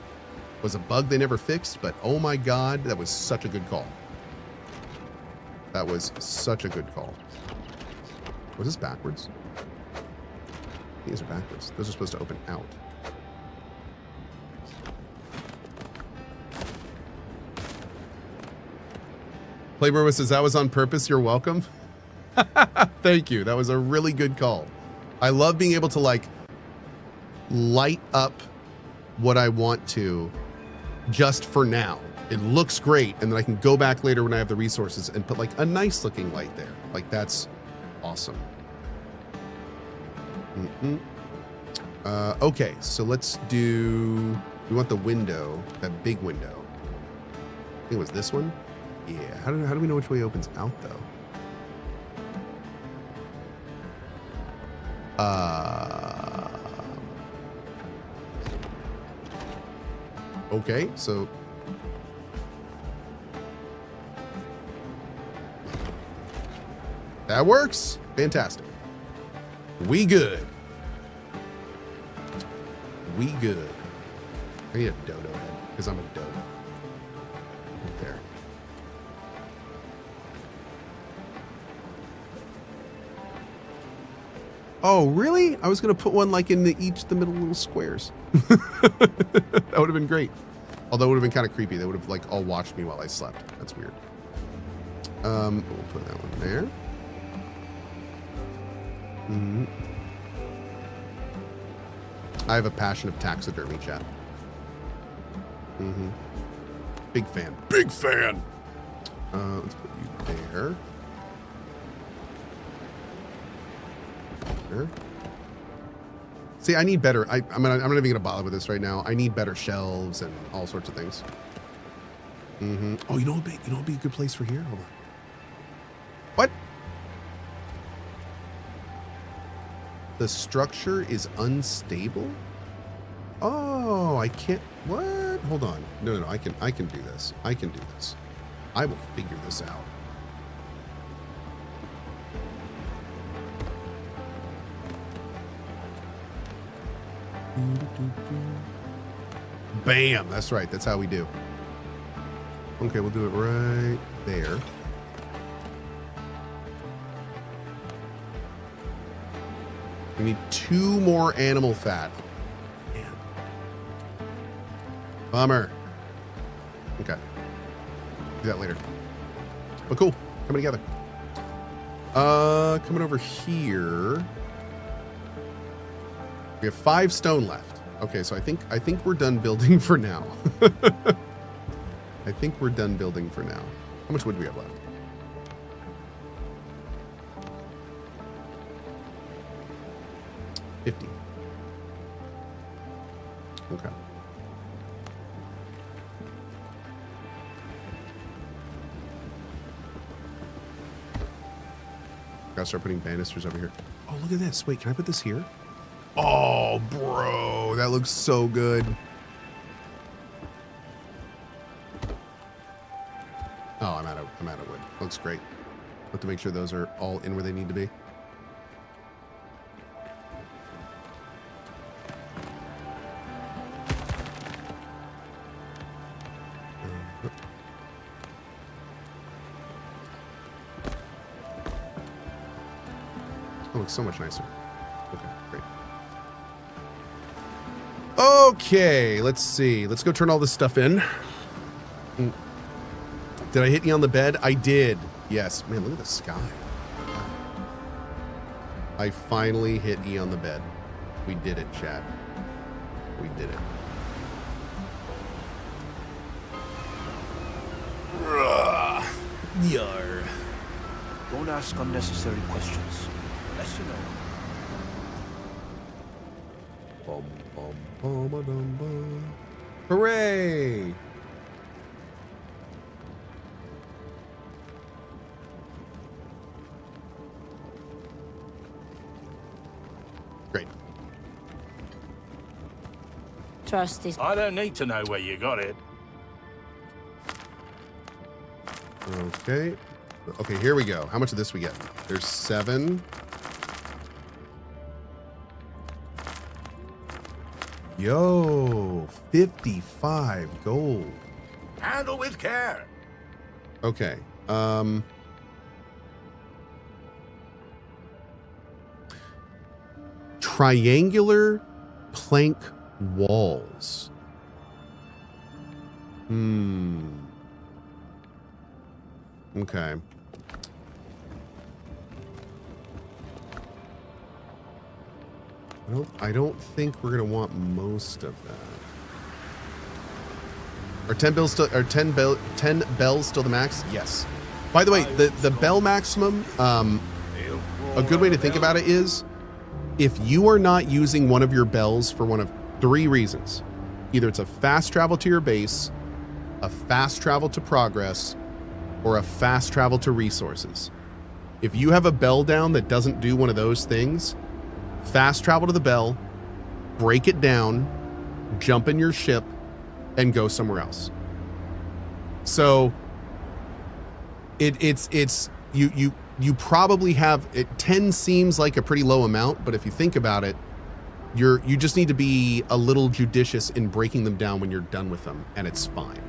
was a bug they never fixed, but oh my God, that was such a good call. That was such a good call. Was this backwards? These are backwards. Those are supposed to open out. Playboy says that was on purpose. You're welcome. Thank you. That was a really good call. I love being able to like light up what I want to just for now. It looks great. And then I can go back later when I have the resources and put like a nice looking light there. Like that's awesome. Okay, so let's do, we want the window, that big window. I think it was this one. Yeah, how do we know which way opens out though? Okay, so That works. Fantastic. We good. We good. I need a dodo head because I'm a dodo. Right there. Oh, really? I was going to put one like in the middle little squares. That would have been great. Although it would have been kind of creepy. They would have like all watched me while I slept. That's weird. We'll put that one there. Mm-hmm. I have a passion of taxidermy, chat. Mm-hmm. Big fan. Big fan. Let's put you there. There. See, I need better. I'm not even gonna bother with this right now. I need better shelves and all sorts of things. Mm-hmm. Oh, you know what would be a good place for here? Hold on. What? The structure is unstable? Oh, I can't. What? Hold on. No. I can do this. I can do this. I will figure this out. Bam. That's right. That's how we do. Okay, we'll do it right there. We need 2 more animal fat. Man. Bummer. Okay. Do that later. But cool. Coming together. Coming over here. We have 5 stone left. Okay, so I think we're done building for now. I think we're done building for now. How much wood do we have left? $50. Okay. Gotta start putting banisters over here. Oh, look at this. Wait, can I put this here? Oh, bro, that looks so good. Oh, I'm out of wood. Looks great. Have to make sure those are all in where they need to be. Oh, looks so much nicer. Okay, great. Okay, let's see. Let's go turn all this stuff in. Did I hit you on the bed? I did. Yes. Man, look at the sky. I finally hit E on the bed. We did it, chat. We did it. Yar. Don't ask unnecessary questions. Unless you know. Bum, bum, bum, bum, bum. Hooray! Great. Trust is. I don't need to know where you got it. Okay. Okay, here we go. How much of this we get? There's 7. Yo, 55 gold. Handle with care. Okay. Triangular plank walls. Okay. I don't think we're gonna want most of that. Are 10 bells still? Are 10 bells still the max? Yes. By the way, the bell maximum. A good way to think about it is, if you are not using one of your bells for one of 3 reasons, either it's a fast travel to your base, a fast travel to progress, or a fast travel to resources. If you have a bell down that doesn't do one of those things, fast travel to the bell, break it down, jump in your ship, and go somewhere else. So it's you you probably have it. 10 seems like a pretty low amount, but if you think about it, you just need to be a little judicious in breaking them down when you're done with them, and it's fine.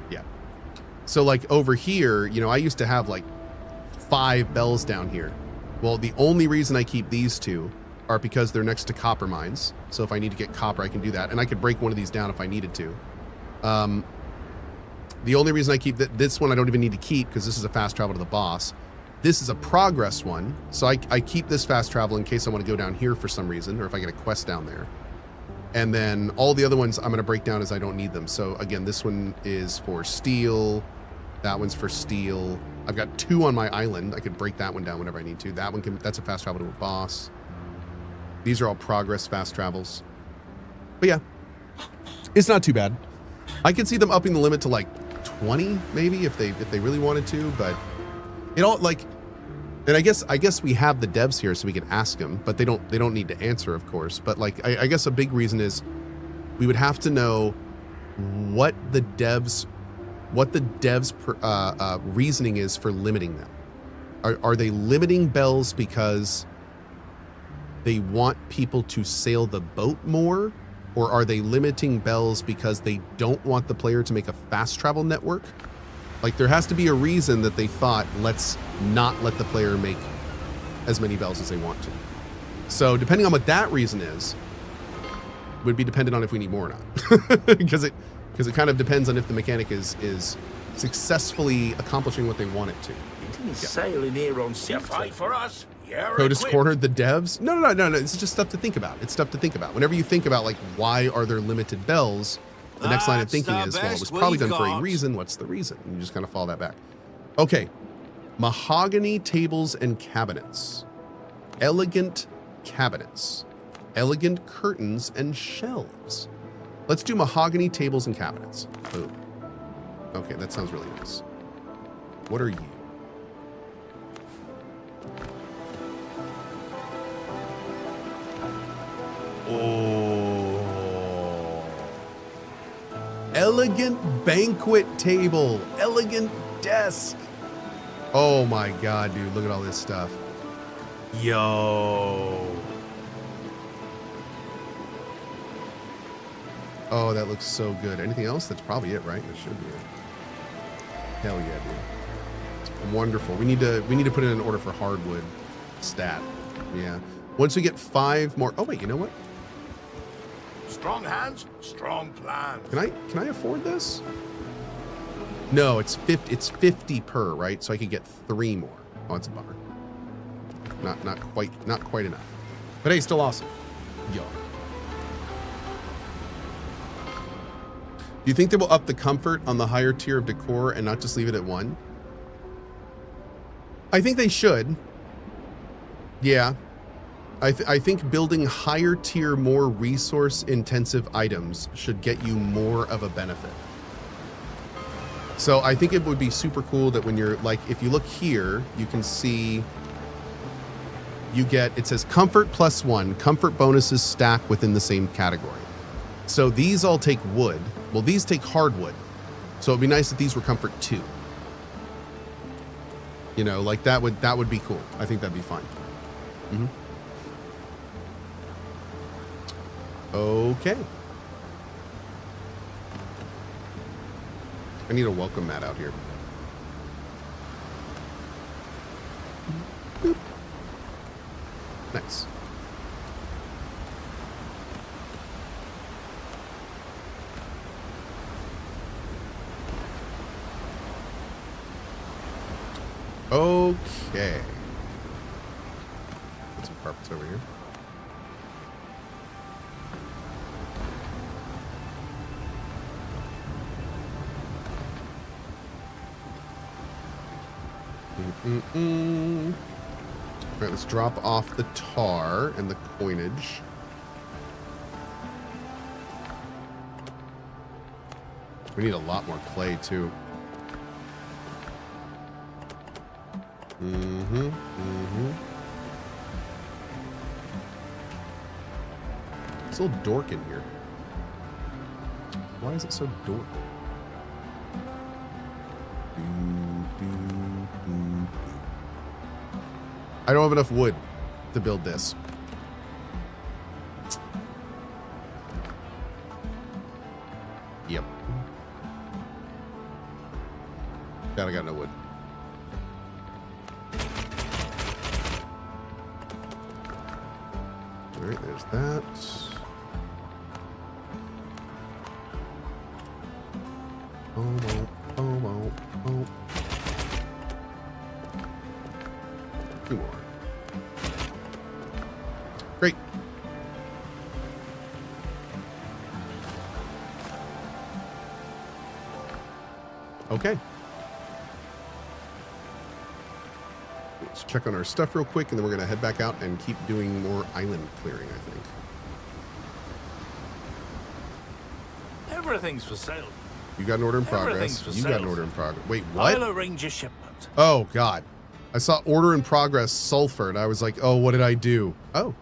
Yeah. So like over here, you know, I used to have like 5 bells down here. Well, the only reason I keep these 2 are because they're next to copper mines. So if I need to get copper, I can do that, and I could break one of these down if I needed to. The only reason I keep this one I don't even need to keep because this is a fast travel to the boss. This is a progress one, so I keep this fast travel in case I want to go down here for some reason, or if I get a quest down there. And then all the other ones I'm going to break down as I don't need them. So again, this one is for steel. That one's for steel. I've got 2 on my island. I could break that one down whenever I need to. That one that's a fast travel to a boss. These are all progress fast travels. But yeah, it's not too bad. I could see them upping the limit to like 20 maybe if they really wanted to, but it all like, and I guess we have the devs here so we can ask them, but they don't need to answer, of course. But like, I guess a big reason is we would have to know what the devs reasoning is for limiting them. Are they limiting bells because they want people to sail the boat more? Or are they limiting bells because they don't want the player to make a fast travel network? Like there has to be a reason that they thought, let's not let the player make as many bells as they want to. So depending on what that reason is, would be dependent on if we need more or not. because it kind of depends on if the mechanic is successfully accomplishing what they want it to. Yeah. Sailing here on sea. Fight for us. Codus cornered the devs. No. It's just stuff to think about. It's stuff to think about. Whenever you think about like, why are there limited bells? The next line of thinking is, well, it was probably done for a reason. What's the reason? And you just kind of follow that back. Okay. Mahogany tables and cabinets. Elegant cabinets. Elegant curtains and shelves. Let's do mahogany tables and cabinets. Boom. Okay, that sounds really nice. What are you? Oh. Elegant banquet table. Elegant desk. Oh my God, dude. Look at all this stuff. Yo. Oh, that looks so good. Anything else? That's probably it, right? That should be it. Hell yeah, dude. Wonderful. We need to put in an order for hardwood stat. Yeah. Once we get 5 more. Oh wait, you know what? Strong hands, strong plans. Can I afford this? No, it's 50 per, right? So I could get 3 more. Oh, that's a bummer. Not quite enough. But hey, still awesome. Yo. Do you think they will up the comfort on the higher tier of decor and not just leave it at 1? I think they should. Yeah. I think building higher tier, more resource intensive items should get you more of a benefit. So I think it would be super cool that when you're like, if you look here, you can see you get, it says comfort +1, comfort bonuses stack within the same category. So these all take wood. Well, these take hardwood. So it'd be nice if these were comfort 2. You know, like that would be cool. I think that'd be fine. Mm-hmm. Okay. I need a welcome mat out here. Boop. Nice. Okay. Put some carpets over here. All right, let's drop off the tar and the coinage. We need a lot more clay too. It's a little dork in here. Why is it so dork? I don't have enough wood to build this. Yep. God, I got no wood. All right, there's that. Oh. Two more. Great. Okay. Let's check on our stuff real quick, and then we're going to head back out and keep doing more island clearing, I think. Everything's for sale. You got an order in progress. You got an order in progress. Wait, what? I'll arrange a shipment. Oh, God. I saw order in progress sulfur, and I was like, oh, what did I do? Oh.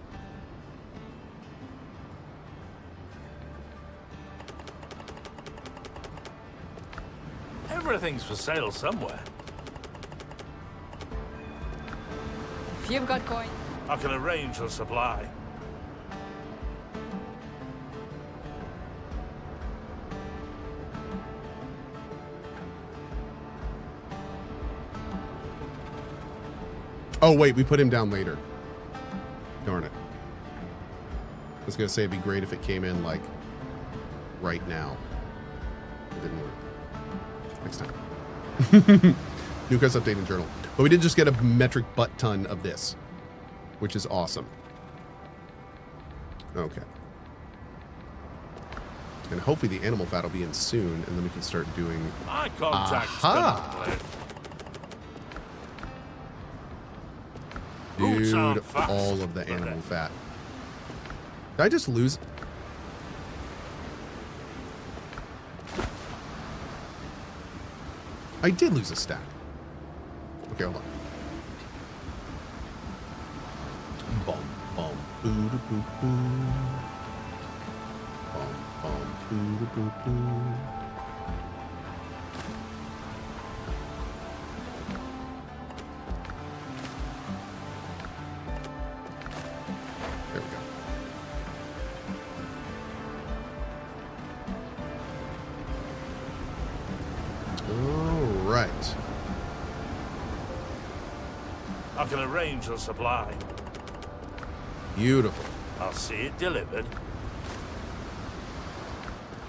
Everything's for sale somewhere. If you've got coin, I can arrange the supply. Oh, wait, we put him down later. Darn it. I was going to say it'd be great if it came in, like, right now. It didn't work. Next time. New quest update in journal. But we did just get a metric butt ton of this, which is awesome. Okay. And hopefully the animal fat will be in soon, and then we can start doing... My contact's Aha! Dude, all of the animal fat. Did I just lose? I did lose a stack. Okay, hold on. Bum, bum, boo, doo, boo, boo. Bum, bum, boo, doo, boo, boo. There we go. All right. I can arrange the supply. Beautiful. I'll see it delivered.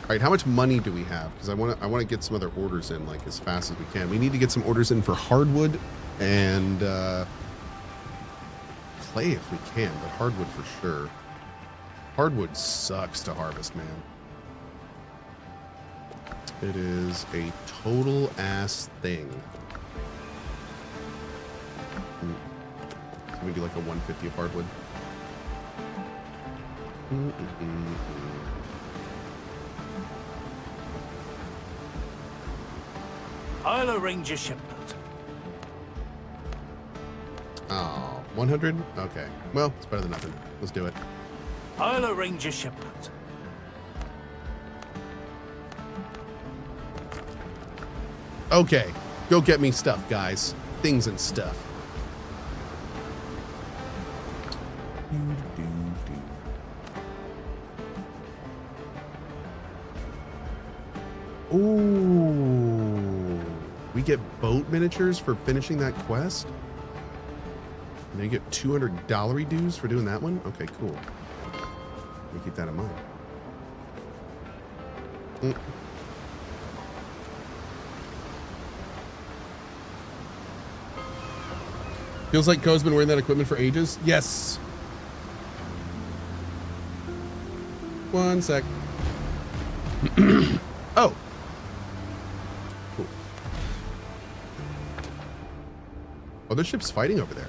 All right, how much money do we have? Because I want to get some other orders in like as fast as we can. We need to get some orders in for hardwood and clay if we can, but hardwood for sure. Hardwood sucks to harvest, man. It is a total ass thing. Can we do like a 150 of hardwood? I'll arrange a shipment. Oh, 100? Okay. Well, it's better than nothing. Let's do it. I'll arrange a shipment. Okay. Go get me stuff, guys. Things and stuff. Ooh. We get boat miniatures for finishing that quest? And then you get $200 dues for doing that one? Okay, cool. Let me keep that in mind. Feels like Cohh's been wearing that equipment for ages. Yes. One sec. Oh. Cool. Oh, there's ships fighting over there.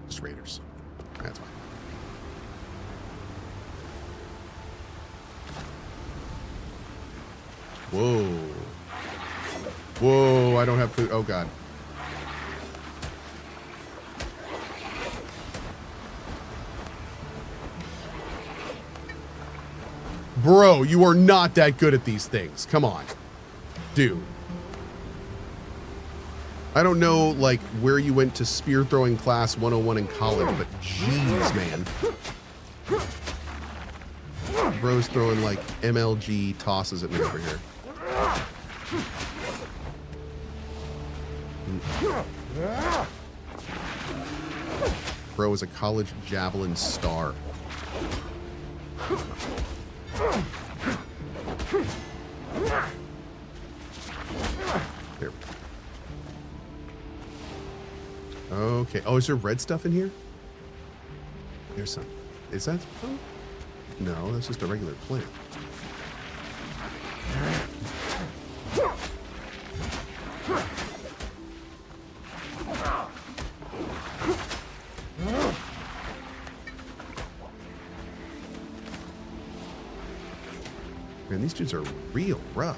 Just raiders. That's fine. Whoa. Whoa, I don't have food. Oh, God. Bro, you are not that good at these things. Come on. Dude. I don't know, like, where you went to spear throwing class 101 in college, but jeez, man. Bro's throwing, like, MLG tosses at me over here. Bro is a college javelin star. There. Okay. Oh, is there red stuff in here? There's some. Is that? Oh. No, that's just a regular plant. Man, these dudes are real rough.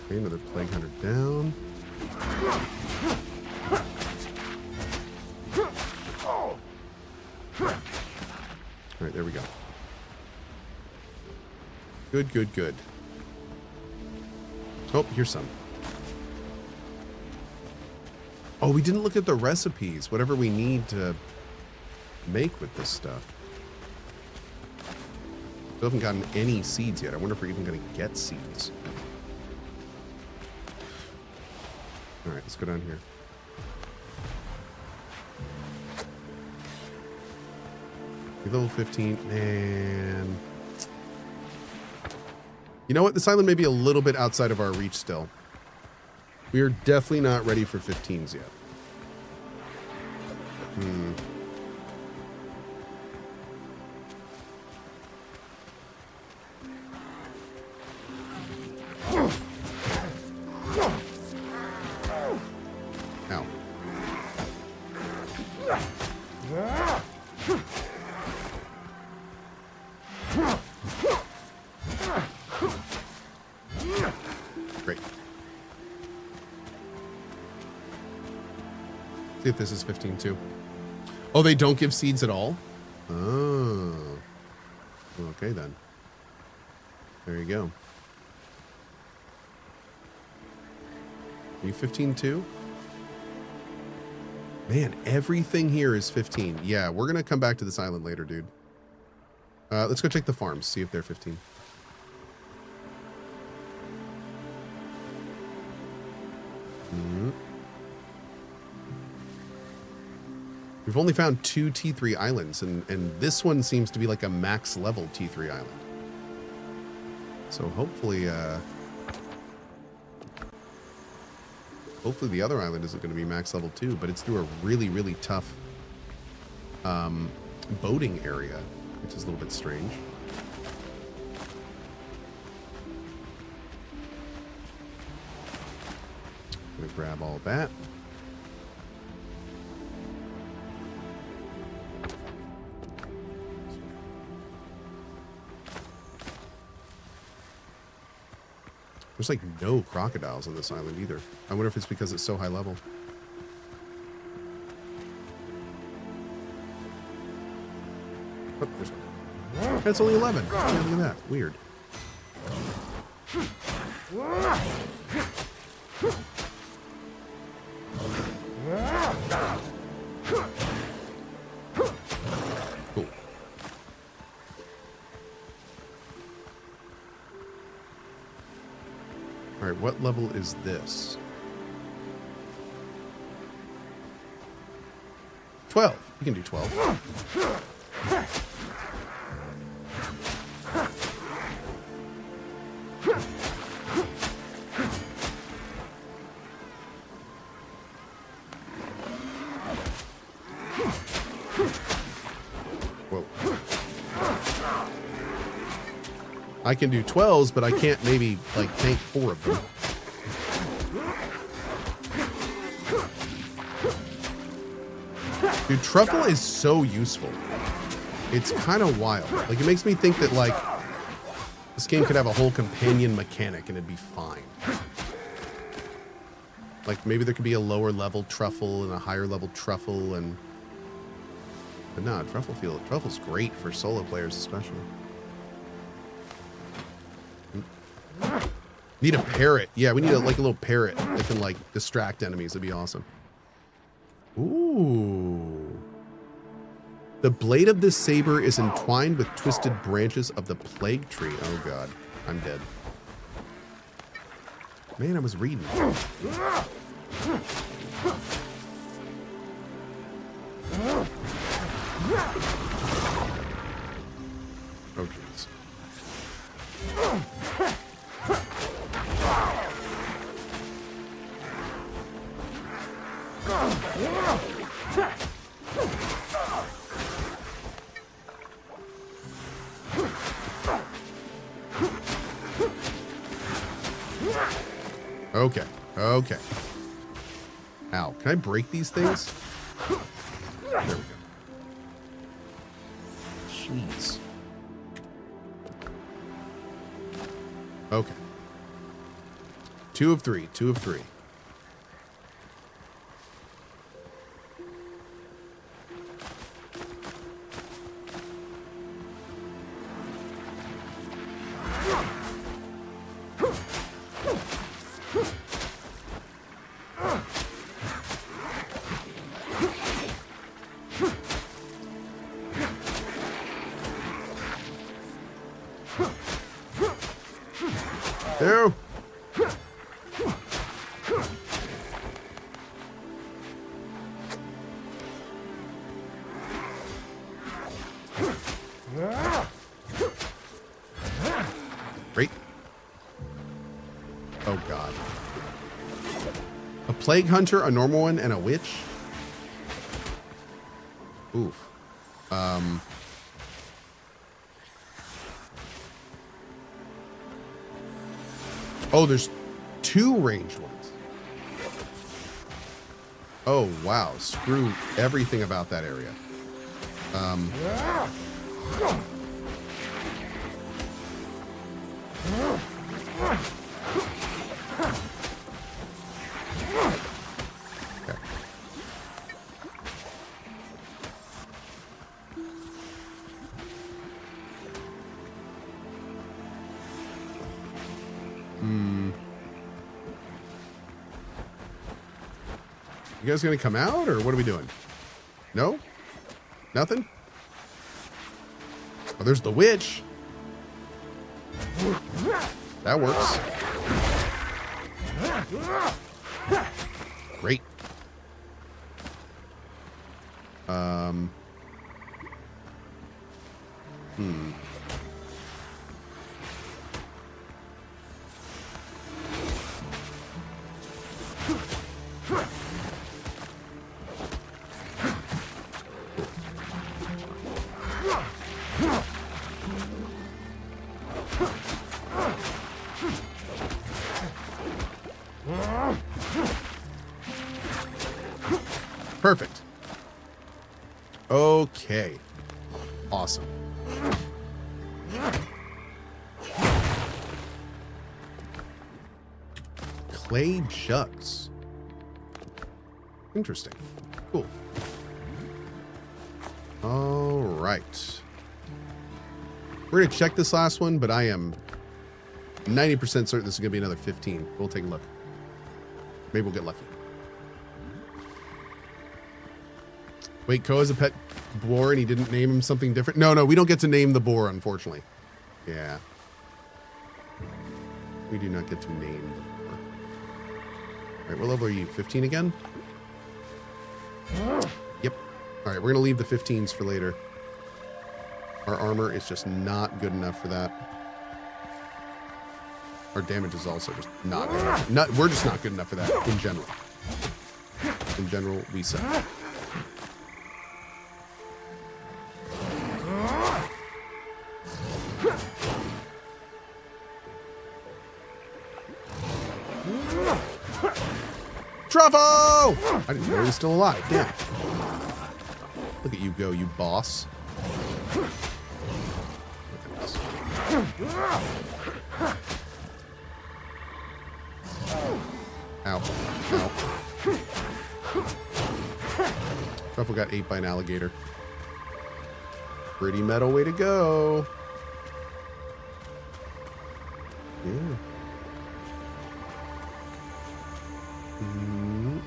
Okay, another plague hunter down. All right, there we go. Good, good, good. Oh, here's some. Oh, we didn't look at the recipes. Whatever we need to make with this stuff. Still haven't gotten any seeds yet. I wonder if we're even going to get seeds. All right, let's go down here. Level 15, man. You know what? This island may be a little bit outside of our reach still. We are definitely not ready for 15s yet. Ow. Great. See if this is 15 too. Oh, they don't give seeds at all? Oh. Okay then. There you go. Are you 15 too? Man, everything here is 15. Yeah, we're gonna come back to this island later, dude. Let's go check the farms, see if they're 15. We've only found 2 T3 islands, and this one seems to be like a max level T3 island. So hopefully, hopefully the other island isn't going to be max level too, but it's through a really, really tough boating area, which is a little bit strange. Gonna grab all that. There's like no crocodiles on this island either. I wonder if it's because it's so high level. Oh, there's one. That's only 11. Yeah, look at that. Weird. Cool. All right, what level is this? 12. We can do 12. Whoa. I can do 12s, but I can't maybe like tank 4 of them. Dude, truffle is so useful. It's kind of wild. Like, it makes me think that, like, this game could have a whole companion mechanic and it'd be fine. Like, maybe there could be a lower level truffle and a higher level truffle, and But no, Truffle's great for solo players especially. Need a parrot. Yeah, we need like a little parrot that can like distract enemies. That'd be awesome. Ooh. The blade of this saber is entwined with twisted branches of the plague tree. Oh god, I'm dead. Man, I was reading. Oh jeez. Okay, okay. Ow, can I break these things? There we go. Jeez. Okay. 2 of 3, 2 of 3. There. Great. Oh god. A plague hunter, a normal one, and a witch? Oof. Oh, there's 2 ranged ones. Oh, wow. Screw everything about that area. Okay. You guys gonna come out, or what are we doing? No? Nothing? Oh, there's the witch. That works. Great. Perfect. Okay. Awesome. Clay jugs. Interesting. Cool. All right. We're going to check this last one, but I am 90% certain this is going to be another 15. We'll take a look. Maybe we'll get lucky. Wait, Cohh is a pet boar and he didn't name him something different? No, we don't get to name the boar, unfortunately. Yeah. We do not get to name the boar. All right, what level are you? 15 again? Yep. All right, we're going to leave the 15s for later. Our armor is just not good enough for that. Our damage is also just not good enough. We're just not good enough for that in general. In general, we suck. Truffle! I didn't know he was still alive. Damn. Look at you go, you boss. Look at this. Ow. Ow. Truffle got ate by an alligator. Pretty metal way to go. Yeah. Mm-hmm.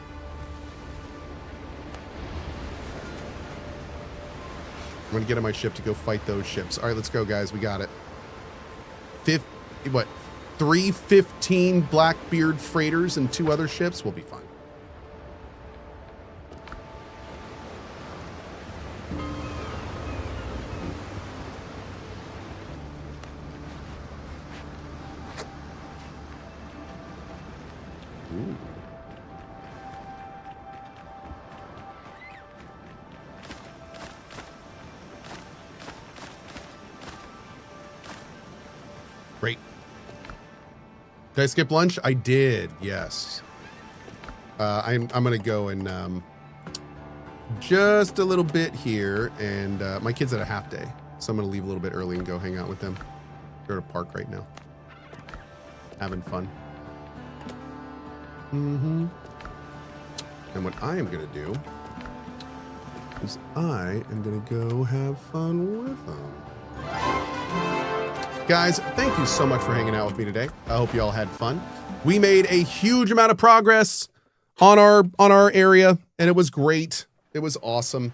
I'm gonna get on my ship to go fight those ships. All right, let's go, guys. We got it. 315 Blackbeard freighters and 2 other ships. We'll be fine. Ooh. Great. Did I skip lunch? I did, yes. I'm gonna go and just a little bit here, and my kid's at a half day, so I'm gonna leave a little bit early and go hang out with them. Go to park right now. Having fun. Mm-hmm. And what I am gonna do is I am gonna go have fun with them. Guys, thank you so much for hanging out with me today. I hope you all had fun. We made a huge amount of progress on our area, and it was great. It was awesome.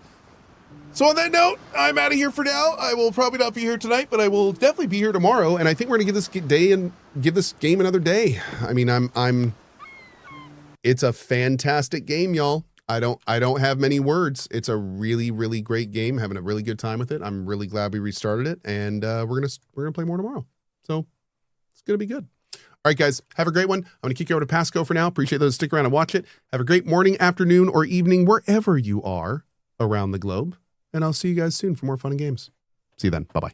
So on that note, I'm out of here for now. I will probably not be here tonight, but I will definitely be here tomorrow. And I think we're gonna give this day and give this game another day. I mean, it's a fantastic game, y'all. I don't have many words. It's a really, really great game. Having a really good time with it. I'm really glad we restarted it, and we're gonna play more tomorrow. So it's gonna be good. All right, guys, have a great one. I'm gonna kick you over to Pasco for now. Appreciate those. Stick around and watch it. Have a great morning, afternoon, or evening, wherever you are around the globe. And I'll see you guys soon for more fun and games. See you then. Bye-bye.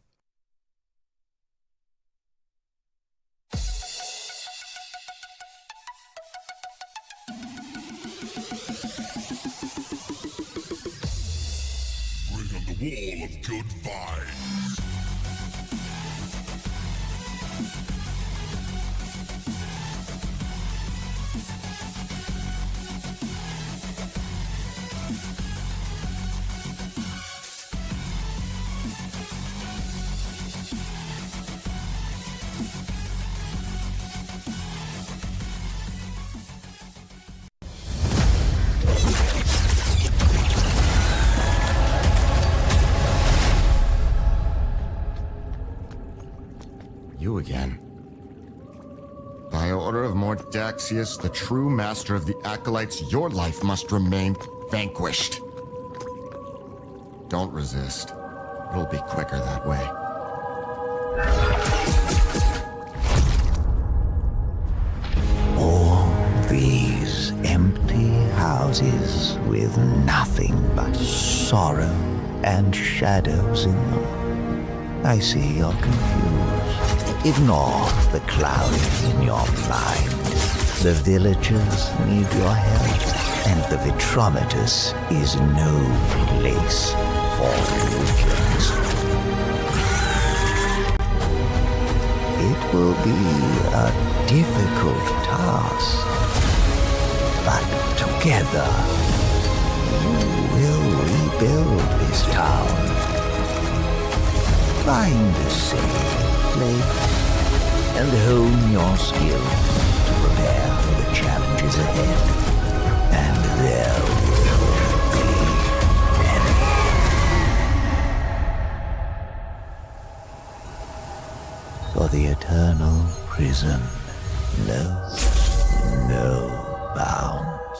Wall of good vibes. You again. By order of Mordaxius, the true master of the Acolytes, your life must remain vanquished. Don't resist. It'll be quicker that way. All these empty houses with nothing but sorrow and shadows in them. I see you're confused. Ignore the clouds in your mind. The villagers need your help, and the Vitrometus is no place for weaklings. It will be a difficult task, but together you will rebuild this town. Find a safe place and hone your skills to prepare for the challenges ahead. And there will be many. For the eternal prison knows no bounds.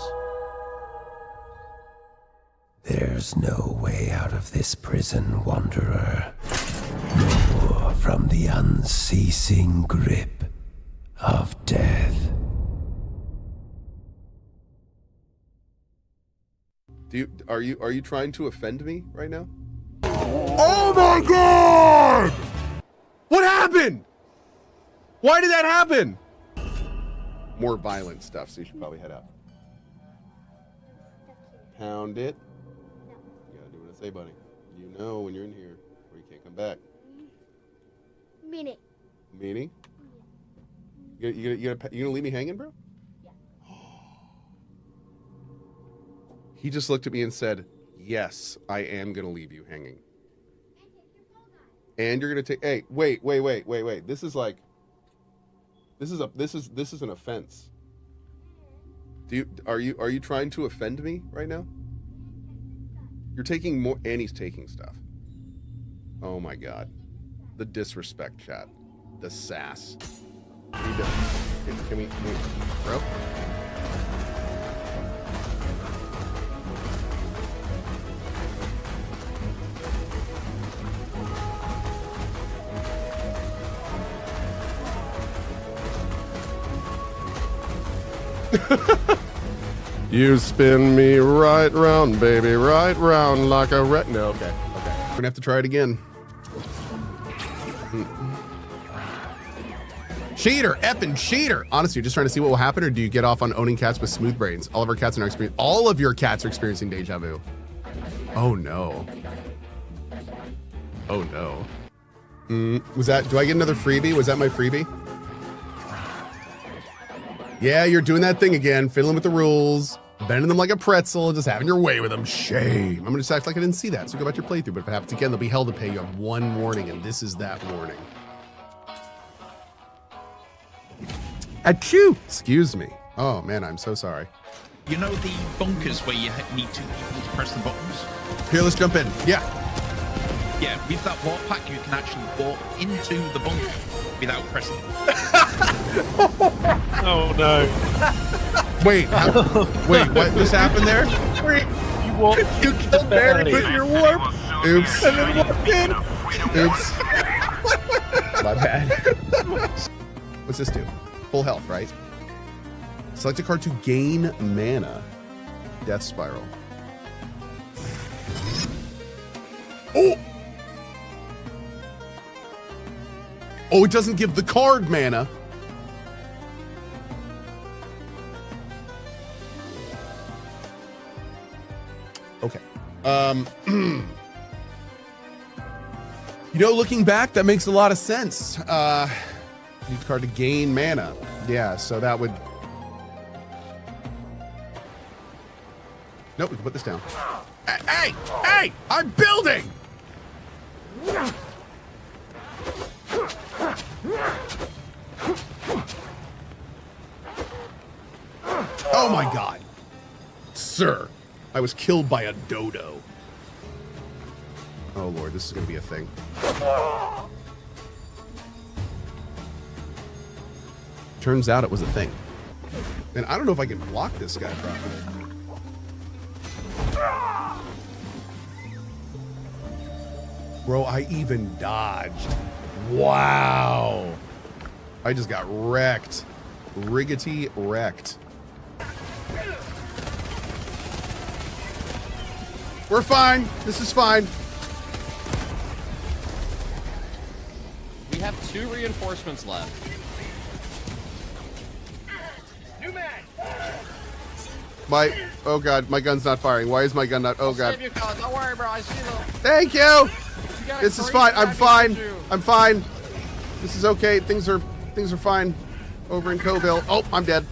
There's no way out of this prison, Wanderer. Nor from the unceasing grip of death. Are you trying to offend me right now? Oh my god! What happened? Why did that happen? More violent stuff, so you should probably head out. Pound it. You gotta do what I say, buddy. You know when you're in here, or you can't come back. Meanie. Meanie? You gonna leave me hanging, bro? Yeah. He just looked at me and said, yes, I am gonna leave you hanging. And you're gonna take. Hey, wait. This is like. This is an offense. Are you trying to offend me right now? You're taking more. Annie's taking stuff. Oh my god, the disrespect, chat, the sass. Can we, bro? You spin me right round, baby, right round like a no, okay. We're gonna have to try it again. Cheater, effing cheater. Honestly, you're just trying to see what will happen, or do you get off on owning cats with smooth brains? All of our cats are experiencing. All of your cats are experiencing deja vu. Oh no. Oh no. Was that? Do I get another freebie? Was that my freebie? Yeah, you're doing that thing again, fiddling with the rules, bending them like a pretzel, just having your way with them. Shame. I'm gonna just act like I didn't see that. So go about your playthrough. But if it happens again, they'll be held to pay. You have one warning, and this is that warning. Achoo! Excuse me. Oh man, I'm so sorry. You know the bunkers where you need two people to press the buttons? Here, let's jump in. Yeah. Yeah, with that warp pack, you can actually walk into the bunker without pressing. Oh no. Wait, wait, what just happened there? You walked. You killed Barry with your warp. Oops. And then walked in. Oops. My bad. What's this do? Full health, right? Select a card to gain mana. Death Spiral. Oh! Oh, it doesn't give the card mana. Okay. You know, looking back, that makes a lot of sense. Use the card to gain mana. Yeah, so that would... Nope, we can put this down. Hey! Hey! I'm building! Oh my god. Sir, I was killed by a dodo. Oh lord, this is gonna be a thing. Turns out it was a thing. And I don't know if I can block this guy properly. Bro, I even dodged. Wow. I just got wrecked. Riggedy wrecked. We're fine. This is fine. We have 2 reinforcements left. New man. Oh god, my gun's not firing. Why is my gun not? Oh god. Save you, Colin. Don't worry, bro. I see them. Thank you. This is fine. I'm fine. I'm fine. This is okay. Things are fine over in Cohhville. Oh, I'm dead.